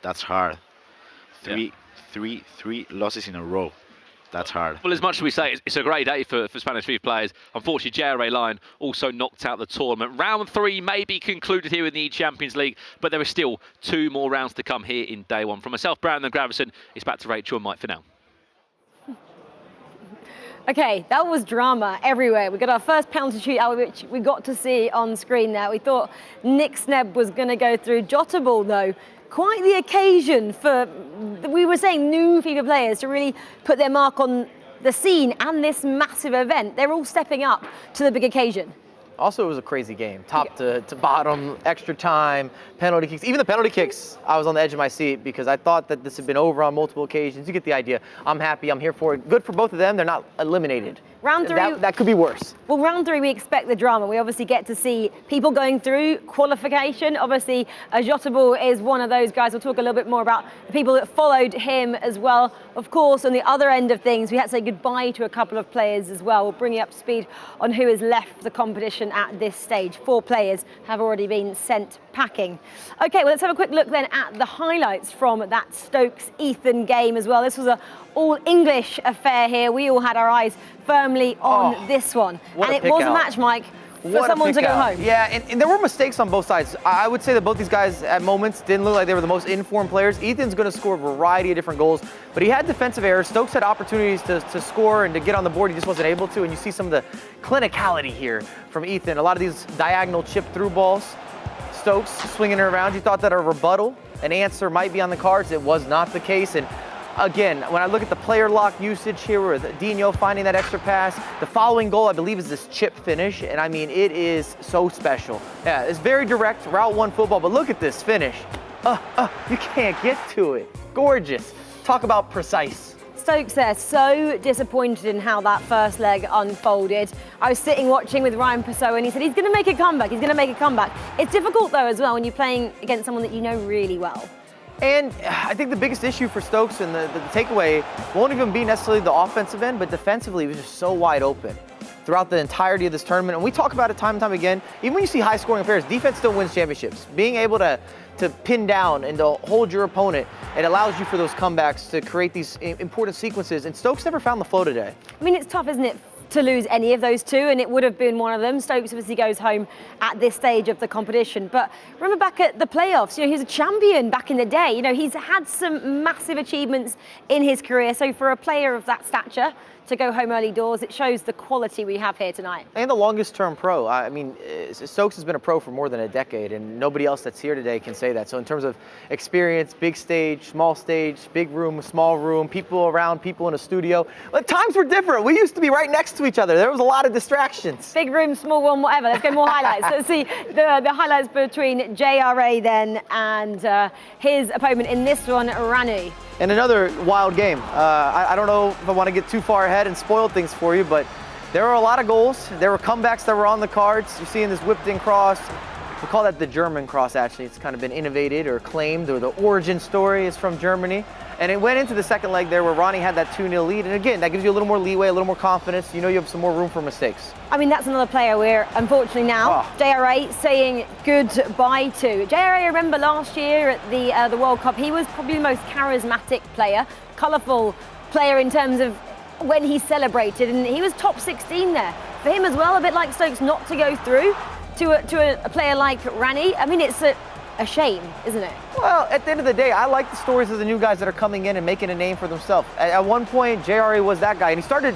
That's hard. Three losses in a row. That's hard. Well, as much as we say it's a great day for Spanish FIFA players, unfortunately, JRA Lion also knocked out the tournament. Round 3 may be concluded here in the Champions League, but there are still 2 more rounds to come here in day 1. From myself, Brandon Gravison, it's back to Rachel and Mike for now. Okay, that was drama everywhere. We got our first penalty shootout, which we got to see on screen there. We thought NickSneb was going to go through. Jotable, though, quite the occasion for, we were saying, new FIFA players to really put their mark on the scene and this massive event. They're all stepping up to the big occasion. Also, it was a crazy game, top to bottom, extra time, penalty kicks. Even the penalty kicks, I was on the edge of my seat because I thought that this had been over on multiple occasions. You get the idea. I'm happy, I'm here for it. Good for both of them, they're not eliminated. Round 3. That could be worse. Well, round 3, we expect the drama. We obviously get to see people going through qualification. Obviously, Jotable is one of those guys. We'll talk a little bit more about the people that followed him as well. Of course, on the other end of things, we had to say goodbye to a couple of players as well. We'll bring you up to speed on who has left the competition at this stage. 4 players have already been sent packing. Okay, well, let's have a quick look then at the highlights from that Stokes-Ethan game as well. This was an all-English affair here. We all had our eyes firmly on this one. And it was a match, Mike, for someone to go home. Yeah, and there were mistakes on both sides. I would say that both these guys at moments didn't look like they were the most informed players. Ethan's going to score a variety of different goals, but he had defensive errors. Stokes had opportunities to score and to get on the board. He just wasn't able to, and you see some of the clinicality here from Ethan. A lot of these diagonal chip through balls. Stokes swinging it around. You thought that a rebuttal, an answer might be on the cards. It was not the case, and again, when I look at the player lock usage here with Dino finding that extra pass, the following goal, I believe, is this chip finish. And I mean, it is so special. Yeah, it's very direct, Route 1 football, but look at this finish. You can't get to it. Gorgeous. Talk about precise. Stokes there, so disappointed in how that first leg unfolded. I was sitting watching with Ryan Pessoa and he said he's going to make a comeback, he's going to make a comeback. It's difficult though as well when you're playing against someone that you know really well. And I think the biggest issue for Stokes and the takeaway won't even be necessarily the offensive end, but defensively, he was just so wide open throughout the entirety of this tournament. And we talk about it time and time again. Even when you see high-scoring affairs, defense still wins championships. Being able to pin down and to hold your opponent, it allows you for those comebacks to create these important sequences. And Stokes never found the flow today. I mean, it's tough, isn't it, to lose any of those two, and it would have been one of them. Stokes obviously goes home at this stage of the competition. But remember back at the playoffs, you know, he was a champion back in the day. You know, he's had some massive achievements in his career. So for a player of that stature to go home early doors, it shows the quality we have here tonight. And the longest term pro. I mean, Stokes has been a pro for more than a decade, and nobody else that's here today can say that. So in terms of experience, big stage, big room, small room, people around, people in a studio, like, times were different. We used to be right next to each other. There was a lot of distractions. Big room, small room, whatever. Let's go more highlights. Let's see the highlights between JRA then and his opponent in this one, Ranu. And another wild game. I don't know if I want to get too far ahead and spoil things for you, but there were a lot of goals. There were comebacks that were on the cards. You're seeing this whipped-in cross. We call that the German cross, actually. It's kind of been innovated or claimed, or the origin story is from Germany. And it went into the second leg there where Ronnie had that 2-0 lead. And again, that gives you a little more leeway, a little more confidence. You know you have some more room for mistakes. I mean, that's another player we're unfortunately now, JRA, saying goodbye to. JRA, remember last year at the World Cup, he was probably the most charismatic player, colourful player in terms of when he celebrated, and he was top 16 there. For him as well, a bit like Stokes, not to go through to a player like Rani. I mean, it's a shame, isn't it? Well, at the end of the day, I like the stories of the new guys that are coming in and making a name for themselves. At one point, JRA was that guy, and he started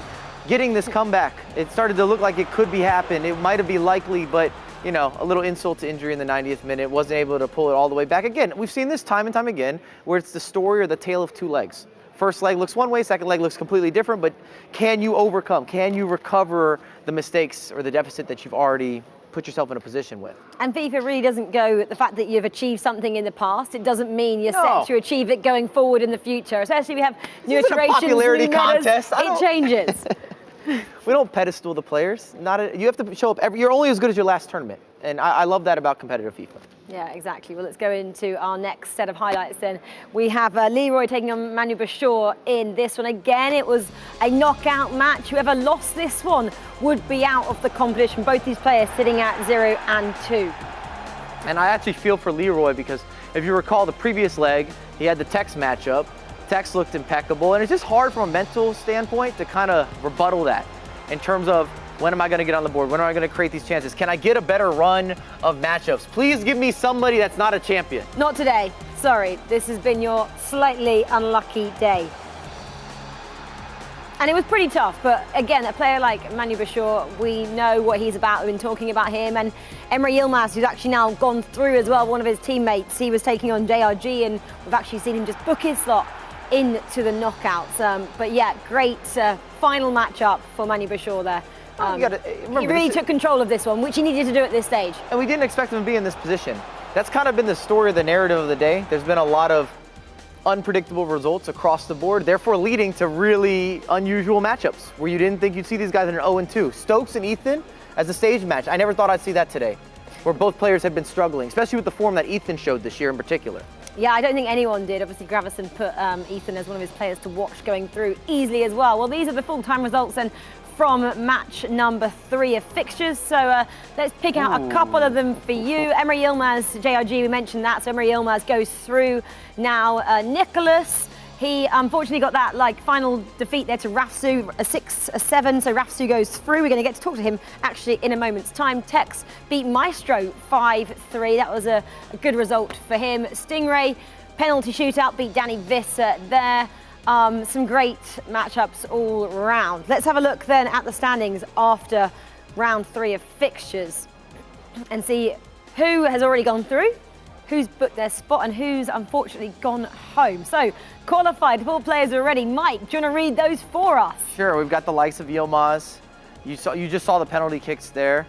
getting this comeback. It started to look like it could be happen. It might have been likely, but you know, a little insult to injury in the 90th minute, wasn't able to pull it all the way back. Again, we've seen this time and time again, where it's the story or the tale of two legs. First leg looks one way, second leg looks completely different, but can you overcome? Can you recover the mistakes or the deficit that you've already put yourself in a position with? And FIFA really doesn't go with the fact that you've achieved something in the past. It doesn't mean you're set to achieve it going forward in the future. Especially we have new iterations, popularity new metas, contest. it changes. We don't pedestal the players. You have to show up. You're only as good as your last tournament. And I love that about competitive FIFA. Yeah, exactly. Well, let's go into our next set of highlights then. We have Leroy taking on Manu Bashir in this one. Again, it was a knockout match. Whoever lost this one would be out of the competition. Both these players sitting at 0 and 2. And I actually feel for Leroy because if you recall the previous leg, he had the Tex matchup. Tex looked impeccable, and it's just hard from a mental standpoint to kind of rebuttal that in terms of when am I going to get on the board? When am I going to create these chances? Can I get a better run of matchups? Please give me somebody that's not a champion. Not today. Sorry, this has been your slightly unlucky day. And it was pretty tough, but again, a player like Manu Bashir, we know what he's about. We've been talking about him. And Emre Yilmaz, who's actually now gone through as well, one of his teammates, he was taking on JRG, and we've actually seen him just book his slot into the knockouts. But yeah, great final matchup for Manu Bashir there. He really took control of this one, which he needed to do at this stage. And we didn't expect him to be in this position. That's kind of been the story of the narrative of the day. There's been a lot of unpredictable results across the board, therefore leading to really unusual matchups where you didn't think you'd see these guys in an 0-2. Stokes and Ethan as a stage match. I never thought I'd see that today, where both players have been struggling, especially with the form that Ethan showed this year in particular. Yeah, I don't think anyone did. Obviously, Gravison put Ethan as one of his players to watch going through easily as well. Well, these are the full-time results and from match number 3 of fixtures. So let's pick out a couple of them for you. Emre Yilmaz, JRG, we mentioned that. So Emre Yilmaz goes through now. Nicholas, He unfortunately got that final defeat there to Rafsu, a 6-7, so Rafsu goes through. We're going to get to talk to him actually in a moment's time. Tex beat Maestro 5-3. That was a good result for him. Stingray, penalty shootout, beat Danny Visser there. Some great matchups all round. Let's have a look then at the standings after round 3 of fixtures and see who has already gone through, who's booked their spot, and who's unfortunately gone home. So, qualified 4 players already. Mike, do you want to read those for us? Sure, we've got the likes of Yilmaz. You just saw the penalty kicks there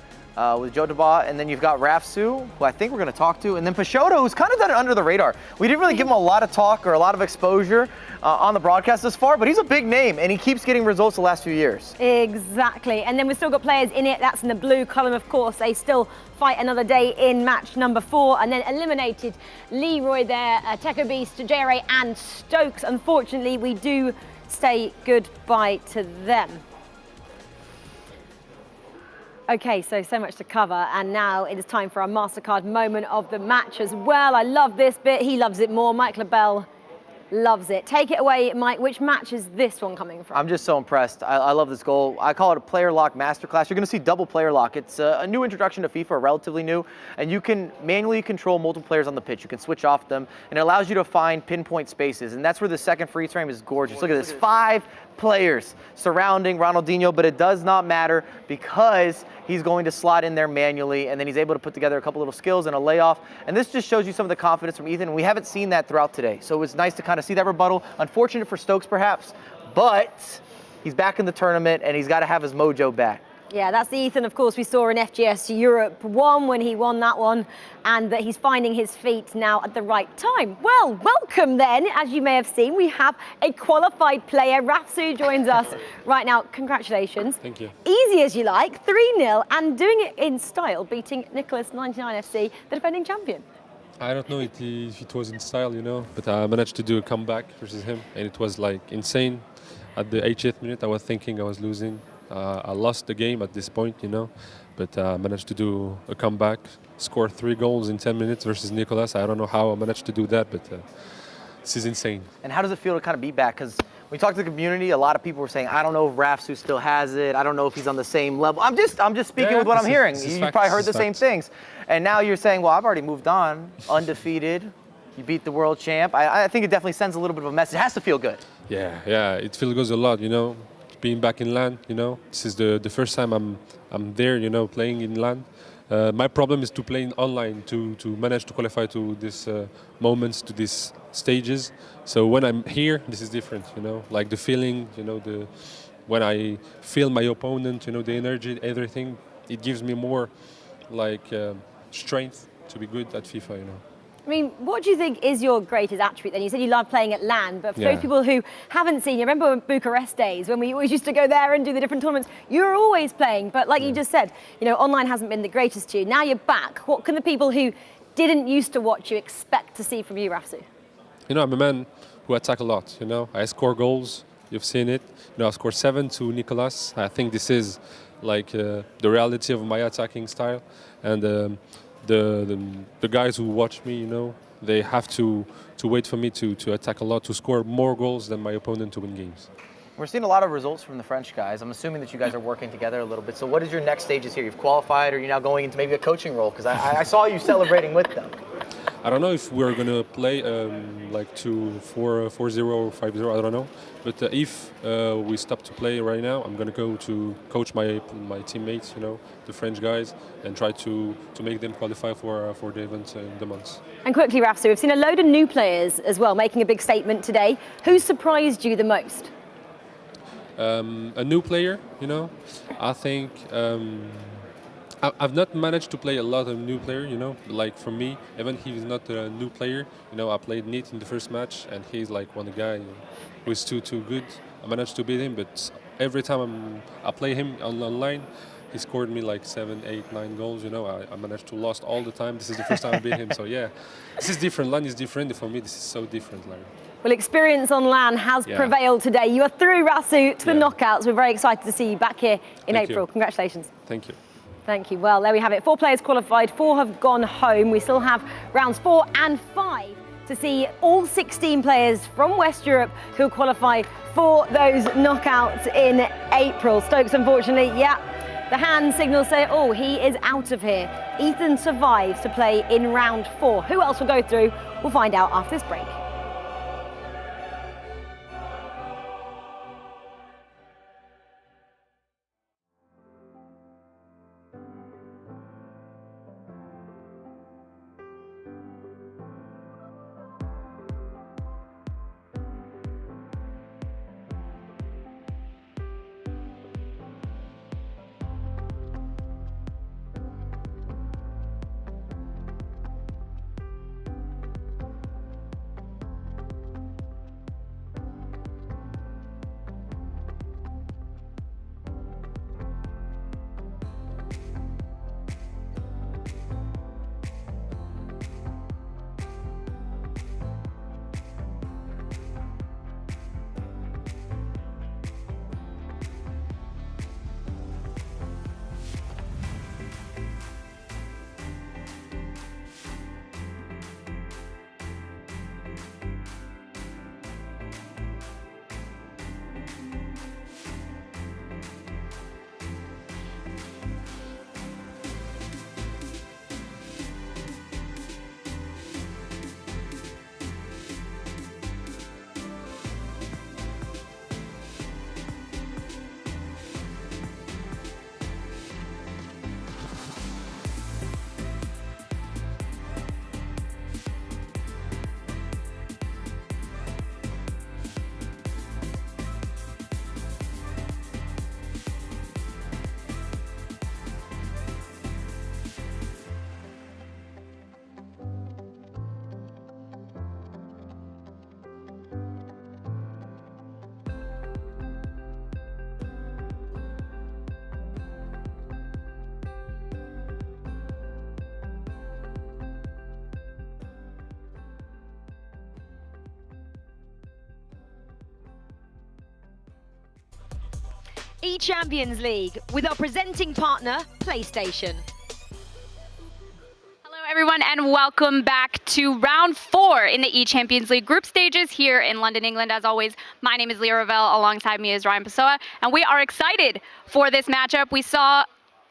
with Jotable, and then you've got Rafsu, who I think we're going to talk to, and then Peixoto, who's kind of done it under the radar. We didn't really give him a lot of talk or a lot of exposure on the broadcast this far, but he's a big name, and he keeps getting results the last few years. Exactly, and then we've still got players in it. That's in the blue column, of course. They still fight another day in match number 4, and then eliminated Leroy there, Techo Beast, JRA, and Stokes. Unfortunately, we do say goodbye to them. Okay, so much to cover, and now it is time for our MasterCard moment of the match as well. I love this bit, he loves it more. Mike LaBelle loves it. Take it away, Mike. Which match is this one coming from? I'm just so impressed. I love this goal. I call it a player lock masterclass. You're going to see double player lock. It's a new introduction to FIFA, relatively new, and you can manually control multiple players on the pitch. You can switch off them, and it allows you to find pinpoint spaces, and that's where the second freeze frame is gorgeous. Look at this, 5 players surrounding Ronaldinho, but it does not matter because he's going to slot in there manually, and then he's able to put together a couple little skills and a layoff. And this just shows you some of the confidence from Ethan, and we haven't seen that throughout today. So it was nice to kind of see that rebuttal. Unfortunate for Stokes, perhaps, but he's back in the tournament, and he's got to have his mojo back. Yeah, that's the Ethan, of course, we saw in FGS Europe 1 when he won that one, and that he's finding his feet now at the right time. Well, welcome then. As you may have seen, we have a qualified player. Rafsu joins us right now. Congratulations. Thank you. Easy as you like, 3-0, and doing it in style, beating Nicholas 99 FC, the defending champion. I don't know if it was in style, but I managed to do a comeback versus him, and it was insane. At the 80th minute, I was thinking I was losing. I lost the game at this point, but I managed to do a comeback, score 3 goals in 10 minutes versus Nicholas. I don't know how I managed to do that, but this is insane. And how does it feel to kind of be back? Because when we talked to the community, a lot of people were saying, I don't know if Rafsu still has it. I don't know if he's on the same level. I'm just speaking with what I'm hearing. You probably heard the same things. And now you're saying, well, I've already moved on, undefeated. You beat the world champ. I think it definitely sends a little bit of a message. It has to feel good. Yeah, it feels good a lot, being back in LAN, this is the first time I'm there, playing in LAN. My problem is to play in online, to manage to qualify to these moments, to these stages. So when I'm here, this is different, like the feeling, when I feel my opponent, the energy, everything, it gives me more strength to be good at FIFA, I mean, what do you think is your greatest attribute then? You said you love playing at LAN, but for those people who haven't seen you, remember Bucharest days when we always used to go there and do the different tournaments? You were always playing, but like you just said, online hasn't been the greatest to you. Now you're back. What can the people who didn't used to watch you expect to see from you, Rafsu? I'm a man who attack a lot, I score goals. You've seen it. I scored 7 to Nicholas. I think this is the reality of my attacking style. And the guys who watch me, they have to wait for me to attack a lot, to score more goals than my opponent to win games. We're seeing a lot of results from the French guys. I'm assuming that you guys are working together a little bit. So what is your next stages here? You've qualified, or you're now going into maybe a coaching role? Because I saw you celebrating with them. I don't know if we're going to play 4-0 or 5-0, I don't know. But if we stop to play right now, I'm going to go to coach my teammates, the French guys, and try to make them qualify for the event in the months. And quickly, Rafsu, we've seen a load of new players as well making a big statement today. Who surprised you the most? A new player, I think I've not managed to play a lot of new player, like for me, even he's not a new player, I played Nate in the first match, and he's one guy who is too good. I managed to beat him, but every time I play him online, he scored me 7, 8, 9 goals, I managed to lose all the time. This is the first time I beat him, so yeah, this is different. LAN is different. For me, this is so different. Well, experience on LAN has prevailed today. You are through, Rafsu, to the knockouts. We're very excited to see you back here in April. Congratulations. Thank you. Thank you. Well, there we have it. 4 players qualified, 4 have gone home. We still have rounds 4 and 5 to see all 16 players from West Europe who qualify for those knockouts in April. Stokes, unfortunately, the hand signals say, oh, he is out of here. Ethan survives to play in round 4. Who else will go through? We'll find out after this break. eChampions League with our presenting partner, PlayStation. Hello everyone and welcome back to round 4 in the eChampions League group stages here in London, England. As always, my name is Leroy. Alongside me is Ryan Pessoa, and we are excited for this matchup. We saw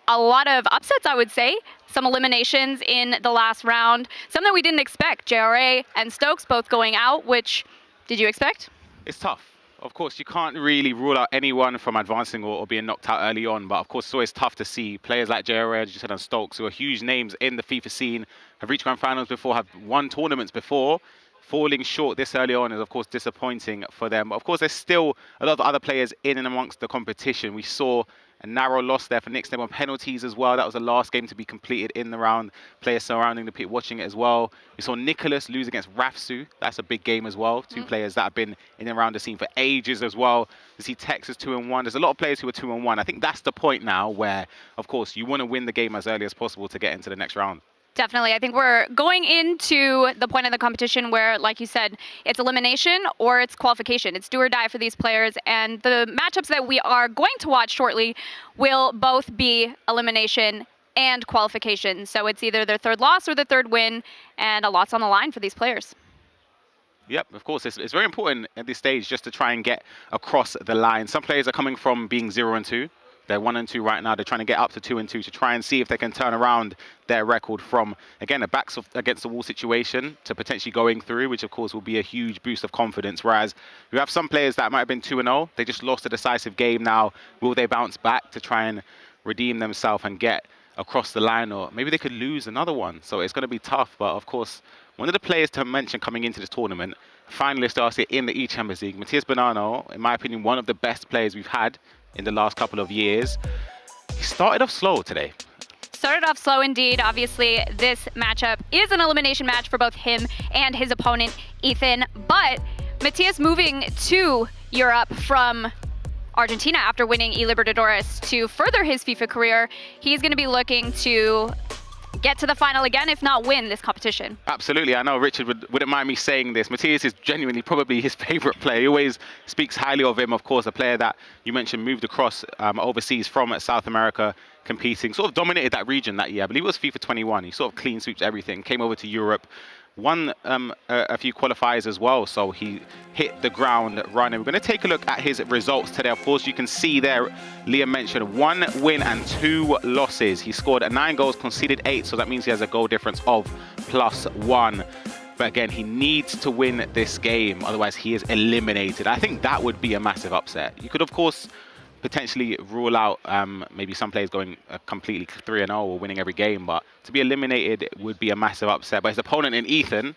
a lot of upsets, I would say, some eliminations in the last round, some that we didn't expect. JRA and Stokes both going out, which did you expect? It's tough. Of course, you can't really rule out anyone from advancing or being knocked out early on, but of course it's always tough to see players like JRA, as you said, and Stokes, who are huge names in the FIFA scene, have reached grand finals before, have won tournaments before. Falling short this early on is, of course, disappointing for them. But of course, there's still a lot of other players in and amongst the competition. We saw a narrow loss there for NickSneb on penalties as well. That was the last game to be completed in the round. Players surrounding the pit watching it as well. We saw Nicholas lose against Rafsu. That's a big game as well. Two players that have been in and around the scene for ages as well. You see Texas 2-1. There's a lot of players who are 2-1. I think that's the point now where, of course, you want to win the game as early as possible to get into the next round. Definitely. I think we're going into the point of the competition where, like you said, it's elimination or it's qualification. It's do or die for these players. And the matchups that we are going to watch shortly will both be elimination and qualification. So it's either their third loss or their third win, and a lot's on the line for these players. Yep, of course. It's very important at this stage just to try and get across the line. Some players are coming from being 0-2. They're 1-2 right now. They're trying to get up to 2-2 to try and see if they can turn around their record from, again, a backs against the wall situation to potentially going through, which of course will be a huge boost of confidence. Whereas you have some players that might have been 2-0. They just lost a decisive game now. Will they bounce back to try and redeem themselves and get across the line? Or maybe they could lose another one. So it's going to be tough. But of course, one of the players to mention coming into this tournament, finalist last year in the eChampions League, Matías, in my opinion, one of the best players we've had in the last couple of years. He started off slow today. Started off slow indeed. Obviously, this matchup is an elimination match for both him and his opponent, Ethan. But Matías moving to Europe from Argentina after winning E Libertadores to further his FIFA career, he's going to be looking to get to the final again, if not win this competition. Absolutely. I know Richard wouldn't mind me saying this. Matías is genuinely probably his favorite player. He always speaks highly of him. Of course, a player that you mentioned moved across overseas from South America, competing, sort of dominated that region that year. I believe it was FIFA 21. He sort of clean sweeps everything, came over to Europe, won a few qualifiers as well, so he hit the ground running. We're going to take a look at his results today. Of course, you can see there, Liam mentioned 1 win and 2 losses. He scored 9 goals, conceded 8, so that means he has a goal difference of +1. But again, he needs to win this game, otherwise he is eliminated. I think that would be a massive upset. You could, of course, potentially rule out maybe some players going completely 3-0 or winning every game, but to be eliminated would be a massive upset. But his opponent in Ethan,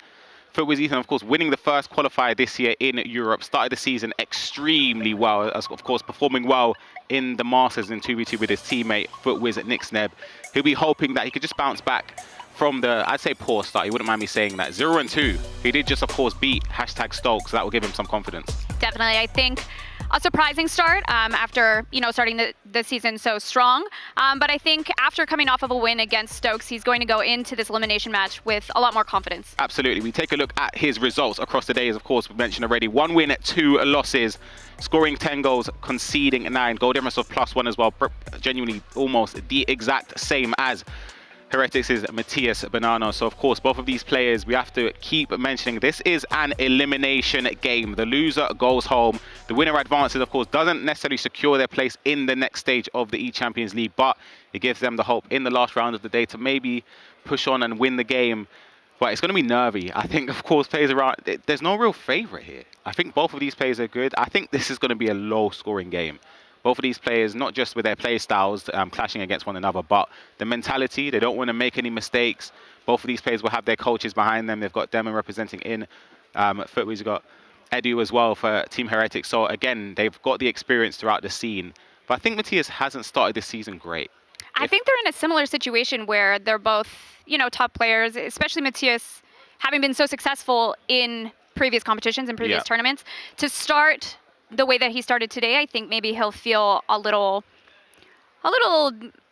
FUTWIZ Ethan, of course, winning the first qualifier this year in Europe, started the season extremely well, as of course performing well in the Masters in 2v2 with his teammate FUTWIZ NickSneb. He'll be hoping that he could just bounce back from the, I'd say, poor start. He wouldn't mind me saying that. 0-2. He did just, of course, beat #Stokes, so that will give him some confidence. Definitely, I think a surprising start after, starting the season so strong. But I think after coming off of a win against Stokes, he's going to go into this elimination match with a lot more confidence. Absolutely. We take a look at his results across the days. Of course, we mentioned already 1 win, 2 losses, scoring 10 goals, conceding 9. Goal difference of +1 as well. Genuinely almost the exact same as Heretics' Matías Banano. So of course, both of these players, we have to keep mentioning, this is an elimination game. The loser goes home. The winner advances, of course, doesn't necessarily secure their place in the next stage of the eChampions League, but it gives them the hope in the last round of the day to maybe push on and win the game. But it's going to be nervy. I think, of course, players around, there's no real favorite here. I think both of these players are good. I think this is going to be a low-scoring game. Both of these players, not just with their play styles clashing against one another, but the mentality, they don't want to make any mistakes. Both of these players will have their coaches behind them. They've got Demon representing in FUTWIZ. We've got Edu as well for Team Heretics. So again, they've got the experience throughout the scene. But I think Matías hasn't started this season great. I think they're in a similar situation where they're both, top players, especially Matías, having been so successful in previous competitions and previous tournaments. To start the way that he started today, I think maybe he'll feel a little, I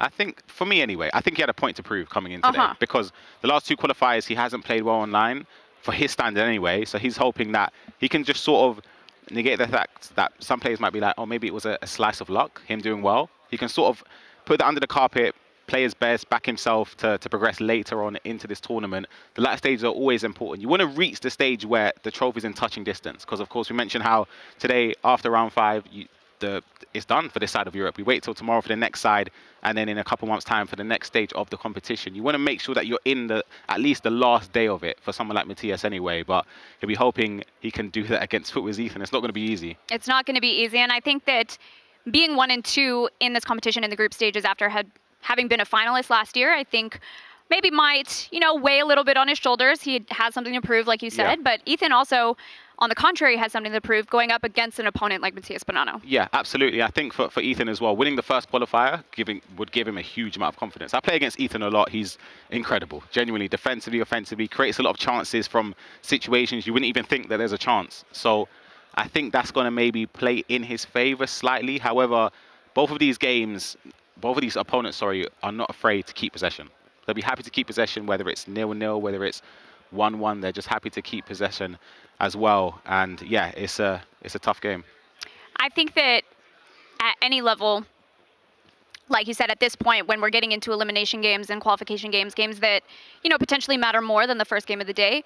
think, for me anyway, I think he had a point to prove coming in today. Because the last 2 qualifiers, he hasn't played well online, for his standard anyway. So he's hoping that he can just sort of negate the fact that some players might be like, oh, maybe it was a slice of luck, him doing well. He can sort of put that under the carpet, play his best, back himself to progress later on into this tournament. The latter stages are always important. You want to reach the stage where the trophy's in touching distance, because of course we mentioned how today, after round 5, it's done for this side of Europe. We wait till tomorrow for the next side, and then in a couple months' time for the next stage of the competition. You want to make sure that you're in at least the last day of it for someone like Matías anyway, but he'll be hoping he can do that against FUTWIZ Ethan. It's not going to be easy. It's not going to be easy, and I think that being 1 and 2 in this competition in the group stages after having been a finalist last year, I think maybe might, weigh a little bit on his shoulders. He has something to prove, like you said, but Ethan also, on the contrary, has something to prove going up against an opponent like Matías Banano. Yeah, absolutely. I think for Ethan as well, winning the first qualifier would give him a huge amount of confidence. I play against Ethan a lot. He's incredible, genuinely, defensively, offensively, creates a lot of chances from situations you wouldn't even think that there's a chance. So I think that's going to maybe play in his favor slightly. However, both of these opponents, are not afraid to keep possession. They'll be happy to keep possession, whether it's 0-0, whether it's 1-1. They're just happy to keep possession as well. And yeah, it's a tough game. I think that at any level, like you said, at this point, when we're getting into elimination games and qualification games, games that, potentially matter more than the first game of the day,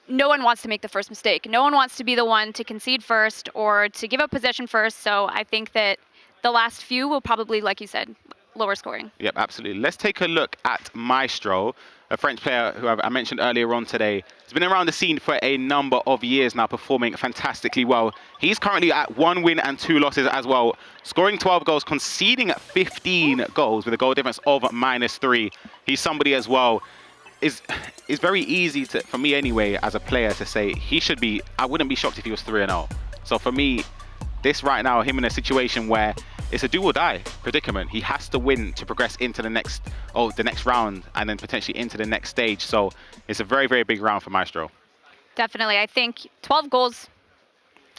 no one wants to make the first mistake. No one wants to be the one to concede first or to give up possession first. So I think that the last few will probably, like you said, lower scoring. Yep, absolutely. Let's take a look at Maestro, a French player who I mentioned earlier on today. He's been around the scene for a number of years now, performing fantastically well. He's currently at 1 win and 2 losses as well, scoring 12 goals, conceding 15 goals with a goal difference of -3. He's somebody as well. It's very easy for me anyway, as a player, to say he should be, I wouldn't be shocked if he was 3-0. So for me, this right now, him in a situation where it's a do or die predicament. He has to win to progress into the next round and then potentially into the next stage. So it's a very, very big round for Maestro. Definitely. I think 12 goals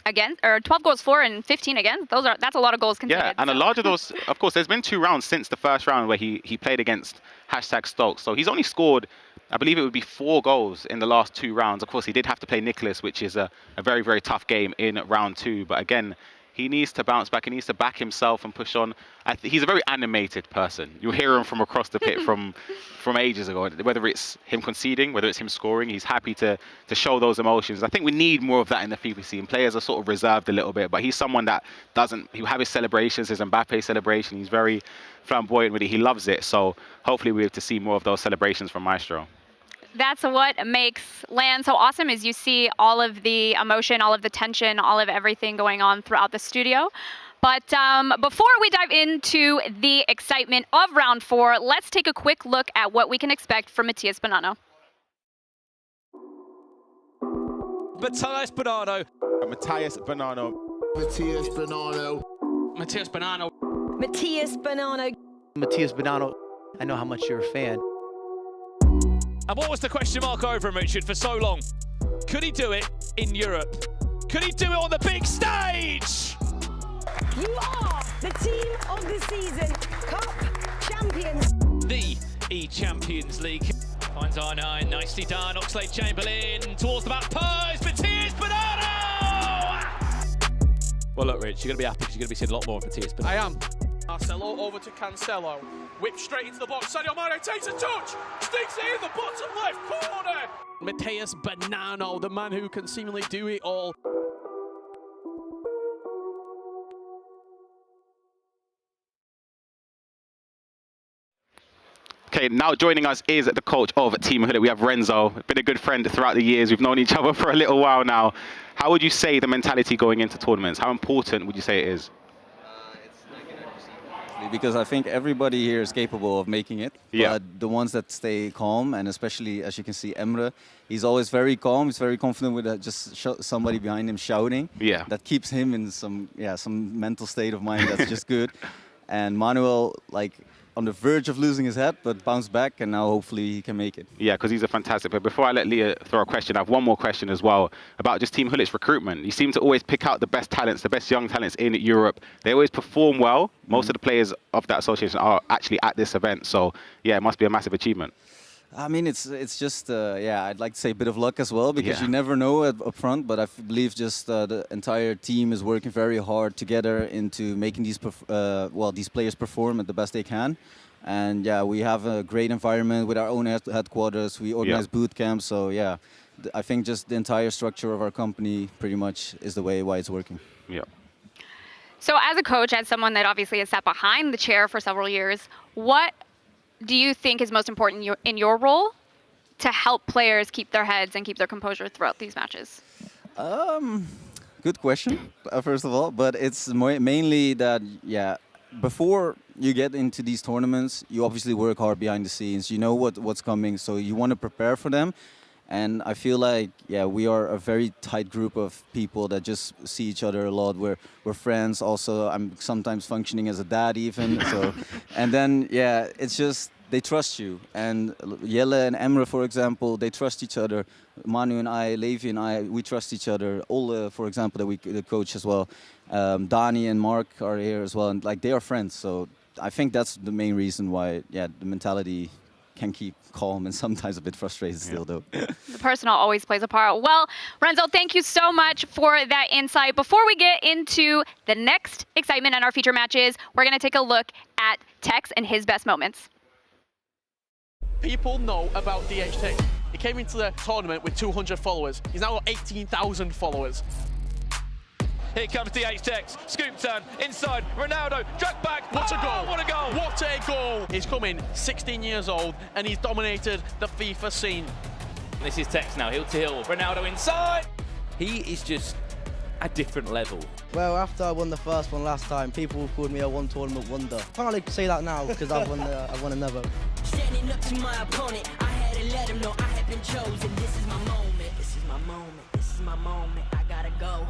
against, or 12 goals for and 15 against, that's a lot of goals conceded. Yeah, and a lot of those, of course, there's been 2 rounds since the first round where he played against #Stokes. So he's only scored, I believe it would be 4 goals in the last 2 rounds. Of course, he did have to play Nicholas, which is a very, very tough game in round 2. But again, he needs to bounce back. He needs to back himself and push on. He's a very animated person. You'll hear him from across the pit from ages ago. Whether it's him conceding, whether it's him scoring, he's happy to show those emotions. I think we need more of that in the FIFA scene. Players are sort of reserved a little bit, but he's someone that he'll have his celebrations, his Mbappe celebration. He's very flamboyant with it. He loves it. So hopefully we have to see more of those celebrations from Maestro. That's what makes LAN so awesome, is you see all of the emotion, all of the tension, all of everything going on throughout the studio. But before we dive into the excitement of round 4, let's take a quick look at what we can expect from Matías Bonanno. Matías Bonanno. Matías Bonanno. Matías Bonanno. Matías Bonanno. Matías Bonanno. Matías Bonanno, I know how much you're a fan. And what was the question mark over him, Richard, for so long? Could he do it in Europe? Could he do it on the big stage? You are the team of the season, Cup champions. The eChampions League. Finds R9, nicely done. Oxlade-Chamberlain towards the back post. Matías Bonanno! Well, look, Rich, you're going to be happy because you're going to be seeing a lot more of Matías Bonanno. I am. Marcelo over to Cancelo. Whip straight into the box. Sadio Mane takes a touch. Sticks it in the bottom left corner. Matías Bonanno, the man who can seemingly do it all. Okay, now joining us is the coach of Team Hood. We have Renzo. Been a good friend throughout the years. We've known each other for a little while now. How would you say the mentality going into tournaments? How important would you say it is? Because I think everybody here is capable of making it. Yeah. But the ones that stay calm, and especially, as you can see, Emre, he's always very calm. He's very confident with just somebody behind him shouting. Yeah. That keeps him in some mental state of mind that's just good. And Manuel, like, on the verge of losing his head, but bounced back, and now hopefully he can make it. Yeah, because he's a fantastic player. Before I let Leah throw a question, I have one more question as well about just Team Hullet's recruitment. You seem to always pick out the best talents, the best young talents in Europe. They always perform well. Most of the players of that association are actually at this event. So, yeah, it must be a massive achievement. I mean, it's just, I'd like to say a bit of luck as well, because you never know up front, but I believe just the entire team is working very hard together into making these these players perform at the best they can. And yeah, we have a great environment with our own headquarters. We organize boot camps, so yeah, I think just the entire structure of our company pretty much is the way why it's working. Yeah. So as a coach, as someone that obviously has sat behind the chair for several years, what do you think is most important in your role to help players keep their heads and keep their composure throughout these matches? Good question, first of all, but it's mainly that, before you get into these tournaments, you obviously work hard behind the scenes. You know what's coming, so you want to prepare for them. And I feel like, we are a very tight group of people that just see each other a lot. We're friends. Also, I'm sometimes functioning as a dad even. So, and then, it's just, they trust you. And Jelle and Emre, for example, they trust each other. Manu and I, Levi and I, we trust each other. Ole, for example, that we coach as well. Dani and Mark are here as well. And like, they are friends. So I think that's the main reason why, the mentality can keep calm and sometimes a bit frustrated still, though. The personal always plays a part. Well, Renzo, thank you so much for that insight. Before we get into the next excitement in our feature matches, we're going to take a look at Tex and his best moments. People know about DHT. He came into the tournament with 200 followers. He's now got 18,000 followers. Here comes DH-Tex, scoop turn, inside, Ronaldo, drag back. What a goal! What a goal! What a goal! He's coming 16 years old and he's dominated the FIFA scene. This is Tex now, heel to heel, Ronaldo inside. He is just a different level. Well, after I won the first one last time, people called me a one-tournament wonder. Can't really say that now because I've won another. Standing up to my opponent, I had to let him know I had been chosen. This is my moment, this is my moment, this is my moment, I gotta go.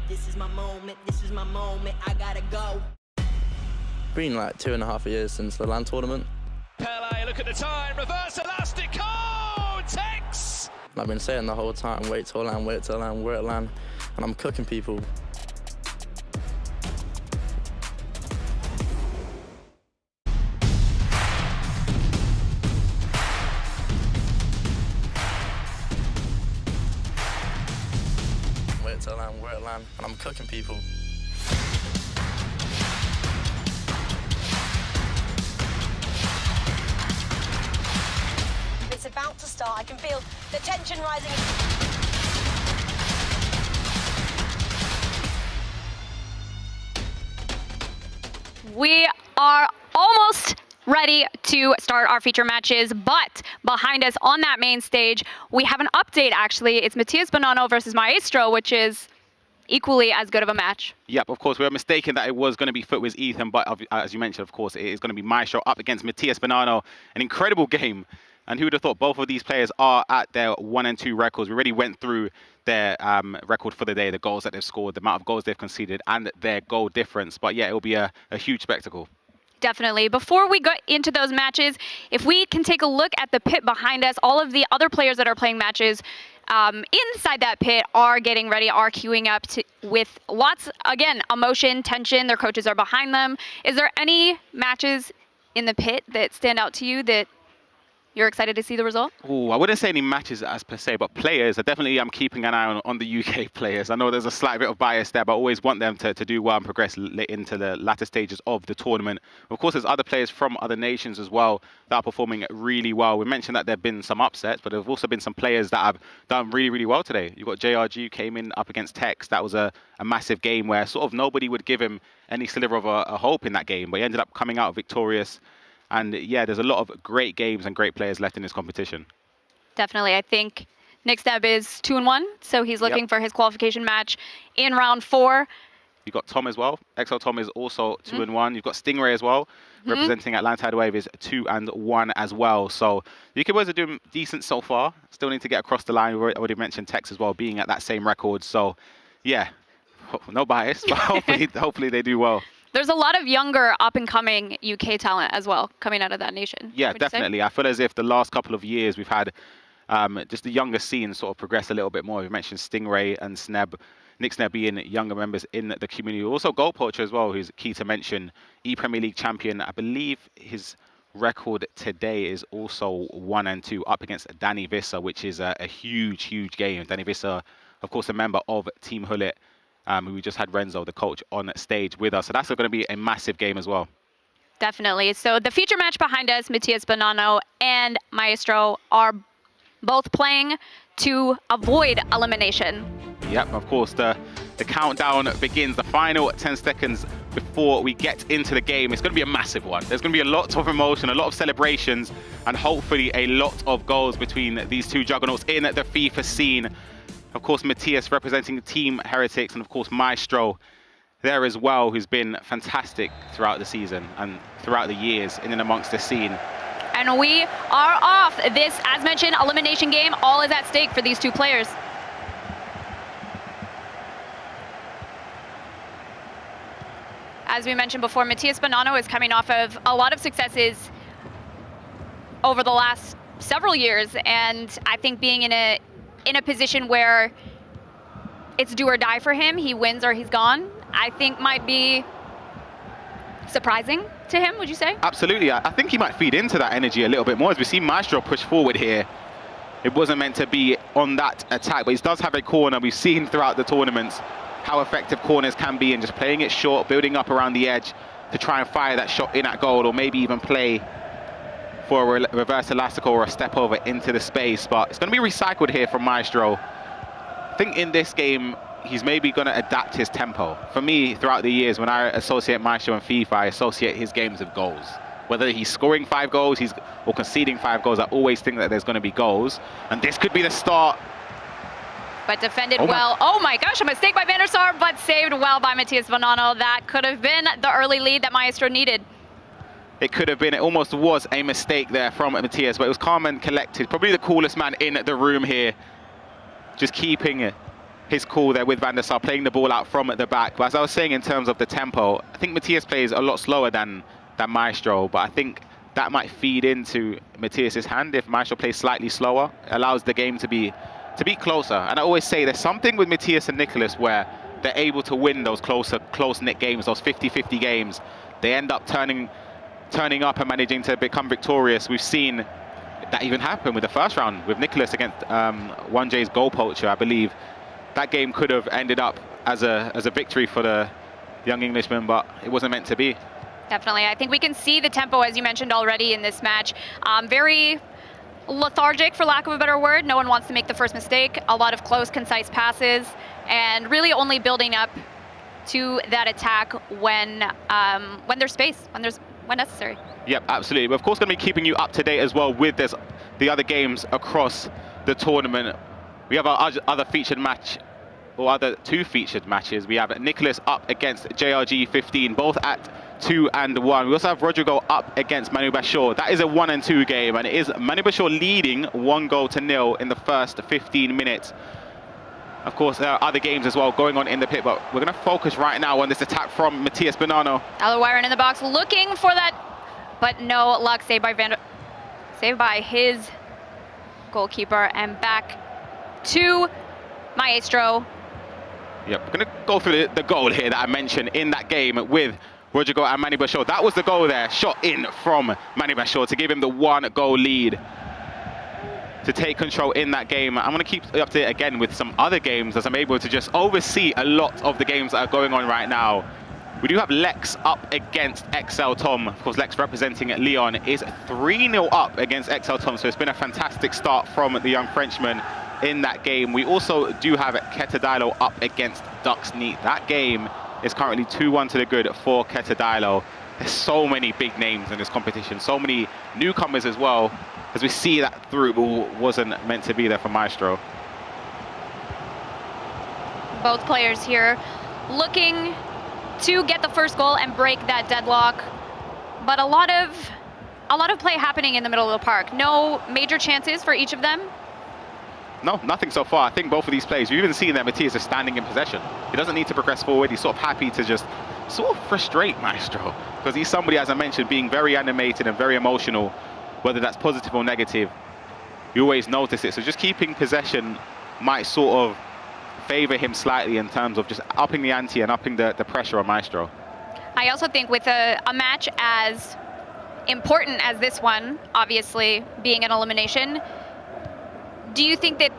This is my moment, this is my moment, I gotta go. Been like 2.5 years since the LAN tournament. Pele, look at the time, reverse elastic, oh, Tex! I've been saying the whole time, wait till LAN, wait till LAN, we're at LAN, and I'm cooking people. Wait till LAN, we're at LAN, and I'm cooking people. start. I can feel the tension rising. We are almost ready to start our feature matches, but behind us on that main stage, we have an update actually. It's Matías Bonanno versus Maestro, which is equally as good of a match. Yep, of course, we were mistaken that it was going to be Footwear's Ethan, but as you mentioned, of course, it is going to be Maestro up against Matías Bonanno. An incredible game. And who would have thought both of these players are at their 1 and 2 records. We already went through their record for the day, the goals that they've scored, the amount of goals they've conceded, and their goal difference. But yeah, it will be a huge spectacle. Definitely. Before we get into those matches, if we can take a look at the pit behind us, all of the other players that are playing matches inside that pit are getting ready, are queuing up with lots, again, emotion, tension. Their coaches are behind them. Is there any matches in the pit that stand out to you that you're excited to see the result? Oh, I wouldn't say any matches as per se, but players, I'm keeping an eye on the UK players. I know there's a slight bit of bias there, but I always want them to do well and progress into the latter stages of the tournament. Of course, there's other players from other nations as well that are performing really well. We mentioned that there have been some upsets, but there have also been some players that have done really, really well today. You've got JRG came in up against Tex. That was a massive game where sort of nobody would give him any sliver of a hope in that game, but he ended up coming out victorious. And yeah, there's a lot of great games and great players left in this competition. Definitely. I think NickSneb is 2-1, so he's looking for his qualification match in round 4. You've got Tom as well. XL Tom is also 2-1. You've got Stingray as well, representing Atlanta Tidewave is 2-1 as well. So the UK boys are doing decent so far. Still need to get across the line. We already mentioned Tex as well, being at that same record. So yeah, no bias, but hopefully they do well. There's a lot of younger, up-and-coming UK talent as well coming out of that nation. Yeah, definitely. I feel as if the last couple of years we've had just the younger scene sort of progress a little bit more. We mentioned Stingray and NickSneb being younger members in the community. Also GoalPoacher as well, who's key to mention, Premier League champion. I believe his record today is also 1 and 2 up against Danny Visser, which is a huge, huge game. Danny Visser, of course, a member of Team Hullet. We just had Renzo, the coach, on stage with us. So that's going to be a massive game as well. Definitely. So the feature match behind us, Matías Bonanno and Maestro, are both playing to avoid elimination. Yep, of course, the countdown begins. The final 10 seconds before we get into the game. It's going to be a massive one. There's going to be a lot of emotion, a lot of celebrations, and hopefully a lot of goals between these two juggernauts in the FIFA scene. Of course, Matías representing Team Heretics, and of course, Maestro there as well, who's been fantastic throughout the season and throughout the years in and amongst the scene. And we are off. This, as mentioned, elimination game. All is at stake for these two players. As we mentioned before, Matías Bonanno is coming off of a lot of successes over the last several years, and I think being in a position where it's do or die for him, he wins or he's gone, I think might be surprising to him, would you say? Absolutely. I think he might feed into that energy a little bit more as we see Maestro push forward here. It wasn't meant to be on that attack, but he does have a corner. We've seen throughout the tournaments how effective corners can be, and just playing it short, building up around the edge to try and fire that shot in at goal, or maybe even play for a reverse elastical or a step over into the space. But it's going to be recycled here from Maestro. I think in this game, he's maybe going to adapt his tempo. For me, throughout the years, when I associate Maestro and FIFA, I associate his games with goals. Whether he's scoring 5 goals or conceding 5 goals, I always think that there's going to be goals. And this could be the start. But defended well. Oh my gosh, a mistake by Van der Sar, but saved well by Matías Bonanno. That could have been the early lead that Maestro needed. It could have been. It almost was a mistake there from Matías, but it was calm and collected. Probably the coolest man in the room here. Just keeping his cool there with Van der Sar, playing the ball out from the back. But as I was saying, in terms of the tempo, I think Matías plays a lot slower than Maestro, but I think that might feed into Matías's hand if Maestro plays slightly slower. It allows the game to be closer. And I always say there's something with Matías and Nicholas where they're able to win those close-knit games, those 50-50 games. They end up turning up and managing to become victorious. We've seen that even happen with the first round with Nicholas against 1J's GoalPoacher. I believe that game could have ended up as a victory for the young Englishman, but it wasn't meant to be. Definitely. I think we can see the tempo, as you mentioned already, in this match. Very lethargic, for lack of a better word. No one wants to make the first mistake. A lot of close, concise passes, and really only building up to that attack when there's space, when necessary. Yep, absolutely. We're of course going to be keeping you up to date as well with the other games across the tournament. We have our other featured match, or other 2 featured matches. We have Nicholas up against JRG 15, both at 2 and 1. We also have Rodrigo up against Manu Bashor. That is a 1 and 2 game, and it is Manu Bashor leading 1-0 in the first 15 minutes. Of course, there are other games as well going on in the pit, but we're going to focus right now on this attack from Matías Bonanno. Alderweireld in the box, looking for that, but no luck. Saved by his goalkeeper, and back to Maestro. Yep, we're going to go through the goal here that I mentioned in that game with Rodrigo and Manu Bashor. That was the goal there, shot in from Manu Bashor to give him the 1-goal lead to take control in that game. I'm going to keep up to date again with some other games as I'm able to just oversee a lot of the games that are going on right now. We do have Lex up against XL Tom. Of course, Lex representing Lyon is 3-0 up against XL Tom, so it's been a fantastic start from the young Frenchman in that game. We also do have Ketadilo up against Ducks Neat. That game is currently 2-1 to the good for Ketadilo. There's so many big names in this competition, so many newcomers as well, as we see that through ball wasn't meant to be there for Maestro. Both players here looking to get the first goal and break that deadlock, but a lot of play happening in the middle of the park. No major chances for each of them. No, nothing so far. I think both of these players, you've even seen that Matías is standing in possession. He doesn't need to progress forward. He's sort of happy to just sort of frustrate Maestro, because he's somebody, as I mentioned, being very animated and very emotional, whether that's positive or negative. You always notice it. So just keeping possession might sort of favor him slightly in terms of just upping the ante and upping the pressure on Maestro. I also think with a match as important as this one, obviously being an elimination, do you think that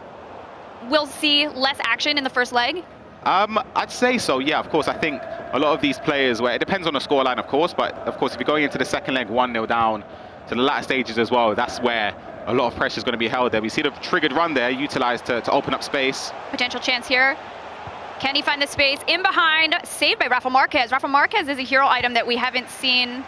we'll see less action in the first leg? I'd say so, yeah. Of course, I think a lot of these players, where it depends on the scoreline, of course, but of course, if you're going into the second leg 1-0 down to the latter stages as well, that's where a lot of pressure is going to be held there. We see the triggered run there utilized to open up space. Potential chance here. Can he find the space? In behind, saved by Rafa Marquez. Rafa Marquez is a hero item that we haven't seen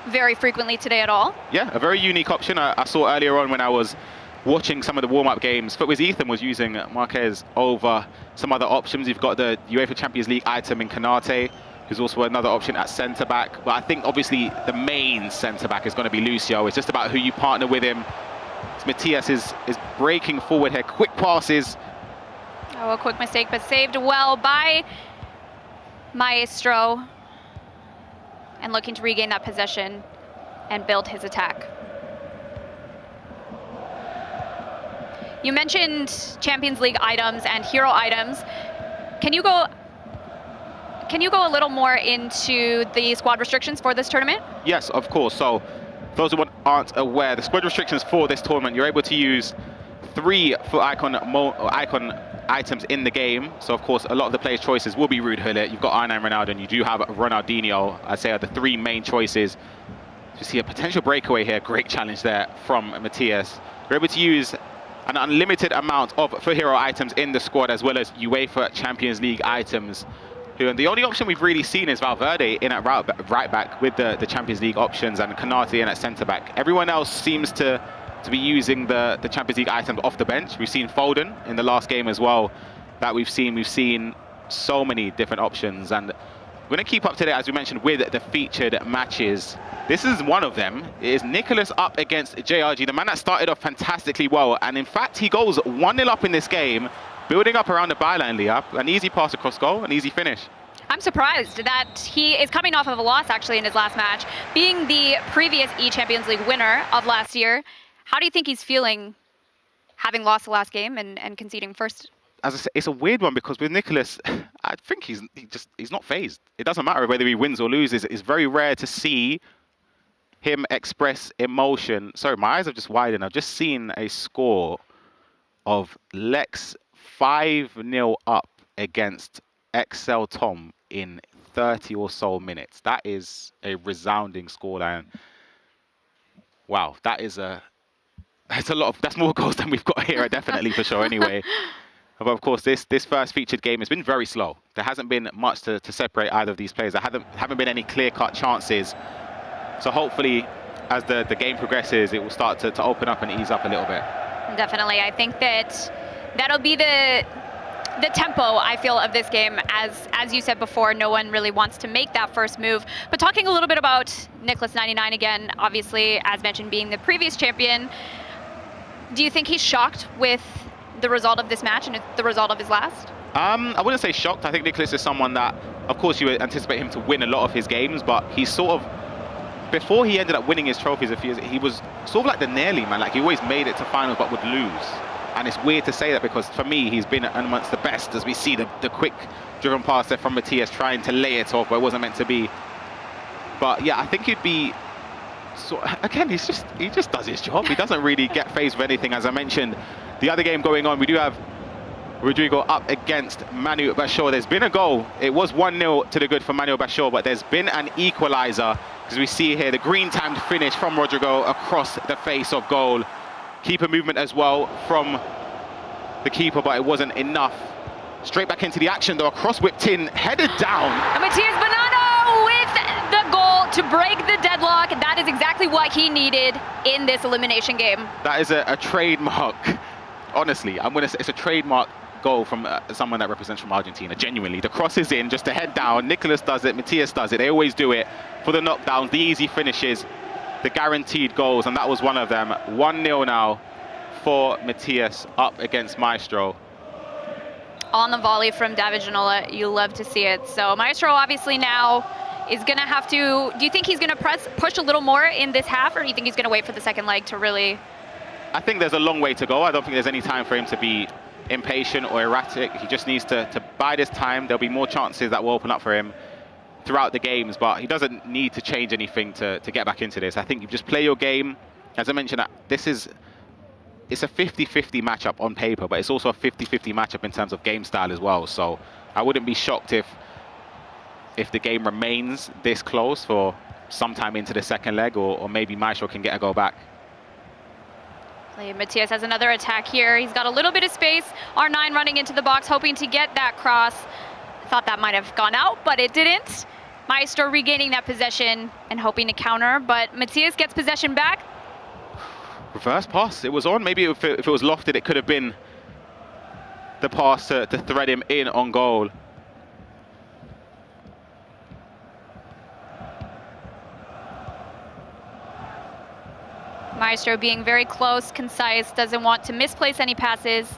very frequently today at all. Yeah, a very unique option. I saw earlier on when I was watching some of the warm-up games, Footwiz Ethan was using Marquez over some other options. You've got the UEFA Champions League item in Canate, who's also another option at centre-back. But I think, obviously, the main centre-back is going to be Lucio. It's just about who you partner with him. Matías is breaking forward here. Quick passes. Oh, a quick mistake, but saved well by Maestro. And looking to regain that possession and build his attack. You mentioned Champions League items and hero items. Can you go a little more into the squad restrictions for this tournament? Yes, of course. So, for those who aren't aware, the squad restrictions for this tournament, you're able to use 3 foot icon items in the game. So, of course, a lot of the players' choices will be Ruud Gullit. You've got R9 Ronaldo, and you do have Ronaldinho. I'd say are the 3 main choices. You see a potential breakaway here. Great challenge there from Matías. You're able to use an unlimited amount of for hero items in the squad, as well as UEFA Champions League items. And the only option we've really seen is Valverde in at right back with the Champions League options, and Canate in at centre back. Everyone else seems to be using the Champions League items off the bench. We've seen Foden in the last game as well. That we've seen so many different options, and we're going to keep up to date, as we mentioned, with the featured matches. This is one of them. It is Nicholas up against JRG, the man that started off fantastically well, and in fact he goes 1-0 up in this game, building up around the byline, Leah. An easy pass across goal, an easy finish. I'm surprised that he is coming off of a loss actually in his last match, being the previous eChampions League winner of last year. How do you think he's feeling having lost the last game and conceding first? As I say, it's a weird one, because with Nicholas, I think he's not phased. It doesn't matter whether he wins or loses. It's very rare to see him express emotion. Sorry, my eyes have just widened. I've just seen a score of Lex 5-0 up against XL Tom in 30 or so minutes. That is a resounding scoreline. Wow, that is a That's more goals than we've got here, definitely, for sure, anyway. But of course, this first featured game has been very slow. There hasn't been much to separate either of these players. There haven't been any clear-cut chances. So hopefully, as the game progresses, it will start to open up and ease up a little bit. Definitely. I think that'll be the tempo, I feel, of this game. As you said before, no one really wants to make that first move. But talking a little bit about Nicholas99 again, obviously, as mentioned, being the previous champion, do you think he's shocked with the result of this match and the result of his last? I wouldn't say shocked. I think Nicholas is someone that, of course, you would anticipate him to win a lot of his games, but he's sort of, before he ended up winning his trophies a few years, he was sort of like the nearly man. Like, he always made it to finals but would lose. And it's weird to say that because, for me, he's been amongst the best, as we see the quick driven pass there from Matías trying to lay it off where it wasn't meant to be. But yeah, I think he'd be, again, he just does his job. He doesn't really get faced with anything. As I mentioned, the other game going on, we do have Rodrigo up against Manu Bashor. There's been a goal. It was 1-0 to the good for Manu Bashor, but there's been an equalizer, because we see here the green timed finish from Rodrigo across the face of goal. Keeper movement as well from the keeper, but it wasn't enough. Straight back into the action though, a cross whipped in, headed down. And Matías Bonanno with the goal to break the deadlock. That is exactly what he needed in this elimination game. That is a trademark. Honestly, I'm gonna say it's a trademark goal from someone that represents from Argentina. Genuinely, the cross is in, just a head down. Nicholas does it, Matías does it. They always do it for the knockdowns, the easy finishes, the guaranteed goals, and that was one of them. 1-0 now for Matías up against Maestro. On the volley from David Ginola, you love to see it. So Maestro obviously now is gonna have to, do you think he's gonna push a little more in this half, or do you think he's gonna wait for the second leg to really? I think there's a long way to go. I don't think there's any time for him to be impatient or erratic. He just needs to bide his time. There'll be more chances that will open up for him throughout the games, but he doesn't need to change anything to get back into this. I think you just play your game. As I mentioned, it's a 50-50 matchup on paper, but it's also a 50-50 matchup in terms of game style as well. So I wouldn't be shocked if the game remains this close for some time into the second leg, or maybe Maestro can get a goal back. Matías has another attack here. He's got a little bit of space. R9 running into the box, hoping to get that cross. Thought that might have gone out, but it didn't. Maestro regaining that possession and hoping to counter, but Matías gets possession back. Reverse pass, it was on. Maybe if it was lofted, it could have been the pass to thread him in on goal. Maestro being very close, concise, doesn't want to misplace any passes.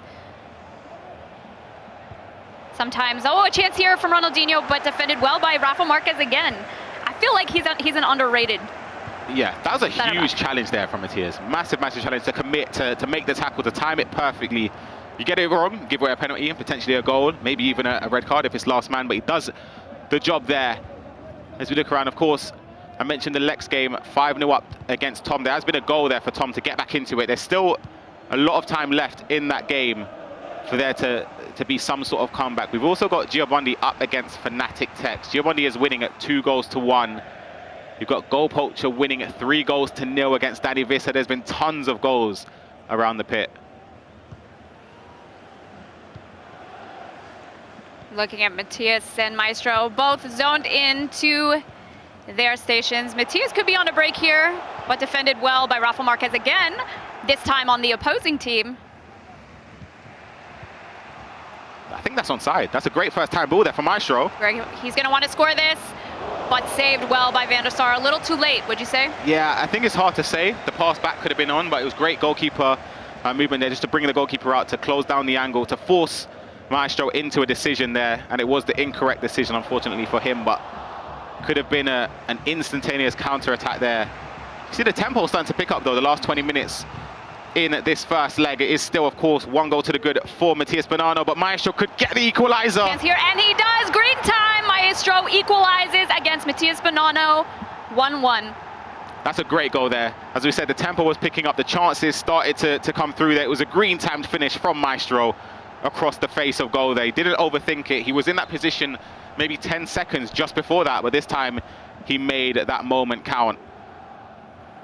Sometimes, a chance here from Ronaldinho, but defended well by Rafa Marquez again. I feel like he's an underrated. Yeah, that was a huge challenge there from Matías. Massive challenge to commit, to make the tackle, to time it perfectly. You get it wrong, give away a penalty and potentially a goal, maybe even a red card if it's last man, but he does the job there. As we look around, of course, I mentioned the Lex game, 5-0 up against Tom. There has been a goal there for Tom to get back into it. There's still a lot of time left in that game for there to be some sort of comeback. We've also got Giovanni up against Fnatic Tex. Giovanni is winning at 2-1. You've got GoalPoacher winning at 3-0 against Danny Vissa. There's been tons of goals around the pit. Looking at Matías and Maestro, both zoned into their stations. Matías could be on a break here, but defended well by Rafa Marquez again, this time on the opposing team. I think that's onside. That's a great first time ball there for Maestro. He's going to want to score this, but saved well by Van der Sar. A little too late, would you say? Yeah, I think it's hard to say. The pass back could have been on, but it was great goalkeeper movement there just to bring the goalkeeper out, to close down the angle, to force Maestro into a decision there. And it was the incorrect decision, unfortunately, for him, but could have been an instantaneous counter-attack there. You see the tempo starting to pick up, though, the last 20 minutes in this first leg. It is still, of course, 1 goal to the good for Matías Bonanno, but Maestro could get the equalizer. Chance here, and he does. Green time. Maestro equalizes against Matías Bonanno. 1-1. That's a great goal there. As we said, the tempo was picking up. The chances started to come through there. It was a green timed finish from Maestro across the face of goal there. He didn't overthink it. He was in that position maybe 10 seconds just before that, but this time he made that moment count.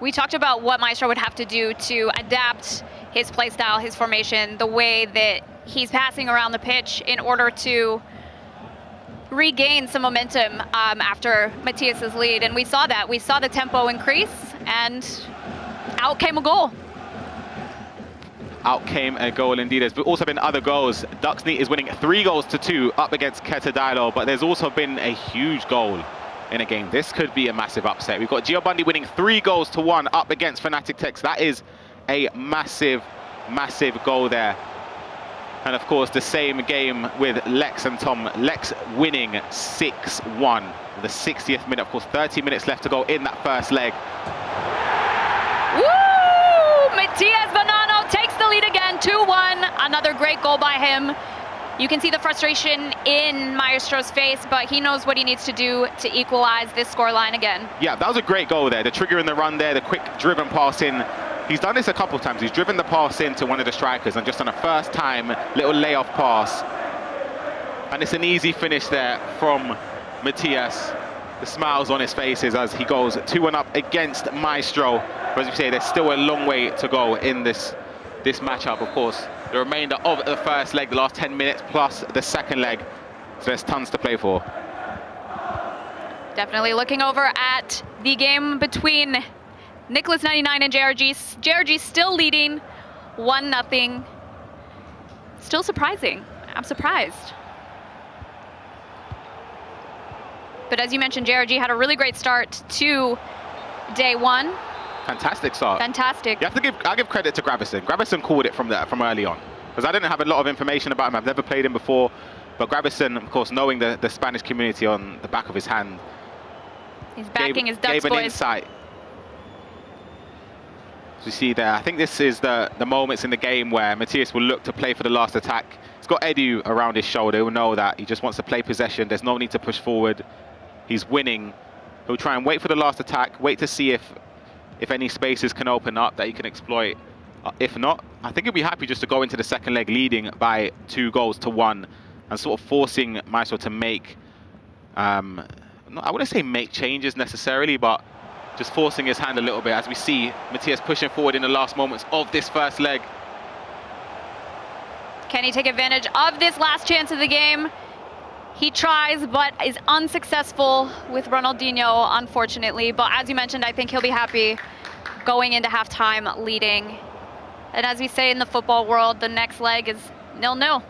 We talked about what Maestro would have to do to adapt his play style, his formation, the way that he's passing around the pitch in order to regain some momentum after Matías's lead. And we saw that. We saw the tempo increase, and out came a goal. Out came a goal indeed. There's also been other goals. Duxney is winning 3-2 up against Ketadilo, but there's also been a huge goal in a game. This could be a massive upset. We've got Giovanni winning 3-1 up against Fnatic Tex. That is a massive, massive goal there. And of course, the same game with Lex and Tom. Lex winning 6-1. The 60th minute, of course, 30 minutes left to go in that first leg. Woo! Matías Bonanno takes the lead again, 2-1. Another great goal by him. You can see the frustration in Maestro's face, but he knows what he needs to do to equalize this scoreline again. Yeah, that was a great goal there. The trigger in the run there, the quick driven pass in. He's done this a couple of times. He's driven the pass in to one of the strikers and just on a first time, little layoff pass. And it's an easy finish there from Matías. The smiles on his faces as he goes 2-1 up against Maestro. But as you say, there's still a long way to go in this matchup, of course. The remainder of the first leg, the last 10 minutes plus the second leg. So there's tons to play for. Definitely looking over at the game between Nicholas99 and JRG. JRG still leading 1-0. Still surprising. I'm surprised. But as you mentioned, JRG had a really great start to day one. Fantastic start. Fantastic. You have to I give credit to Gravison. Gravison called it from early on. Because I didn't have a lot of information about him. I've never played him before. But Gravison, of course, knowing the Spanish community on the back of his hand, He's backing his Dutch gave an boys. insight. As you see there, I think this is the moments in the game where Matías will look to play for the last attack. He's got Edu around his shoulder. He'll know that he just wants to play possession. There's no need to push forward. He's winning. He'll try and wait for the last attack, wait to see if any spaces can open up that he can exploit. If not, I think he'll be happy just to go into the second leg leading by 2-1 and sort of forcing Maestro to make, I wouldn't say make changes necessarily, but just forcing his hand a little bit as we see Matías pushing forward in the last moments of this first leg. Can he take advantage of this last chance of the game? He tries, but is unsuccessful with Ronaldinho, unfortunately. But as you mentioned, I think he'll be happy going into halftime leading. And as we say in the football world, the next leg is 0-0.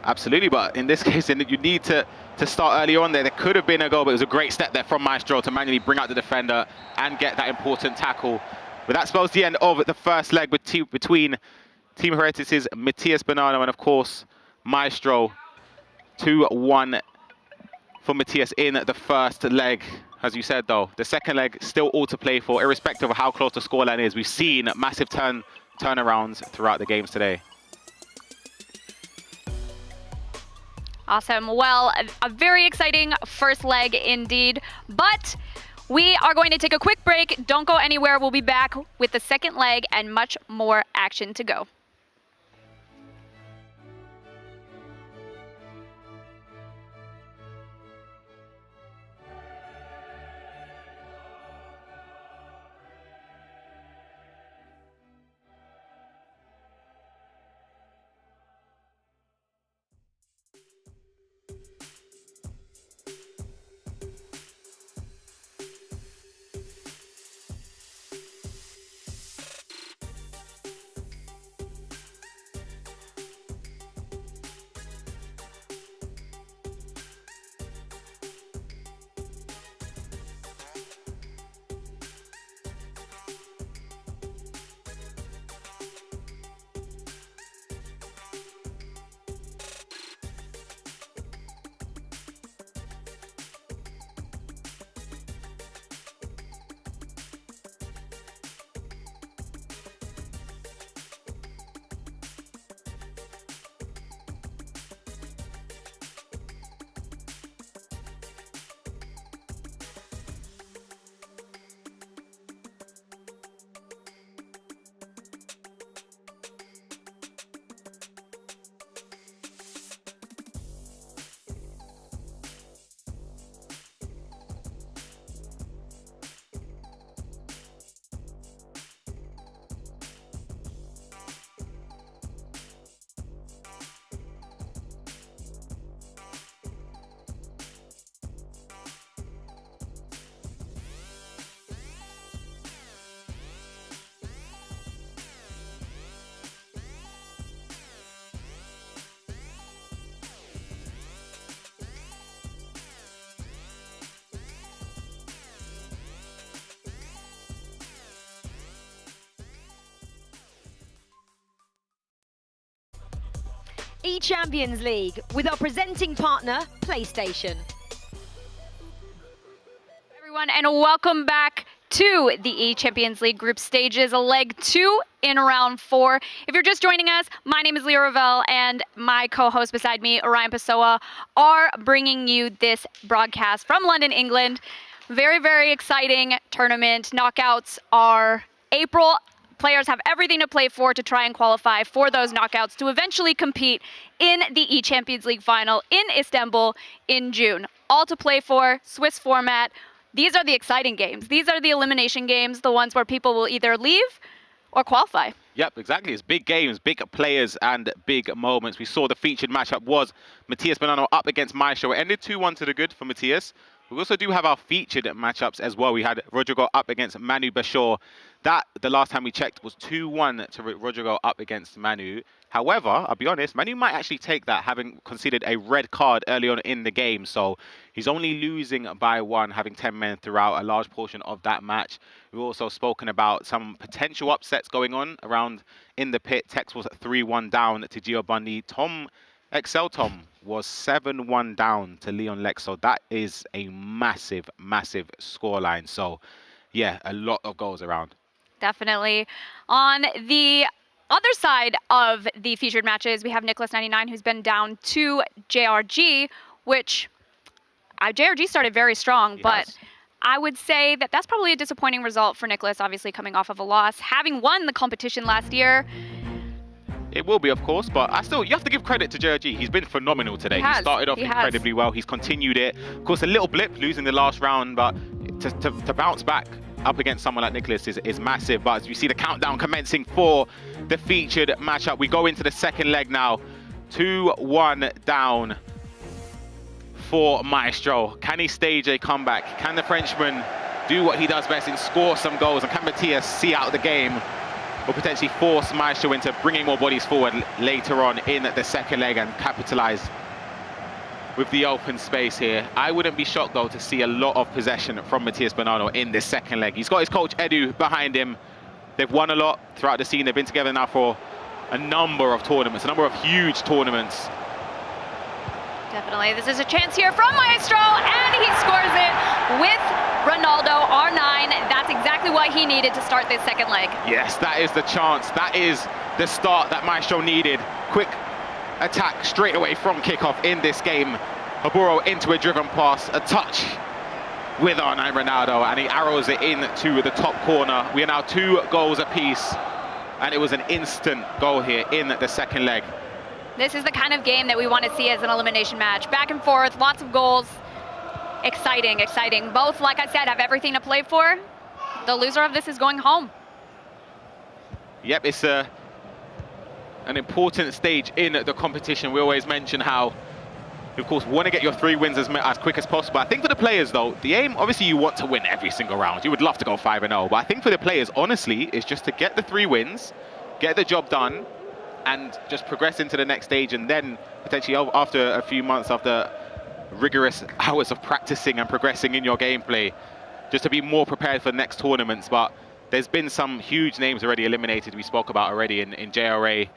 Absolutely, but in this case, you need to start early on there. There could have been a goal, but it was a great step there from Maestro to manually bring out the defender and get that important tackle. But that spells the end of the first leg between Team Heretics' Matías Bonanno and, of course, Maestro. 2-1 for Matías in the first leg. As you said, though, the second leg still all to play for, irrespective of how close the scoreline is. We've seen massive turnarounds throughout the games today. Awesome. Well, a very exciting first leg indeed. But we are going to take a quick break. Don't go anywhere. We'll be back with the second leg and much more action to go. eChampions League with our presenting partner, PlayStation. Everyone, and welcome back to the eChampions League group stages, leg 2 in round 4. If you're just joining us, my name is Leroy and my co-host beside me, Ryan Pessoa, are bringing you this broadcast from London, England. Very, very exciting tournament. Knockouts are April. Players have everything to play for to try and qualify for those knockouts to eventually compete in the eChampions League final in Istanbul in June. All to play for, Swiss format. These are the exciting games. These are the elimination games, the ones where people will either leave or qualify. Yep, exactly. It's big games, big players, and big moments. We saw the featured matchup was Matías Bonanno up against Maestro. It ended 2-1 to the good for Matías. We also do have our featured matchups as well. We had Rodrigo up against Manu Bashor. That, the last time we checked, was 2-1 to Rodrigo up against Manu. However, I'll be honest, Manu might actually take that, having conceded a red card early on in the game. So he's only losing by 1, having 10 men throughout a large portion of that match. We've also spoken about some potential upsets going on around in the pit. Tex was 3-1 down to Giovanni. Excel Tom was 7-1 down to Leon Lex. So that is a massive, massive scoreline. So yeah, a lot of goals around. Definitely. On the other side of the featured matches, we have Nicholas99, who's been down to JRG, which JRG started very strong, but I would say that that's probably a disappointing result for Nicholas, obviously coming off of a loss. Having won the competition last year, it will be, of course, but you have to give credit to JRG. He's been phenomenal today. He started off incredibly well. He's continued it. Of course, a little blip losing the last round, but to bounce back up against someone like Nicholas is massive. But as you see the countdown commencing for the featured matchup, we go into the second leg now. 2-1 down for Maestro. Can he stage a comeback? Can the Frenchman do what he does best and score some goals? And can Matías see out the game, or potentially force Maestro into bringing more bodies forward later on in the second leg and capitalize with the open space here? I wouldn't be shocked, though, to see a lot of possession from Matías Bonanno in this second leg. He's got his coach, Edu, behind him. They've won a lot throughout the scene. They've been together now for a number of tournaments, a number of huge tournaments. definitely. This is a chance here from Maestro, and he scores it with Ronaldo, R9. That's exactly what he needed to start this second leg. Yes, that is the chance. That is the start that Maestro needed. Quick attack straight away from kickoff in this game. Haburo into a driven pass, a touch with R9 Ronaldo, and he arrows it into the top corner. We are now 2 goals apiece, and it was an instant goal here in the second leg. This is the kind of game that we want to see as an elimination match. Back and forth, lots of goals. Exciting, exciting. Both, like I said, have everything to play for. The loser of this is going home. Yep, it's an important stage in the competition. We always mention how, of course, want to get your 3 wins as quick as possible. I think for the players, though, the aim, obviously, you want to win every single round. You would love to go 5-0, but I think for the players, honestly, is just to get the 3 wins, get the job done, and just progress into the next stage. And then, potentially, after a few months, after rigorous hours of practicing and progressing in your gameplay, just to be more prepared for the next tournaments. But there's been some huge names already eliminated. We spoke about already in JRA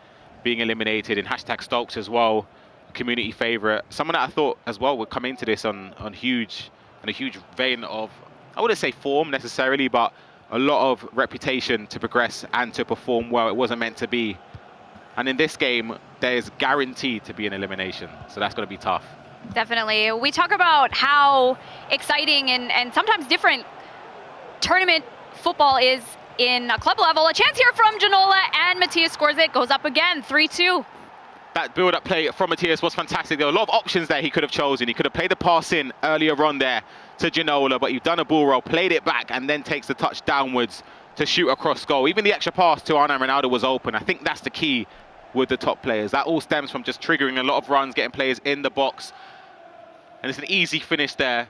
being eliminated, in #Stokes as well. Community favorite, someone that I thought as well would come into this on a huge vein of, I wouldn't say form necessarily, but a lot of reputation to progress and to perform well. It wasn't meant to be, and in this game there's guaranteed to be an elimination, so that's going to be tough. Definitely. We talk about how exciting and sometimes different tournament football is in a club level. A chance here from Janola, and Matías scores it, goes up again, 3-2. That build-up play from Matías was fantastic. There were a lot of options there he could have chosen. He could have played the pass in earlier on there to Janola, but he's done a bull roll, played it back, and then takes the touch downwards to shoot across goal. Even the extra pass to R9 Ronaldo was open. I think that's the key with the top players. That all stems from just triggering a lot of runs, getting players in the box. And it's an easy finish there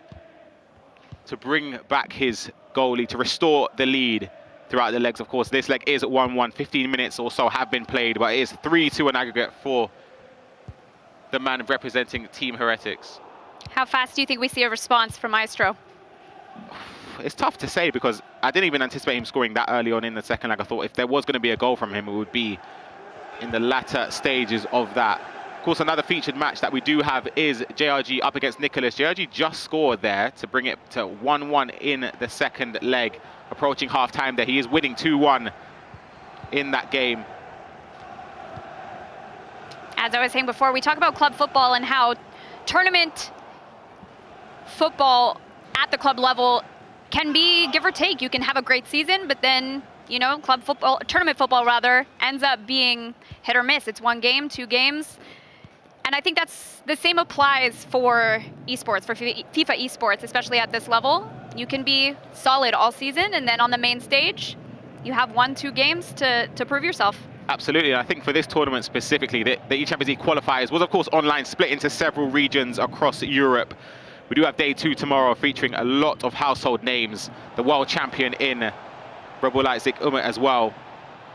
to bring back his goalie, to restore the lead throughout the legs. Of course, this leg is 1-1. 15 minutes or so have been played, but it is 3-2 in aggregate for the man representing Team Heretics. How fast do you think we see a response from Maestro? It's tough to say, because I didn't even anticipate him scoring that early on in the second leg. I thought if there was going to be a goal from him, it would be in the latter stages of that Of course, another featured match that we do have is JRG up against Nicholas. JRG just scored there to bring it to 1-1 in the second leg. Approaching half-time there. He is winning 2-1 in that game. As I was saying before, we talk about club football and how tournament football at the club level can be give or take. You can have a great season, but then, you know, club football, tournament football rather, ends up being hit or miss. It's 1 game, 2 games. And I think that's the same applies for esports, for FIFA esports, especially at this level. You can be solid all season, and then on the main stage, you have 1-2 games to prove yourself. Absolutely. I think for this tournament specifically, the eChampions League qualifiers was, of course, online, split into several regions across Europe. We do have day 2 tomorrow, featuring a lot of household names. The world champion in Rebel Leipzig as well,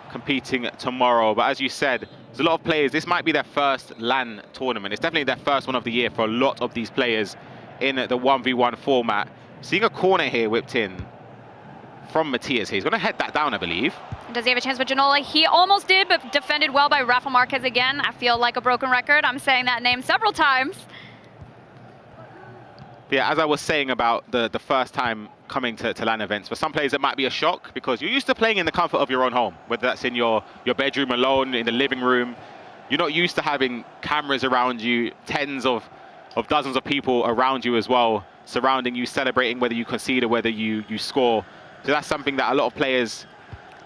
competing tomorrow. But as you said, there's a lot of players. This might be their first LAN tournament. It's definitely their first one of the year for a lot of these players in the 1v1 format. Seeing a corner here whipped in from Matías here. He's going to head that down, I believe. Does he have a chance with Ginola? He almost did, but defended well by Rafa Marquez again. I feel like a broken record. I'm saying that name several times. Yeah, as I was saying about the first time coming to LAN events, for some players it might be a shock because you're used to playing in the comfort of your own home, whether that's in your bedroom alone, in the living room. You're not used to having cameras around you, tens of dozens of people around you as well, surrounding you, celebrating whether you concede or whether you score. So that's something that a lot of players,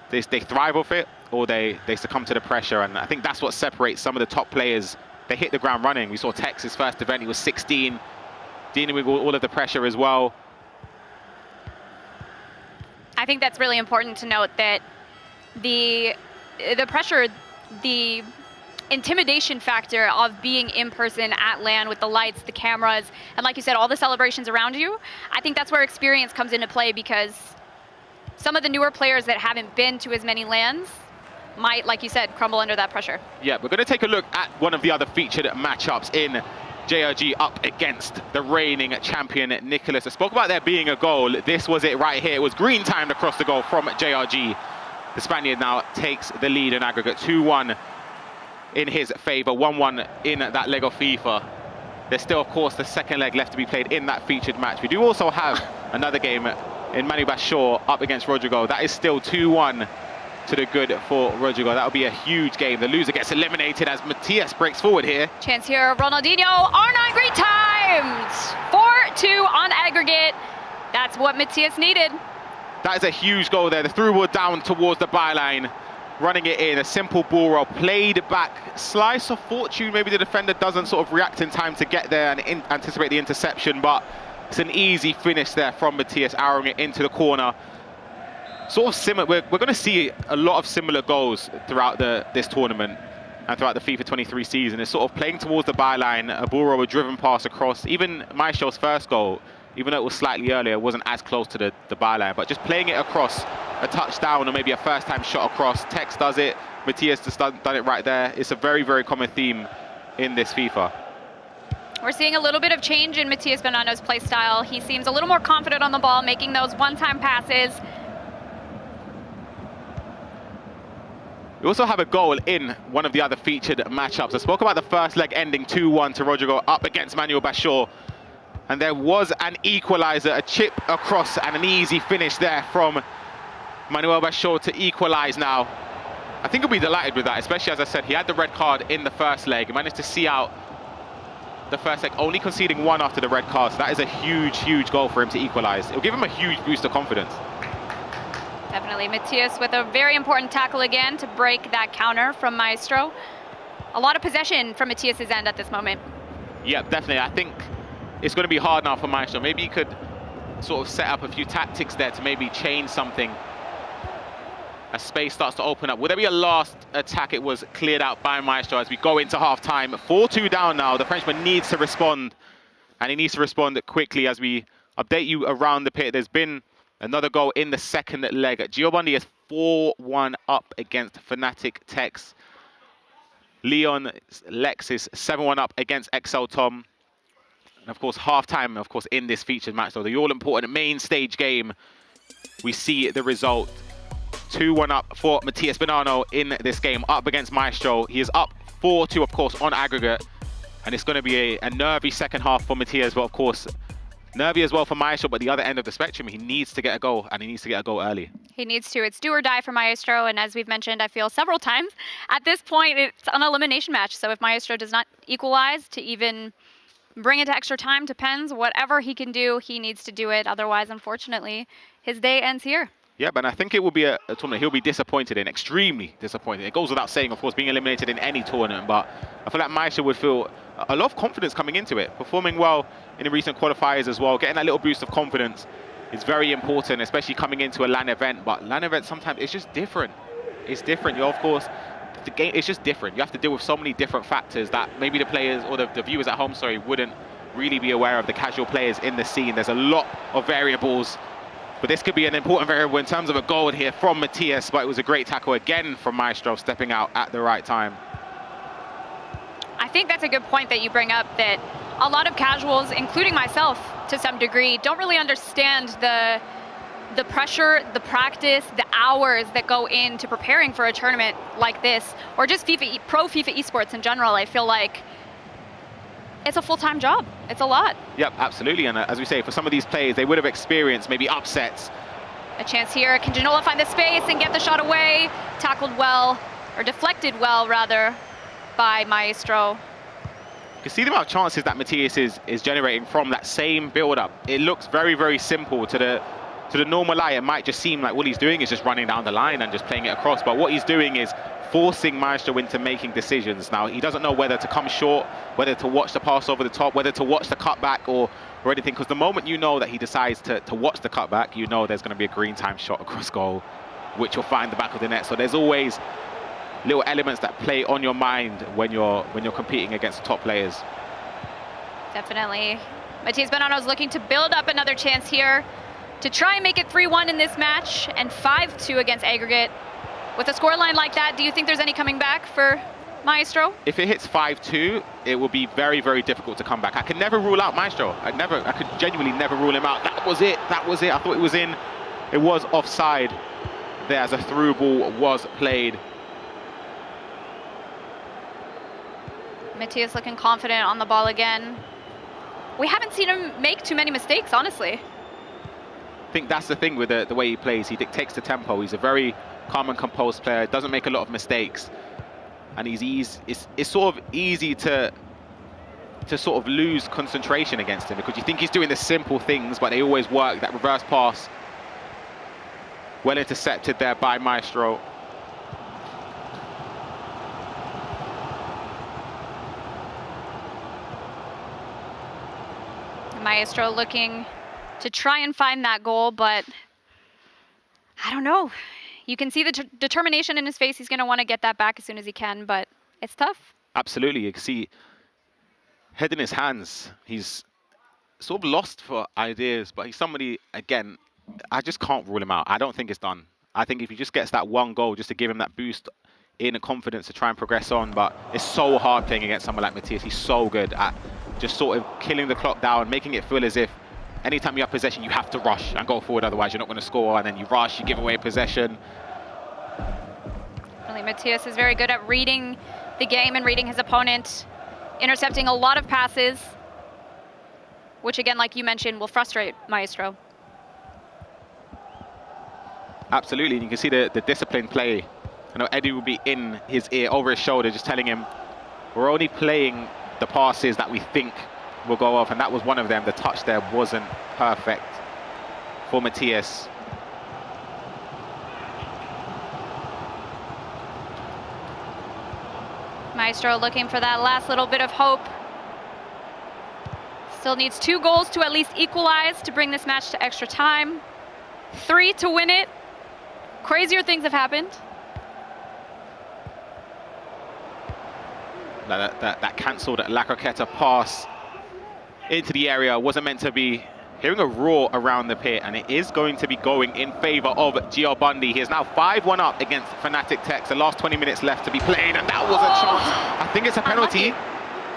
they thrive off it or they succumb to the pressure. And I think that's what separates some of the top players. They hit the ground running. We saw Tex's first event, he was 16, dealing with all of the pressure as well. I think that's really important to note that the pressure, the intimidation factor of being in person at LAN with the lights, the cameras, and like you said, all the celebrations around you, I think that's where experience comes into play, because some of the newer players that haven't been to as many LANs might, like you said, crumble under that pressure. Yeah, we're going to take a look at one of the other featured matchups in JRG up against the reigning champion, Nicholas. I spoke about there being a goal. This was it right here. It was green timed across the goal from JRG. The Spaniard now takes the lead in aggregate, 2-1 in his favor, 1-1 in that leg of FIFA. There's still, of course, the second leg left to be played in that featured match. We do also have another game in Manu Bashor up against Rodrigo. That is still 2-1 to the good for Rodrigo. That will be a huge game. The loser gets eliminated as Matías breaks forward here. Chance here, Ronaldinho, R9 green timed! 4-2 on aggregate. That's what Matías needed. That is a huge goal there. The through ball down towards the byline, running it in, a simple ball roll, played back, slice of fortune. Maybe the defender doesn't sort of react in time to get there and anticipate the interception, but it's an easy finish there from Matías, arrowing it into the corner. Sort of similar, we're going to see a lot of similar goals throughout this tournament and throughout the FIFA 23 season. It's sort of playing towards the byline, a ball roll, a driven pass across. Even Maestro's first goal, even though it was slightly earlier, wasn't as close to the byline, but just playing it across a touchdown or maybe a first-time shot across. Tex does it, Matías just done it right there. It's a very, very common theme in this FIFA. We're seeing a little bit of change in Matías Bonanno's play style. He seems a little more confident on the ball, making those one-time passes. We also have a goal in one of the other featured matchups. I spoke about the first leg ending 2-1 to Rodrigo up against Manuel Bashor. And there was an equalizer, a chip across and an easy finish there from Manuel Bashor to equalize now. I think he'll be delighted with that, especially, as I said, he had the red card in the first leg. He managed to see out the first leg, only conceding 1 after the red card. So that is a huge, huge goal for him to equalize. It'll give him a huge boost of confidence. Definitely. Matías with a very important tackle again to break that counter from Maestro. A lot of possession from Matías' end at this moment. Yeah, definitely. I think it's going to be hard now for Maestro. Maybe he could sort of set up a few tactics there to maybe change something as space starts to open up. Will there be a last attack? It was cleared out by Maestro as we go into half-time. 4-2 down now. The Frenchman needs to respond, and he needs to respond quickly as we update you around the pit. There's been another goal in the second leg. Giovanni is 4-1 up against Fnatic Tex. Leon Lex is 7-1 up against XL Tom. And of course, half-time, of course, in this featured match. So the all-important main stage game, we see the result. 2-1 up for Matías Bonanno in this game, up against Maestro. He is up 4-2, of course, on aggregate. And it's going to be a nervy second half for Matías, but of course, nervy as well for Maestro, but the other end of the spectrum, he needs to get a goal, and he needs to get a goal early. He needs to. It's do or die for Maestro, and as we've mentioned, I feel several times, at this point, it's an elimination match. So if Maestro does not equalize to even bring it to extra time, depends, whatever he can do, he needs to do it. Otherwise, unfortunately, his day ends here. Yeah, but I think it will be a tournament he'll be disappointed in, extremely disappointed. It goes without saying, of course, being eliminated in any tournament, but I feel like Maestro would feel a lot of confidence coming into it, performing well in the recent qualifiers as well. Getting that little boost of confidence is very important, especially coming into a LAN event, but LAN event sometimes it's just different. It's different. Of course, the game is just different. You have to deal with so many different factors that maybe the players or the viewers at home, wouldn't really be aware of, the casual players in the scene. There's a lot of variables. But this could be an important variable in terms of a goal here from Matías, but it was a great tackle again from Maestro, stepping out at the right time. I think that's a good point that you bring up, that a lot of casuals, including myself to some degree, don't really understand the pressure, the practice, the hours that go into preparing for a tournament like this, or just pro FIFA esports in general. I feel like it's a full-time job. It's a lot. Yep, absolutely. And as we say, for some of these players, they would have experienced maybe upsets. A chance here. Can Janola find the space and get the shot away? Tackled well, or deflected well, rather, by Maestro. You can see the amount of chances that Matías is generating from that same build-up. It looks very, very simple to the normal eye. It might just seem like what he's doing is just running down the line and just playing it across. But what he's doing is forcing Maestro into making decisions. Now, he doesn't know whether to come short, whether to watch the pass over the top, whether to watch the cutback or anything. Because the moment you know that he decides to watch the cutback, you know there's going to be a green time shot across goal, which will find the back of the net. So there's always little elements that play on your mind when you're competing against top players. Definitely. Matías Bonanno's looking to build up another chance here to try and make it 3-1 in this match and 5-2 against aggregate. With a scoreline like that, do you think there's any coming back for Maestro? If it hits 5-2, it will be very, very difficult to come back. I can never rule out Maestro. I could genuinely never rule him out. That was it. That was it. I thought it was in. It was offside there as a through ball was played. Matías looking confident on the ball again. We haven't seen him make too many mistakes, honestly. I think that's the thing with the way he plays. He dictates the tempo. He's a very calm and composed player, doesn't make a lot of mistakes. And it's sort of easy to sort of lose concentration against him because you think he's doing the simple things, but they always work. That reverse pass, well intercepted there by Maestro. Maestro looking to try and find that goal, but I don't know. You can see the determination in his face. He's going to want to get that back as soon as he can, but it's tough. Absolutely. You can see head in his hands. He's sort of lost for ideas, but he's somebody, again, I just can't rule him out. I don't think it's done. I think if he just gets that one goal just to give him that boost in confidence to try and progress on, but it's so hard playing against someone like Matías. He's so good at just sort of killing the clock down, making it feel as if anytime you have possession, you have to rush and go forward, otherwise you're not going to score, and then you rush, you give away possession. Really, Matías is very good at reading the game and reading his opponent, intercepting a lot of passes, which again, like you mentioned, will frustrate Maestro. Absolutely, and you can see the disciplined play. I know Eddie will be in his ear, over his shoulder, just telling him, we're only playing the passes that we think will go off, and that was one of them. The touch there wasn't perfect for Matías. Maestro looking for that last little bit of hope. Still needs 2 goals to at least equalize to bring this match to extra time. 3 to win it. Crazier things have happened. That cancelled La Croqueta pass into the area wasn't meant to be. Hearing a roar around the pit, and it is going to be going in favor of Gio Bundy. He is now 5-1 up against Fnatic Tech. The last 20 minutes left to be played, and that was a chance. I think it's a penalty.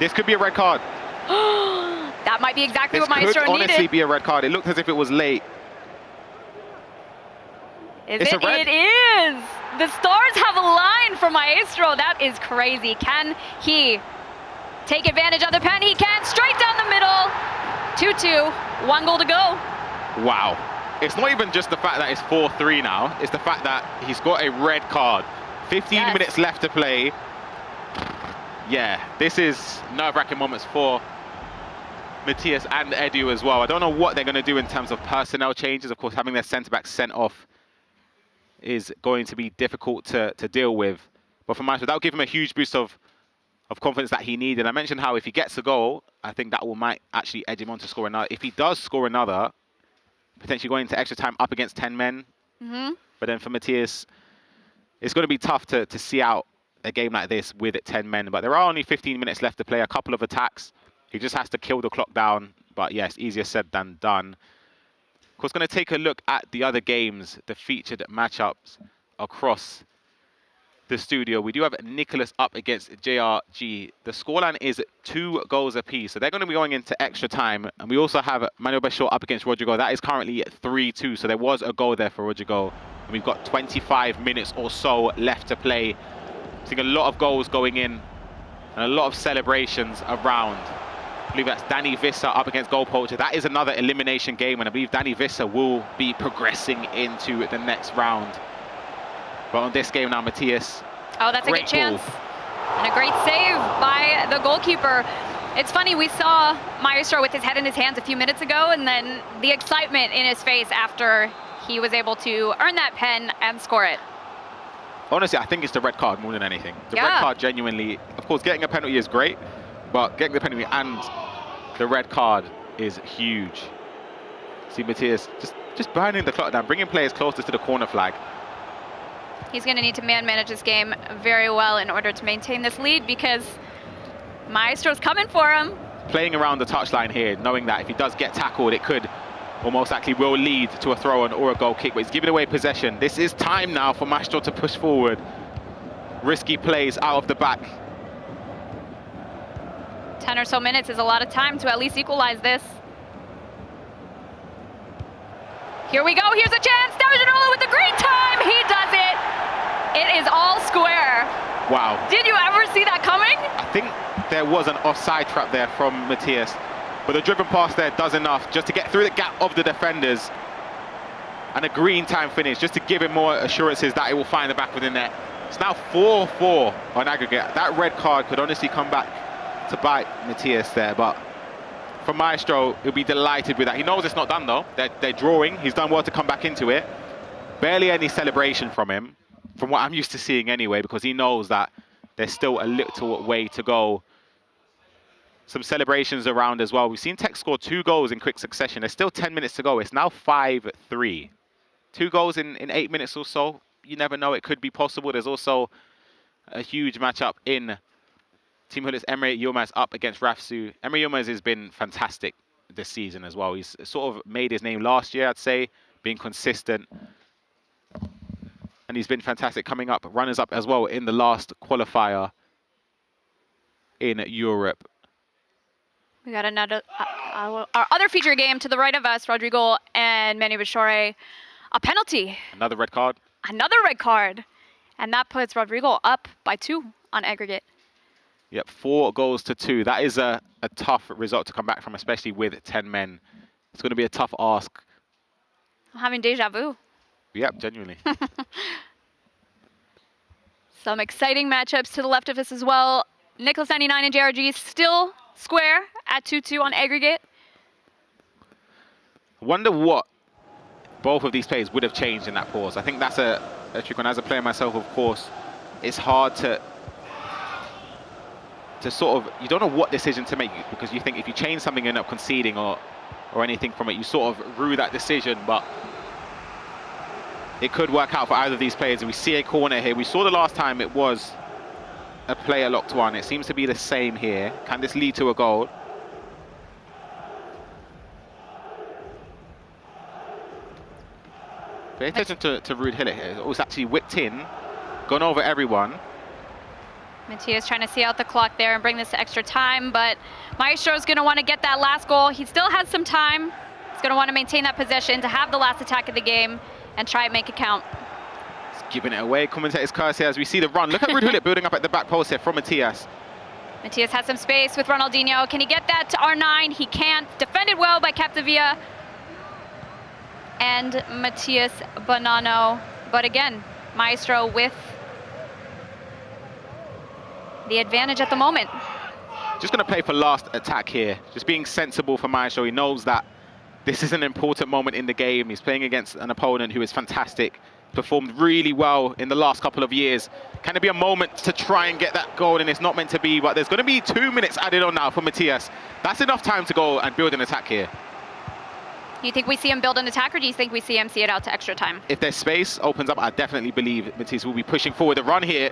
This could be a red card. That might be exactly what Maestro needed. This could honestly needed. be a red card. It looked as if it was late. It is! The stars have aligned for Maestro. That is crazy. Can he take advantage of the pen? He can. Straight down the middle. 2-2. 1 goal to go. Wow. It's not even just the fact that it's 4-3 now. It's the fact that he's got a red card. 15 minutes left to play. Yeah, this is nerve-wracking moments for Matías and Edu as well. I don't know what they're going to do in terms of personnel changes. Of course, having their centre-back sent off is going to be difficult to deal with. But for Maestro, that will give him a huge boost of confidence that he needed. I mentioned how if he gets a goal, I think that might actually edge him on to score another. If he does score another, potentially going into extra time up against 10 men. But then for Matías, it's going to be tough to see out a game like this with 10 men. But there are only 15 minutes left to play, a couple of attacks. He just has to kill the clock down. But yes, easier said than done. Of course, going to take a look at the other games, the featured matchups across the studio. We do have Nicholas up against JRG. The scoreline is 2 goals apiece, so they're going to be going into extra time. And we also have Manuel Bashor up against Rodrigo. That is currently 3-2, so there was a goal there for Rodrigo. And we've got 25 minutes or so left to play. Seeing a lot of goals going in and a lot of celebrations around. I believe that's Danny Visser up against GoalPoacher. That is another elimination game, and I believe Danny Visser will be progressing into the next round. But on this game now, Matías. Oh, that's a good chance. And a great save by the goalkeeper. It's funny, we saw Maestro with his head in his hands a few minutes ago, and then the excitement in his face after he was able to earn that pen and score it. Honestly, I think it's the red card more than anything. The red card genuinely, of course, getting a penalty is great, but getting the penalty and the red card is huge. See Matías just burning the clock down, bringing players closer to the corner flag. He's going to need to manage this game very well in order to maintain this lead because Maestro's coming for him. Playing around the touchline here, knowing that if he does get tackled, it could almost likely will lead to a throw-in or a goal kick, but he's giving away possession. This is time now for Maestro to push forward. Risky plays out of the back. 10 or so minutes is a lot of time to at least equalize this. Here we go, here's a chance. Darjanola with the great time, he does it. It is all square. Wow. Did you ever see that coming? I think there was an offside trap there from Matías, but the driven pass there does enough just to get through the gap of the defenders. And a green time finish just to give him more assurances that it will find the back of the net. It's now 4-4 on aggregate. That red card could honestly come back to bite Matías there, but for Maestro, he'll be delighted with that. He knows it's not done though. They're drawing. He's done well to come back into it. Barely any celebration from him, from what I'm used to seeing anyway, because he knows that there's still a little way to go. Some celebrations around as well. We've seen Tech score 2 goals in quick succession. There's still 10 minutes to go. It's now 5-3. 2 goals in 8 minutes or so. You never know, it could be possible. There's also a huge matchup in Team Hood's Emre Yilmaz up against Rafsu. Emre Yilmaz has been fantastic this season as well. He's sort of made his name last year, I'd say, being consistent. And he's been fantastic coming up, runners-up as well in the last qualifier in Europe. We got another, our other feature game to the right of us, Rodrigo and Manu Bashore. A penalty. Another red card. Another red card. And that puts Rodrigo up by 2 on aggregate. Yep, 4-2. That is a tough result to come back from, especially with 10 men. It's going to be a tough ask. I'm having deja vu. Yep, genuinely. Some exciting matchups to the left of us as well. Nicholas 99 and JRG still square at 2-2 on aggregate. I wonder what both of these players would have changed in that pause. I think that's a trick one. As a player myself, of course, it's hard to sort of, you don't know what decision to make, because you think if you change something, you end up conceding or anything from it. You sort of rue that decision, but it could work out for either of these players. And we see a corner here. We saw the last time it was a player locked one. It seems to be the same here. Can this lead to a goal? Pay attention to Ruud Hiller here. It was actually whipped in, gone over everyone. Matías trying to see out the clock there and bring this to extra time, but Maestro's going to want to get that last goal. He still has some time. He's going to want to maintain that possession to have the last attack of the game and try and make it count. Giving it away, commentator's curse here as we see the run. Look at Rudulit building up at the back post here from Matías. Matías has some space with Ronaldinho. Can he get that to R9? He can't. Defended well by Capdevila and Matías Bonanno. But again, Maestro with the advantage at the moment. Just going to play for last attack here. Just being sensible for Maestro. He knows that this is an important moment in the game. He's playing against an opponent who is fantastic. Performed really well in the last couple of years. Can it be a moment to try and get that goal? And it's not meant to be, but there's going to be 2 minutes added on now for Matías. That's enough time to go and build an attack here. Do you think we see him build an attack, or do you think we see him see it out to extra time? If there's space opens up, I definitely believe Matías will be pushing forward. The run here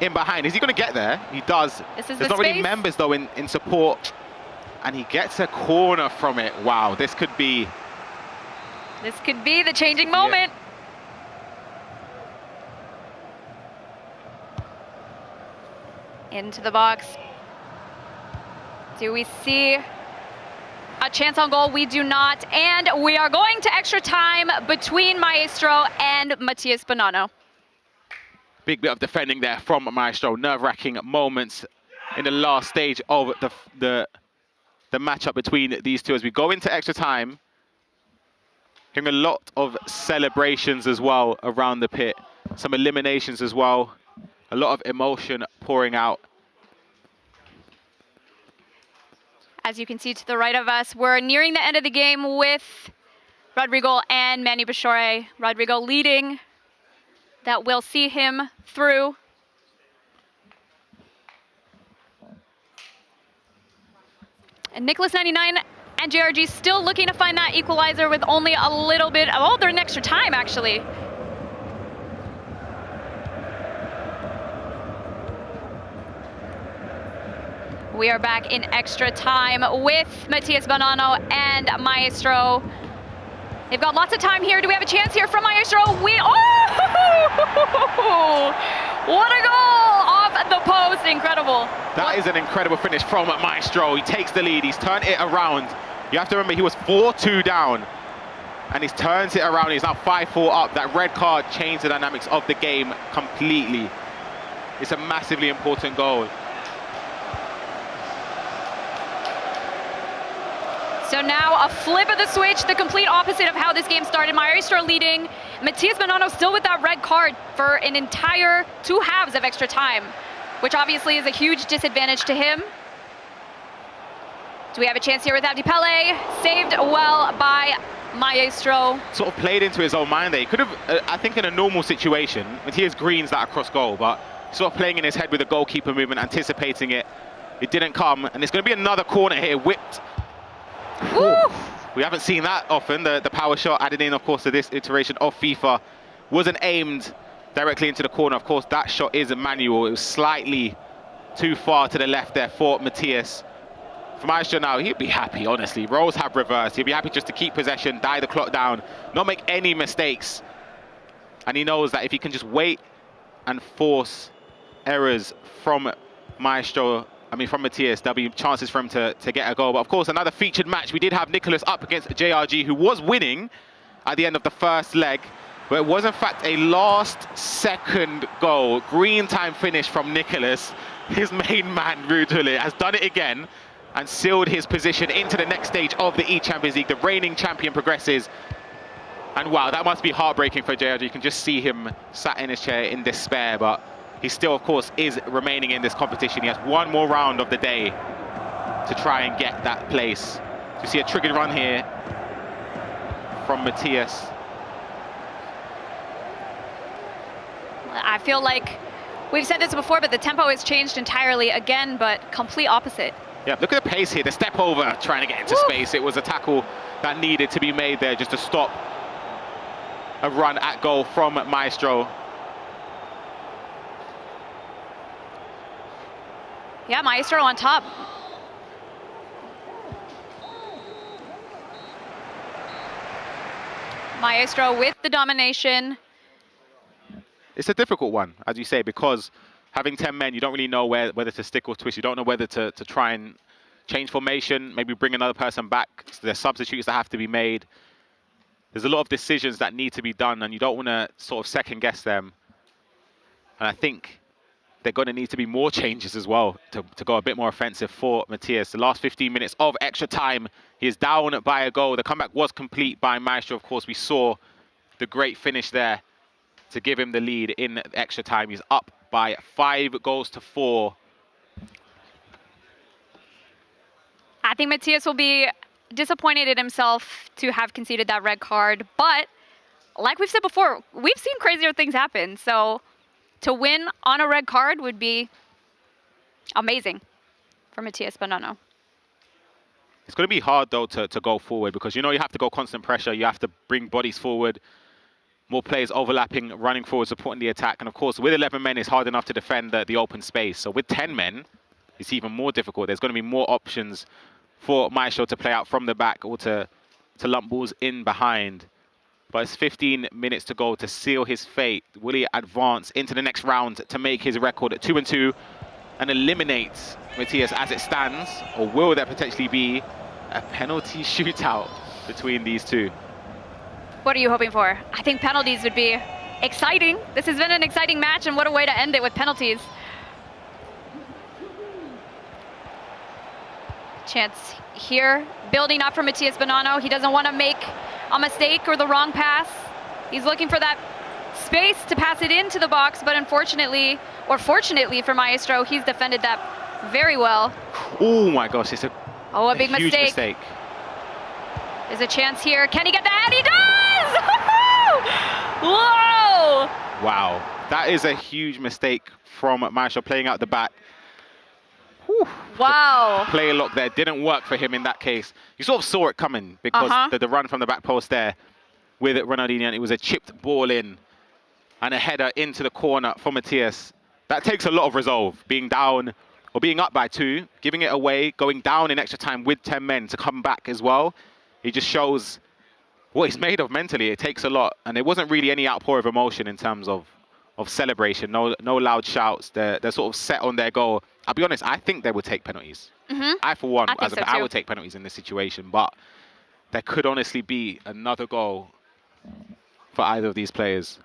in behind. Is he going to get there? He does. There's not really members though in support. And he gets a corner from it. Wow, this could be the changing moment. Yeah. Into the box. Do we see a chance on goal? We do not. And we are going to extra time between Maestro and Matías Bonanno. Big bit of defending there from Maestro. Nerve-wracking moments in the last stage of the matchup between these two as we go into extra time. Hearing a lot of celebrations as well around the pit. Some eliminations as well. A lot of emotion pouring out. As you can see to the right of us, we're nearing the end of the game with Rodrigo and Manny Bashore. Rodrigo leading. That will see him through. And Nicholas 99 and JRG still looking to find that equalizer with only a little bit. Oh, they're in extra time actually. We are back in extra time with Matías Bonanno and Maestro. They've got lots of time here. Do we have a chance here from Maestro? Oh! What a goal off the post, incredible. That is an incredible finish from Maestro. He takes the lead, he's turned it around. You have to remember he was 4-2 down and he's turns it around. He's now 5-4 up. That red card changed the dynamics of the game completely. It's a massively important goal. So now a flip of the switch, the complete opposite of how this game started. Maestro leading, Matías Bonanno still with that red card for an entire 2 halves of extra time, which obviously is a huge disadvantage to him. Do we have a chance here without Pele? Saved well by Maestro. Sort of played into his own mind there. He could have, I think in a normal situation, Matías greens that across goal, but sort of playing in his head with the goalkeeper movement, anticipating it. It didn't come, and there's going to be another corner here, whipped. We haven't seen that often. The power shot added in, of course, to this iteration of FIFA wasn't aimed directly into the corner. Of course, that shot is a manual. It was slightly too far to the left there for Matías. For Maestro now, he'd be happy, honestly. Roles have reversed. He'd be happy just to keep possession, die the clock down, not make any mistakes. And he knows that if he can just wait and force errors from Maestro, from Matías, there'll be chances for him to get a goal. But of course, another featured match. We did have Nicholas up against JRG, who was winning at the end of the first leg. But it was, in fact, a last-second goal. Green time finish from Nicholas. His main man, Rudulit, has done it again and sealed his position into the next stage of the eChampions League. The reigning champion progresses. And wow, that must be heartbreaking for JRG. You can just see him sat in his chair in despair. But he still, of course, is remaining in this competition. He has one more round of the day to try and get that place. You see a triggered run here from Matías. I feel like we've said this before, but the tempo has changed entirely again, but complete opposite. Yeah, look at the pace here. The step over, trying to get into space. It was a tackle that needed to be made there just to stop a run at goal from Maestro. Yeah, Maestro on top. Maestro with the domination. It's a difficult one, as you say, because having 10 men, you don't really know whether to stick or twist. You don't know whether to try and change formation, maybe bring another person back. So there's substitutes that have to be made. there's a lot of decisions that need to be done, and you don't want to sort of second guess them. And I think they're going to need to be more changes as well to go a bit more offensive for Matías. The last 15 minutes of extra time, he is down by a goal. The comeback was complete by Maestro. Of course, we saw the great finish there to give him the lead in extra time. He's up by 5 goals to 4. I think Matías will be disappointed in himself to have conceded that red card, but like we've said before, we've seen crazier things happen. So to win on a red card would be amazing for Matías Bonanno. It's going to be hard, though, to go forward because, you know, you have to go constant pressure. You have to bring bodies forward, more players overlapping, running forward, supporting the attack. And, of course, with 11 men, it's hard enough to defend the open space. So with 10 men, it's even more difficult. There's going to be more options for Maestro to play out from the back or to lump balls in behind. But it's 15 minutes to go to seal his fate. Will he advance into the next round to make his record at 2-2 and eliminate Matías as it stands? Or will there potentially be a penalty shootout between these two? What are you hoping for? I think penalties would be exciting. This has been an exciting match, and what a way to end it with penalties. Chance here, building up for Matías Bonanno. He doesn't want to make a mistake or the wrong pass. He's looking for that space to pass it into the box, but unfortunately, or fortunately for Maestro, he's defended that very well. Oh my gosh, it's a big huge mistake. mistake. There's a chance here. Can he get that? He does! Whoa! Wow, that is a huge mistake from Maestro playing out the back. Whew. Wow. The player lock there didn't work for him in that case. You sort of saw it coming because the run from the back post there with Ronaldinho, and it was a chipped ball in and a header into the corner for Matías. That takes a lot of resolve, being down or being up by 2, giving it away, going down in extra time with 10 men to come back as well. He just shows what he's made of mentally. It takes a lot, and there wasn't really any outpour of emotion in terms of celebration. No loud shouts. They're sort of set on their goal. I'll be honest, I think they would take penalties. I, for one, I would take penalties in this situation, but there could honestly be another goal for either of these players.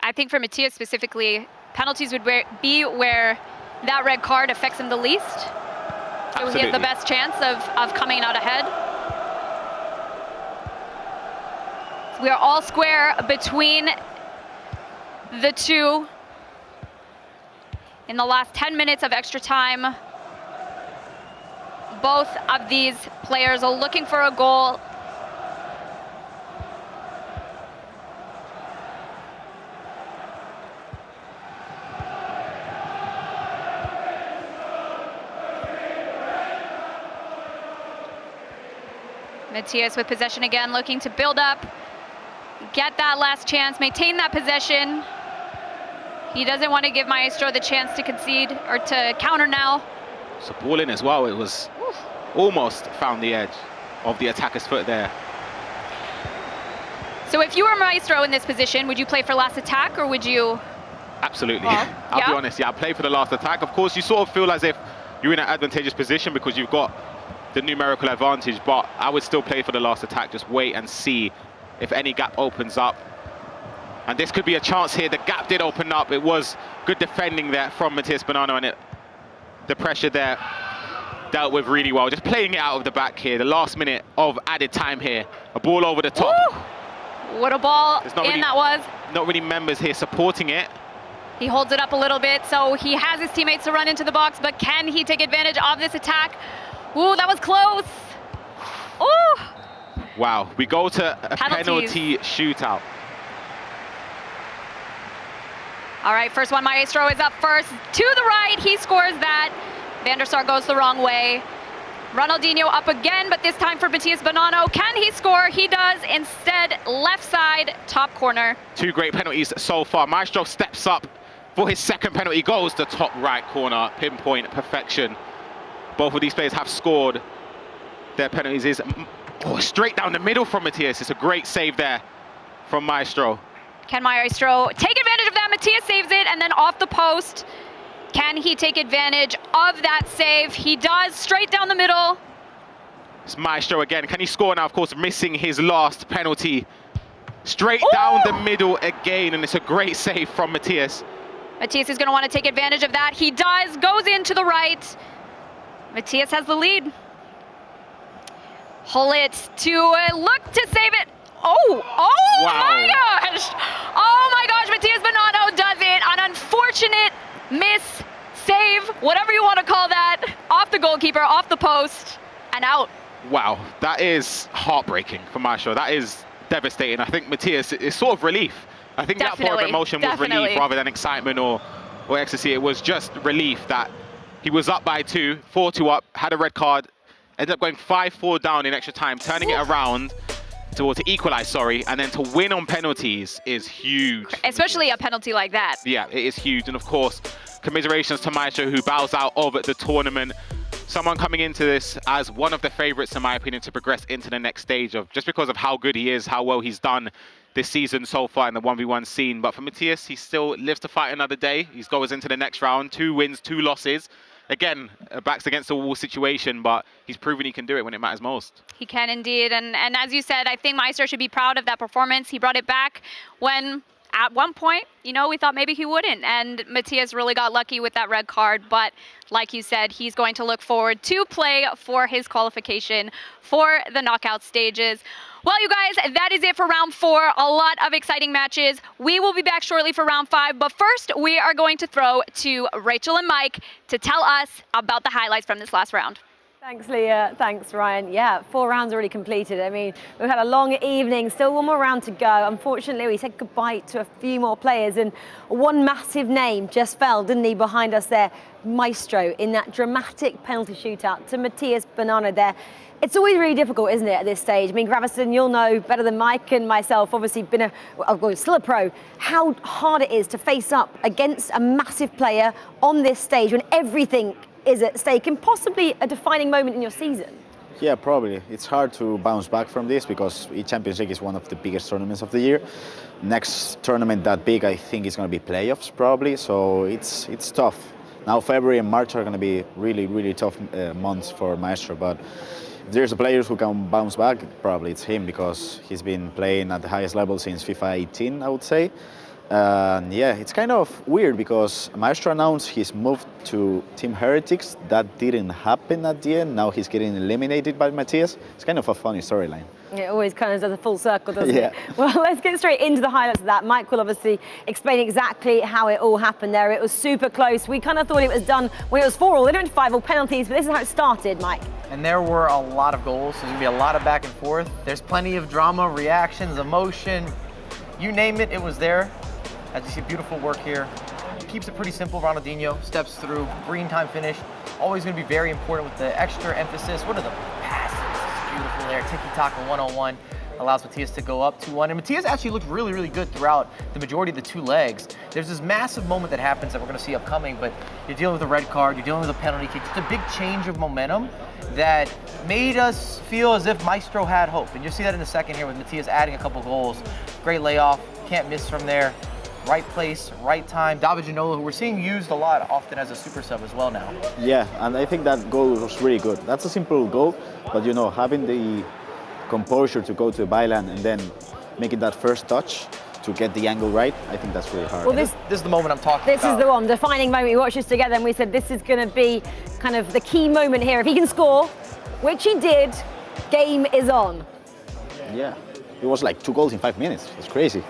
I think for Matías specifically, penalties would be where that red card affects him the least. Absolutely. He has the best chance of coming out ahead. So we are all square between the two. In the last 10 minutes of extra time, both of these players are looking for a goal. Matías with possession again, looking to build up, get that last chance, maintain that possession. He doesn't want to give Maestro the chance to concede or to counter now. So ball in as well. It was almost found the edge of the attacker's foot there. So if you were Maestro in this position, would you play for last attack or would you? Absolutely. I'll be honest, I'll play for the last attack. Of course, you sort of feel as if you're in an advantageous position because you've got the numerical advantage, but I would still play for the last attack. Just wait and see if any gap opens up. And this could be a chance here. The gap did open up. It was good defending there from Matías Bonanno, and the pressure there dealt with really well. Just playing it out of the back here. The last minute of added time here. A ball over the top. Ooh, what a ball in that was. Not really members here supporting it. He holds it up a little bit, so he has his teammates to run into the box, but can he take advantage of this attack? Ooh, that was close. Ooh. Wow, we go to a penalty shootout. All right, first one, Maestro is up first. To the right, he scores that. Van der Sar goes the wrong way. Ronaldinho up again, but this time for Matías Bonanno. Can he score? He does. Instead, left side, top corner. 2 great penalties so far. Maestro steps up for his second penalty. Goes to top right corner. Pinpoint perfection. Both of these players have scored their penalties. Is straight down the middle from Matías. It's a great save there from Maestro. Can Maestro take advantage of that? Matías saves it, and then off the post. Can he take advantage of that save? He does, straight down the middle. It's Maestro again. Can he score now? Of course, missing his last penalty. Straight down the middle again, and it's a great save from Matías. Matías is going to want to take advantage of that. He does, goes into the right. Matías has the lead. Hullet to look to save it. Oh my gosh. Oh my gosh, Matías Bonanno does it. An unfortunate miss, save, whatever you want to call that. Off the goalkeeper, off the post, and out. Wow, that is heartbreaking for Maestro. That is devastating. I think Matías is sort of relief. I think that part of emotion was relief rather than excitement or ecstasy. It was just relief that he was up by 2, 4-2 up, had a red card, ended up going 5-4 down in extra time, turning it around to equalize, and then to win on penalties is huge. Especially a penalty like that. Yeah, it is huge. And of course, commiserations to Maestro, who bows out of the tournament. Someone coming into this as one of the favorites, in my opinion, to progress into the next stage of just because of how good he is, how well he's done this season so far in the 1v1 scene. But for Matías, he still lives to fight another day. He goes into the next round, 2 wins, 2 losses. Again, a backs against the wall situation, but he's proven he can do it when it matters most. He can indeed. And as you said, I think Maestro should be proud of that performance. He brought it back when at one point, you know, we thought maybe he wouldn't. And Matías really got lucky with that red card. But like you said, he's going to look forward to play for his qualification for the knockout stages. Well, you guys, that is it for round 4. A lot of exciting matches. We will be back shortly for round 5. But first, we are going to throw to Rachel and Mike to tell us about the highlights from this last round. Thanks, Leah. Thanks, Ryan. Yeah, 4 rounds already completed. I mean, we've had a long evening, still one more round to go. Unfortunately, we said goodbye to a few more players, and one massive name just fell, didn't he, behind us there, Maestro, in that dramatic penalty shootout to Matías Bonanno there. It's always really difficult, isn't it, at this stage? I mean, Gravison, you'll know better than Mike and myself, obviously still a pro, how hard it is to face up against a massive player on this stage when everything is at stake and possibly a defining moment in your season. Yeah, probably. It's hard to bounce back from this because eChampions League is one of the biggest tournaments of the year. Next tournament that big, I think, is going to be playoffs probably, so it's tough. Now February and March are going to be really, really tough months for Maestro, but if there's a player who can bounce back, probably it's him because he's been playing at the highest level since FIFA 18, I would say. Yeah, it's kind of weird because Maestro announced his move to Team Heretics. That didn't happen at the end. Now he's getting eliminated by Matías. It's kind of a funny storyline. It always kind of does a full circle, doesn't Yeah. it? Well, let's get straight into the highlights of that. Mike will obviously explain exactly how it all happened there. It was super close. We kind of thought it was done when it was 4-all. They went to 5-all penalties, but this is how it started, Mike. And there were a lot of goals, so there's going to be a lot of back and forth. There's plenty of drama, reactions, emotion. You name it, it was there. As you see, beautiful work here. Keeps it pretty simple. Ronaldinho steps through, green time finish. Always going to be very important with the extra emphasis. What are the passes? This is beautiful there. Tiki-taka one-on-one allows Matías to go up 2-1. And Matías actually looked really, really good throughout the majority of the 2 legs. There's this massive moment that happens that we're going to see upcoming, but you're dealing with a red card, you're dealing with a penalty kick. Just a big change of momentum that made us feel as if Maestro had hope. And you'll see that in a second here with Matías adding a couple goals. Great layoff, can't miss from there. Right place, right time. David Ginola, who we're seeing used a lot, often as a super sub as well now. Yeah, and I think that goal was really good. That's a simple goal, but you know, having the composure to go to the byline and then making that first touch to get the angle right, I think that's really hard. Well, this is the moment I'm talking about. This is the one, defining moment. We watched this together and we said this is going to be kind of the key moment here. If he can score, which he did, game is on. Yeah, it was like 2 goals in 5 minutes. It's crazy.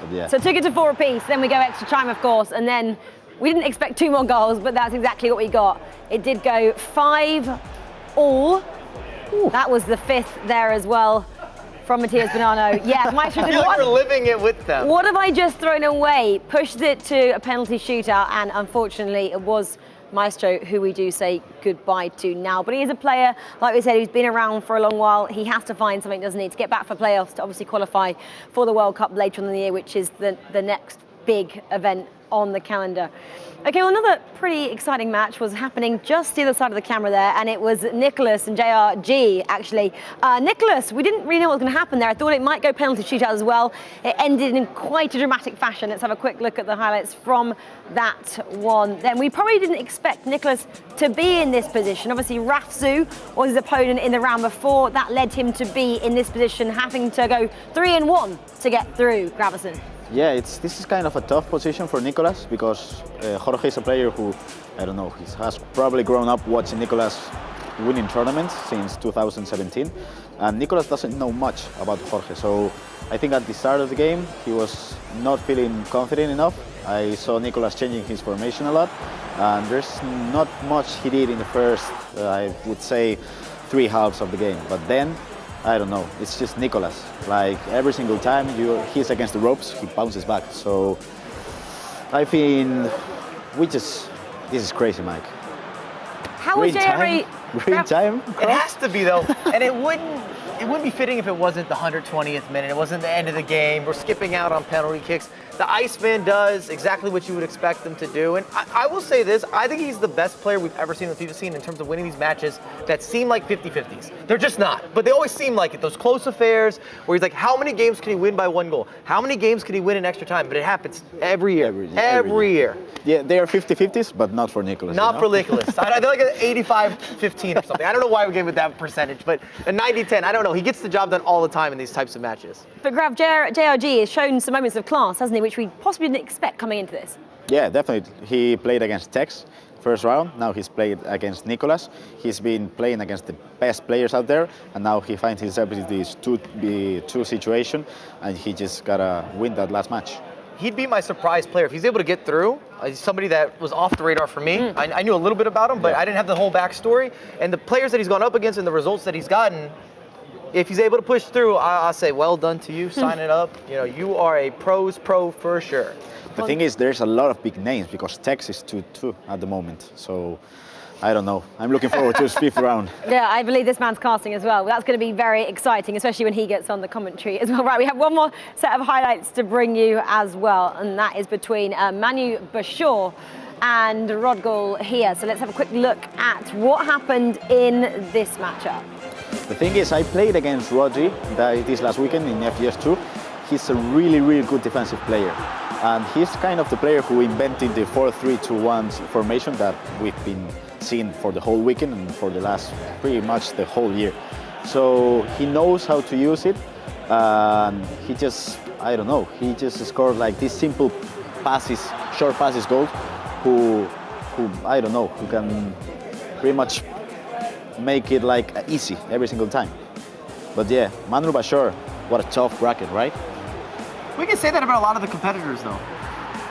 But yeah. So took it to 4 apiece, then we go extra time, of course, and then we didn't expect 2 more goals, but that's exactly what we got. It did go 5-all. That was the 5th there as well from Matías Bonanno. Yeah, Maestro did We're living it with them. What have I just thrown away? Pushed it to a penalty shootout, and unfortunately it was Maestro who we do say goodbye to now. But he is a player, like we said, who's been around for a long while. He has to find something, doesn't he, to get back for playoffs, to obviously qualify for the World Cup later on in the year, which is the next big event on the calendar. Okay, well, another pretty exciting match was happening just the other side of the camera there, and it was Nicholas and JRG, actually. Nicholas, we didn't really know what was going to happen there. I thought it might go penalty shootout as well. It ended in quite a dramatic fashion. Let's have a quick look at the highlights from that one. Then we probably didn't expect Nicholas to be in this position. Obviously, Rafzu was his opponent in the round before. That led him to be in this position, having to go 3-1 to get through, Gravison. Yeah, this is kind of a tough position for Nicolas because Jorge is a player who, I don't know, he has probably grown up watching Nicolas winning tournaments since 2017, and Nicolas doesn't know much about Jorge. So I think at the start of the game he was not feeling confident enough. I saw Nicolas changing his formation a lot, and there's not much he did in the first, I would say, 3 halves of the game. But then, I don't know, it's just Nicolas. Like every single time he's against the ropes, he bounces back. So I think this is crazy, Mike. How was Jerry? Green time? It has to be though, and it wouldn't be fitting if it wasn't the 120th minute. It wasn't the end of the game. We're skipping out on penalty kicks. The Iceman does exactly what you would expect them to do. And I will say this, I think he's the best player we've ever seen in the FIFA scene in terms of winning these matches that seem like 50-50s. They're just not, but they always seem like it. Those close affairs where he's like, how many games can he win by 1 goal? How many games can he win in extra time? But it happens every year. Every year. Yeah, they are 50-50s, but not for Nicolas. Not for Nicolas. They're like an 85-15 or something. I don't know why we gave it that percentage, but a 90-10, I don't know. He gets the job done all the time in these types of matches. But Grav, JRG has shown some moments of class, hasn't he, which we possibly didn't expect coming into this. Yeah, definitely. He played against Tex first round. Now he's played against Nicolas. He's been playing against the best players out there, and now he finds himself in this 2v2 situation, and he just gotta win that last match. He'd be my surprise player. If he's able to get through, he's somebody that was off the radar for me. I knew a little bit about him, but I didn't have the whole backstory. And the players that he's gone up against and the results that he's gotten, if he's able to push through, I'll say well done to you, sign it up. You know, you are a pro's pro for sure. The thing is, there's a lot of big names because Tex is 2-2 at the moment. So I don't know. I'm looking forward to his 5th round. Yeah, I believe this man's casting as well. That's going to be very exciting, especially when he gets on the commentary as well. Right, we have one more set of highlights to bring you as well, and that is between Manu Bashir and Rodgal here. So let's have a quick look at what happened in this matchup. The thing is, I played against Rodri this last weekend in FGS2. He's a really, really good defensive player. And he's kind of the player who invented the 4-3-2-1 formation that we've been seeing for the whole weekend and for the last pretty much the whole year. So he knows how to use it. And he just, I don't know, he just scored like these simple passes, short passes goals, who I don't know, who can pretty much make it like easy every single time. But yeah, Manu Bashir, what a tough bracket, right? We can say that about a lot of the competitors, though.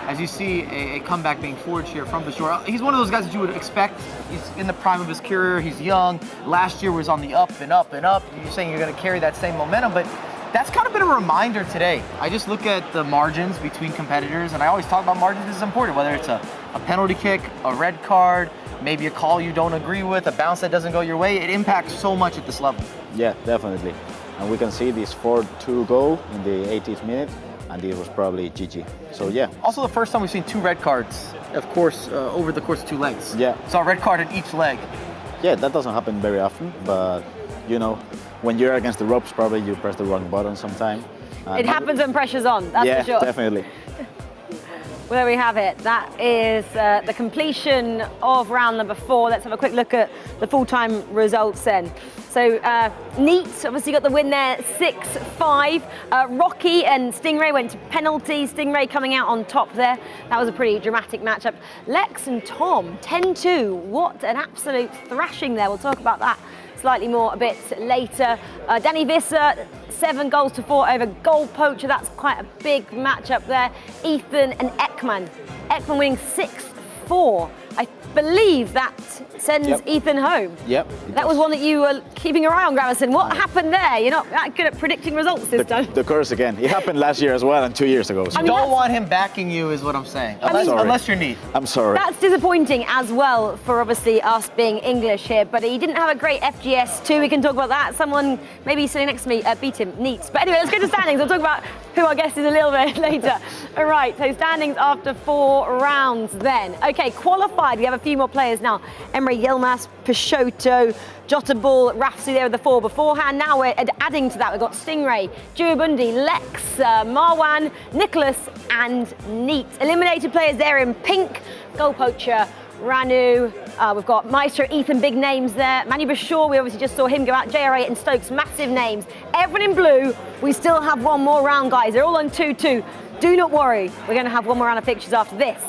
As you see a comeback being forged here from Bashir. He's one of those guys that you would expect. He's in the prime of his career. He's young. Last year was on the up and up and up. You're saying you're going to carry that same momentum, but that's kind of been a reminder today. I just look at the margins between competitors, and I always talk about margins. This is important, whether it's a penalty kick, a red card, maybe a call you don't agree with, a bounce that doesn't go your way. It impacts so much at this level. Yeah, definitely. And we can see this 4-2 goal in the 80th minute, and it was probably GG. So yeah. Also the first time we've seen 2 red cards, of course, over the course of 2 legs. Yeah. So a red card in each leg. Yeah, that doesn't happen very often, but you know, when you're against the ropes, probably you press the wrong button sometime. It happens when pressure's on, that's for sure. Yeah, definitely. Well, there we have it. That is the completion of round number 4. Let's have a quick look at the full-time results then. So Neat obviously got the win there, 6-5. Rocky and Stingray went to penalties. Stingray coming out on top there. That was a pretty dramatic matchup. Lex and Tom, 10-2. What an absolute thrashing there. We'll talk about that slightly more a bit later. Danny Visser, 7-4 over GoalPoacher. That's quite a big matchup there. Ethan and Ekman. Ekman winning 6-4 I believe that sends Ethan home. Yep. That was one that you were keeping your eye on, Gravison. What happened there? You're not that good at predicting results this time. The curse again. It happened last year as well and 2 years ago. So. You don't want him backing you is what I'm saying. Unless you're neat. I'm sorry. That's disappointing as well for obviously us being English here, but he didn't have a great FGS too. We can talk about that. Someone maybe sitting next to me beat him, neat. But anyway, let's go to standings. We'll talk about who our guest is a little bit later. All right, so standings after 4 rounds then. Okay, qualified. We have a few more players now. Emery Yilmaz, Peixoto, Jotable, Rafsu, there were the 4 beforehand. Now we're adding to that. We've got Stingray, Juabundi, Lex, Marwan, Nicholas and Neat. Eliminated players there in pink. GoalPoacher, Ranu, we've got Maestro, Ethan, big names there. Manu Bashir, we obviously just saw him go out. JR8 and Stokes, massive names. Everyone in blue, we still have one more round, guys. They're all on 2-2. Do not worry, we're going to have one more round of fixtures after this.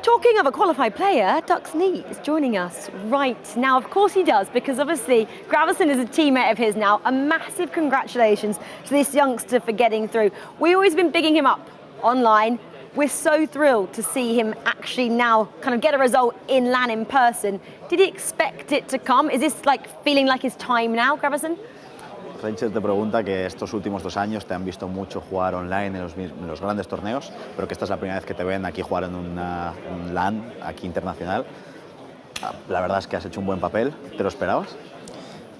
Talking of a qualified player, Dux Neat is joining us right now. Of course he does, because obviously Gravison is a teammate of his now. A massive congratulations to this youngster for getting through. We've always been bigging him up online. We're so thrilled to see him actually now kind of get a result in LAN in person. Did he expect it to come? Is this like feeling like his time now, Gravison? Rachel te pregunta que estos últimos 2 años te han visto mucho jugar online en los grandes torneos, pero que esta es la primera vez que te ven aquí jugar en un LAN aquí internacional. La verdad es que has hecho un buen papel. ¿Te lo esperabas?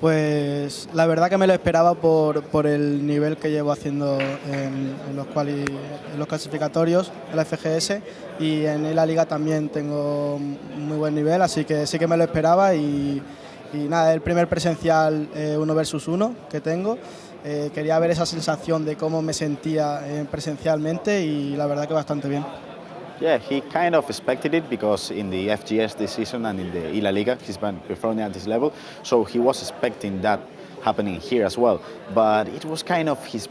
Pues la verdad que me lo esperaba por el nivel que llevo haciendo en los clasificatorios, en la FGS, y en la liga también tengo muy buen nivel, así que sí que me lo esperaba y nada, el primer presencial 1 versus 1 que tengo. Quería ver esa sensación de cómo me sentía presencialmente y la verdad que bastante bien. Yeah, he kind of expected it because in the FGS this season and in the La Liga he's been performing at this level, so he was expecting that happening here as well. But it was kind of his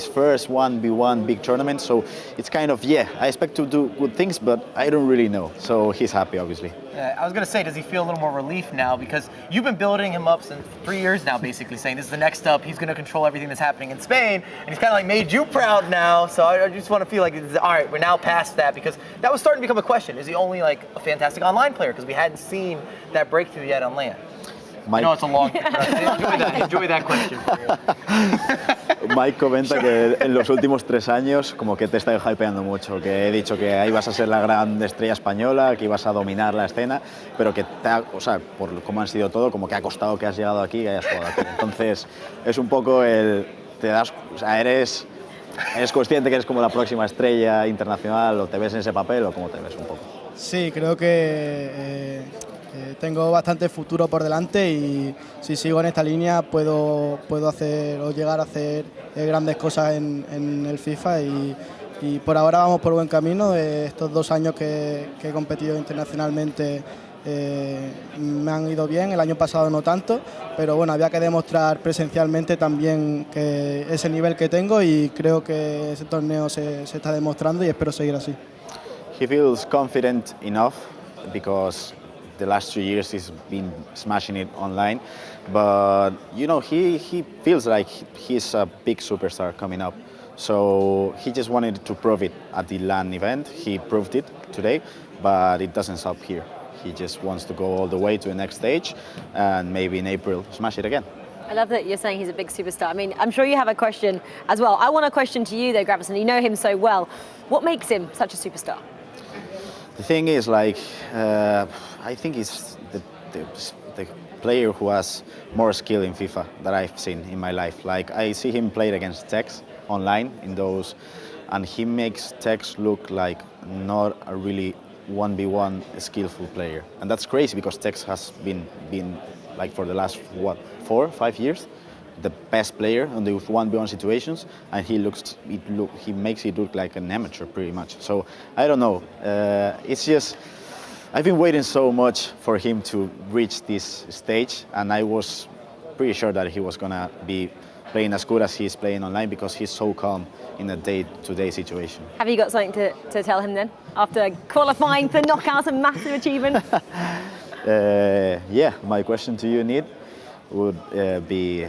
first 1v1 big tournament, so it's kind of, yeah, I expect to do good things, but I don't really know. So he's happy, obviously. I was going to say, does he feel a little more relief now? Because you've been building him up since 3 years now, basically saying this is the next up. He's going to control everything that's happening in Spain, and he's kind of like made you proud now. So I just want to feel like, all right, we're now past that, because that was starting to become a question. Is he only like a fantastic online player? Because we hadn't seen that breakthrough yet on LAN. I know it's a long enjoy that question. Mike comenta que en los últimos 3 años como que te está hypeando mucho, que he dicho que ibas a ser la gran estrella española, que ibas a dominar la escena, pero que o sea, por cómo han sido todo, como que ha costado que has llegado aquí y que hayas jugado aquí. Entonces es un poco o sea, eres consciente que eres como la próxima estrella internacional, o te ves en ese papel, o cómo te ves un poco. Sí, creo que tengo bastante futuro por delante y si sigo en esta línea puedo hacer o llegar a hacer grandes cosas en el FIFA y por ahora vamos por buen camino. Estos 2 años que he competido internacionalmente me han ido bien, el año pasado no tanto, pero bueno, había que demostrar presencialmente también que ese nivel que tengo y creo que ese torneo se está demostrando y espero seguir así. He feels confident enough because the last 2 years he's been smashing it online, but you know he feels like he's a big superstar coming up. So he just wanted to prove it at the LAN event. He proved it today, but it doesn't stop here. He just wants to go all the way to the next stage and maybe in April smash it again. I love that you're saying he's a big superstar. I mean, I'm sure you have a question as well. I want a question to you though, Gravison. You know him so well. What makes him such a superstar? The thing is, like, I think he's the player who has more skill in FIFA that I've seen in my life. Like, I see him play against Tex online in those, and he makes Tex look like not a really 1v1 skillful player. And that's crazy because Tex has been like for the last, 4 or 5 years, the best player on the 1v1 situations, and he makes it look like an amateur pretty much. So I don't know. It's just I've been waiting so much for him to reach this stage, and I was pretty sure that he was gonna be playing as good as he's playing online because he's so calm in a day-to-day situation. Have you got something to tell him then after qualifying for knockouts, a massive achievement? Yeah, my question to you, Nid, would be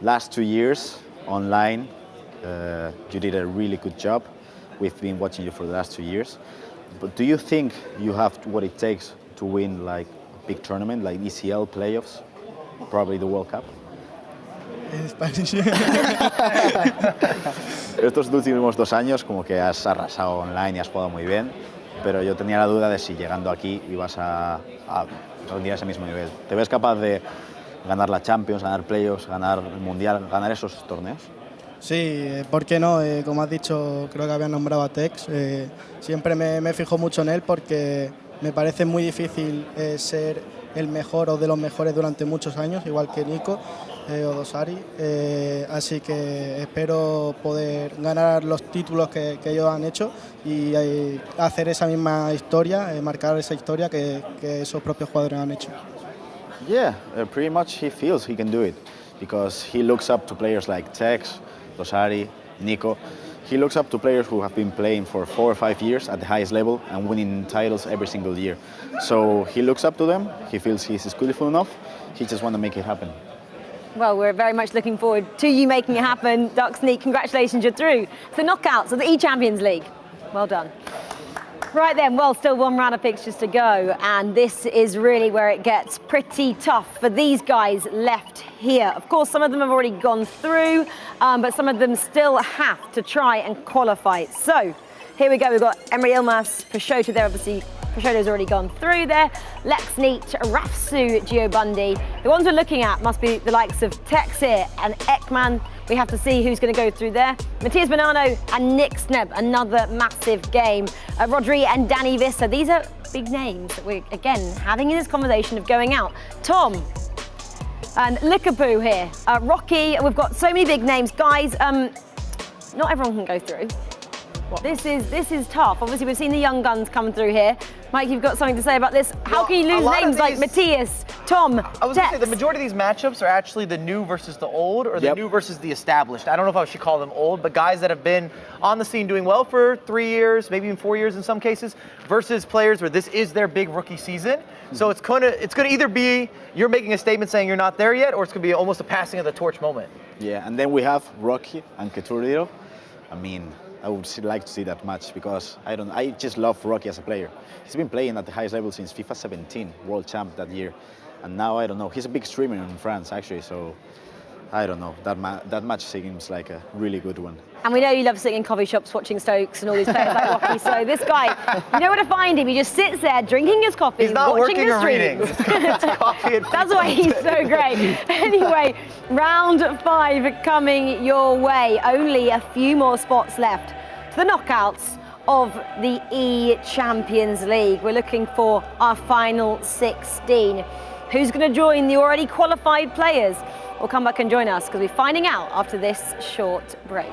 last 2 years online, you did a really good job. We've been watching you for the last 2 years. But do you think you have what it takes to win like a big tournament, like ECL playoffs, probably the World Cup? En Spanish. Estos últimos 2 años como que has arrasado online y has jugado muy bien, pero yo tenía la duda de si llegando aquí ibas a rendir a ese mismo nivel. ¿Te ves capaz de ganar la Champions, ganar playoffs, ganar el Mundial, ganar esos torneos? Sí, ¿por qué no? Como has dicho, creo que habías nombrado a Tex. Siempre me fijo mucho en él porque me parece muy difícil ser el mejor o de los mejores durante muchos años, igual que Nico o Dosari. Así que espero poder ganar los títulos que ellos han hecho y hacer esa misma historia, marcar esa historia que esos propios jugadores han hecho. Yeah, pretty much he feels he can do it because he looks up to players like Tex, Dosari, Nico. He looks up to players who have been playing for 4 or 5 years at the highest level and winning titles every single year. So he looks up to them, he feels he's skillful enough, he just wants to make it happen. Well, we're very much looking forward to you making it happen. Duck Sneak, congratulations, you're through to the knockouts of the eChampions League. Well done. Right then, well, still 1 round of fixtures to go, and this is really where it gets pretty tough for these guys left here. Of course, some of them have already gone through, but some of them still have to try and qualify. So, here we go, we've got Emery Ilmas, Pashota there, obviously. Pashota's already gone through there. Lex Neat, Rafsu, Giobundi. The ones we're looking at must be the likes of Tex here and Ekman. We have to see who's going to go through there. Matías Bonanno and NickSneb, another massive game. Rodri and Danny Vissa, these are big names that we're, again, having in this conversation of going out. Tom and Lickapoo here. Rocky, we've got so many big names. Guys, not everyone can go through. This is tough. Obviously, we've seen the young guns come through here. Mike, you've got something to say about this. How can you lose names like Matías, Tom, I was going to say, the majority of these matchups are actually the new versus the old, or the new versus the established. I don't know if I should call them old, but guys that have been on the scene doing well for 3 years, maybe even 4 years in some cases, versus players where this is their big rookie season. So it's gonna either be you're making a statement saying you're not there yet, or it's gonna be almost a passing of the torch moment. Yeah, and then we have Rocky and Keturiro. I mean, I would like to see that match because I just love Rocky as a player. He's been playing at the highest level since FIFA 17, world champ that year. And now, I don't know, he's a big streamer in France actually, so I don't know, that match seems like a really good one. And we know you love sitting in coffee shops watching Stokes and all these players like Rocky, so this guy, you know where to find him. He just sits there drinking his coffee, He's not watching working the or reading. streams. That's why he's so great. Anyway, round 5 coming your way. Only a few more spots left to the knockouts of the eChampions League. We're looking for our final 16. Who's going to join the already qualified players? We'll come back and join us because we're finding out after this short break.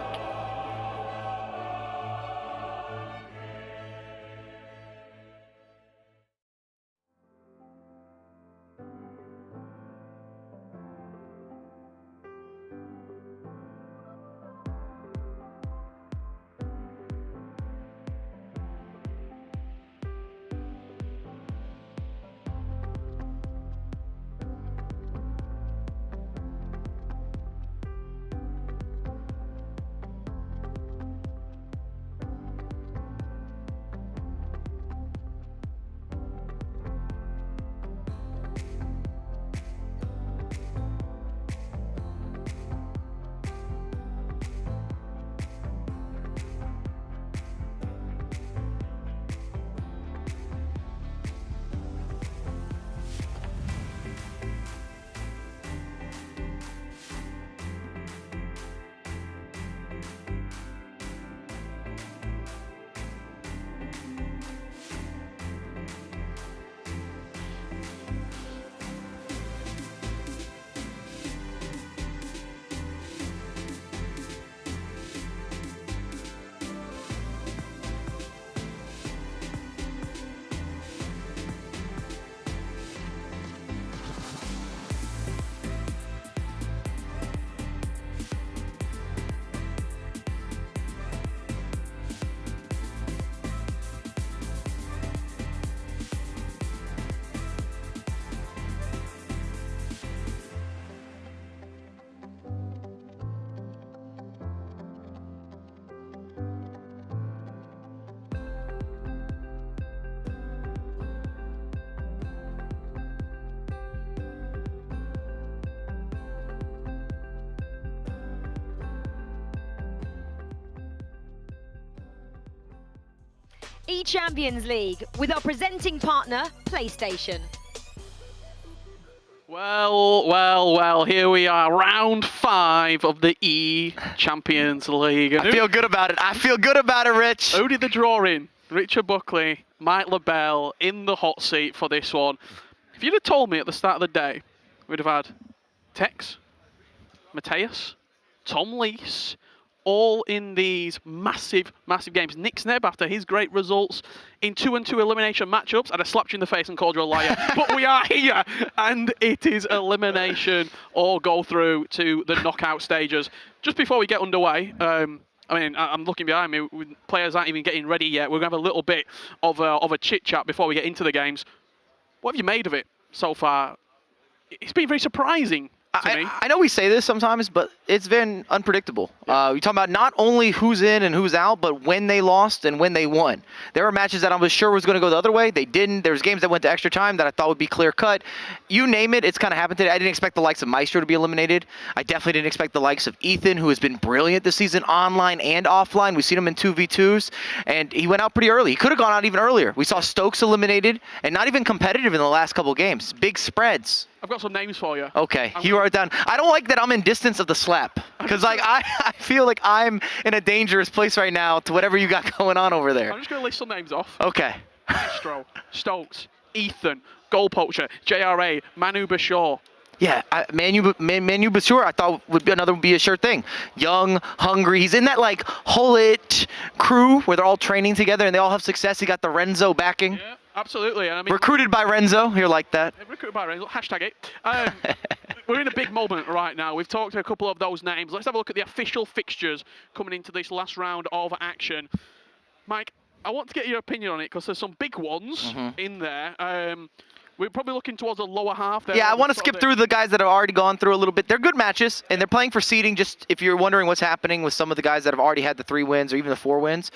eChampions League with our presenting partner, PlayStation. Well, here we are, round 5 of the eChampions League. I feel good about it. I feel good about it, Rich. Who did the draw in? Richard Buckley, Mike LaBelle in the hot seat for this one. If you'd have told me at the start of the day, we'd have had Tex, Matías, Tom Lees, all in these massive games. NickSneb, after his great results in 2-2 elimination matchups, I'd have slapped you in the face and called you a liar. But we are here, and it is elimination or go through to the knockout stages. Just before we get underway, I'm looking behind me. Players aren't even getting ready yet. We're going to have a little bit of a chit-chat before we get into the games. What have you made of it so far? It's been very surprising. I know we say this sometimes, but it's been unpredictable. You're talking about not only who's in and who's out, but when they lost and when they won. There were matches that I was sure was going to go the other way. They didn't. There's games that went to extra time that I thought would be clear cut. You name it, it's kind of happened today. I didn't expect the likes of Maestro to be eliminated. I definitely didn't expect the likes of Ethan, who has been brilliant this season, online and offline. We've seen him in 2v2s, and he went out pretty early. He could have gone out even earlier. We saw Stokes eliminated, and not even competitive in the last couple games. Big spreads. I've got some names for you. Okay, you wrote it down. I don't like that I'm in distance of the slap, because like I feel like I'm in a dangerous place right now to whatever you got going on over there. I'm just going to list some names off. Okay. Maestro, Stokes, Ethan, GoalPoacher, JRA, Manu Bashaw. Yeah, Manu Bashaw, I thought would be a sure thing. Young, hungry. He's in that like Hullet crew where they're all training together and they all have success. He got the Renzo backing. Yeah, absolutely. I mean, recruited by Renzo. You're like that. Recruited by Renzo. Hashtag it. We're in a big moment right now. We've talked to a couple of those names. Let's have a look at the official fixtures coming into this last round of action. Mike, I want to get your opinion on it because there's some big ones in there. We're probably looking towards the lower half there. Yeah, I want to skip through the guys that have already gone through a little bit. They're good matches, and they're playing for seeding, just if you're wondering what's happening with some of the guys that have already had the 3 wins or even the 4 wins.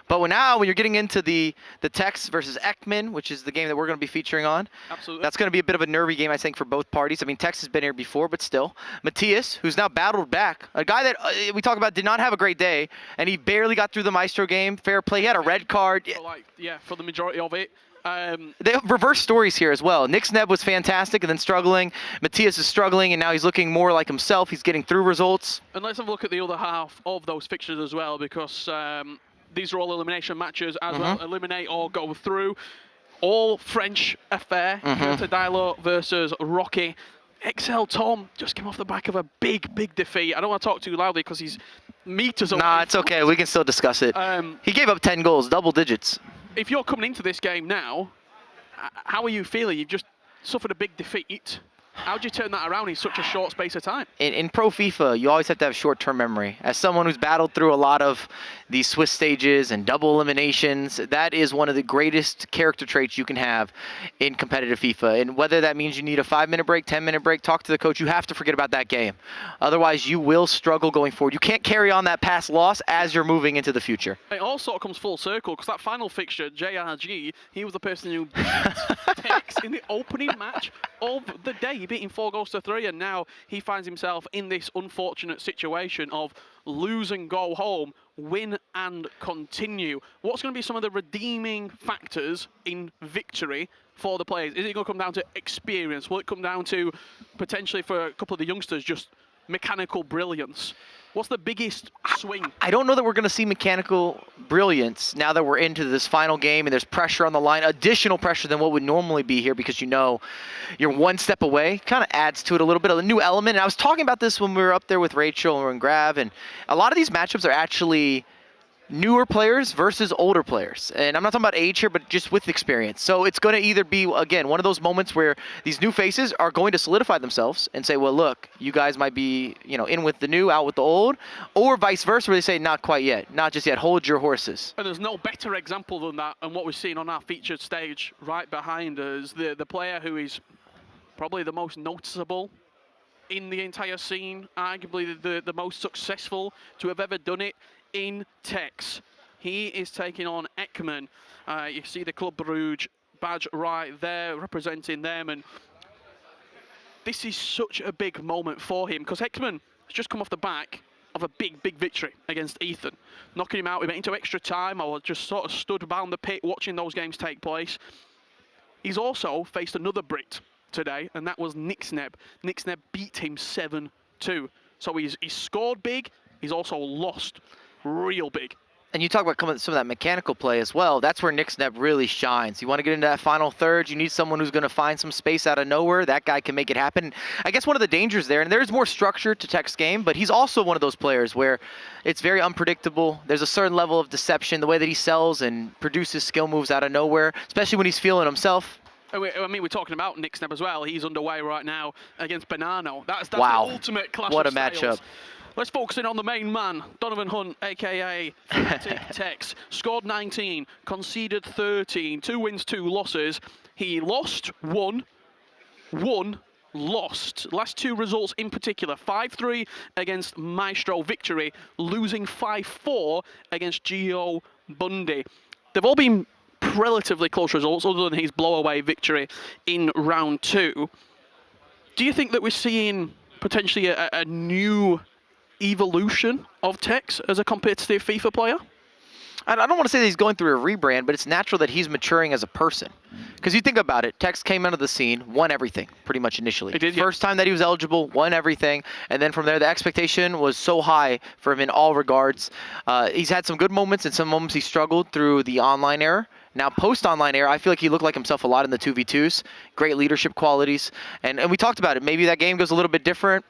But when you're getting into the Tex versus Ekman, which is the game that we're going to be featuring on, absolutely, that's going to be a bit of a nervy game, I think, for both parties. I mean, Tex has been here before, but still. Matías, who's now battled back, a guy that we talk about did not have a great day, and he barely got through the Maestro game. Fair play. He had a red card. For the majority of it. They have reverse stories here as well. NickSneb was fantastic and then struggling. Matías is struggling and now he's looking more like himself. He's getting through results. And let's have a look at the other half of those fixtures as well, because these are all elimination matches as well. Eliminate or go through. All French affair. Jotable versus Rocky. XL Tom just came off the back of a big defeat. I don't want to talk too loudly because he's meters away. Nah, it's okay. We can still discuss it. He gave up 10 goals, double digits. If you're coming into this game now, how are you feeling? You've just suffered a big defeat. How do you turn that around in such a short space of time? In Pro FIFA, you always have to have short-term memory. As someone who's battled through a lot of these Swiss stages and double eliminations, that is one of the greatest character traits you can have in competitive FIFA. And whether that means you need a 5-minute break, 10-minute break, talk to the coach, you have to forget about that game. Otherwise, you will struggle going forward. You can't carry on that past loss as you're moving into the future. It all sort of comes full circle, because that final fixture, JRG, he was the person who beat Tex in the opening match of the day. He beat him 4-3, and now he finds himself in this unfortunate situation of lose and go home, win and continue. What's going to be some of the redeeming factors in victory for the players? Is it going to come down to experience? Will it come down to, potentially for a couple of the youngsters, just mechanical brilliance? What's the biggest swing? I don't know that we're going to see mechanical brilliance now that we're into this final game and there's pressure on the line, additional pressure than what would normally be here, because you know you're one step away. Kind of adds to it a little bit of a new element. And I was talking about this when we were up there with Rachel and Grav, and a lot of these matchups are actually newer players versus older players. And I'm not talking about age here, but just with experience. So it's going to either be, again, one of those moments where these new faces are going to solidify themselves and say, well, look, you guys might be, in with the new, out with the old, or vice versa, where they say, not quite yet, not just yet, hold your horses. And there's no better example than that, and what we've seen on our featured stage right behind us, the player who is probably the most noticeable in the entire scene, arguably the most successful to have ever done it in Tex. He is taking on Ekman. You see the Club Brugge badge right there representing them, and this is such a big moment for him because Ekman has just come off the back of a big victory against Ethan. Knocking him out, we went into extra time. I was just sort of stood around the pit watching those games take place. He's also faced another Brit today, and that was NickSneb. NickSneb beat him 7-2. So he's scored big, he's also lost real big. And you talk about some of that mechanical play as well. That's where NickSneb really shines. You want to get into that final third, you need someone who's going to find some space out of nowhere. That guy can make it happen. I guess one of the dangers there, and there's more structure to Tech's game, but he's also one of those players where it's very unpredictable. There's a certain level of deception, the way that he sells and produces skill moves out of nowhere, especially when he's feeling himself. I mean, we're talking about NickSneb as well. He's underway right now against Banano. That's wow. the ultimate clash What of a matchup. styles. Let's focus in on the main man, Donovan Hunt, a.k.a. Tex. Scored 19, conceded 13, 2 wins, 2 losses. He lost, won, lost. Last 2 results in particular, 5-3 against Maestro victory, losing 5-4 against Gio Bundy. They've all been relatively close results, other than his blow-away victory in round 2. Do you think that we're seeing potentially a new evolution of Tex as a competitive FIFA player? I don't want to say that he's going through a rebrand, but it's natural that he's maturing as a person. Because you think about it, Tex came out of the scene, won everything pretty much initially. He did, First time that he was eligible, won everything, and then from there the expectation was so high for him in all regards. He's had some good moments and some moments he struggled through the online era. Now, post-online era, I feel like he looked like himself a lot in the 2v2s. Great leadership qualities. And we talked about it. Maybe that game goes a little bit different.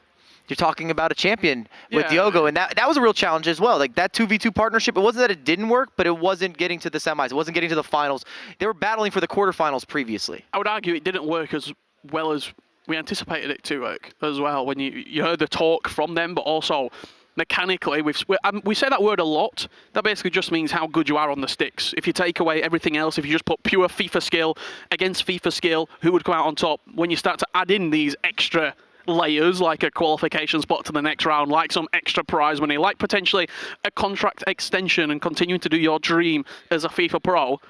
You're talking about a champion with Diogo, and that was a real challenge as well. Like that 2v2 partnership, it wasn't that it didn't work, but it wasn't getting to the semis. It wasn't getting to the finals. They were battling for the quarterfinals previously. I would argue it didn't work as well as we anticipated it to work as well. When you heard the talk from them, but also mechanically, we say that word a lot. That basically just means how good you are on the sticks. If you take away everything else, if you just put pure FIFA skill against FIFA skill, who would come out on top? When you start to add in these extra layers, like a qualification spot to the next round, like some extra prize money, like potentially a contract extension and continuing to do your dream as a FIFA pro,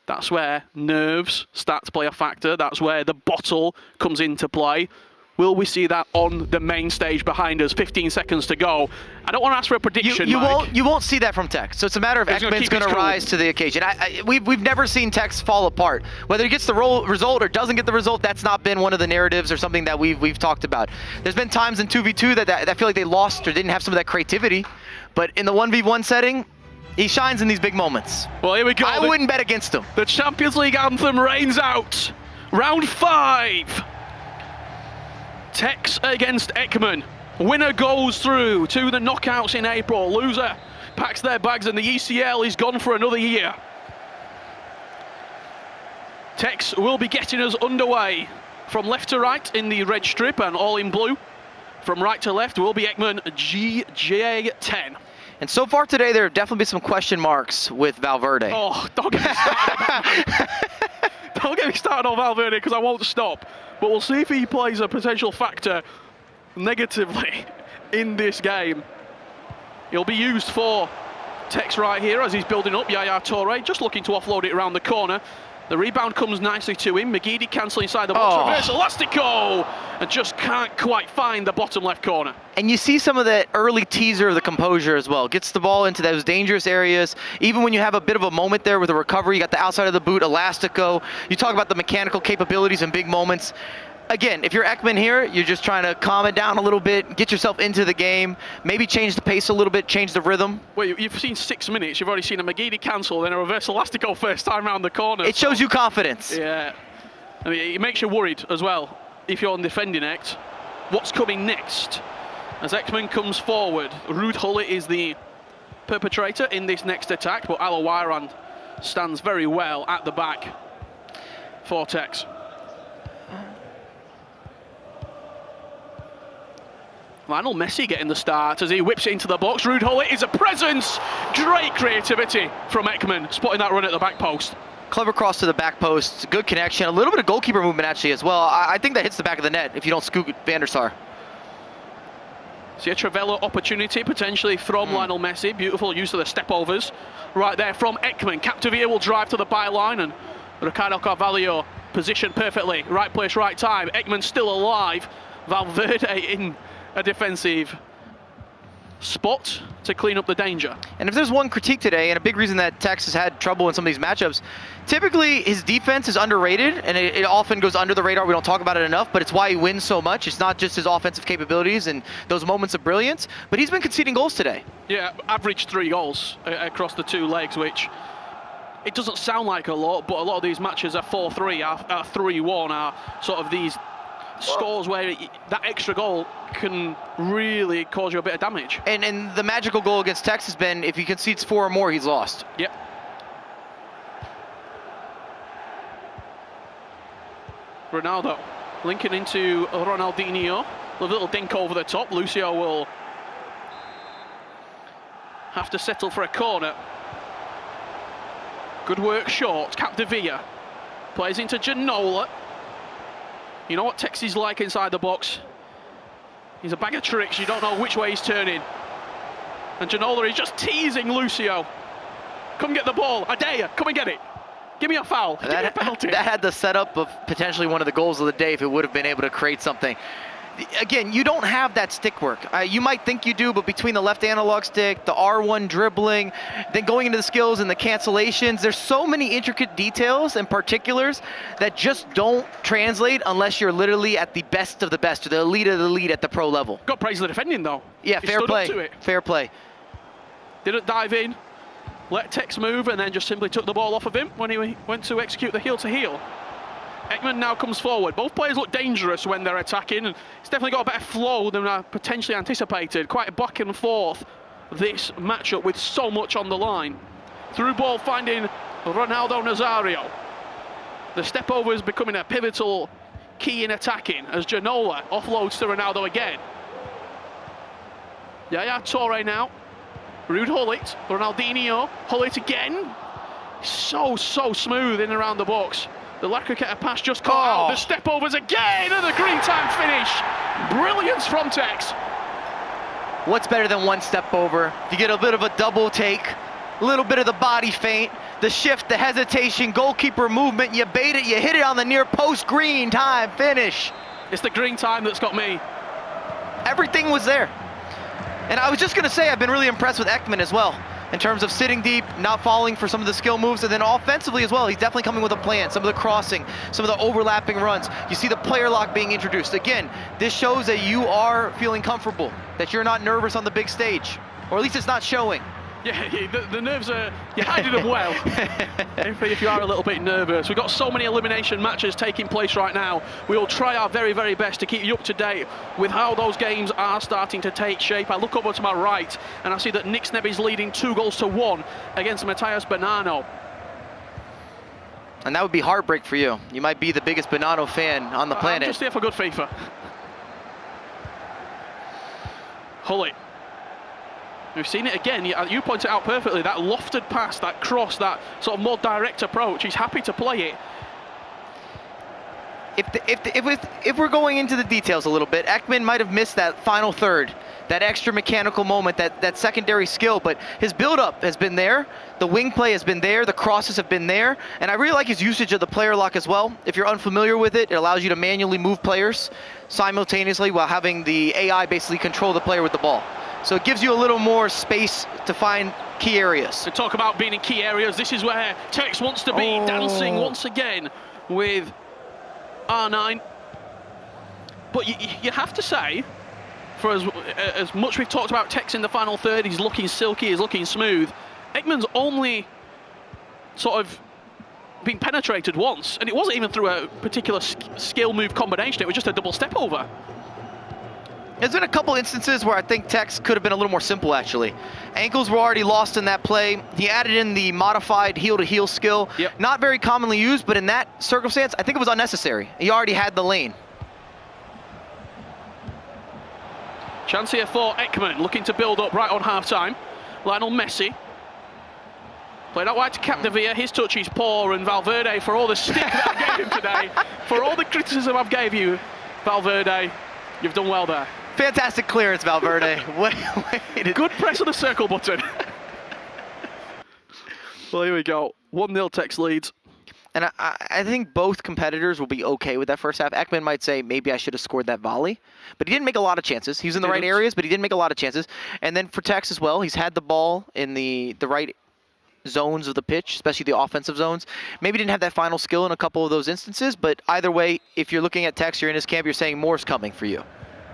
that's where nerves start to play a factor. That's where the bottle comes into play. Will we see that on the main stage behind us? 15 seconds to go. I don't want to ask for a prediction, Mike. You won't see that from Tex. So it's a matter of Ekman's going to rise to the occasion. We've never seen Tex fall apart. Whether he gets the result or doesn't get the result, that's not been one of the narratives or something that we've talked about. There's been times in 2v2 that I feel like they lost or didn't have some of that creativity. But in the 1v1 setting, he shines in these big moments. Well, here we go. I wouldn't bet against him. The Champions League anthem reigns out. Round 5. Tex against Ekman. Winner goes through to the knockouts in April. Loser packs their bags and the ECL is gone for another year. Tex will be getting us underway from left to right in the red strip and all in blue. From right to left will be Ekman GJ10. And so far today, there have definitely been some question marks with Valverde. Oh, don't get me started. Don't get me started on Valverde because I won't stop. But we'll see if he plays a potential factor negatively in this game. He'll be used for Tex right here as he's building up. Yaya Toure just looking to offload it around the corner. The rebound comes nicely to him. McGeady cancel inside the box. Reverse elastico! And just can't quite find the bottom left corner. And you see some of that early teaser of the composure as well. Gets the ball into those dangerous areas. Even when you have a bit of a moment there with a recovery, you got the outside of the boot, elastico. You talk about the mechanical capabilities in big moments. Again, if you're Ekman here, you're just trying to calm it down a little bit, get yourself into the game, maybe change the pace a little bit, change the rhythm. Well, you've seen 6 minutes. You've already seen a McGeady cancel, then a reverse elastico first time around the corner. It shows you confidence. Yeah. I mean, it makes you worried as well if you're on defending act. What's coming next? As Ekman comes forward, Ruud Gullit is the perpetrator in this next attack, but Alawaran stands very well at the back for Tex. Lionel Messi getting the start as he whips it into the box. Ruud Gullit is a presence. Great creativity from Ekman, spotting that run at the back post. Clever cross to the back post, good connection, a little bit of goalkeeper movement actually as well. I think that hits the back of the net if you don't scoop Van der Sar. See a Travello opportunity potentially from Lionel Messi. Beautiful use of the step-overs right there from Ekman. Capdevila will drive to the byline and Ricardo Carvalho positioned perfectly. Right place, right time. Ekman still alive. Valverde in a defensive spot to clean up the danger. And if there's one critique today, and a big reason that Tex has had trouble in some of these matchups, typically his defense is underrated, and it often goes under the radar. We don't talk about it enough, but it's why he wins so much. It's not just his offensive capabilities and those moments of brilliance, but he's been conceding goals today. Yeah, average 3 goals across the 2 legs, which it doesn't sound like a lot, but a lot of these matches are 4-3, are 3-1, are sort of these scores where that extra goal can really cause you a bit of damage. And the magical goal against Tex has been, if he concedes 4 or more, he's lost. Yep. Ronaldo linking into Ronaldinho. A little dink over the top. Lucio will have to settle for a corner. Good work short. Capdevilla plays into Ginola. You know what Tex is like inside the box. He's a bag of tricks. You don't know which way he's turning. And Ginola is just teasing Lucio. Come get the ball. I dare you. Come and get it. Give me a foul. Give me a penalty. That had the setup of potentially one of the goals of the day if it would have been able to create something. Again, you don't have that stick work. You might think you do, but between the left analog stick, the R1 dribbling, then going into the skills and the cancellations, there's so many intricate details and particulars that just don't translate unless you're literally at the best of the best, or the elite of the elite at the pro level. Got praise the defending though. Yeah, fair play. Up to it. Fair play. Didn't dive in, let Tex move, and then just simply took the ball off of him when he went to execute the heel-to-heel. Ekman now comes forward. Both players look dangerous when they're attacking, and it's definitely got a better flow than I potentially anticipated. Quite a back and forth, this matchup with so much on the line. Through ball finding Ronaldo Nazario. The step over is becoming a pivotal key in attacking as Ginola offloads to Ronaldo again. Yaya Toure now. Ruud Gullit, Ronaldinho, Gullit again. So smooth in and around the box. The Lacroqueta pass just caught out. The step overs again, and the green time finish. Brilliance from Tex. What's better than one step over? You get a bit of a double take, a little bit of the body feint, the shift, the hesitation, goalkeeper movement, you bait it, you hit it on the near post, green time finish. It's the green time that's got me. Everything was there. And I was just gonna say, I've been really impressed with Ekman as well, in terms of sitting deep, not falling for some of the skill moves, and then offensively as well, he's definitely coming with a plan. Some of the crossing, some of the overlapping runs. You see the player lock being introduced. Again, this shows that you are feeling comfortable, that you're not nervous on the big stage, or at least it's not showing. Yeah, the nerves are, you're hiding them well, if you are a little bit nervous. We've got so many elimination matches taking place right now. We will try our very, very best to keep you up to date with how those games are starting to take shape. I look over to my right, and I see that NickSneb is leading 2-1 against Matías Bonanno. And that would be heartbreak for you. You might be the biggest Bonanno fan on the planet. I'm just here for good FIFA. Gullit. We've seen it again. You pointed it out perfectly. That lofted pass, that cross, that sort of more direct approach. He's happy to play it. If we're going into the details a little bit, Ekman might have missed that final third, that extra mechanical moment, that secondary skill, but his build-up has been there, the wing play has been there, the crosses have been there, and I really like his usage of the player lock as well. If you're unfamiliar with it, it allows you to manually move players simultaneously while having the AI basically control the player with the ball. So it gives you a little more space to find key areas. To talk about being in key areas, this is where Tex wants to be, dancing once again with R9. But you have to say, for as much we've talked about Tex in the final third, he's looking silky, he's looking smooth. Ekman's only sort of been penetrated once, and it wasn't even through a particular skill move combination, it was just a double step over. There's been a couple instances where I think Tex could have been a little more simple, actually. Ankles were already lost in that play. He added in the modified heel-to-heel skill. Yep. Not Not very commonly used, but in that circumstance, I think it was unnecessary. He already had the lane. Chance here for Ekman, looking to build up right on half-time. Lionel Messi. Played out wide to Capdevilla. His touch is poor, and Valverde, for all the stick that I gave him today, for all the criticism I've gave you, Valverde, you've done well there. Fantastic clearance, Valverde. Good press of the circle button. Well, here we go. 1-0 Tex leads. And I think both competitors will be okay with that first half. Ekman might say, maybe I should have scored that volley. But he didn't make a lot of chances. He was in the right areas, but he didn't make a lot of chances. And then for Tex as well, he's had the ball in the right zones of the pitch, especially the offensive zones. Maybe didn't have that final skill in a couple of those instances, but either way, if you're looking at Tex, you're in his camp, you're saying more's coming for you.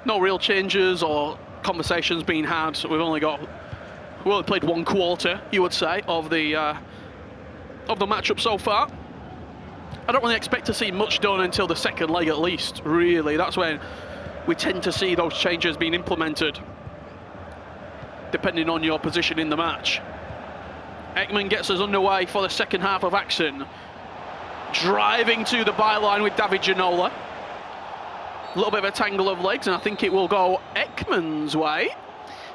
No real changes or conversations being had. We've only played 1 quarter, you would say, of the matchup so far. I don't really expect to see much done until the second leg at least, really. That's when we tend to see those changes being implemented, depending on your position in the match. Ekman gets us underway for the second half of action. Driving to the byline with David Ginola. A little bit of a tangle of legs, and I think it will go Ekman's way.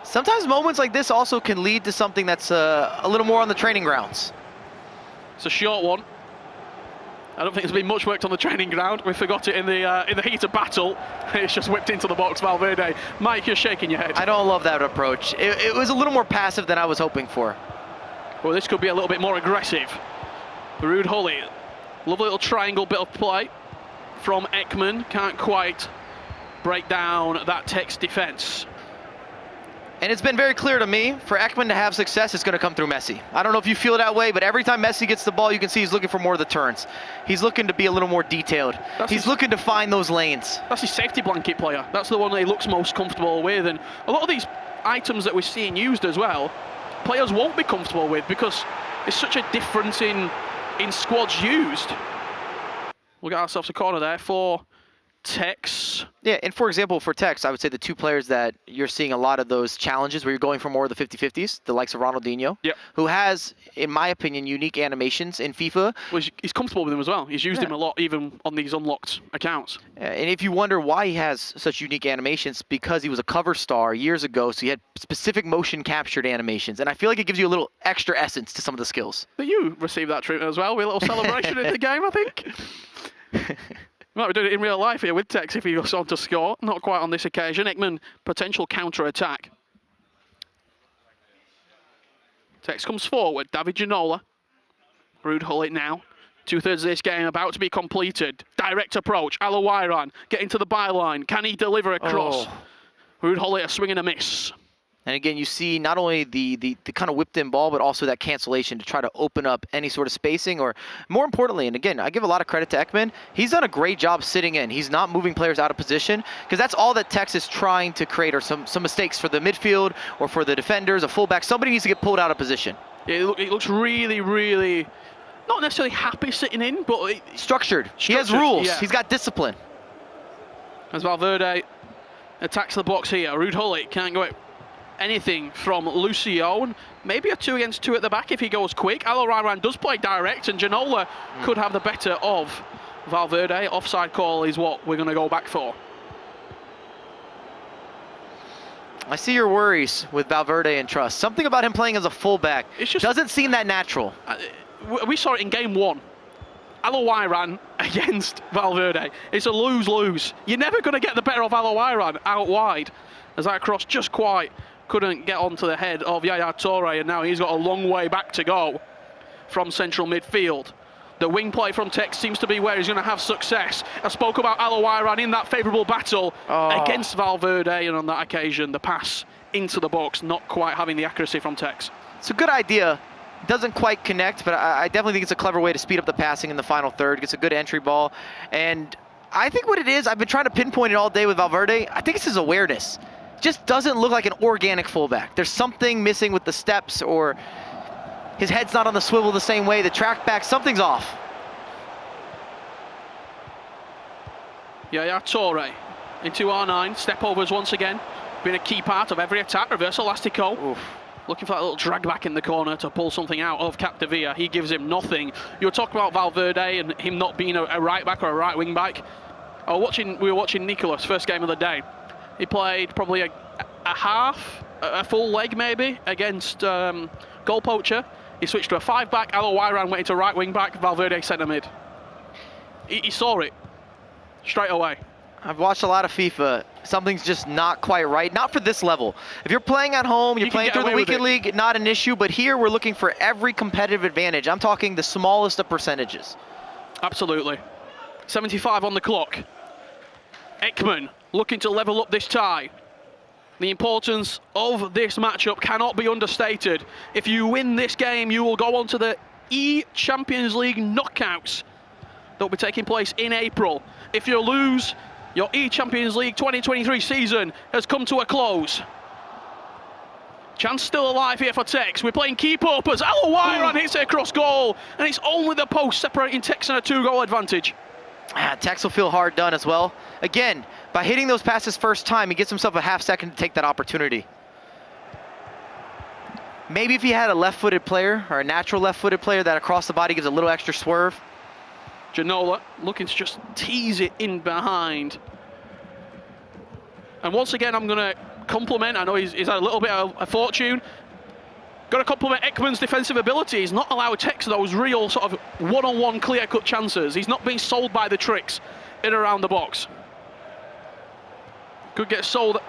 Sometimes moments like this also can lead to something that's a little more on the training grounds. It's a short one. I don't think there's been much worked on the training ground. We forgot it in the heat of battle. It's just whipped into the box, Valverde. Mike, you're shaking your head. I don't love that approach. It was a little more passive than I was hoping for. Well, this could be a little bit more aggressive. Ruud Hully, lovely little triangle bit of play from Ekman. Can't quite break down that Tex defense. And it's been very clear to me, for Ekman to have success, it's going to come through Messi. I don't know if you feel that way, but every time Messi gets the ball, you can see he's looking for more of the turns. He's looking to be a little more detailed. He's looking to find those lanes. That's his safety blanket player. That's the one that he looks most comfortable with. And a lot of these items that we're seeing used as well, players won't be comfortable with because there's such a difference in squads used. We'll get ourselves a corner there for Tex. Yeah, and for example, for Tex, I would say the 2 players that you're seeing a lot of those challenges where you're going for more of the 50-50s, the likes of Ronaldinho, who has, in my opinion, unique animations in FIFA. Well, he's comfortable with them as well. He's used him a lot, even on these unlocked accounts. And if you wonder why he has such unique animations, because he was a cover star years ago, so he had specific motion captured animations. And I feel like it gives you a little extra essence to some of the skills. But you received that treatment as well, with a little celebration in the game, I think. Might be doing it in real life here with Tex if he goes on to score. Not quite on this occasion. Ekman, potential counter-attack. Tex comes forward. David Ginola. Ruud Hully now. 2/3 of this game about to be completed. Direct approach. Alawairan getting to the byline. Can he deliver a cross? Ruud Hully a swing and a miss. And again, you see not only the kind of whipped-in ball, but also that cancellation to try to open up any sort of spacing, or more importantly, and again, I give a lot of credit to Ekman, he's done a great job sitting in. He's not moving players out of position, because that's all that Tex is trying to create, or some mistakes for the midfield or for the defenders, a fullback. Somebody needs to get pulled out of position. Yeah, it looks really, really, not necessarily happy sitting in, but structured. He has rules. Yeah. He's got discipline. As Valverde attacks the box here, Ruud Hully can't go anything from Lucio. Maybe a 2 against 2 at the back if he goes quick. Alawairan does play direct, and Ginola could have the better of Valverde. Offside call is what we're going to go back for. I see your worries with Valverde and Trust. Something about him playing as a fullback doesn't seem that natural. We saw it in game 1. Alawairan against Valverde. It's a lose-lose. You're never going to get the better of Alawairan out wide, as that cross just quite couldn't get onto the head of Yaya Toure, and now he's got a long way back to go from central midfield. The wing play from Tex seems to be where he's going to have success. I spoke about Alawairan in that favourable battle against Valverde, and on that occasion, the pass into the box, not quite having the accuracy from Tex. It's a good idea. Doesn't quite connect, but I definitely think it's a clever way to speed up the passing in the final third. Gets a good entry ball. And I think what it is, I've been trying to pinpoint it all day with Valverde, I think it's his awareness. Just doesn't look like an organic fullback. There's something missing with the steps, or his head's not on the swivel the same way, the track back, something's off. Yaya Toure into R9, step overs once again. Been a key part of every attack. Reverse elastico. Looking for that little drag back in the corner to pull something out of Capdevila. He gives him nothing. You were talking about Valverde and him not being a right back or a right wing back. We were watching Nicolas, first game of the day. He played probably a half, a full leg maybe, against GoalPoacher. He switched to a 5-back. Alawairan went into right wing back. Valverde centre mid. He saw it straight away. I've watched a lot of FIFA. Something's just not quite right. Not for this level. If you're playing at home, you're playing through the weekend league, not an issue. But here we're looking for every competitive advantage. I'm talking the smallest of percentages. Absolutely. 75 on the clock. Ekman looking to level up this tie. The importance of this matchup cannot be understated. If you win this game, you will go on to the eChampions League knockouts that will be taking place in April. If you lose, your eChampions League 2023 season has come to a close. Chance still alive here for Tex. We're playing keep up as Alawiran hits it across goal, and it's only the post separating Tex and a 2-goal advantage. Tex will feel hard done as well. Again, by hitting those passes first time, he gets himself a half second to take that opportunity. Maybe if he had a left-footed player or a natural left-footed player that across the body gives a little extra swerve. Janola looking to just tease it in behind. And once again, I'm going to compliment, I know he's had a little bit of a fortune. Got to compliment Ekman's defensive ability. He's not allowed Tex those real sort of one-on-one clear-cut chances. He's not being sold by the tricks in and around the box. Could get sold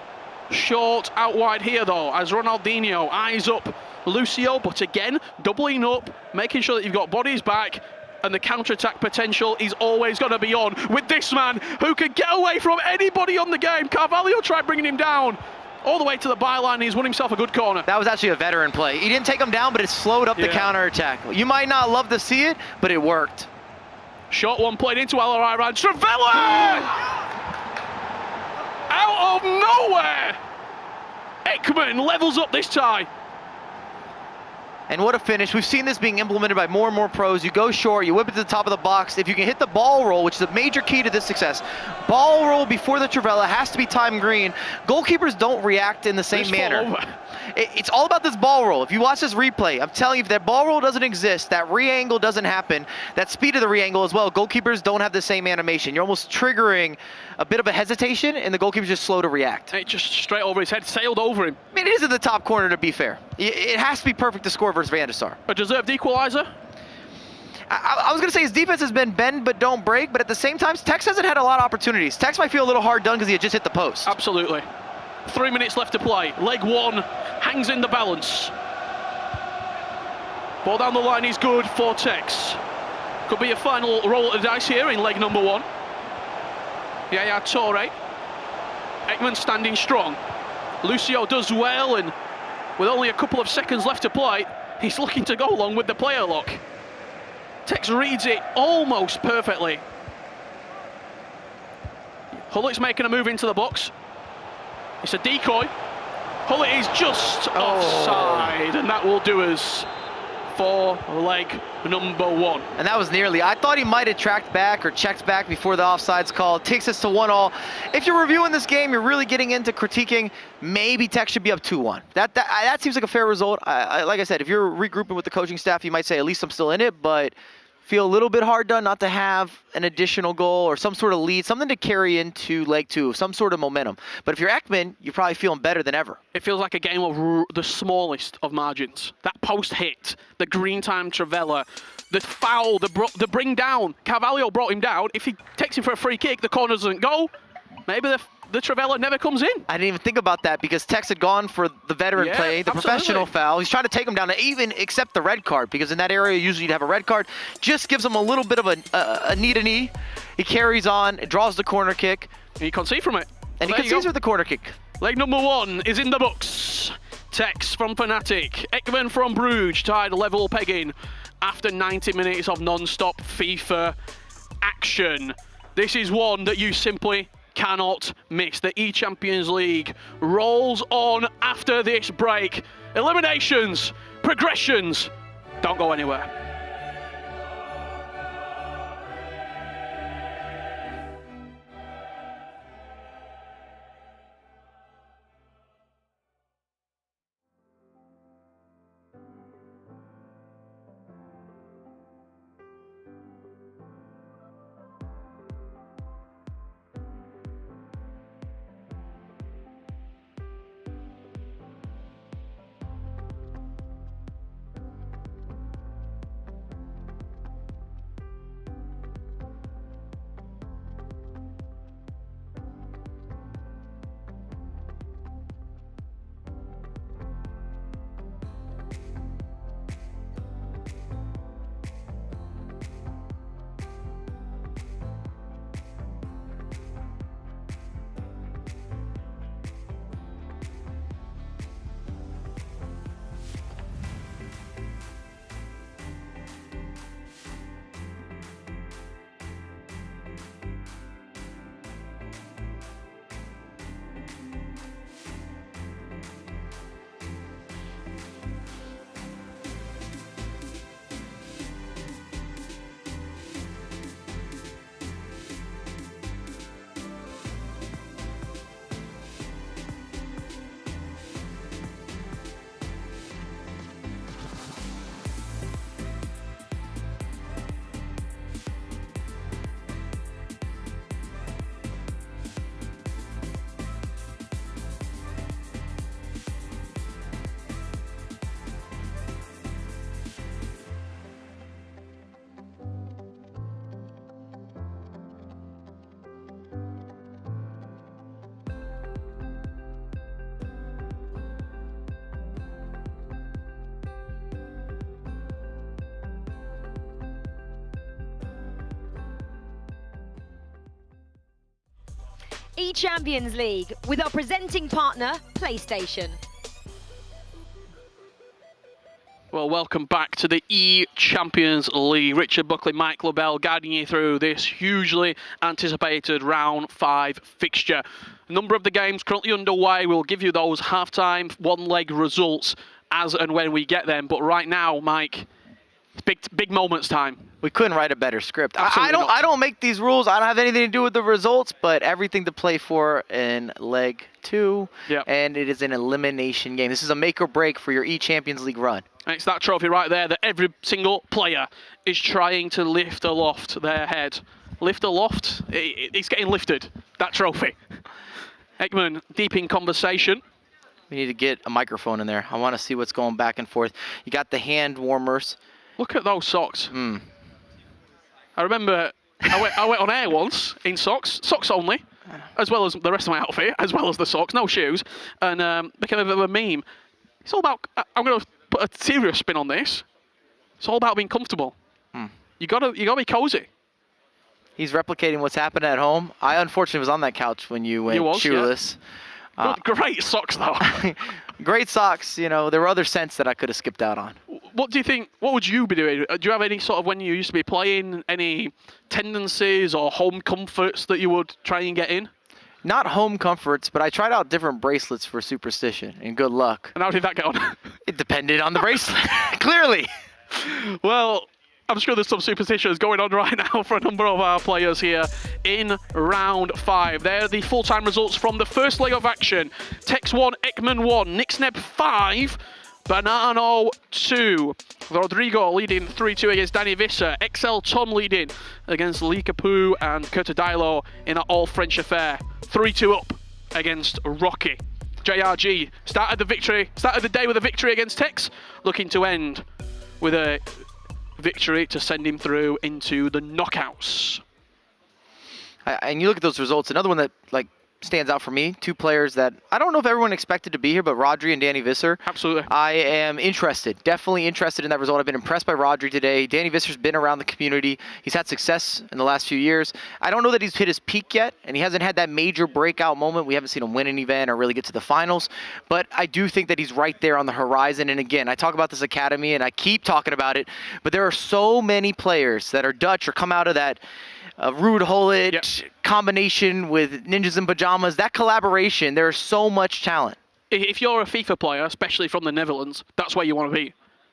short out wide here though, as Ronaldinho eyes up Lucio, but again, doubling up, making sure that you've got bodies back, and the counter-attack potential is always going to be on with this man who can get away from anybody on the game. Carvalho tried bringing him down all the way to the byline, and he's won himself a good corner. That was actually a veteran play. He didn't take him down, but it slowed up the counter-attack. You might not love to see it, but it worked. Short one played into Alawiran. Travella! Out of nowhere! Ekman levels up this tie. And what a finish. We've seen this being implemented by more and more pros. You go short, you whip it to the top of the box. If you can hit the ball roll, which is a major key to this success, ball roll before the Travella has to be time green. Goalkeepers don't react in the same manner. It's all about this ball roll. If you watch this replay, I'm telling you, if that ball roll doesn't exist, that re-angle doesn't happen, that speed of the re-angle as well, goalkeepers don't have the same animation. You're almost triggering a bit of a hesitation, and the goalkeeper's just slow to react. It just straight over his head, sailed over him. I mean, it is in the top corner, to be fair. It has to be perfect to score versus Van der Sar. A deserved equalizer? I was going to say his defense has been bend but don't break, but at the same time, Tex hasn't had a lot of opportunities. Tex might feel a little hard done because he had just hit the post. Absolutely. 3 minutes left to play. Leg one hangs in the balance. Ball down the line is good for Tex. Could be a final roll of the dice here in leg number one. Yaya Toure. Ekman standing strong. Lucio does well, and with only a couple of seconds left to play, he's looking to go along with the player lock. Tex reads it almost perfectly. Hullet's making a move into the box. It's a decoy. Hullet is just offside, and that will do us for leg number one. And that was nearly. I thought he might have tracked back or checked back before the offside's call. It takes us to 1-1. If you're reviewing this game, you're really getting into critiquing, maybe Tex should be up 2-1. That seems like a fair result. Like I said, if you're regrouping with the coaching staff, you might say, at least I'm still in it, but feel a little bit hard done not to have an additional goal or some sort of lead, something to carry into leg two, some sort of momentum. But if you're Ekman, you're probably feeling better than ever. It feels like a game of the smallest of margins. That post hit, the green time Travella, the foul, the bring down. Carvalho brought him down. If he takes him for a free kick, the corner doesn't go. Maybe the Travella never comes in. I didn't even think about that because Tex had gone for the veteran play, the professional foul. He's trying to take him down to even accept the red card because in that area, usually you'd have a red card. Just gives him a little bit of a knee to knee. He carries on, draws the corner kick. And you concede from it. And he concedes with the corner kick. Leg number one is in the books. Tex from Fnatic. Ekman from Bruges tied level pegging after 90 minutes of non-stop FIFA action. This is one that you simply cannot miss. The eChampions League rolls on after this break. Eliminations, progressions, don't go anywhere. eChampions League with our presenting partner, PlayStation. Well, welcome back to the eChampions League. Richard Buckley, Mike Lobel guiding you through this hugely anticipated round 5 fixture. A number of the games currently underway. We'll give you those half-time, one-leg results as and when we get them. But right now, Mike, it's big moments time. We couldn't write a better script. Absolutely not. I don't make these rules. I don't have anything to do with the results, but everything to play for in leg 2. Yep. And it is an elimination game. This is a make or break for your eChampions League run. And it's that trophy right there that every single player is trying to lift aloft their head. Lift aloft? It's getting lifted, that trophy. Ekman, deep in conversation. We need to get a microphone in there. I want to see what's going back and forth. You got the hand warmers. Look at those socks. I remember I went on air once in socks only, as well as the rest of my outfit, as well as the socks, no shoes, and became a bit of a meme. It's all about, I'm going to put a serious spin on this. It's all about being comfortable. You gotta be cozy. He's replicating what's happened at home. I unfortunately was on that couch when you went shoeless. Yeah. Great socks though. Great socks. You know, there were other scents that I could have skipped out on. What do you think? What would you be doing? Do you have any sort of, when you used to be playing, any tendencies or home comforts that you would try and get in? Not home comforts, but I tried out different bracelets for superstition and good luck. And how did that go on? It depended on the bracelet, clearly. Well, I'm sure there's some superstitions going on right now for a number of our players here in round 5. They're the full-time results from the first leg of action. Tex 1, Ekman 1, NickSneb 5, Banano 2. Rodrigo leading 3-2 against Danny Visser. XL Tom leading against Lee Capu and Curtadilo in an all-French affair. 3-2 up against Rocky. JRG started the day with a victory against Tex, looking to end with a victory to send him through into the knockouts. And you look at those results, another one that stands out for me, 2 players that I don't know if everyone expected to be here, but Rodri and Danny Visser. Absolutely. I am definitely interested in that result. I've been impressed by Rodri today. Danny Visser's been around the community. He's had success in the last few years. I don't know that he's hit his peak yet, and he hasn't had that major breakout moment. We haven't seen him win an event or really get to the finals, but I do think that he's right there on the horizon. And again, I talk about this academy, and I keep talking about it, but there are so many players that are Dutch or come out of that Ruud Gullit combination with Ninjas in Pajamas, that collaboration, there's so much talent. If you're a FIFA player, especially from the Netherlands, that's where you want to be.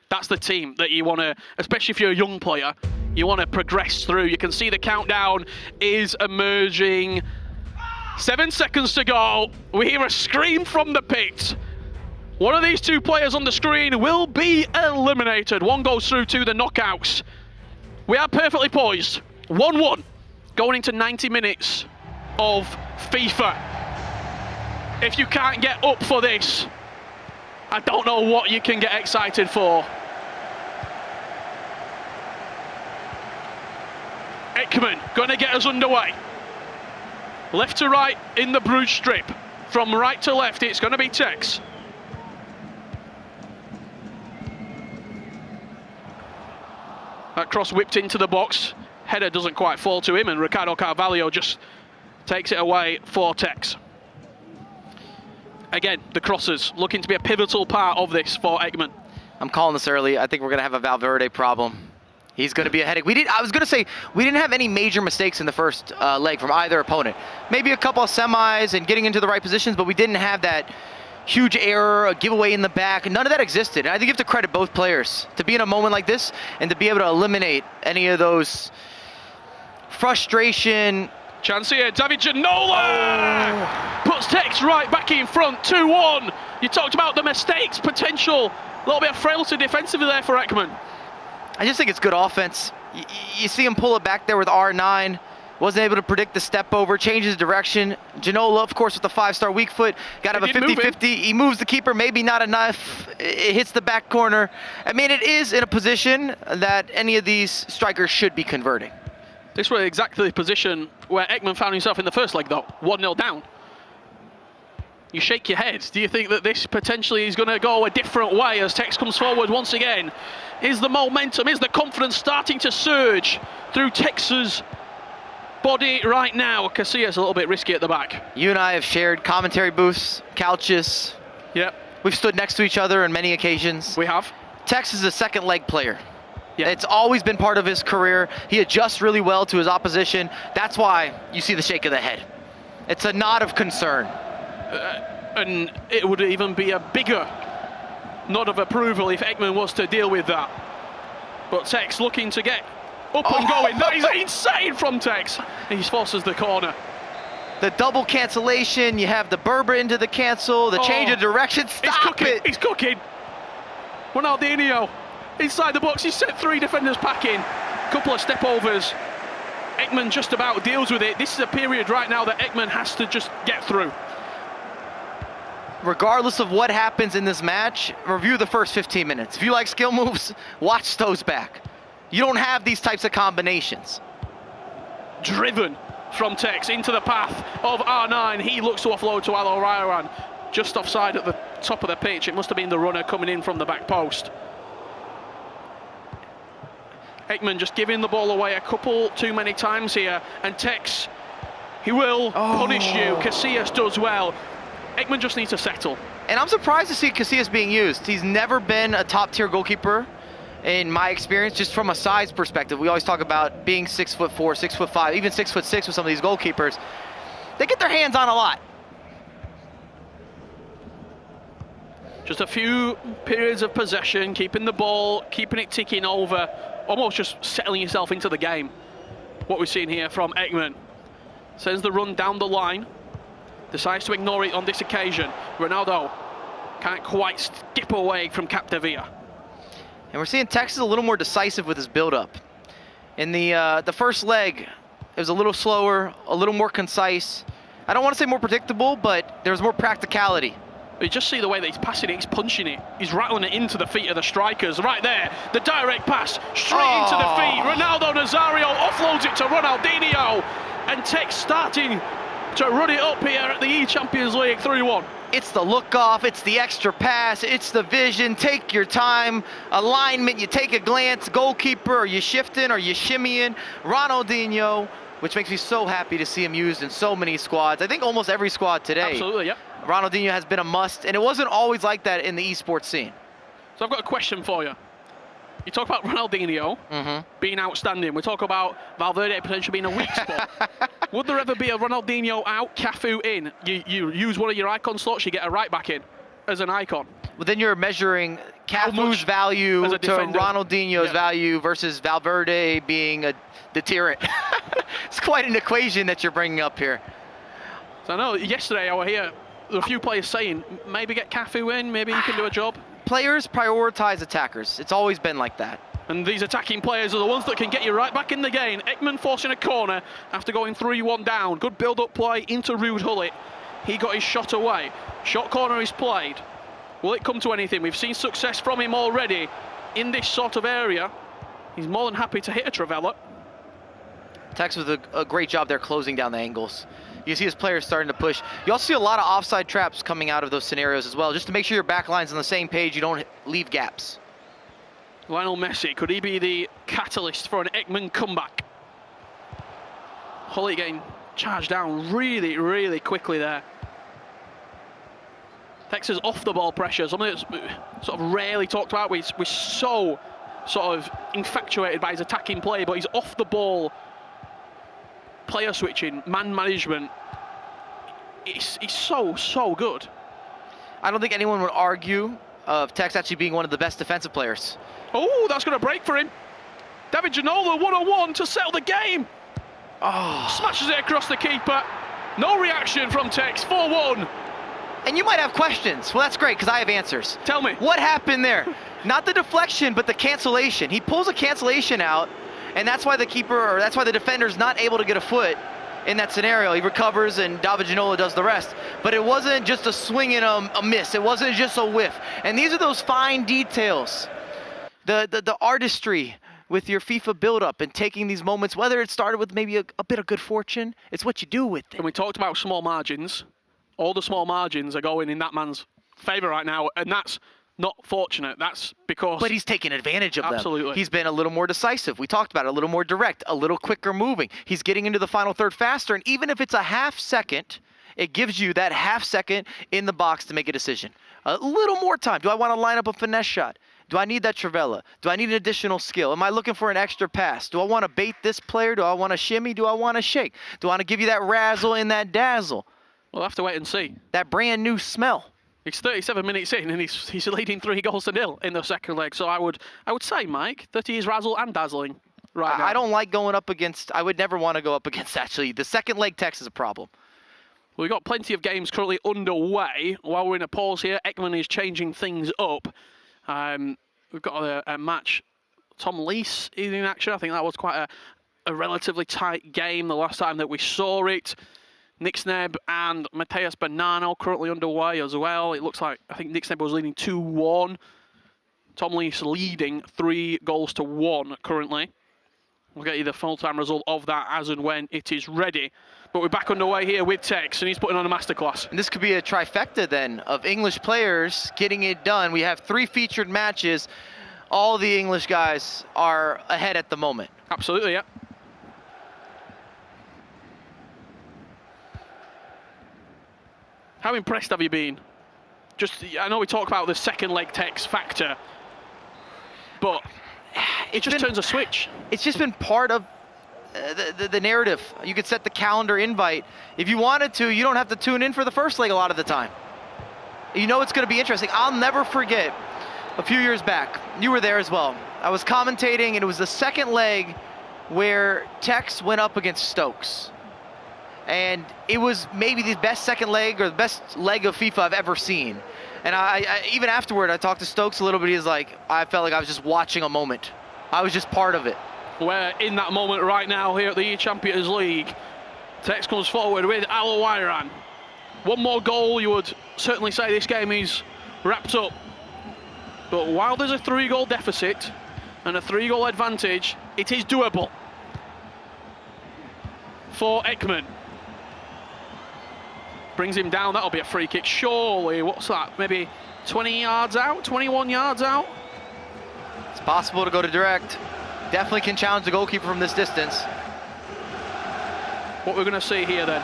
That's the team that you want to, especially if you're a young player, you want to progress through. You can see the countdown is emerging. 7 seconds to go. We hear a scream from the pit. One of these 2 players on the screen will be eliminated. One goes through to the knockouts. We are perfectly poised. 1-1. Going into 90 minutes of FIFA. If you can't get up for this, I don't know what you can get excited for. Ekman going to get us underway. Left to right in the Bruges strip. From right to left, it's going to be Tex. That cross whipped into the box. Header doesn't quite fall to him, and Ricardo Carvalho just takes it away for Tex. Again, the crosses looking to be a pivotal part of this for Ekman. I'm calling this early. I think we're going to have a Valverde problem. He's going to be a headache. I was going to say, we didn't have any major mistakes in the first leg from either opponent. Maybe a couple of semis and getting into the right positions, but we didn't have that huge error, a giveaway in the back. None of that existed. And I think you have to credit both players to be in a moment like this and to be able to eliminate any of those frustration. Chance here, David Ginola puts Tex right back in front, 2-1. You talked about the mistakes, potential, a little bit of frailty defensively there for Ekman. I just think it's good offense. You see him pull it back there with R9. Wasn't able to predict the step over, changes direction. Ginola, of course, with the 5-star weak foot. Got to have a 50-50. He moves the keeper, maybe not enough. It hits the back corner. I mean, it is in a position that any of these strikers should be converting. This was exactly the position where Ekman found himself in the first leg, though. 1-0 down. You shake your head. Do you think that this potentially is going to go a different way as Tex comes forward once again? Is the momentum, is the confidence starting to surge through Tex's body right now. Casillas a little bit risky at the back. You and I have shared commentary booths, couches. Yep. We've stood next to each other on many occasions. We have. Tex is a second leg player. Yeah. It's always been part of his career. He adjusts really well to his opposition. That's why you see the shake of the head. It's a nod of concern. And it would even be a bigger nod of approval if Ekman was to deal with that. But Tex looking to get up and going. That is insane from Tex. He forces the corner. The double cancellation, you have the Berber into the cancel, the change of direction. Stop it! He's cooking. Ronaldinho inside the box. He set 3 defenders packing. Couple of step overs. Ekman just about deals with it. This is a period right now that Ekman has to just get through. Regardless of what happens in this match, review the first 15 minutes. If you like skill moves, watch Stokes back. You don't have these types of combinations. Driven from Tex into the path of R9. He looks to offload to Al-Ryan. Just offside at the top of the pitch. It must have been the runner coming in from the back post. Ekman just giving the ball away a couple too many times here. And Tex, he will punish you. Casillas does well. Ekman just needs to settle. And I'm surprised to see Casillas being used. He's never been a top-tier goalkeeper in my experience, just from a size perspective. We always talk about being 6'4", 6'5", even 6'6" with some of these goalkeepers. They get their hands on a lot. Just a few periods of possession, keeping the ball, keeping it ticking over, almost just settling yourself into the game. What we're seeing here from Ekman. Sends the run down the line. Decides to ignore it on this occasion. Ronaldo can't quite skip away from Capdevila. And we're seeing Texas a little more decisive with his build-up. In the first leg, it was a little slower, a little more concise. I don't want to say more predictable, but there's more practicality. You just see the way that he's passing it, he's punching it, he's rattling it into the feet of the strikers. Right there, the direct pass, straight into the feet. Ronaldo Nazario offloads it to Ronaldinho. And Tex starting to run it up here at the eChampions League 3-1. It's the look off, it's the extra pass, it's the vision, take your time, alignment, you take a glance, goalkeeper, are you shifting, are you shimmying? Ronaldinho, which makes me so happy to see him used in so many squads. I think almost every squad today. Absolutely, yep. Ronaldinho has been a must, and it wasn't always like that in the esports scene. So I've got a question for you. You talk about Ronaldinho being outstanding. We talk about Valverde potentially being a weak spot. Would there ever be a Ronaldinho out, Cafu in? You use one of your icon slots, you get a right back in as an icon. Well, then you're measuring Cafu's value to Ronaldinho's value versus Valverde being a deterrent. It's quite an equation that you're bringing up here. So I know yesterday I was here, there were a few players saying, maybe get Cafu in, maybe he can do a job. Players prioritize attackers. It's always been like that. And these attacking players are the ones that can get you right back in the game. Ekman forcing a corner after going 3-1 down. Good build-up play into Ruud Gullit. He got his shot away. Shot corner is played. Will it come to anything? We've seen success from him already in this sort of area. He's more than happy to hit a Travella. Tex with a great job there closing down the angles. You see his players starting to push. You also see a lot of offside traps coming out of those scenarios as well, just to make sure your back line's on the same page, you don't leave gaps. Lionel Messi, could he be the catalyst for an Ekman comeback? Gullit getting charged down really, really quickly there. Texas off the ball pressure, something that's sort of rarely talked about. We're so sort of infatuated by his attacking play, but he's off the ball player switching, man management. He's so good. I don't think anyone would argue of Tex actually being one of the best defensive players. Oh, that's going to break for him. David Ginola 1-on-1 to settle the game. Oh, smashes it across the keeper. No reaction from Tex, 4-1. And you might have questions. Well, that's great, because I have answers. Tell me. What happened there? Not the deflection, but the cancellation. He pulls a cancellation out, and that's why the keeper, or that's why the defender's not able to get a foot in that scenario. He recovers, and David Ginola does the rest. But it wasn't just a swing and a miss. It wasn't just a whiff. And these are those fine details. The artistry with your FIFA build-up and taking these moments, whether it started with maybe a bit of good fortune, it's what you do with it. And we talked about small margins. All the small margins are going in that man's favour right now, and that's not fortunate. That's because... But he's taken advantage of them. Absolutely. He's been a little more decisive. We talked about it, a little more direct, a little quicker moving. He's getting into the final third faster, and even if it's a half second, it gives you that half second in the box to make a decision. A little more time. Do I want to line up a finesse shot? Do I need that trivela? Do I need an additional skill? Am I looking for an extra pass? Do I want to bait this player? Do I want to shimmy? Do I want to shake? Do I want to give you that razzle and that dazzle? We'll have to wait and see. That brand new smell. It's 37 minutes in, and he's leading 3-0 in the second leg. So I would say, Mike, that he is razzle and dazzling right now. I don't like going up against. I would never want to go up against. Actually, the second leg Tex is a problem. We've got plenty of games currently underway. While we're in a pause here, Ekman is changing things up. We've got a match. Tom Lees is in action. I think that was quite a relatively tight game the last time that we saw it. NickSneb and Matías Banano currently underway as well. It looks like, I think NickSneb was leading 2-1. Tom Lees leading 3-1 currently. We'll get you the full-time result of that as and when it is ready. But we're back underway here with Tex, and he's putting on a masterclass. And this could be a trifecta then of English players getting it done. We have 3 featured matches. All the English guys are ahead at the moment. Absolutely, yeah. How impressed have you been? I know we talk about the second leg Tex factor, but it just turns a switch. It's just been part of the narrative. You could set the calendar invite. If you wanted to, you don't have to tune in for the first leg a lot of the time. You know it's going to be interesting. I'll never forget a few years back. You were there as well. I was commentating, and it was the second leg where Tex went up against Stokes. And it was maybe the best second leg or the best leg of FIFA I've ever seen. And I even afterward, I talked to Stokes a little bit. He's like, I felt like I was just watching a moment. I was just part of it. We're in that moment right now here at the eChampions League. Tex comes forward with Alawairan. One more goal, you would certainly say this game is wrapped up. But while there's a 3-goal deficit and a 3-goal advantage, it is doable for Ekman. Brings him down, that'll be a free kick, surely. What's that, maybe 20 yards out, 21 yards out? It's possible to go to direct. Definitely can challenge the goalkeeper from this distance. What we're gonna see here then.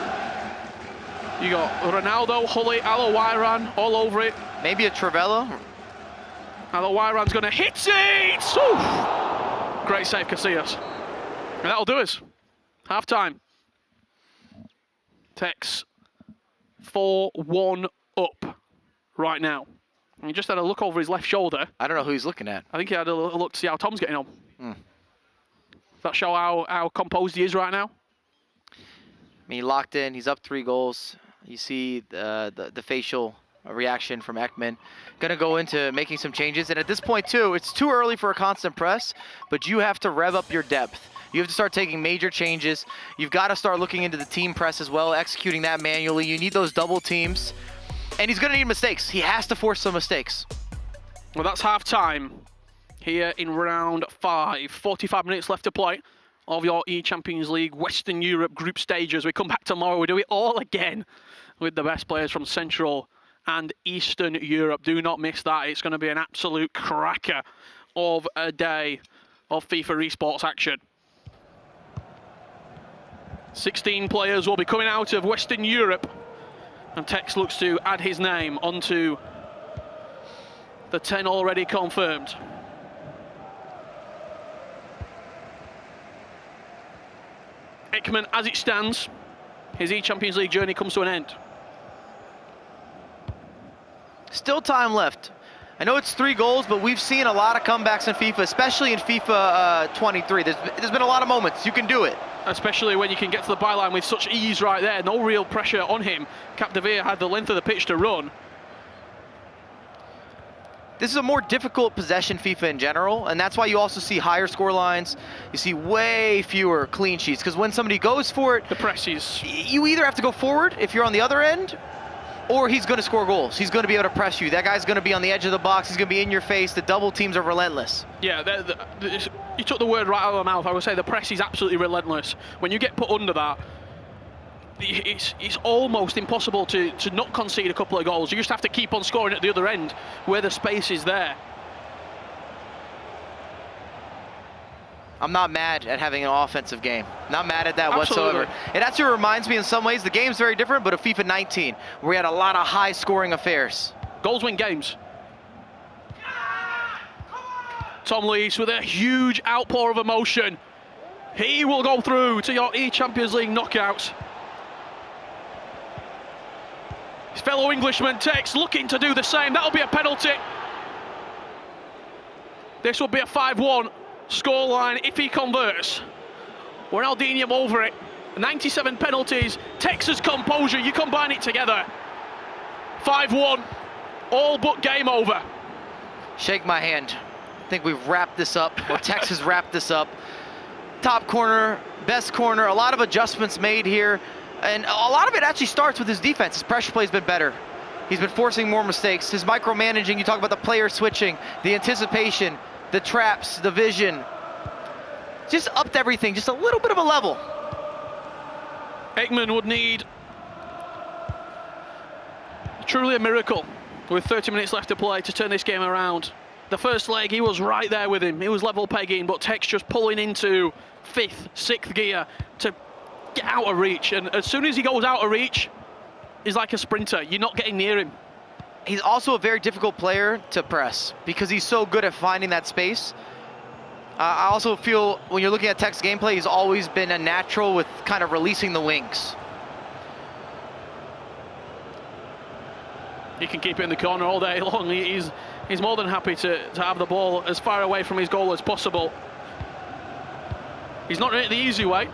You got Ronaldo, Hully, Alawairan all over it. Maybe a Trivela. Alawairan's gonna hit it! Oof. Great save, Casillas. And that'll do us. Half time. Tex 4-1 up right now. And he just had a look over his left shoulder. I don't know who he's looking at. I think he had a look to see how Tom's getting on. Does that show how composed he is right now? I mean, he locked in, he's up 3 goals. You see the facial reaction from Ekman. Gonna go into making some changes. And at this point too, it's too early for a constant press, but you have to rev up your depth. You have to start taking major changes. You've got to start looking into the team press as well, executing that manually. You need those double teams. And he's going to need mistakes. He has to force some mistakes. Well, that's half time here in round 5. 45 minutes left to play of your eChampions League Western Europe group stages. We come back tomorrow. We do it all again with the best players from Central and Eastern Europe. Do not miss that. It's going to be an absolute cracker of a day of FIFA esports action. 16 players will be coming out of Western Europe, and Tex looks to add his name onto the 10 already confirmed. Ekman, as it stands, his eChampions League journey comes to an end. Still time left. I know it's 3 goals, but we've seen a lot of comebacks in FIFA, especially in FIFA 23. There's been a lot of moments. You can do it. Especially when you can get to the byline with such ease right there. No real pressure on him. Capdevere had the length of the pitch to run. This is a more difficult possession FIFA in general, and that's why you also see higher score lines. You see way fewer clean sheets, because when somebody goes for it, the press is... You either have to go forward if you're on the other end, or he's going to score goals. He's going to be able to press you. That guy's going to be on the edge of the box. He's going to be in your face. The double teams are relentless. Yeah, you took the word right out of my mouth. I would say the press is absolutely relentless. When you get put under that, it's almost impossible to not concede a couple of goals. You just have to keep on scoring at the other end where the space is there. I'm not mad at having an offensive game. Not mad at that Absolutely. whatsoever. It actually reminds me in some ways, the game's very different, but of FIFA 19, where we had a lot of high scoring affairs. Goals win games. Tom Lees with a huge outpour of emotion. He will go through to your eChampions League knockouts. His fellow Englishman Tex looking to do the same. That'll be a penalty. This will be a 5-1 scoreline if he converts. Ronaldinho over it. 97 penalties. Texas composure. You combine it together. 5-1. All but game over. Shake my hand. I think we've wrapped this up, or Tex has wrapped this up. Top corner, best corner, a lot of adjustments made here. And a lot of it actually starts with his defense. His pressure play's been better. He's been forcing more mistakes. His micromanaging, you talk about the player switching, the anticipation, the traps, the vision. Just upped everything, just a little bit of a level. Ekman would need truly a miracle with 30 minutes left to play to turn this game around. The first leg, he was right there with him. He was level pegging, but Tex just pulling into 5th, 6th gear to get out of reach. And as soon as he goes out of reach, he's like a sprinter. You're not getting near him. He's also a very difficult player to press because he's so good at finding that space. I also feel when you're looking at Tex's gameplay, he's always been a natural with kind of releasing the wings. He can keep it in the corner all day long. He's more than happy to have the ball as far away from his goal as possible. He's not done it the easy way.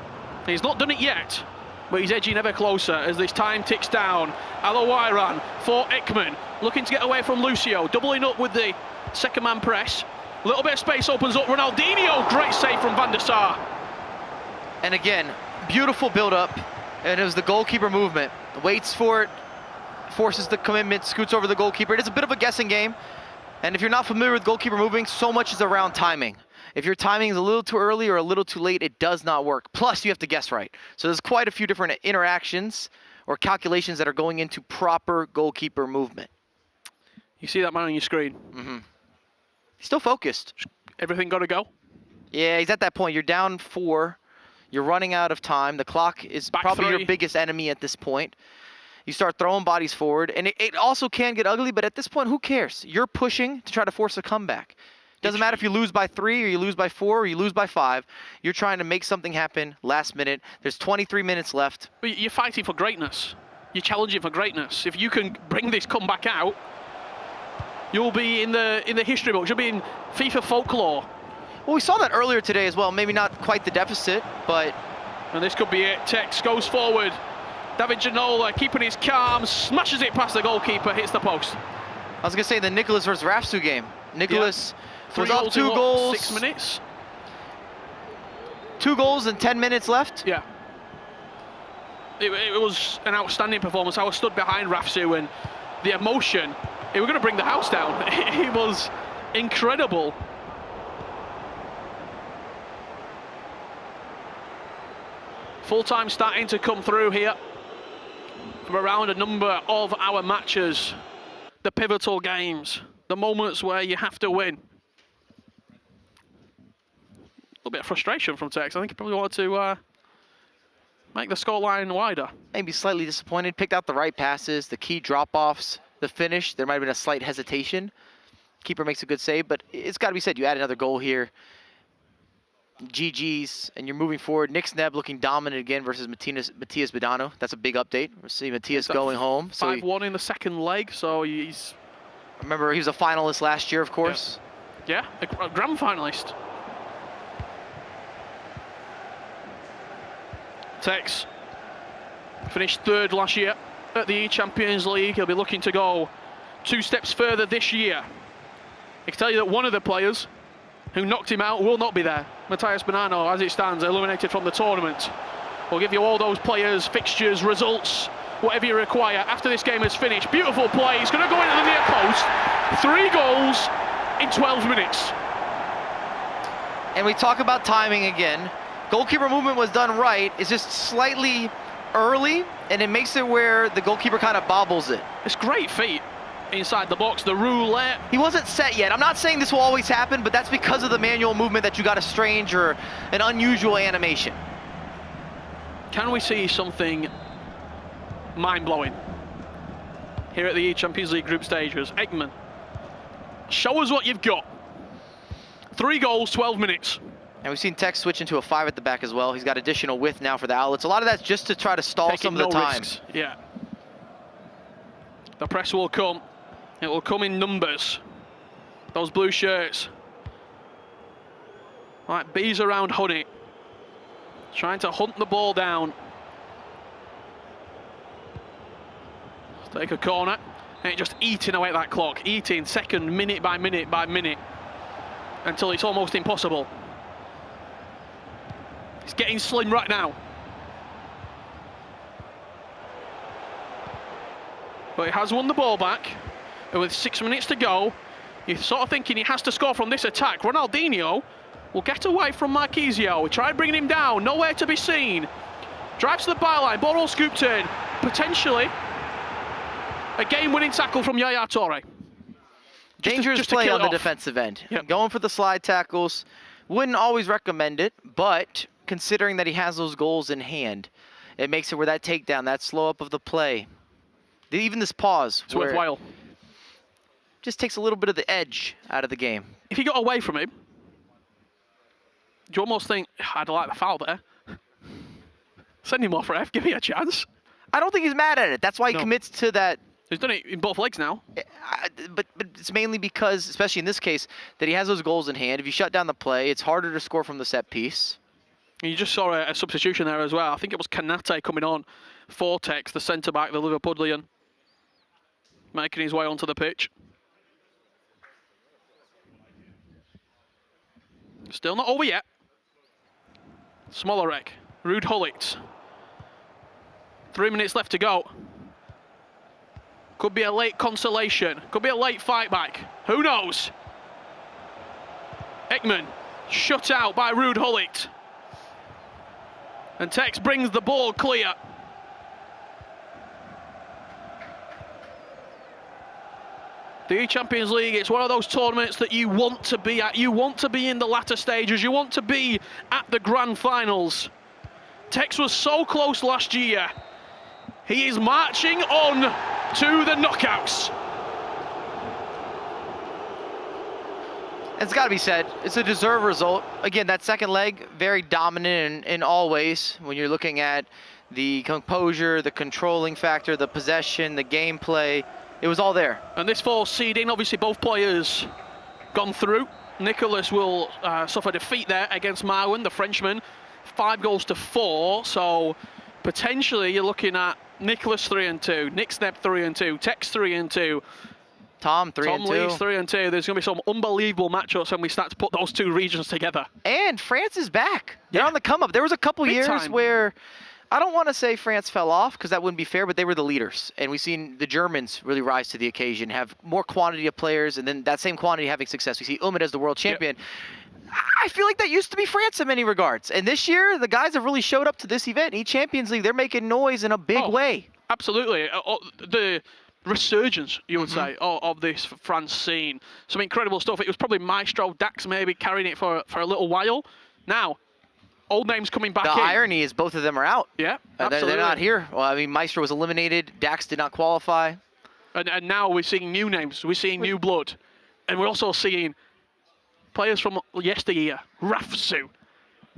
He's not done it yet, but he's edging ever closer as this time ticks down. Alawairan for Ekman, looking to get away from Lucio, doubling up with the second man press. A little bit of space opens up. Ronaldinho, great save from Van der Sar. And again, beautiful build-up, and it was the goalkeeper movement. Waits for it, forces the commitment, scoots over the goalkeeper. It is a bit of a guessing game, and if you're not familiar with goalkeeper moving, so much is around timing. If your timing is a little too early or a little too late, it does not work. Plus, you have to guess right. So there's quite a few different interactions or calculations that are going into proper goalkeeper movement. You see that man on your screen? Mm-hmm. He's still focused. Everything got to go? Yeah, he's at that point. You're down 4. You're running out of time. The clock is probably your biggest enemy at this point. You start throwing bodies forward, and it also can get ugly, but at this point, who cares? You're pushing to try to force a comeback. Doesn't matter if you lose by 3 or you lose by 4 or you lose by 5. You're trying to make something happen last minute. There's 23 minutes left. But you're fighting for greatness. You're challenging for greatness. If you can bring this comeback out, you'll be in the history books. You'll be in FIFA folklore. Well, we saw that earlier today as well. Maybe not quite the deficit, but... And this could be it. Tex goes forward. David Ginola keeping his calm, smashes it past the goalkeeper, hits the post. I was going to say the Nicholas versus Rafsu game. Nicholas... Yeah. 3 was up 2 goals. 6 minutes. 2 goals and 10 minutes left. Yeah. It was an outstanding performance. I was stood behind Rafsu and the emotion. They were going to bring the house down. It was incredible. Full time starting to come through here from around a number of our matches. The pivotal games. The moments where you have to win. A little bit of frustration from Tex. I think he probably wanted to make the scoreline wider. Maybe slightly disappointed. Picked out the right passes, the key drop-offs, the finish. There might have been a slight hesitation. Keeper makes a good save, but it's got to be said, you add another goal here. GG's, and you're moving forward. NickSneb looking dominant again versus Matías Bedano. That's a big update. We're seeing Matías going home. 5-1 in the second leg, so he's... Remember, he was a finalist last year, of course. Yeah, a grand finalist. Tex finished 3rd last year at the eChampions League. He'll be looking to go 2 steps further this year. I can tell you that one of the players who knocked him out will not be there. Matías Bedano, as it stands, eliminated from the tournament. We'll give you all those players, fixtures, results, whatever you require after this game is finished. Beautiful play. He's going to go into the near post. 3 goals in 12 minutes. And we talk about timing again. Goalkeeper movement was done right. It's just slightly early, and it makes it where the goalkeeper kind of bobbles it. It's great feet inside the box, the roulette. He wasn't set yet. I'm not saying this will always happen, but that's because of the manual movement that you got a strange or an unusual animation. Can we see something mind-blowing here at the eChampions League group stages? Ekman, show us what you've got. 3 goals, 12 minutes. And we've seen Tex switch into a 5 at the back as well. He's got additional width now for the outlets. A lot of that's just to try to stall some of the times. Yeah. The press will come. It will come in numbers. Those blue shirts. Like bees around honey. Trying to hunt the ball down. Let's take a corner. And just eating away at that clock. Eating second, minute by minute by minute. Until it's almost impossible. It's getting slim right now. But he has won the ball back. And with 6 minutes to go, you're sort of thinking he has to score from this attack. Ronaldinho will get away from Marquisio. We tried bringing him down, nowhere to be seen. Drives to the byline, ball all scooped in. Potentially a game-winning tackle from Yaya Toure. Dangerous play on the defensive end. Yep. Going for the slide tackles. Wouldn't always recommend it, but considering that he has those goals in hand, it makes it where that takedown, that slow up of the play, even this pause, it's worthwhile. Just takes a little bit of the edge out of the game. If he got away from him, do you almost think, I'd like the foul there? Send him off, ref, give me a chance. I don't think he's mad at it. That's why he commits to that. He's done it in both legs now. But it's mainly because, especially in this case, that he has those goals in hand. If you shut down the play, it's harder to score from the set piece. You just saw a substitution there as well. I think it was Kanate coming on for Tex, the centre-back, the Liverpudlian, making his way onto the pitch. Still not over yet. Smolarek, Ruud Gullit. 3 minutes left to go. Could be a late consolation. Could be a late fight back. Who knows? Ekman, shut out by Ruud Gullit. And Tex brings the ball clear. The eChampions League, it's one of those tournaments that you want to be at. You want to be in the latter stages. You want to be at the grand finals. Tex was so close last year. He is marching on to the knockouts. It's got to be said, it's a deserved result. Again, that second leg, very dominant in all ways. When you're looking at the composure, the controlling factor, the possession, the gameplay, it was all there. And this fourth seeding, obviously both players gone through. Nicholas will suffer defeat there against Marwan, the Frenchman. 5 goals to 4, so potentially you're looking at Nicholas 3-2, NickSneb 3-2, Tex 3-2. Tom 3-2. Tom Lees 3-2. There's going to be some unbelievable matchups when we start to put those two regions together. And France is back. They're on the come up. There was a couple Big years time. where I don't want to say France fell off because that wouldn't be fair, but they were the leaders. And we've seen the Germans really rise to the occasion, have more quantity of players, and then that same quantity having success. We see Umid as the world champion. I feel like that used to be France in many regards. And this year, the guys have really showed up to this event. eChampions League, they're making noise in a big way. Absolutely. The resurgence, you would say, of this France scene. Some incredible stuff. It was probably Maestro, Dax maybe carrying it for a little while. Now, old names coming back in. The irony is both of them are out. Yeah, absolutely. They're not here. Well, I mean, Maestro was eliminated. Dax did not qualify. And now we're seeing new names. We're seeing new blood. And we're also seeing players from yesteryear, Rafsu,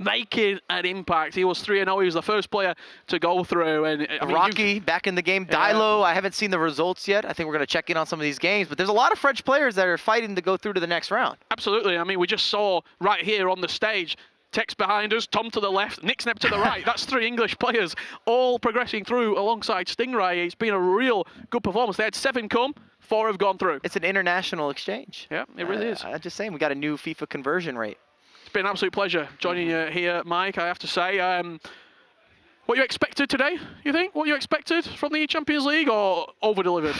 making an impact. He was 3-0. He was the first player to go through. And I mean, Rocky back in the game. Dilo, I haven't seen the results yet. I think we're going to check in on some of these games. But there's a lot of French players that are fighting to go through to the next round. Absolutely. I mean, we just saw right here on the stage, Tex behind us, Tom to the left, NickSneb to the right. That's 3 English players all progressing through alongside Stingray. It's been a real good performance. They had 7 come. 4 have gone through. It's an international exchange. Yeah, it really is. I'm just saying, we got a new FIFA conversion rate. It's been an absolute pleasure joining you here, Mike, I have to say. What you expected today, you think? What you expected from the eChampions League, or over-delivered?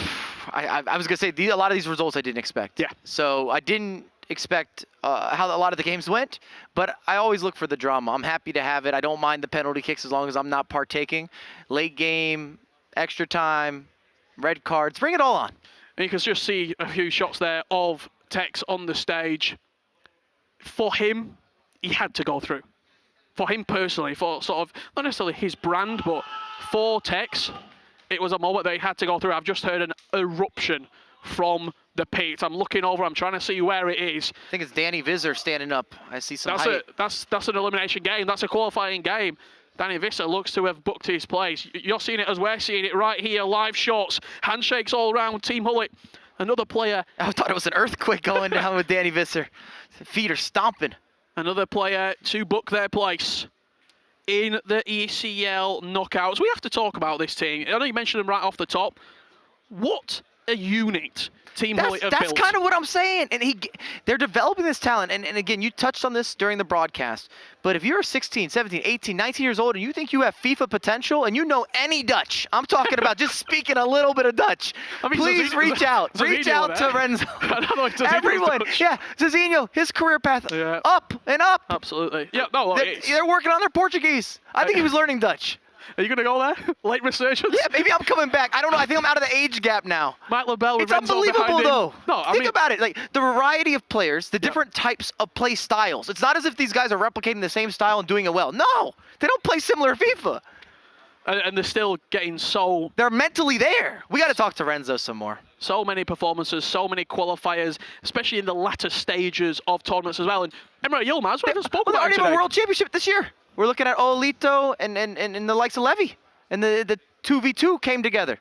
I was going to say, a lot of these results I didn't expect. Yeah. So I didn't expect how a lot of the games went, but I always look for the drama. I'm happy to have it. I don't mind the penalty kicks as long as I'm not partaking. Late game, extra time, red cards, bring it all on. And you can just see a few shots there of Tex on the stage. For him, he had to go through. For him personally, for sort of, not necessarily his brand, but for Tex, it was a moment that he had to go through. I've just heard an eruption from the pit. I'm looking over, I'm trying to see where it is. I think it's Danny Visser standing up. I see some That's an elimination game. That's a qualifying game. Danny Visser looks to have booked his place. You're seeing it as we're seeing it right here, live shots, handshakes all around. Team Hullet, another player. I thought it was an earthquake going down with Danny Visser. Feet are stomping. Another player to book their place in the ECL knockouts. We have to talk about this team. I know you mentioned them right off the top. What a unit Team Hullet have built. That's kind of what I'm saying. And they're developing this talent. And again, you touched on this during the broadcast. But if you're 16, 17, 18, 19 years old and you think you have FIFA potential and you know any Dutch, I'm talking about just speaking a little bit of Dutch, please reach out. Reach out to Renzo. Everyone. Yeah, Zizinho, his career path up and up. Absolutely. Yeah, no, they're working on their Portuguese. I think he was learning Dutch. Are you going to go there? Late resurgence? Yeah, maybe I'm coming back. I don't know. I think I'm out of the age gap now. Mike LaBelle with It's Renzo unbelievable, behind him. though. No, I Think mean, about it. Like, the variety of players, the different types of play styles. It's not as if these guys are replicating the same style and doing it well. No, they don't play similar FIFA. And they're still getting so... They're mentally there. We got to talk to Renzo some more. So many performances, so many qualifiers, especially in the latter stages of tournaments as well. And Emre Yilmaz, we haven't spoken about They're him already in today. a World Championship this year. We're looking at Olito and the likes of Levy. And the 2v2 came together.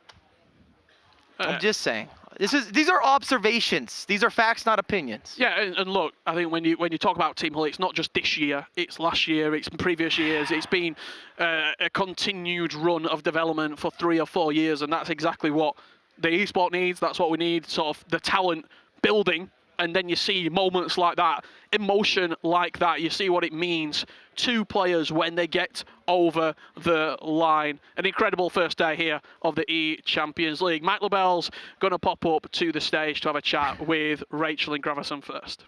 I'm just saying. These are observations. These are facts, not opinions. Yeah, and look, I think when you talk about Team Hullet, it's not just this year. It's last year. It's previous years. It's been a continued run of development for 3 or 4 years, and that's exactly what the esport needs. That's what we need. Sort of the talent building, and then you see moments like that, emotion like that. You see what it means to players when they get over the line. An incredible first day here of the eChampions League. Mike LaBelle's going to pop up to the stage to have a chat with Rachel and Gravison first.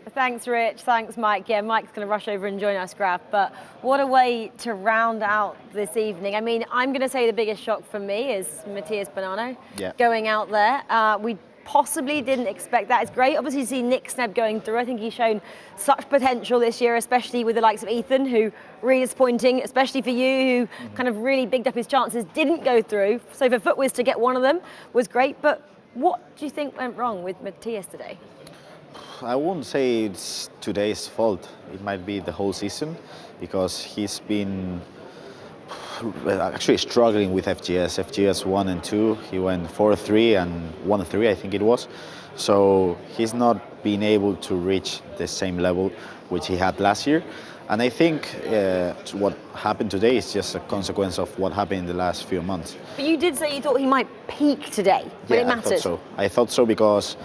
Thanks, Rich. Thanks, Mike. Yeah, Mike's going to rush over and join us, Grav. But what a way to round out this evening. I mean, I'm going to say the biggest shock for me is Matías Bonanno going out there. We possibly didn't expect that. It's great, obviously, to see NickSneb going through. I think he's shown such potential this year, especially with the likes of Ethan, who really disappointing, especially for you, who kind of really bigged up his chances, didn't go through. So for Footwiz to get one of them was great. But what do you think went wrong with Matías today? I wouldn't say it's today's fault. It might be the whole season, because he's been actually struggling with FGS 1 and 2. He went 4-3 and 1-3, I think it was. So he's not been able to reach the same level which he had last year. And I think what happened today is just a consequence of what happened in the last few months. But you did say you thought he might peak today, but it mattered. I thought so because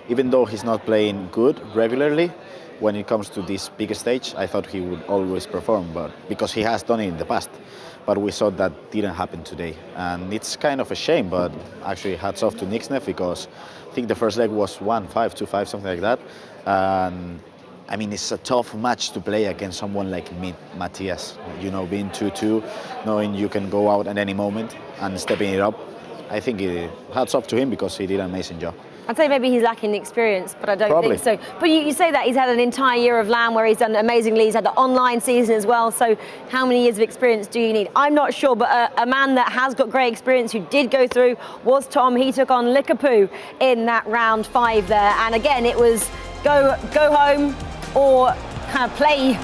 even though he's not playing good regularly, when it comes to this big stage, I thought he would always perform, but because he has done it in the past. But we saw that didn't happen today. And it's kind of a shame, but actually hats off to NickSneb, because I think the first leg was 1-5, 2-5, something like that. And I mean, it's a tough match to play against someone like Matías. You know, being 2-2, knowing you can go out at any moment and stepping it up. I think hats off to him because he did an amazing job. I'd say maybe he's lacking the experience, but I don't think so. But you say that he's had an entire year of LAN where he's done amazingly. He's had the online season as well. So how many years of experience do you need? I'm not sure, but a man that has got great experience who did go through was Tom. He took on Likapoo in that round 5 there. And again, it was go home or kind of play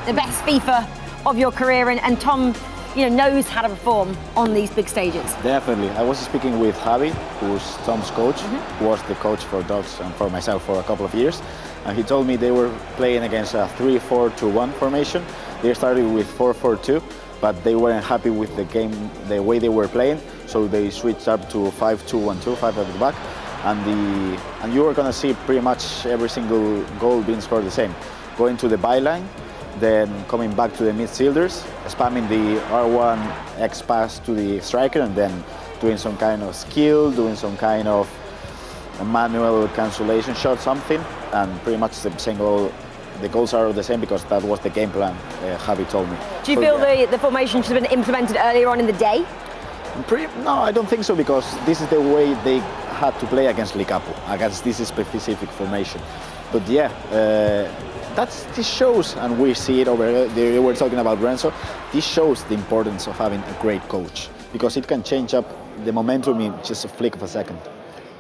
the best FIFA of your career. And Tom, you know, knows how to perform on these big stages. Definitely. I was speaking with Javi, who's Tom's coach, who was the coach for Dogs and for myself for a couple of years. And he told me they were playing against a 3-4-2-1 formation. They started with 4-4-2, but they weren't happy with the game, the way they were playing. So they switched up to 5-2-1-2, 5 at the back. And you were going to see pretty much every single goal being scored the same. Going to the byline, then coming back to the midfielders, spamming the R1 X pass to the striker, and then doing some kind of skill, doing some kind of a manual cancellation shot, something, and pretty much the same goal. The goals are the same because that was the game plan, Javi told me. Do you feel the formation should have been implemented earlier on in the day? No, I don't think so, because this is the way they had to play against Licapo, against this specific formation. But yeah, this shows, and we see it over there. We're talking about Renzo. This shows the importance of having a great coach, because it can change up the momentum in just a flick of a second.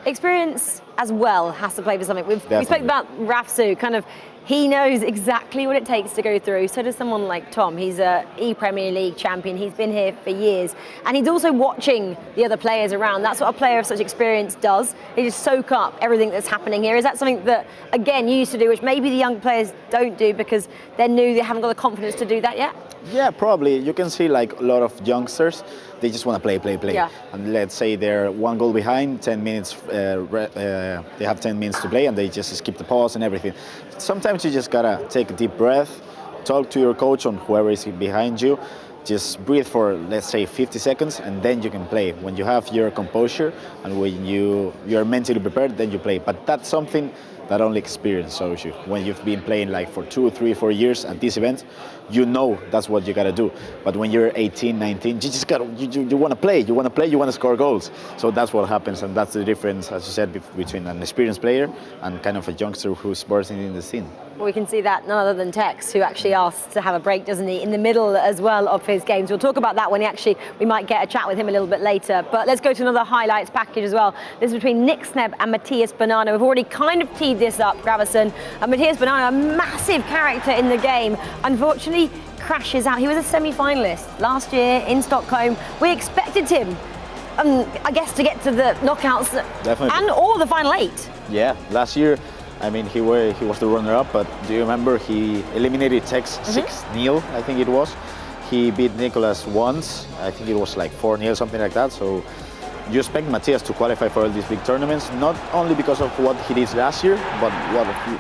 Experience as well has to play for something. We spoke about Rafsu, kind of, he knows exactly what it takes to go through. So does someone like Tom. He's a Premier League champion. He's been here for years. And he's also watching the other players around. That's what a player of such experience does. They just soak up everything that's happening here. Is that something that, again, you used to do, which maybe the young players don't do because they're new, they haven't got the confidence to do that yet? Yeah, probably. You can see like a lot of youngsters, they just want to play. Yeah. And let's say they're 1 goal behind, 10 minutes, they have 10 minutes to play, and they just skip the pause and everything. Sometimes you just gotta take a deep breath, talk to your coach on whoever is behind you, just breathe for, let's say, 50 seconds, and then you can play. When you have your composure and when you're mentally prepared, then you play. But that's something that only experience shows you. When you've been playing like for 2, 3, 4 years at this event, you know that's what you gotta do. But when you're 18, 19, you just gotta, you wanna play, you wanna score goals. So that's what happens, and that's the difference, as you said, between an experienced player and kind of a youngster who's bursting in the scene. Well, we can see that none other than Tex, who actually asked to have a break, doesn't he, in the middle as well of his games. We'll talk about that when we might get a chat with him a little bit later. But let's go to another highlights package as well. This is between NickSneb and Matías Bonanno. We've already kind of teed this up, Gravison. And Matías Bonanno, a massive character in the game, unfortunately crashes out. He was a semi-finalist last year in Stockholm. We expected him, I guess, to get to the knockouts. Definitely. or the final 8. Yeah, last year, I mean, he was the runner-up, but do you remember he eliminated Tex 6-0, I think it was. He beat Nicolas once, I think it was like 4-0, something like that. So you expect Matías to qualify for all these big tournaments, not only because of what he did last year, but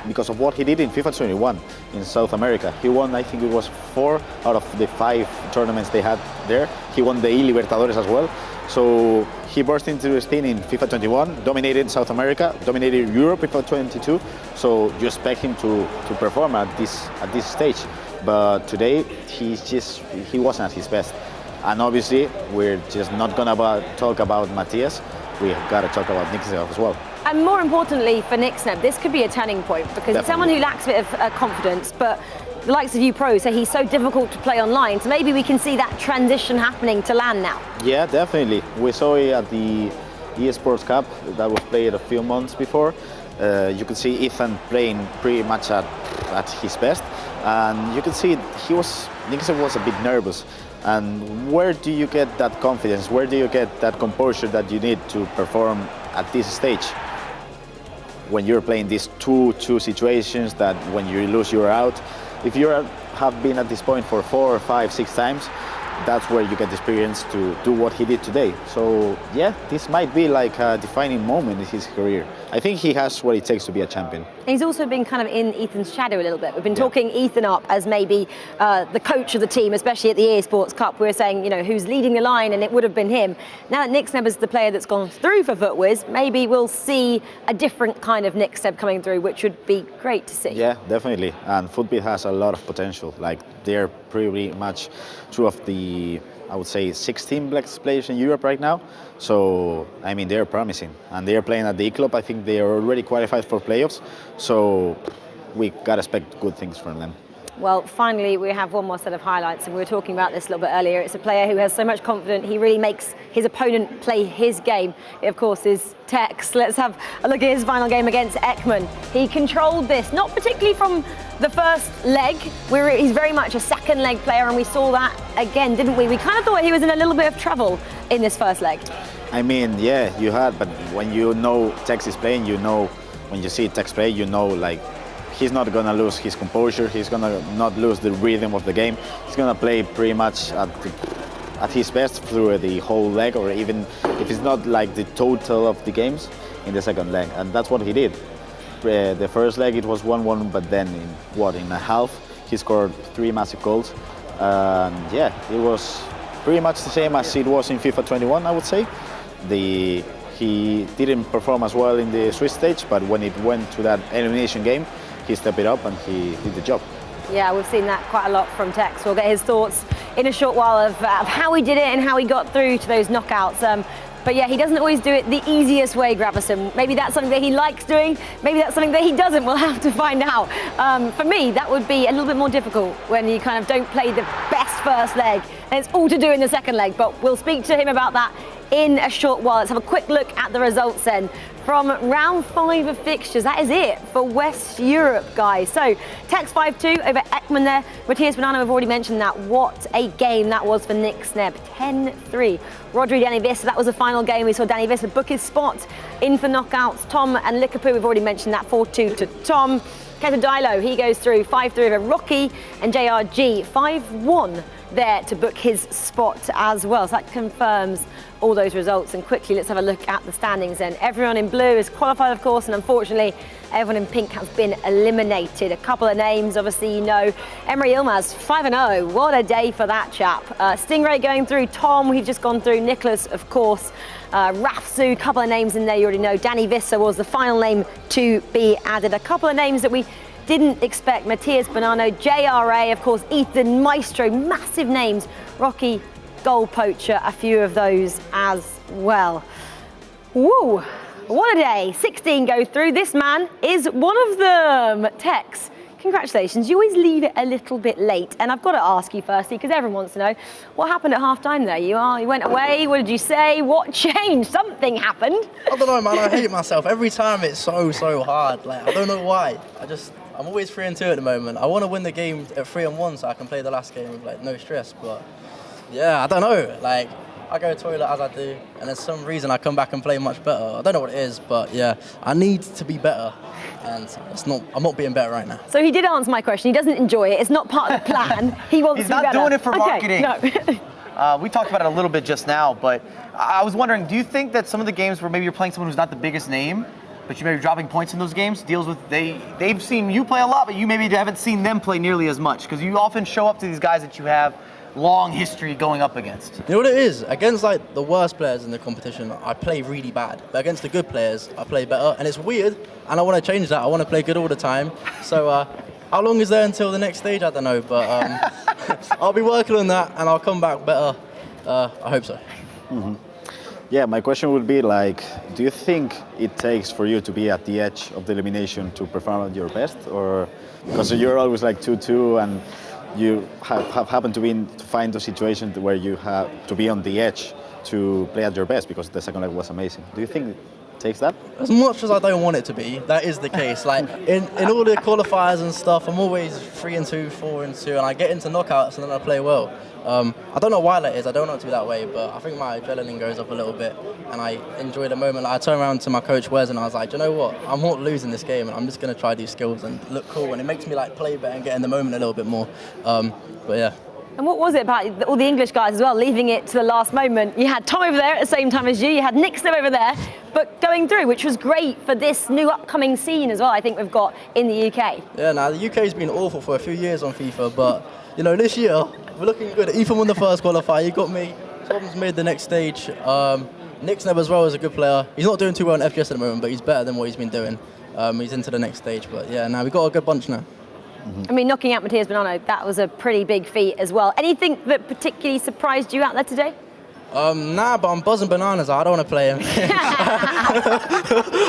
because of what he did in FIFA 21 in South America. He won, I think it was 4 out of the 5 tournaments they had there. He won the Libertadores as well. So he burst into the scene in FIFA 21, dominated South America, dominated Europe in FIFA 22. So you expect him to perform at this stage. But today he wasn't at his best. And obviously we're just not gonna talk about Matías. We gotta talk about NickSneb as well. And more importantly for NickSneb, this could be a turning point, because it's someone who lacks a bit of confidence, but the likes of you pros say he's so difficult to play online, so maybe we can see that transition happening to LAN now. Yeah, definitely. We saw it at the eSports Cup that was played a few months before. You could see Ethan playing pretty much at his best, and you could see NickSneb was a bit nervous. And where do you get that confidence? Where do you get that composure that you need to perform at this stage? When you're playing these two situations that when you lose, you're out. If you have been at this point for 4, 5, 6 times, that's where you get the experience to do what he did today. So yeah, this might be like a defining moment in his career. I think he has what it takes to be a champion. And he's also been kind of in Ethan's shadow a little bit. We've been talking Ethan up as maybe the coach of the team, especially at the eSports Cup. We were saying, you know, who's leading the line, and it would have been him. Now that NickSneb is the player that's gone through for FootWiz, maybe we'll see a different kind of NickSneb coming through, which would be great to see. Yeah, definitely. And FootWiz has a lot of potential. Like, they're pretty much 2 of the, I would say, 16 black players in Europe right now. So, I mean, they're promising. And they're playing at the E-Club. I think they are already qualified for playoffs. So we gotta expect good things from them. Well, finally, we have one more set of highlights, and we were talking about this a little bit earlier. It's a player who has so much confidence. He really makes his opponent play his game. It, of course, is Tex. Let's have a look at his final game against Ekman. He controlled this, not particularly from the first leg. He's very much a second leg player, and we saw that again, didn't we? We kind of thought he was in a little bit of trouble in this first leg. I mean, yeah, you had, but when you know Tex is playing, you know, when you see Tex play, you know, like, he's not gonna lose his composure. He's gonna not lose the rhythm of the game. He's gonna play pretty much at his best through the whole leg, or even if it's not like the total of the games in the second leg. And that's what he did. The first leg it was 1-1, but then in a half he scored 3 massive goals. And yeah, it was pretty much the same as it was in FIFA 21, I would say. He didn't perform as well in the Swiss stage, but when it went to that elimination game, he stepped it up and he did the job. Yeah, we've seen that quite a lot from Tex. We'll get his thoughts in a short while of how he did it and how he got through to those knockouts. But yeah, he doesn't always do it the easiest way, Gravison. Maybe that's something that he likes doing, maybe that's something that he doesn't. We'll have to find out. For me, that would be a little bit more difficult when you kind of don't play the best first leg and it's all to do in the second leg. But we'll speak to him about that in a short while. Let's have a quick look at the results then from round 5 of fixtures. That is it for West Europe, guys. So Tex 5-2 over Ekman there. Matías Banana, we've already mentioned that. What a game that was for NickSneb. 10-3. Rodri, Danny Vista, that was the final game. We saw Danny Vista book his spot in for knockouts. Tom and Likapoo, we've already mentioned that. 4-2 to Tom. Keto Dilo, he goes through 5-3 over Rocky, and JRG 5-1 there to book his spot as well. So that confirms all those results. And quickly, let's have a look at the standings then. Everyone in blue is qualified, of course, and unfortunately, everyone in pink has been eliminated. A couple of names, obviously, you know. Emre Yilmaz, 5-0. What a day for that chap. Stingray going through. Tom, we've just gone through. Nicholas, of course. Rafsu, a couple of names in there you already know. Danny Vissa was the final name to be added. A couple of names that we didn't expect. Matías Bonanno, JRA, of course, Ethan, Maestro, massive names. Rocky, GoalPoacher, a few of those as well. Woo, what a day. 16 go through. This man is one of them. Tex, congratulations. You always leave it a little bit late. And I've got to ask you firstly, because everyone wants to know, what happened at half-time there? You went away, what did you say? What changed? Something happened. I don't know, man, I hate myself. Every time it's so hard. Like, I don't know why. I'm always 3-2 at the moment. I want to win the game at 3-1 so I can play the last game with like no stress. But yeah, I don't know. Like, I go to the toilet as I do, and there's some reason I come back and play much better. I don't know what it is, but yeah, I need to be better, and I'm not being better right now. So he did answer my question. He doesn't enjoy it. It's not part of the plan. He wants He's to be better. not doing it for marketing. No. We talked about it a little bit just now, but I was wondering, do you think that some of the games where maybe you're playing someone who's not the biggest name, but you may be dropping points in those games, deals with they've seen you play a lot, but you maybe haven't seen them play nearly as much, because you often show up to these guys that you have long history going up against? You know what it is? Against like the worst players in the competition, I play really bad. But against the good players, I play better. And it's weird, and I want to change that. I want to play good all the time. So how long is there until the next stage? I don't know, but I'll be working on that, and I'll come back better. I hope so. Mm-hmm. Yeah, my question would be like, do you think it takes for you to be at the edge of the elimination to perform at your best? Or because you're always like 2-2 and you have happened to find the situation where you have to be on the edge to play at your best, because the second leg was amazing. Do you think it takes that? As much as I don't want it to be, that is the case. Like in all the qualifiers and stuff, I'm always 3-2, 4-2, and I get into knockouts and then I play well. I don't know why that is. I don't want it to be that way, but I think my adrenaline goes up a little bit, and I enjoy the moment. Like, I turned around to my coach Wes and I was like, do you know what? I'm not losing this game, and I'm just going to try these skills and look cool, and it makes me like play better and get in the moment a little bit more. But yeah. And what was it about all the English guys as well, leaving it to the last moment? You had Tom over there at the same time as you had NickSneb over there, but going through, which was great for this new upcoming scene as well, I think we've got in the UK. Yeah, now the UK's been awful for a few years on FIFA, but you know, this year, we're looking good. Ethan won the first qualifier, he got me. Tom's made the next stage. NickSneb as well is a good player. He's not doing too well in FGS at the moment, but he's better than what he's been doing. He's into the next stage, but yeah, now we've got a good bunch now. I mean, knocking out Matías Bonanno, that was a pretty big feat as well. Anything that particularly surprised you out there today? Nah, but I'm buzzing bananas. I don't want to play him.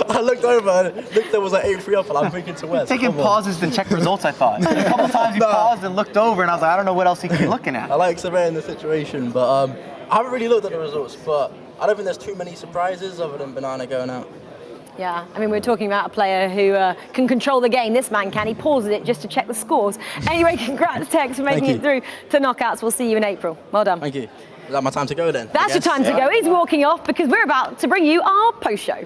I looked over and looked, there was like 8-3 up, and I'm thinking to Wes. Taking pauses to check results, I thought. A couple times you paused and looked over, and I was like, I don't know what else he could be looking at. I like surveying the situation, but I haven't really looked at the results, but I don't think there's too many surprises other than Banana going out. Yeah, I mean, we're talking about a player who can control the game. This man can. He pauses it just to check the scores. Anyway, congrats, Tex, for making it through to knockouts. We'll see you in April. Well done. Thank you. Is that my time to go then? That's your time to go. He's walking off because we're about to bring you our post show.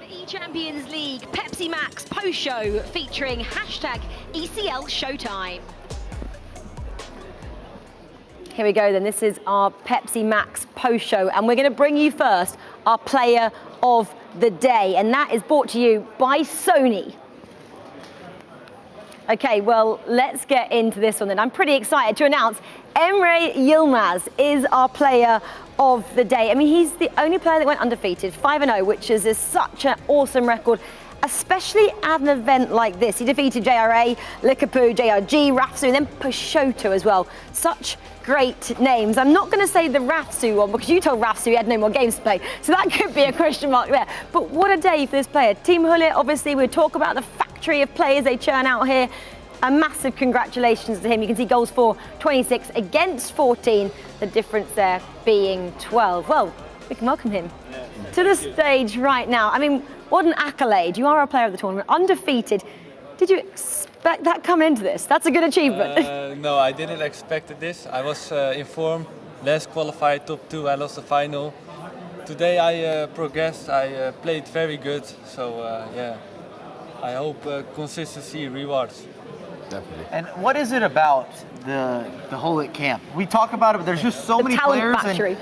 The eChampions League Pepsi Max post show featuring hashtag ECL Showtime. Here we go then. This is our Pepsi Max post show, and we're going to bring you first our player of the day, and that is brought to you by Sony. Okay, well, let's get into this one then. I'm pretty excited to announce Emre Yilmaz is our player of the day. I mean, he's the only player that went undefeated, 5-0, which is such an awesome record, especially at an event like this. He defeated JRA, Likapu, JRG, Rafsu, and then Pashota as well. Such great names. I'm not going to say the Rafsu one because you told Rafsu he had no more games to play, so that could be a question mark there. But what a day for this player. Team Hullet, obviously, we talk about the factory of players they churn out here. A massive congratulations to him. You can see goals for 26 against 14, the difference there being 12. Well, we can welcome him to the stage right now. I mean, what an accolade. You are a player of the tournament, undefeated. Did you expect that coming into this? That's a good achievement. No, I didn't expect this. I was informed, last qualified, top 2, I lost the final. Today I progressed, I played very good, so yeah, I hope consistency rewards. Definitely. And what is it about the Hullet camp? We talk about it, but there's just so many players. Factory.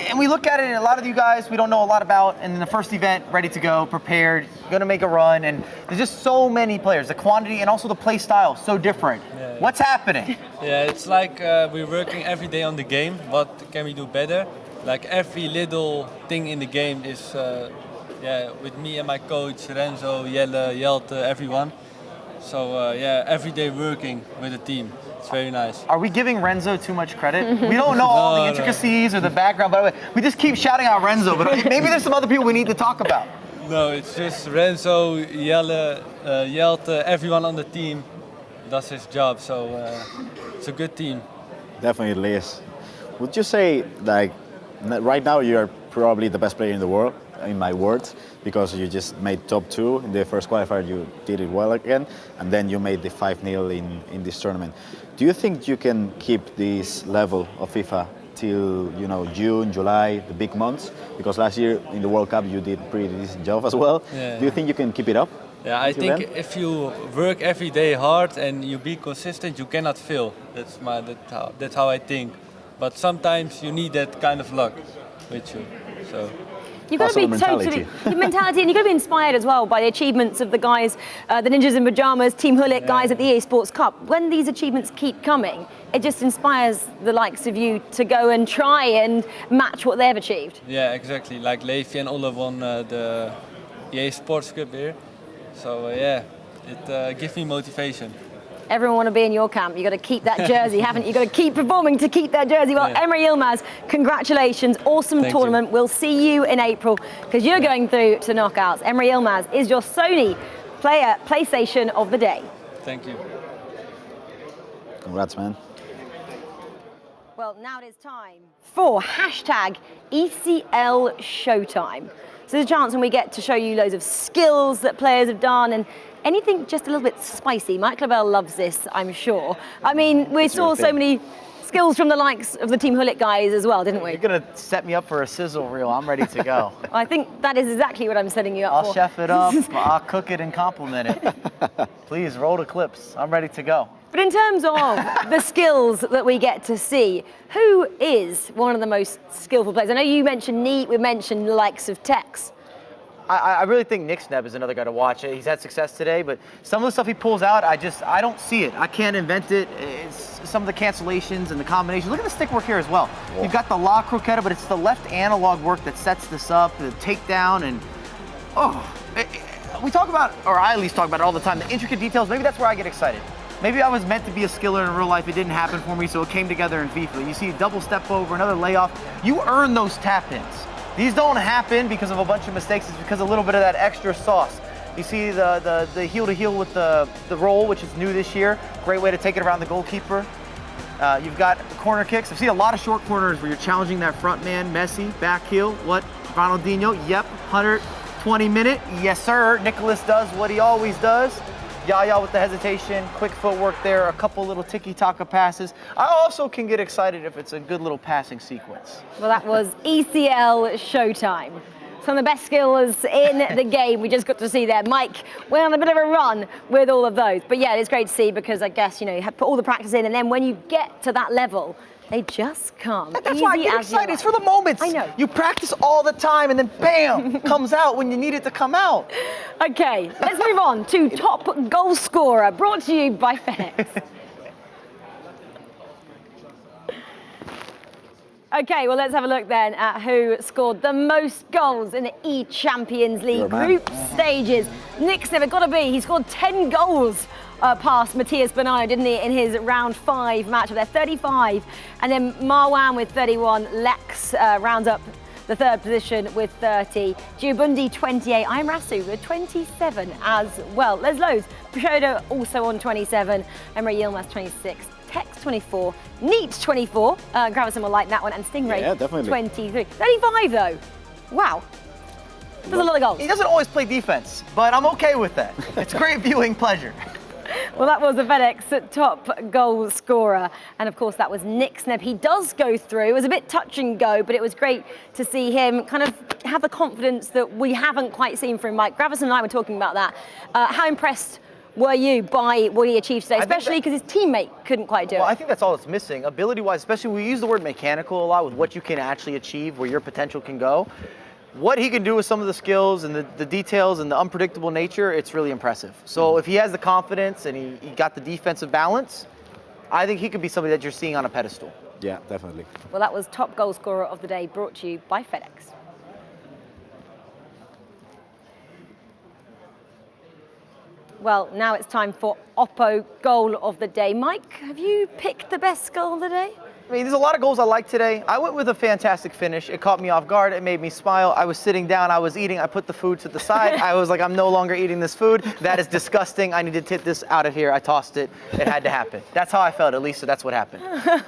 And we look at it, and a lot of you guys we don't know a lot about. And in the first event, ready to go, prepared, going to make a run, and there's just so many players. The quantity and also the play style so different. Yeah. What's happening? Yeah, it's like we're working every day on the game. What can we do better? Like every little thing in the game is, yeah, with me and my coach Renzo, Jelle, Jelte, everyone. So yeah, every day working with a team. It's very nice. Are we giving Renzo too much credit? We don't know all the intricacies or the background, by the way. We just keep shouting out Renzo, but maybe there's some other people we need to talk about. No, it's just Renzo, Jelle, Jelte, everyone on the team does his job. So it's a good team. Definitely is. Would you say, like, right now you're probably the best player in the world, in my words, because you just made top 2 in the first qualifier, you did it well again, and then you made the 5-0 in this tournament. Do you think you can keep this level of FIFA till, you know, June, July, the big months? Because last year in the World Cup you did a pretty decent job as well. Yeah. Do you think you can keep it up? Yeah, I think if you work every day hard and you be consistent, you cannot fail. That's how I think. But sometimes you need that kind of luck with you. So. You've got to be totally your mentality, and you've got to be inspired as well by the achievements of the guys, the Ninjas in Pajamas, Team Hullet guys at the EA Sports Cup. When these achievements keep coming, it just inspires the likes of you to go and try and match what they've achieved. Yeah, exactly. Like Levi and Olle won the EA Sports Cup here. So yeah, it gives me motivation. Everyone want to be in your camp. You've got to keep that jersey, haven't you? You've got to keep performing to keep that jersey. Well, yeah. Emre Yilmaz, congratulations. Awesome tournament. We'll see you in April because you're going through to knockouts. Emre Yilmaz is your Sony PlayStation of the day. Thank you. Congrats, man. Well, now it is time for hashtag ECL Showtime. So there's a chance when we get to show you loads of skills that players have done and anything just a little bit spicy. Mike Lavelle loves this, I'm sure. I mean, we saw so many skills from the likes of the Team Hullet guys as well, didn't we? You're going to set me up for a sizzle reel. I'm ready to go. I think that is exactly what I'm setting you up for. I'll chef it up, I'll cook it and compliment it. Please, roll the clips. I'm ready to go. But in terms of the skills that we get to see, who is one of the most skillful players? I know you mentioned Neat, we mentioned the likes of Tex. I really think NickSneb is another guy to watch. He's had success today, but some of the stuff he pulls out, I don't see it. I can't invent it. It's some of the cancellations and the combinations. Look at the stick work here as well. Whoa. You've got the La Croqueta, but it's the left analog work that sets this up, the takedown, and we talk about, or I at least talk about it all the time, the intricate details. Maybe that's where I get excited. Maybe I was meant to be a skiller in real life. It didn't happen for me, so it came together in FIFA. You see a double step over, another layoff. You earn those tap-ins. These don't happen because of a bunch of mistakes. It's because of a little bit of that extra sauce. You see the heel-to-heel with the roll, which is new this year. Great way to take it around the goalkeeper. You've got corner kicks. I've seen a lot of short corners where you're challenging that front man. Messi, back heel. What? Ronaldinho. Yep. 120 minute. Yes, sir. Nicholas does what he always does. Yaya with the hesitation, quick footwork there, a couple little tiki-taka passes. I also can get excited if it's a good little passing sequence. Well, that was ECL Showtime. Some of the best skills in the game we just got to see there. Mike went on a bit of a run with all of those. But yeah, it's great to see because I guess, you know, you have put all the practice in and then when you get to that level, they just come. That's why I get excited. It's for the moments. I know. You practice all the time and then bam, comes out when you need it to come out. Okay, let's move on to top goal scorer, brought to you by FedEx. Okay, well, let's have a look then at who scored the most goals in the eChampions League group stages. NickSneb, it got to be. He scored 10 goals past Matías Bonanno, didn't he, in his round 5 match. They're 35. And then Marwan with 31. Lex rounds up the 3rd position with 30. Giubundi 28. I'm Rasu with 27 as well. There's loads. Pishoda also on 27. Emre Yilmaz 26. Tex 24, Neat 24, Gravison will like that one, and Stingray 23. 35 though, wow. There's a lot of goals. He doesn't always play defense, but I'm okay with that. It's great viewing pleasure. Well, that was the FedEx top goal scorer, and of course that was NickSneb. He does go through. It was a bit touch and go, but it was great to see him kind of have the confidence that we haven't quite seen from Mike. Gravison and I were talking about that. How impressed were you by what he achieved today, especially because his teammate couldn't quite do it? Well, I think that's all that's missing. Ability-wise, especially we use the word mechanical a lot with what you can actually achieve, where your potential can go. What he can do with some of the skills and the details and the unpredictable nature, it's really impressive. So if he has the confidence and he got the defensive balance, I think he could be somebody that you're seeing on a pedestal. Yeah, definitely. Well, that was top goal scorer of the day, brought to you by FedEx. Well, now it's time for Oppo goal of the day. Mike, have you picked the best goal of the day? I mean, there's a lot of goals I like today. I went with a fantastic finish. It caught me off guard. It made me smile. I was sitting down. I was eating. I put the food to the side. I was like, I'm no longer eating this food. That is disgusting. I need to take this out of here. I tossed it. It had to happen. That's how I felt, at least, so that's what happened.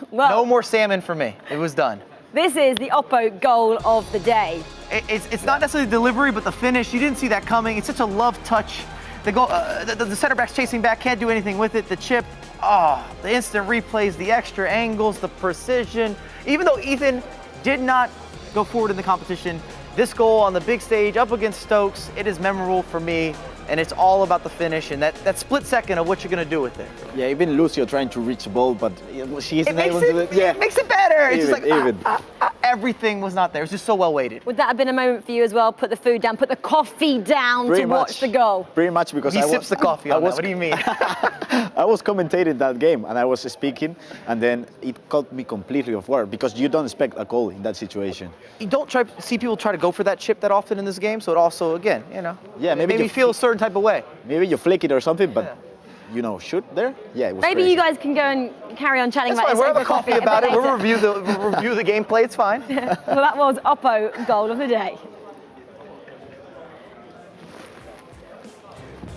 Well, no more salmon for me. It was done. This is the Oppo goal of the day. It's not necessarily the delivery, but the finish. You didn't see that coming. It's such a love touch. The goal, the center back's chasing back, can't do anything with it. The chip, the instant replays, the extra angles, the precision. Even though Ethan did not go forward in the competition, this goal on the big stage up against Stokes, it is memorable for me. And it's all about the finish and that split second of what you're going to do with it. Yeah, even Lucio trying to reach the ball, but she isn't able to do it. Yeah, it makes it better. It's Even, just like, everything was not there. It was just so well weighted. Would that have been a moment for you as well? Put the food down, put the coffee down to watch the goal? Pretty much, because He sips the coffee on that. What do you mean? I was commentating that game and I was speaking, and then it caught me completely off guard because you don't expect a goal in that situation. You don't see people try to go for that chip that often in this game, so it also, again, yeah, maybe it made me feel a certain type of way. Maybe you flick it or something, but shoot there. Yeah, it was Maybe crazy. you guys can go and carry on chatting That's about fine. this. We'll have a coffee about it. We'll review the gameplay. It's fine. Well, that was Oppo goal of the day.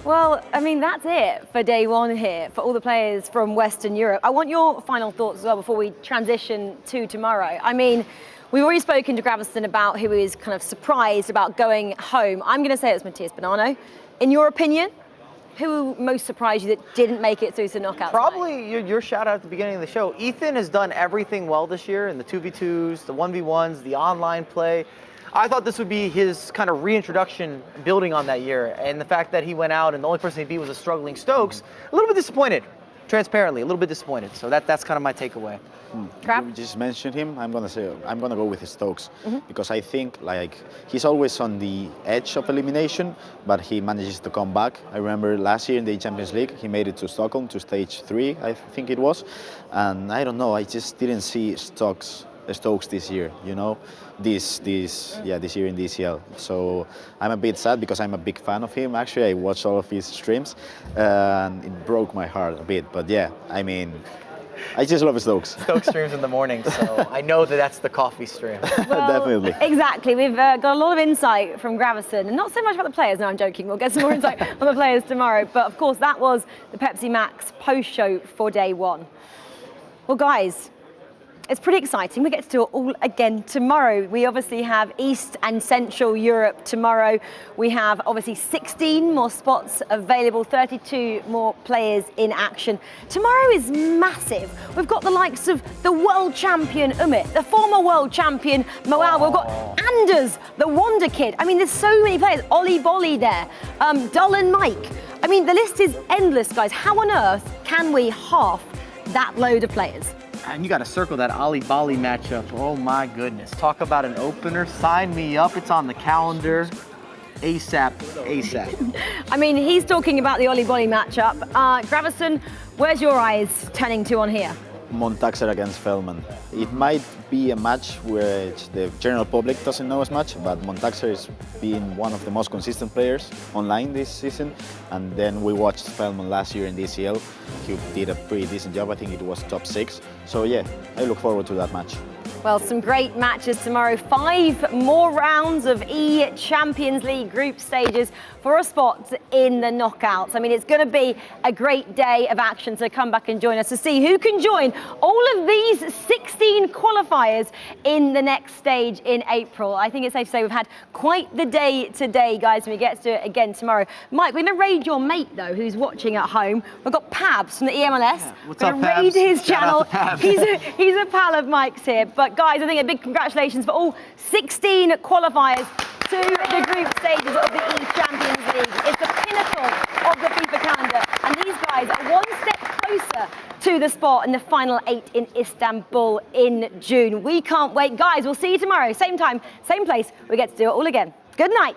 Well, I mean, that's it for day one here, for all the players from Western Europe. I want your final thoughts as well before we transition to tomorrow. I mean, we've already spoken to Gravison about who is kind of surprised about going home. I'm going to say it's Matías Bonanno. In your opinion, who most surprised you that didn't make it through to knockout? Probably your shout out at the beginning of the show. Ethan has done everything well this year in the 2v2s, the 1v1s, the online play. I thought this would be his kind of reintroduction building on that year. And the fact that he went out and the only person he beat was a struggling Stokes, a little bit disappointed, transparently, a little bit disappointed. So that's kind of my takeaway. You just mentioned him. I'm gonna go with Stokes because I think he's always on the edge of elimination, but he manages to come back. I remember last year in the Champions League, he made it to Stockholm to stage 3, I think it was, and I don't know. I just didn't see Stokes this year. This year in DCL. So I'm a bit sad because I'm a big fan of him. Actually, I watched all of his streams, and it broke my heart a bit. But yeah, I mean, I just love Stokes. Stokes streams in the morning, so I know that's the coffee stream. Well, definitely. Exactly. We've got a lot of insight from Gravison, and not so much about the players. No, I'm joking. We'll get some more insight on the players tomorrow. But of course, that was the Pepsi Max post-show for day one. Well, guys, it's pretty exciting. We get to do it all again tomorrow. We obviously have East and Central Europe tomorrow. We have obviously 16 more spots available, 32 more players in action. Tomorrow is massive. We've got the likes of the world champion Umit, the former world champion Moal. We've got Anders, the Wonder Kid. I mean, there's so many players. Ollie Bolly there, Dull and Mike. I mean, the list is endless, guys. How on earth can we half that load of players? And you got to circle that Ali Bali matchup. Oh my goodness. Talk about an opener. Sign me up. It's on the calendar. ASAP. I mean, he's talking about the Ollie Bolly matchup. Gravison, where's your eyes turning to on here? Montaxer against Feldman. It might be a match which the general public doesn't know as much, but Montaxer is being one of the most consistent players online this season. And then we watched Feldman last year in the ECL. He did a pretty decent job. I think it was top 6. So yeah, I look forward to that match. Well, some great matches tomorrow. 5 more rounds of eChampions League group stages for a spot in the knockouts. I mean, it's going to be a great day of action, so come back and join us to see who can join all of these 16 qualifiers in the next stage in April. I think it's safe to say we've had quite the day today, guys, when we get to do it again tomorrow. Mike, we're going to raid your mate, though, who's watching at home. We've got Pabs from the EMLS. Yeah. What's we're up, going to raid Pabs? his channel. Shout out to Pabs. He's a pal of Mike's here. But guys, I think a big congratulations for all 16 qualifiers to the group stages of the eChampions League. It's the pinnacle of the FIFA calendar, and these guys are one step closer to the spot in the final 8 in Istanbul in June. We can't wait. Guys, we'll see you tomorrow. Same time, same place. We get to do it all again. Good night.